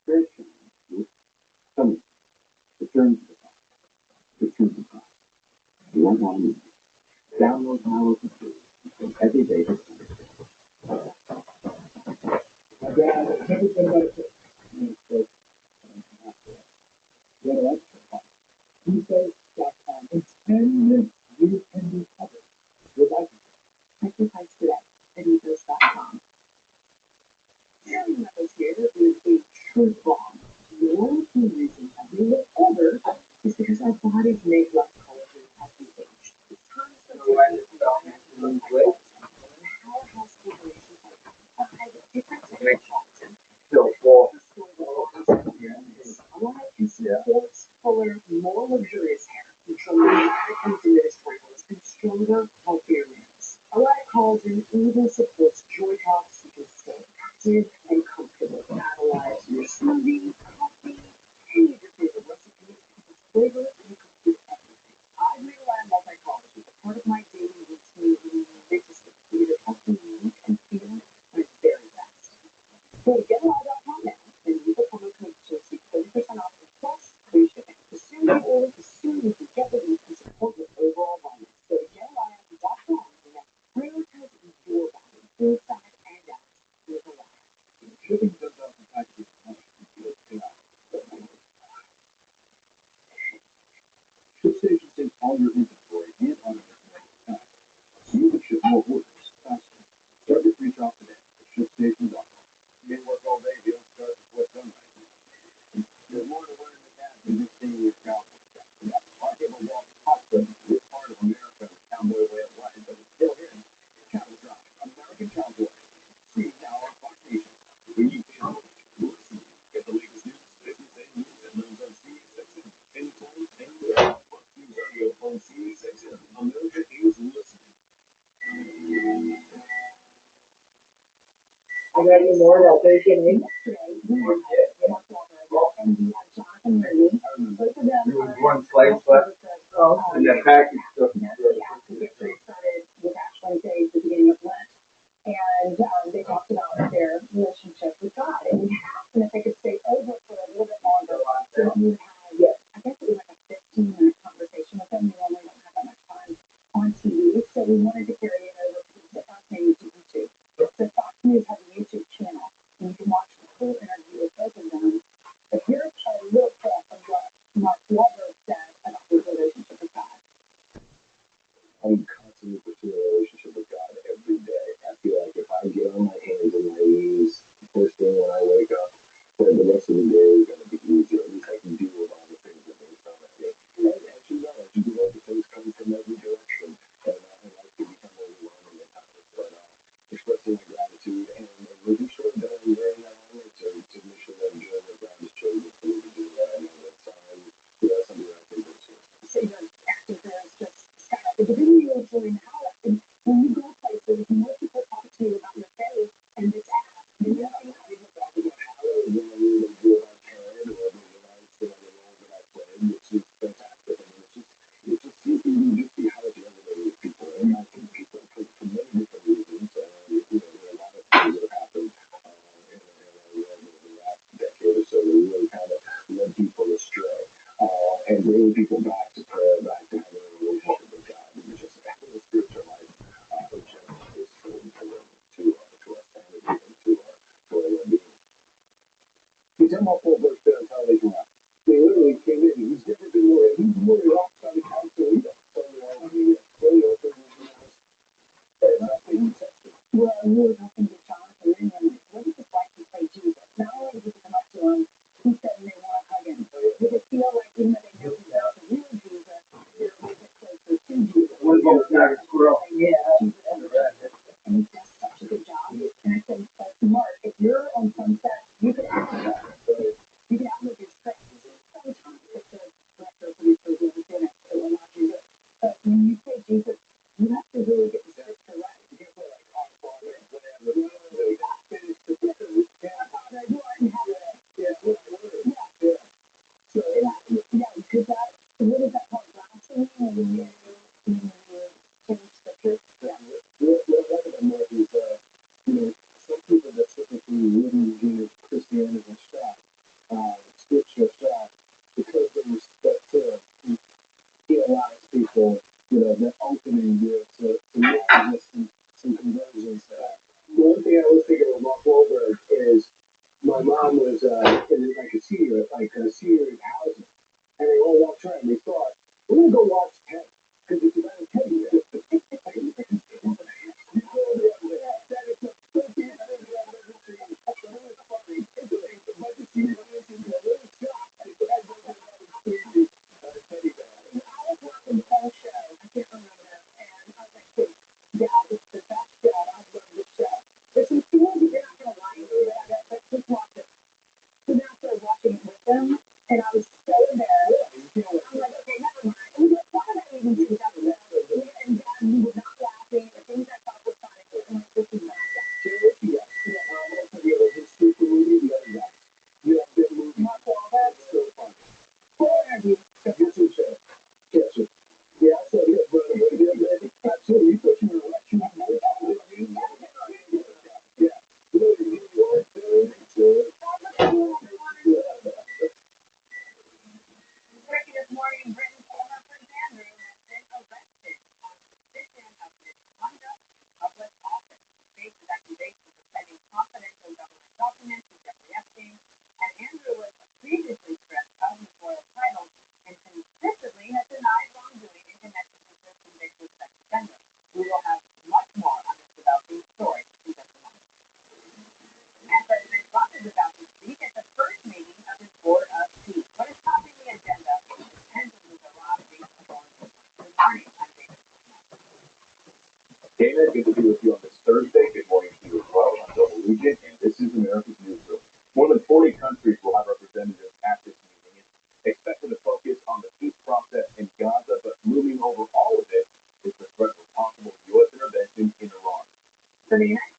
Christian, come on, return to the Father, return to God. You won't want to move. Download my local food. Every day for My dad has never been about it. Tuesday.com. In 10 minutes, you can be covered. Your life. Exercise today at ethos.com. Sharing with us here is a truth bomb. The only key reason that we look older is because our bodies make less collagen as we age. It's time to start taking powerhouse corporations like different technologies. Alive can supports fuller, more luxurious hair, control dramatically diminished wrinkles, and stronger, healthier nails. Alive collagen even supports joint health so you can stay active and comfortable. Add Alive to your smoothie, coffee, any of your favorite recipes, because flavor and complete everything. I made Alive multi-collagen as part of my daily routine religiously to either help me look and feel my very best. Go to GetAlive.com now and use the promo code Josie 30% off the plus free shipping. The sooner you order, the sooner you can get what you can support your overall wellness. Go to GetAlive.com and prioritize your body inside and out with Alive. Shipping does not impact you much. ShipStation takes all your inventory and automatic time, so you can ship more orders faster. Start your free trial today at ShipStation.com. You can work all day, you don't start before it's done right. There's more to learn than that than just staying in your travel. Our people walk hospital is part of America's cowboy way of life, but it's still here. Travel Drive, American Cowboy. See now on Fox Nation. When you feel listen, get the latest news, business, and news that lives on Sirius anytime, anywhere. Fox News Radio on Sirius America is listening. I got any more that they can eat? Yesterday, we had Mark Wahlberg and we had Jonathan Murray. Both of them are One slide left. And that package stuff. we actually get started with Ash Wednesday at the beginning of Lent. And they talked about their relationship with God. And we asked them if they could stay over for a little bit longer. So we would have, I guess it was like a 15-minute conversation with them. We normally don't have that much time on TV. So we wanted to carry it over to Fox News to YouTube. So Fox News has a YouTube channel. And you can watch the full interview with both of them. But here's a little clip of what Mark Wahlberg said about his relationship with God. I'm constantly pursuing a relationship with God every day. I feel like if I get on my hands and my knees first thing when I wake up, then the rest of the day is going to be easier. At least I can do a lot of things that they come at me. And as you know, as you do all the things come from every direction, and life can become overwhelming at times. But expressing my gratitude and making sure that I'm wearing that armor to make sure that I'm doing what God has chosen for me to do. I know that's something that I take very seriously. So your acting career is just skyrocketed. But then you were doing how when you go places, more people talk to you about your faith and this app. And you're like, I didn't talk about how I really do about Karen or the lives that I role that I played, which is fantastic. I mean, it's just you just see how it's resonating with people. And I think people for many different reasons. There are a lot of things that have happened in the last decade or so that really kind of led people astray. And bringing people back to prayer, back to having a relationship with God, and just having a spiritual life in general is so important to our sanity and to our well-being. He's talking about Paul Burke and how they come out. They literally came in. He's never been more. He's more locked on the council. He doesn't tell me all the well, you were talking to Jonathan and I'm like, what is it like to play Jesus? Not only did he come up to him, he said they want to hug him. Did it feel like even though they know he's not the real Jesus, they're a little bit closer to Jesus? One more snag squirrel. Yeah. And he does such a good job. And I said, Mark, if you're on Sunset, you could outlive you can outlive your strength. Sometimes it's a director, producer, whoever's doing it, it will not do it. But when you say Jesus, you have to really get the scripture right.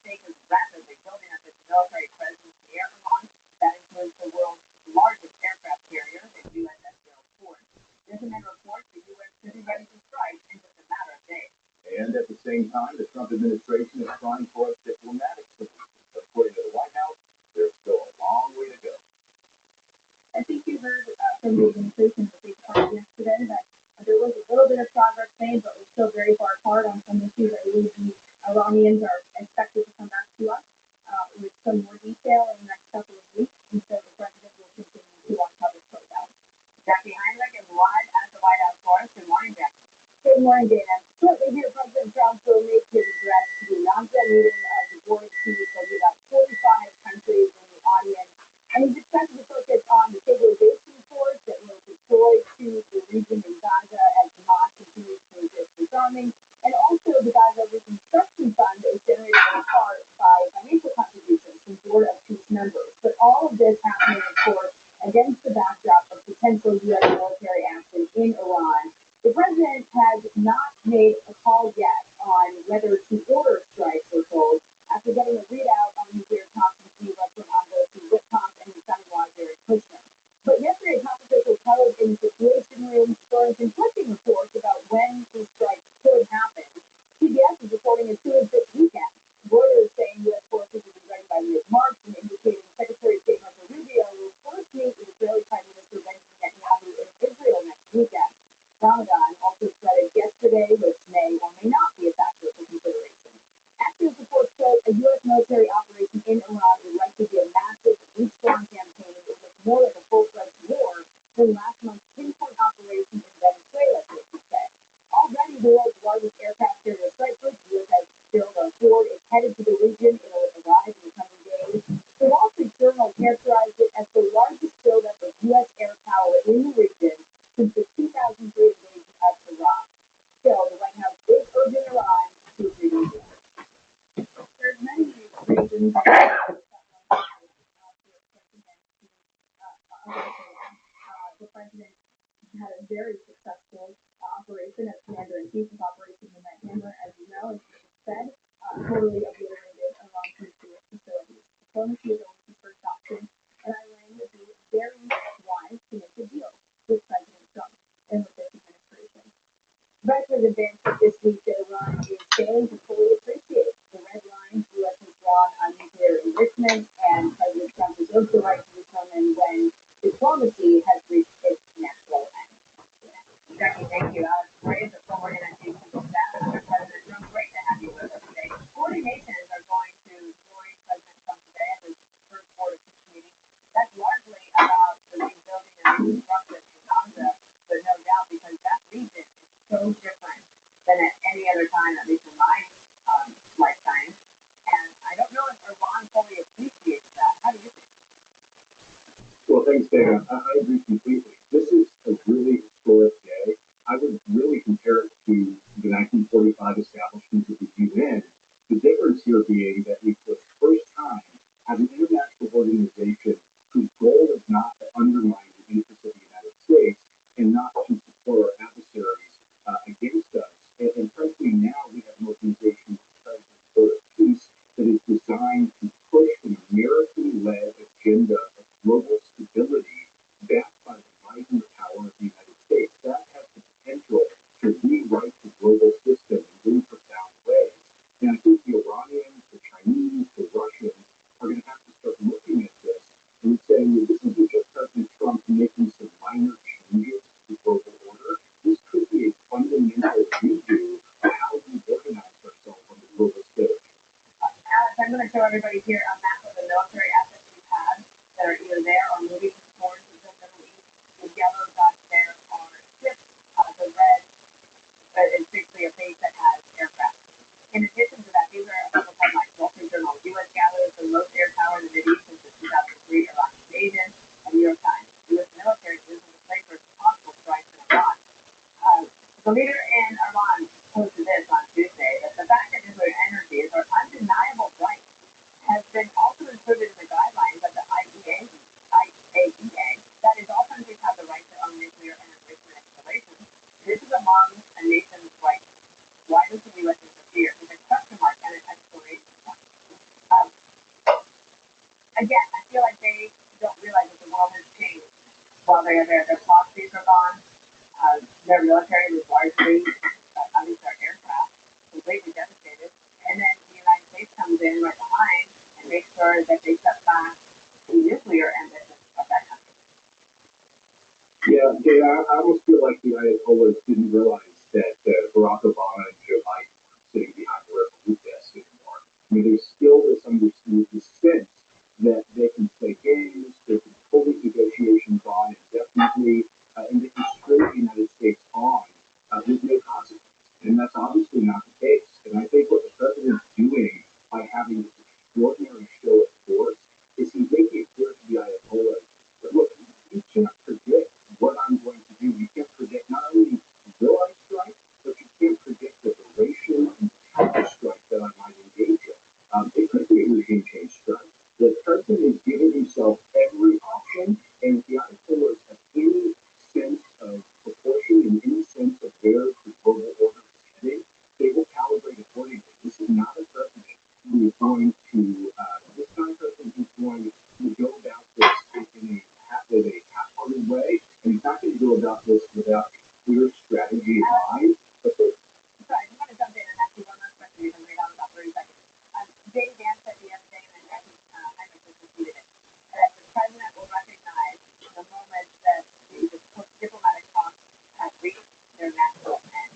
stake is rapidly building up its military presence near Iran. That includes the world's largest aircraft carrier, the USS Gerald Ford. Yesterday reports the U.S. could be ready to strike in just a matter of days. And at the same time, the Trump administration is trying for a diplomatic solution. According to the White House, there's still a long way to go. I think you heard from the administration that they talked yesterday that there was a little bit of progress made, but we're still very far apart on some issues. I believe the Iranians are expected to come back to us with some more detail in the next couple of weeks, and so the president will continue to uncover those out. Jackie Heinrich is live at the White House for us. Good morning, Jackie. Good morning, Dana. Shortly here, President Trump will make his address to the inaugural meeting of the Board of Chiefs. There'll be about 45 countries in the audience, and he's expected to focus on the stabilization force that will deploy to the region in Gaza as Hamas continues to resist disarming, and also the Gaza Reconstruction Fund that is generated in part by financial contributions from Board of Chiefs members. But all of this happening, of course, against the backdrop of potential U.S. military action in Iran. The president has not made a call yet on whether to order strikes, we're told, after getting a readout on nuclear talks from Western envoy Steve Witkoff and his son-in-law Jared Kushner. But yesterday, top officials held in the Situation Room storing conflicting reports about when these strikes could happen. CBS is reporting as soon as this weekend. Reuters saying U.S. forces will be ready by mid-March and indicating Secretary of State Marco Rubio will first meet with Israeli Prime Minister Benjamin Netanyahu in Israel next weekend. Ramadan also started yesterday, which may or may not be a factor for consideration. Axios reports show a U.S. military operation in Iran would likely be a massive, week-long campaign that would look more like a full-fledged war than last month's pinpoint operation in Venezuela, they say. Already, the world's largest aircraft carrier Cyprus, USS Gerald Ford, is headed to the region. It will arrive in the coming days. The Wall Street Journal characterized it as the largest buildup of U.S. air power in the region since the 2003 invasion of Iraq. Still, the White House is urging Iran to agree to deal. There's many reasons the president had a very successful operation as commander-in-chief of Operation Midnight Hammer, as you know, as you just said, totally obliterated Iran's nuclear facilities. Diplomacy is always the first option, and Iran would be very wise to make a deal with President Trump and with this administration. Press has advanced this week that Iran is failing to fully appreciate the red lines the U.S. has drawn on nuclear enrichment, and President Trump reserves the right to determine when diplomacy has reached its natural end. Jackie, thank you. Alex Reyes, a former NSC chief of staff under President Trump. Great to have you with us today. 40 nations are going to join President Trump today at his first Board of Chiefs meeting. That's largely about the rebuilding and reconstruction in Gaza, but no doubt because that region is so different than at any other time, at least in my lifetime. And I don't know if Iran fully appreciates that. How do you think? Well, thanks, Dana. I agree completely. This is a really historic day. I would really compare it to the 1945 establishment of the UN. The difference here being that we, for the first time, have an international organization whose goal is not to undermine the interests of the United States and not to support our adversaries against us. And frankly, now we have an organization, the President's Board of Peace, that is designed to push an American-led agenda of global stability backed by the might and the power of the United States. That has the potential to rewrite the global system in really profound ways. And I think the Iranians, the Chinese, the Russians are going to have to start looking at this and saying, well, this isn't just President Trump making some minor changes to the global order. This could be a fundamental redo of how we organize ourselves on the global stage. Alex, I'm going to show everybody here a map of the military assets we've had that are either there or moving towards the Middle East. The yellow dots there are ships. The red is basically a base that has aircraft. In addition to that, these are a couple headlines. Wall Street Journal, U.S. gathers the most air power in the Middle East since the 2003 Iraq invasion, and New York Times. U.S. military uses the place for possible strikes in Iran. The leader in Iran posted this on Tuesday, that the fact that nuclear energy is our undeniable right has been also included in the guidelines of the IAEA. That is, all countries have the right to own nuclear and enrichment installations. This is among a nation's rights. Why does the U.S. interfere? With a question mark and an exclamation point. again, I feel like they don't realize that the world has changed while they are there. Their philosophies are gone. Their military was largely, at least our aircraft, completely devastated. And then the United States comes in right behind and makes sure that they shut back the nuclear ambitions of that country. Yeah, I almost feel like the Ayatollahs didn't realize that Barack Obama and Joe Biden weren't sitting behind the resolute desk anymore. I mean, there's still this sense that they can play games, they can pull these negotiations on indefinitely, and they can string the United States on with no consequence. And that's obviously not the case. And I think what the president's doing by having this extraordinary show of force is he's making it clear to the Ayatollahs that, look, you can't predict what I'm going to do. You can't predict not only will I strike, but you can't predict the duration and type of strike that I might engage in. It could be a regime change strike. The president is giving himself every option, and if the Ayatollahs have any sense of proportion and any sense of where the global order is heading, they will calibrate accordingly. This is not a president who is going to, this kind of president who's going to go about this in with a half-hearted way, and he's not going to go about this without clear strategy in mind. But sorry, I just want to jump in and ask you one last question. You can read on about 30 seconds. Dave Vance said the other day, and I think I just repeated it, that the president will recognize the moment that the diplomatic talks have reached their natural end.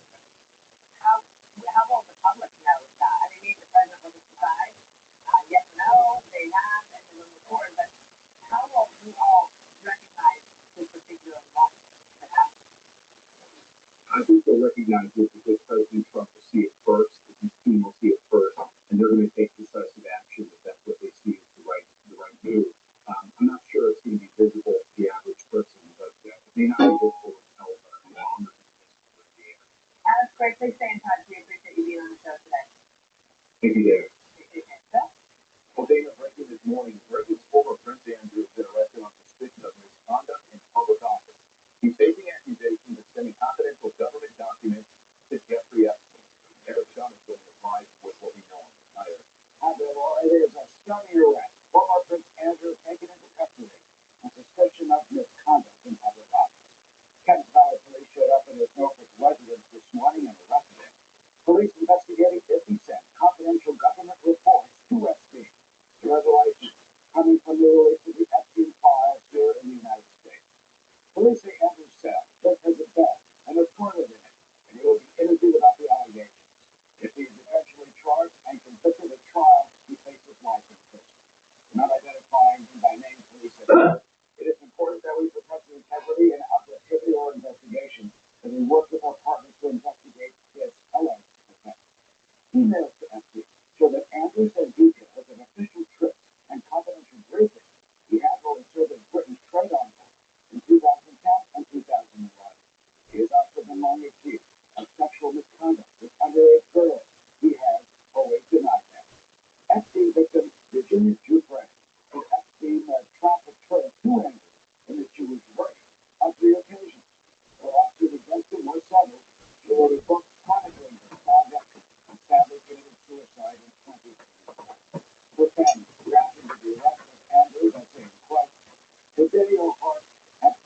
How will the public know that? I mean, maybe the president will just decide, yes or no, they have, and they will move forward, but how will we all recognize this particular moment that happened? I think they'll recognize it because President Trump will see it first, his team will see it first, and they're going to take decisive action if that's what they see as the right move. I'm not sure it's going to be visible to the average person, but it may not be visible until longer than this. Alex, Greg, please stay in touch. We appreciate you being on the show today. Thank you, David. Well, Dana, breaking this morning, Reagan's former Prince Andrew has been arrested on suspicion of misconduct in public office. He's facing accusations of sending confidential government documents to Jeffrey Epstein. Eric Sean is going to reply with what we know on the matter. Hi, Bill. Well, it is a stunning arrest. Former Prince Andrew taken into custody on suspicion of misconduct in public office. Kent Valley police showed up at his Norfolk residence this morning and arrested him. Police investigating 50 sent confidential government reports to Epstein. The revelations coming from the release of the Epstein files here in the United States. Police say Andrew's cell just has a bed and a toilet in it, and he will be interviewed about the allegations. If he is eventually charged and convicted at trial, he faces life in prison. Not identifying him by name, police said, it is important that we protect the integrity and objectivity of our investigation, and we work with our partners to investigate his alleged offense. Emails to Epstein show that Andrew sent details of official trips and confidential briefings he had while he served as Britain's trade envoy in 2010 and 2011. He has also been long accused of sexual misconduct with underage girls. He has always denied that. Epstein victim Virginia Giuffre, who Epstein trafficked her to Andrew in the Jewish race on 3 occasions. Her lawsuit against him was settled. She wrote a book chronicling her saga and sadly committed suicide in 2020. Her family reacting to the arrest of Andrew by saying, quote, today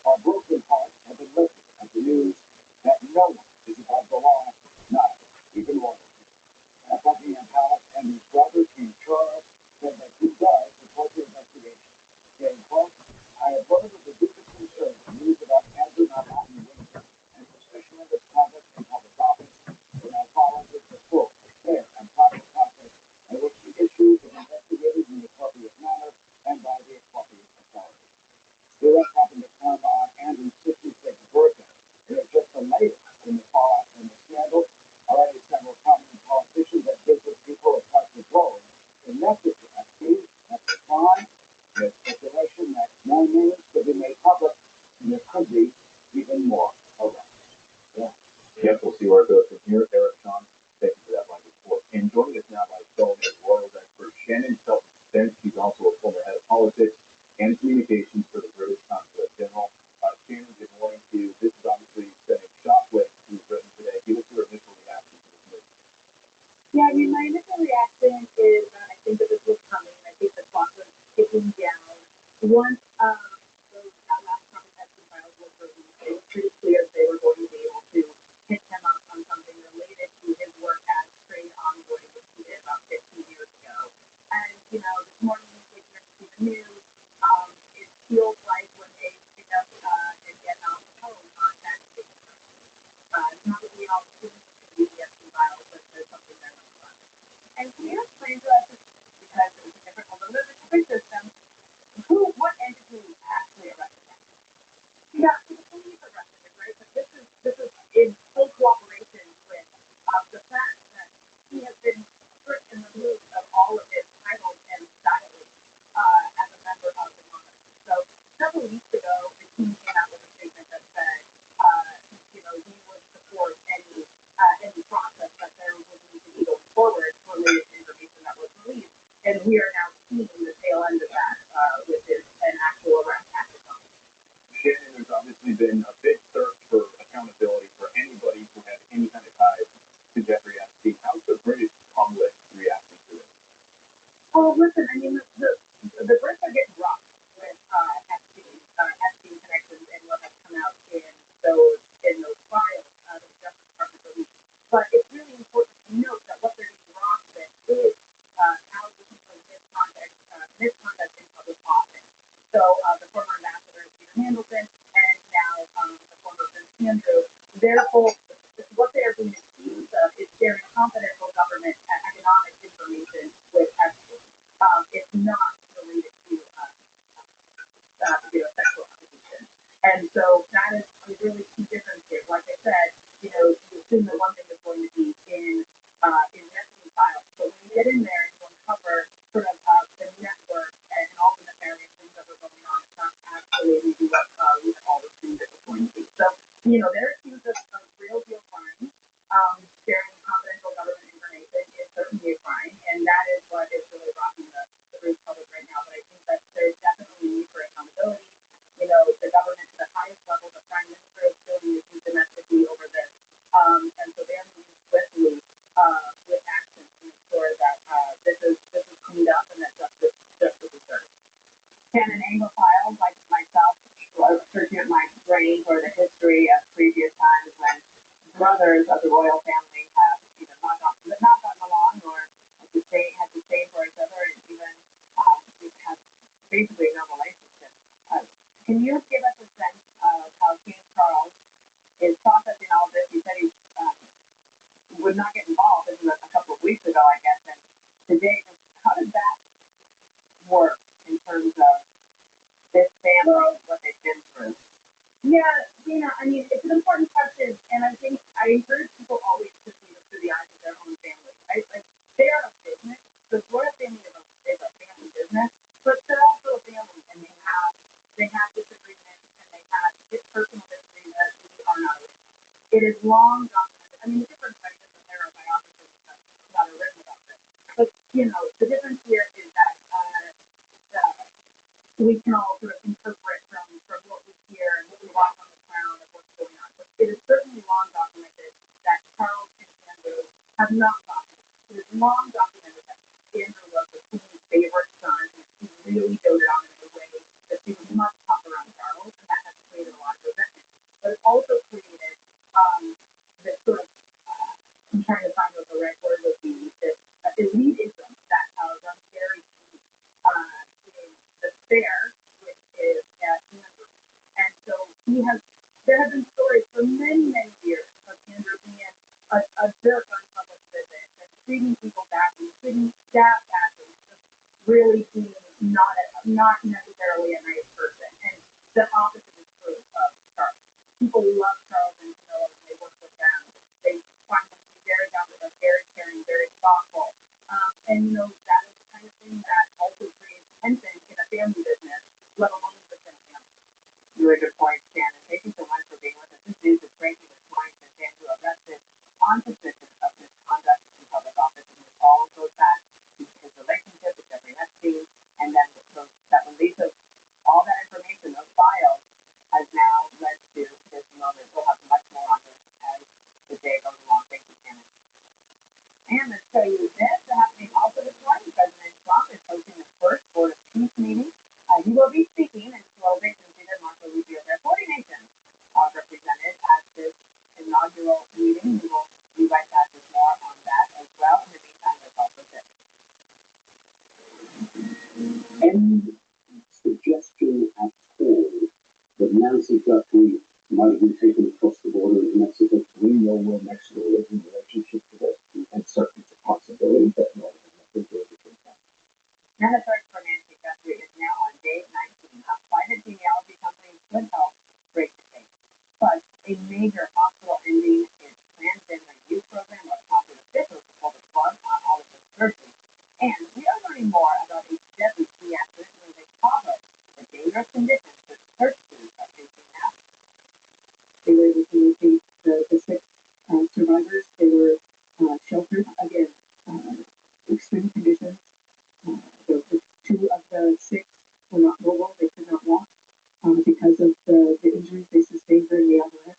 our broken hearts have been lifted at the news that no one is above the law, not even royalty. At Buckingham Palace, Andrew's brother, King Charles, said that he does support the investigation, saying, quote, I have learned with the deepest concern the news about Andrew not having Windsor and suspicion of misconduct in public office, and I follow with the full, fair, and proper process in which the issue is investigated in the appropriate manner and by the appropriate authorities. The arrest happened to come on Andrew's 66th birthday. It is just the latest in the fallout from the scandal. Already several prominent politicians and business people across the globe connected to Epstein at the time. There's speculation that no names could be made public, and there could be even more arrests. Yeah. Yep, we'll see where it goes from here. Eric Sean, thank you for that live report. And joining us now by phone is Royals expert Shannon Shelton Spence. She's also a former head of politics and communications for the British Consulate General. Shannon, good morning to you. This is obviously sending shockwaves through Britain today. Give us your initial reaction to this news. Yeah, I mean, my initial reaction is I think that this was coming. I think the clock was ticking down. once that last protection files were released, it was pretty clear they were going to be able to pick him up on something related to his work at Trade Envoy, which he did about 15 years ago. And, you know, this morning when we see the news, it feels like when they pick up and get on the phone contact, it's not that we all think it's going to be the FC files, but there's something there nonetheless. And can you explain to us, because it was a different, a little bit of a different system, what entity actually arrested him? Yeah, so the police arrested him, right? But this is in full cooperation with the fact that he has been stripped and removed of all of his titles and statuses as a member of the monarchy. So several weeks ago, the king came out with a statement that said, you know, he would support any process that there would need to be going forward related to information that was released. And we are now seeing the tail end of that with an actual arrest at the time. Shannon, there's obviously been a big search for accountability for anybody who had any kind of ties to Jeffrey Epstein. How's the British public reacting to it? Well, listen, I mean, the Brits are getting rocked with Epstein connections and what has come out in those files that the Justice Department released. But it's really important to note that what they're getting rocked with is allegations of misconduct in public office. So the former ambassador Peter Mandelson and now the former Prince Andrew, what they are being accused of is sharing confidential government and economic information with Epstein. It's not related to sexual acquisition. And so that is a really key difference here. Like I said, you know, you assume that one thing is going to be in Epstein files. So when you get in there and you uncover sort of the network and all the nefarious things that are going on, it's not absolutely what we all assumed it was going to be. So, you know, they're accused of real deal crimes. Sharing confidential government information is certainly a crime, and that is what is really rocking the British public right now. But I think that there's definitely need for accountability. You know, the government to the highest level, the prime minister is still being accused domestically over this, and so they're moving swiftly with action to make sure that this is cleaned up and that justice is served. Can an Anglophile like myself searching at my brain for the history of previous times when brothers of the royal family have either not gotten along or had disdain for each other and even have basically no relationship. Can you give us a sense of how King Charles is processing all of this? He said he would not get involved. This was a couple of weeks ago, I guess. And today, how does that work in terms of this family, what they've been through? Yeah, Dina, I mean, it's an important question, and I think I encourage people always to see this through the eyes of their own family, right? Like, they are a business. The royal family is a family business, but they're also a family, and they have disagreements, and they have personal history that we are not aware of. It is long documented. I mean, the difference, I guess, that there are biographies that are written about this. But, you know, the difference here is that we can all sort of interpret from what we hear and what we watch on the Crown of what's going on. But it is certainly long documented that Charles and Andrew have not gotten it. It is long documented that Andrew was the Queen's favorite son, and he really doted on him in a way that she was much tougher on Charles, and that has created a lot of resentment. But it also created this sort of, I'm trying to find what the right word would be, this elitism that runs very deep in the fair, which is at Andrew. And so there have been stories for many, many years of Andrew being a jerk on public visit and treating people badly, treating staff badly, just really being not necessarily a nice person. And the opposite is true of Charles. People love Charles and Camilla when they work with them. They find them to be very down to earth, very caring, very thoughtful. And, you know, that is the kind of thing that also creates tension in a family business, let alone within a family. Really good point, Shannon. Thank you so much for being with us. This news is breaking this morning since Andrew arrested on suspicion of misconduct in public office. And this all goes back to his relationship with Jeffrey Epstein, and then that release of all that information, those files, has now led to this moment. We'll have much more on this as the day goes along. Thank you, Shannon. And let's tell you this, happening also this morning, President Trump is hosting the first Board of Peace meeting. He will be speaking Any suggestion at all that Nancy Guthrie might have been taken across the border into Mexico? We know where Mexico is in relationship to this, and certainly it's a possibility, but no, I think there's a good time. Another search for Nancy Guthrie is now on day 19. A private genealogy company could help break the case. Plus, a major hospital ending its transgender youth program was prompted officials to pull the plug on all of this searching. And we are learning more about a deadly pediatric who is a toddler with dangerous conditions that search teams are facing now. They were able to locate the six survivors. They were sheltered, again, extreme conditions. The two of the six were not mobile. They could not walk because of the injuries they sustained during the avalanche.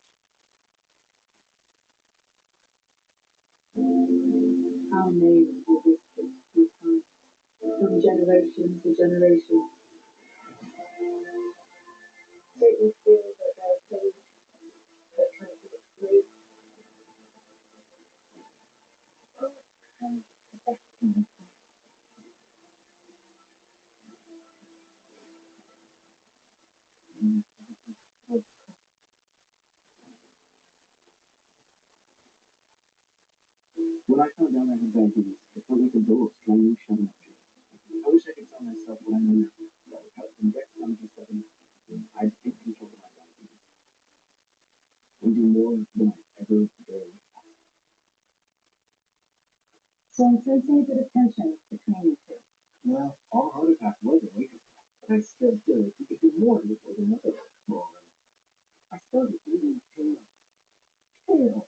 How amazing will this be time from generation to generation. Satan feels that there are things that try to break. When I found out I had diabetes, it felt like a door slowly shutting up. I wish I could tell myself what I know now. That with help from Rick, I'm just letting I'd take control of my diabetes. And do more than I ever dared. So I'm sensing a bit of tension between you two. Well, our heart attack was a wake-up call, but I still feel like we could do more before the mother was. I started eating pale,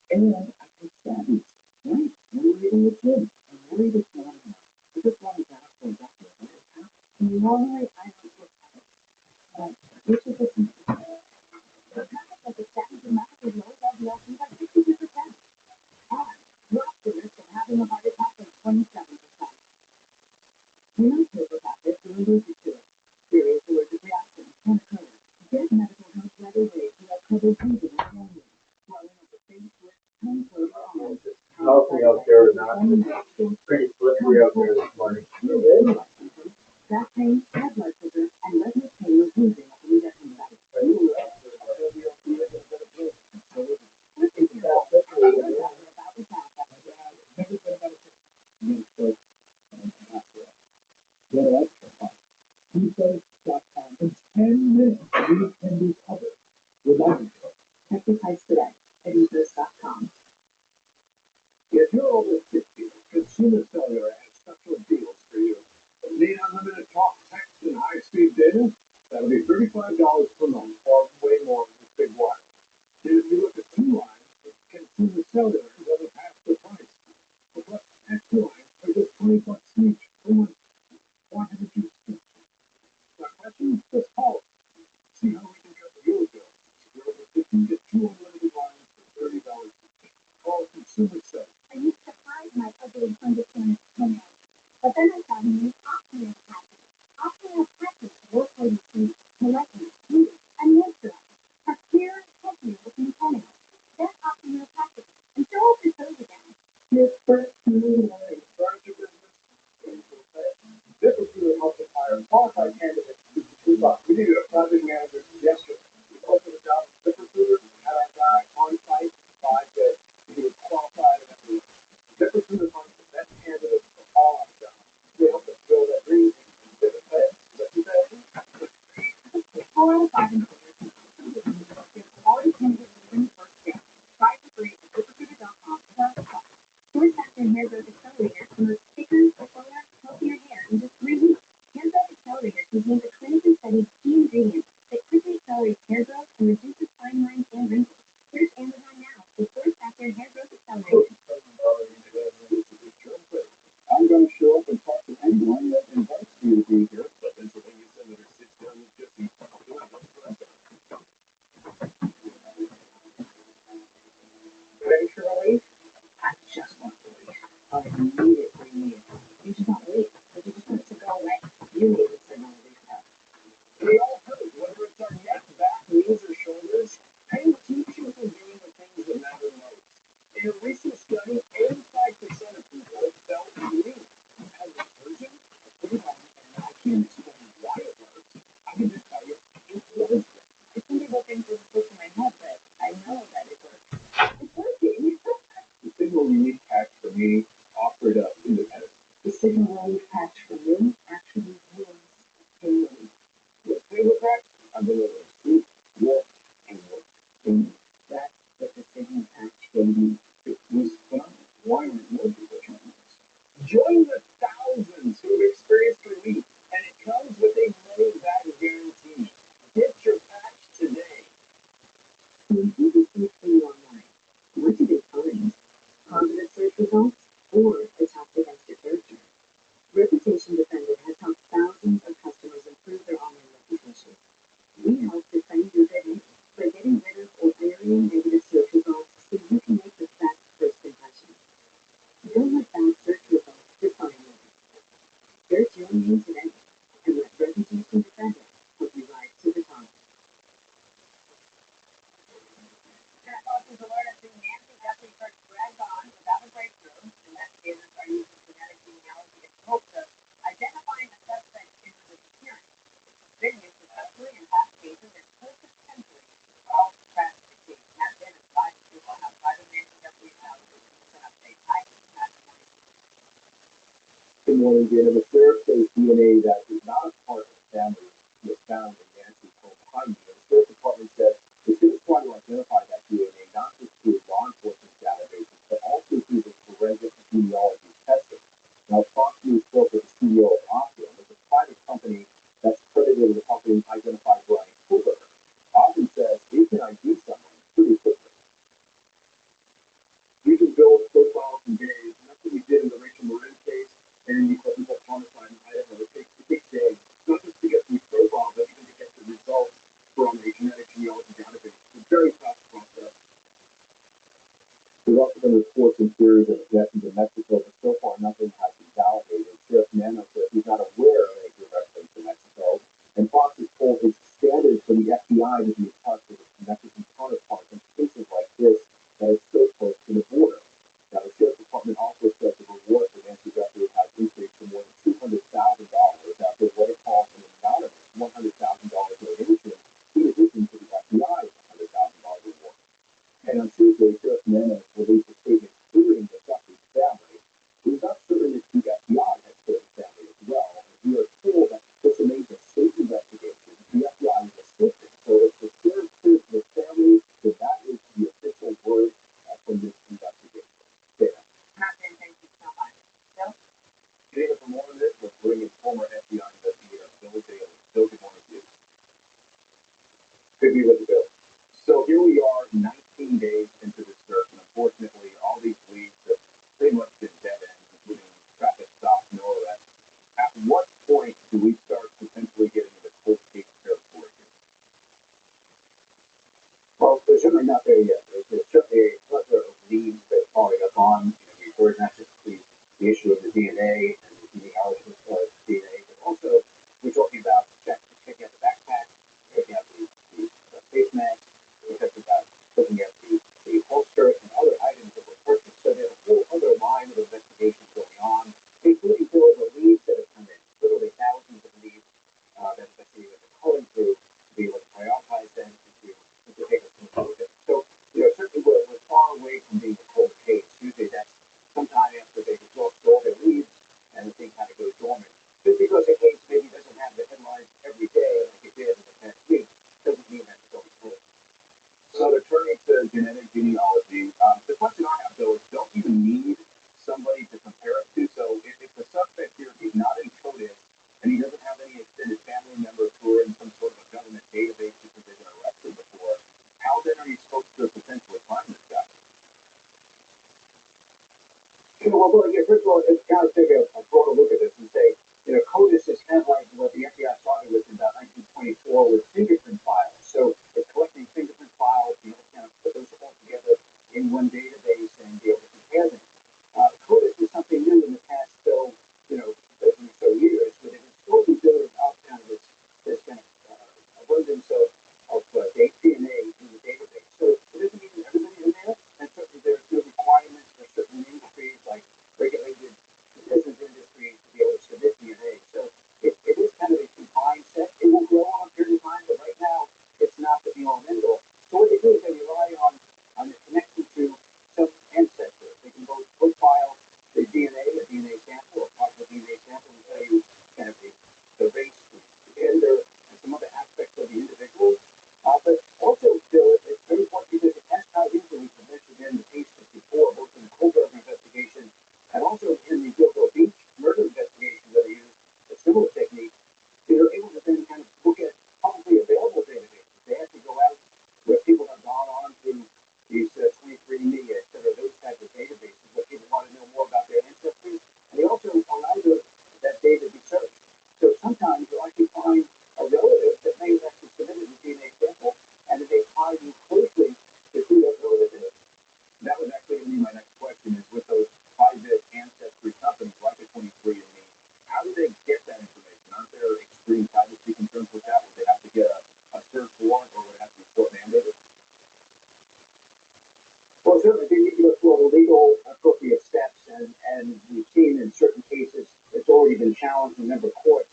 and I took sadness. Right? And we were eating the kid. I'm worried it's not enough. I just wanted to ask for a doctor. And normally I don't look at it. But this is a thing. The packet of the statin dramatically lowers LDL-C by 62%. And drops the risk of having a heart attack by 27%. You know, paper packets are allergic to it. Serious allergic reactions can occur. Get medical help right away to have trouble breathing and swallowing. Swelling of the face, lips, tongue, throat, or arms. Healthy out there or not. Pretty slippery out there this morning. Back pain, high blood sugar, and restless pain with losing of the injection site. In 10 minutes, you can be covered. Remind you. Check the price today at ethos.com. If you're over 50, Consumer Cellular has special deals for you. Need unlimited talk, text, and high-speed data? That'll be $35 per month, or way more with Big Wireless. And if you look at two lines, Consumer Cellular is over half the price. But plus, extra lines are just $20 each per month. Why haven't you switched? Got questions? Just call us. See how we can cut your bill. If you're over 50, get two unlimited lines for $30 each. Call Consumer Cellular. I used to hide my ugly undertone toenails, but then I found a new Optima package. Optima package work with sleep, molecular, beauty, and moisturizer. A clear, healthier looking toenails. Then Optima package. And show off your toes again. Your first moving furniture business. ZipRecruiter helps to hire qualified candidates to $2. We needed a project manager yesterday. We opened the job with ZipRecruiter, had our guy on site for 5 days. He was qualified and everything. ZipRecruiter finds the best candidates for all our jobs. They help us build that dream in different ways. Is that too bad? 4 out of 5 employers give quality candidates within the first day. Try it for free at ZipRecruiter.com/talk. Source Factor Hair Growth Accelerator promotes thicker, fuller, healthier hair in just 3 weeks. Hair Growth Accelerator contains a clinically studied key ingredient that quickly accelerates hair growth and reduces fine lines and wrinkles. Search Amazon now for Source Factor Hair Growth Accelerator. I'm going to show up and talk to anyone that invites me to be here. But Pennsylvania Senator sits down with Jesse. Ready for relief? I just want relief. I need it. You just want relief. But you just want it to go away. You need to signal relief now. We all do, whether it's our neck, back, knees, or shoulders. Pain keeps you from doing the things that matter most. In a recent study, 85% of people felt relief. As a surgeon, I put it on and I can't explain why it works. I can just tell you it does. I couldn't be looking for the switch in my head, but I know that it works. It's working. The signal relief patch for me offered up independence. The signal relief patch for me actually was pain relief. With favorite patch, I've been able to sleep, walk, and work. And that's what the signal patch gave me. It was phenomenal. Why aren't more people trying this? Join the thousands who have experienced relief, and it comes with a money-back guarantee. Get your patch today. When you receive free online, what do they find? Positive search results or attacks against your character? Reputation Defender has helped thousands of customers improve their online reputation. We help defend your business by getting rid of or burying negative search results so you can make the best first impression. Don't let bad search results define you. Search your name today and let Reputation Defender help you rise to the top. Authors alert us that Nancy Guthrie first dragged on without a breakthrough. Investigators are using genetic genealogy in hopes of identifying a suspect in the disappearance. It's been used successfully in past cases and could potentially solve the tragic case. Has been advised to one outside of Nancy Guthrie's house. It's an update. Hi, Matt. Good morning, Dana. The sheriff says DNA that is not a part of the family was found in Nancy's home behind you. The sheriff's department said it's going to try to identify that DNA not just through law enforcement databases, but also through the forensic genealogy testing. Now, Fox News spoke with the CEO of Optum, it's a private company that's credited with helping identify Brian Cooper. Optum says it can ID someone pretty quickly. We can build profiles in days, and that's what we did in the Rachel Marin case and the people homicide in Idaho. It takes days, not just to get these profiles, but even to get the results from a genetic genealogy database. It's a very fast process. There's also been reports and theories of abductions in Mexico, but so far nothing has been validated. Sheriff Nano said he's not aware of any direct links to Mexico, and Fox is told it's standard for the FBI to be in touch with its Mexican counterparts in cases like this that is so close to the border. Now, the Sheriff's Department also said the reward for Nancy Guthrie has increased to more than $200,000 after what it calls an anonymous $100,000 donation, in addition to the FBI's $100,000 reward. And on Tuesday, Sheriff Nano released a statement clearing the Guthrie family. He was not certain if the FBI had cleared the family as well. And we are told that this remains a state investigation. The FBI is assisting. So if the sheriff clears the family, then that is the official word from this investigation. Dana. Martin, thank you so much. Bill? Dana, for more on this, we're bringing former FBI investigator Bill Daly. Bill, good morning to you. Could be with the bill. So here we are, 19 days into this search, and unfortunately, all these leads have pretty much been dead ends, including traffic stops, no arrests. At what point do we start potentially getting into cold case territory here? Well, there's certainly not there yet. There's certainly a plethora of leads that are following up on. We've heard not just the issue of the DNA and the genealogy of DNA, but also we're talking about checking out the backpack, checking out the face mask, we're talking about looking at the holster and other items that were purchased. So there's a whole other line of investigation going on, including the leads that have come in. identity, the race, the gender, and some other aspects of the individual. But also, Bill, it's very important because it has tied into, we mentioned in the case before, both in the Kohlberg investigation and also in the Gilgo Beach murder investigation that they used a similar technique. They were able to then kind of look at publicly available databases. They had to go out where people have gone on to these 23andMe, et cetera, those types of databases where people want to know more about their ancestry. And they also allow that data to be searched. So sometimes you'll actually find a relative that may have actually submitted a DNA sample, and then they tie you closely to who that relative is. That was actually going to be my next question, is with those private ancestry companies like the 23andMe, how do they get that information? Aren't there extreme privacy concerns with that? Would they have to get a search warrant, or would it have to be court mandated? Well, certainly they need to go through all the legal appropriate steps, and we've seen in certain cases it's already been challenged in a number of courts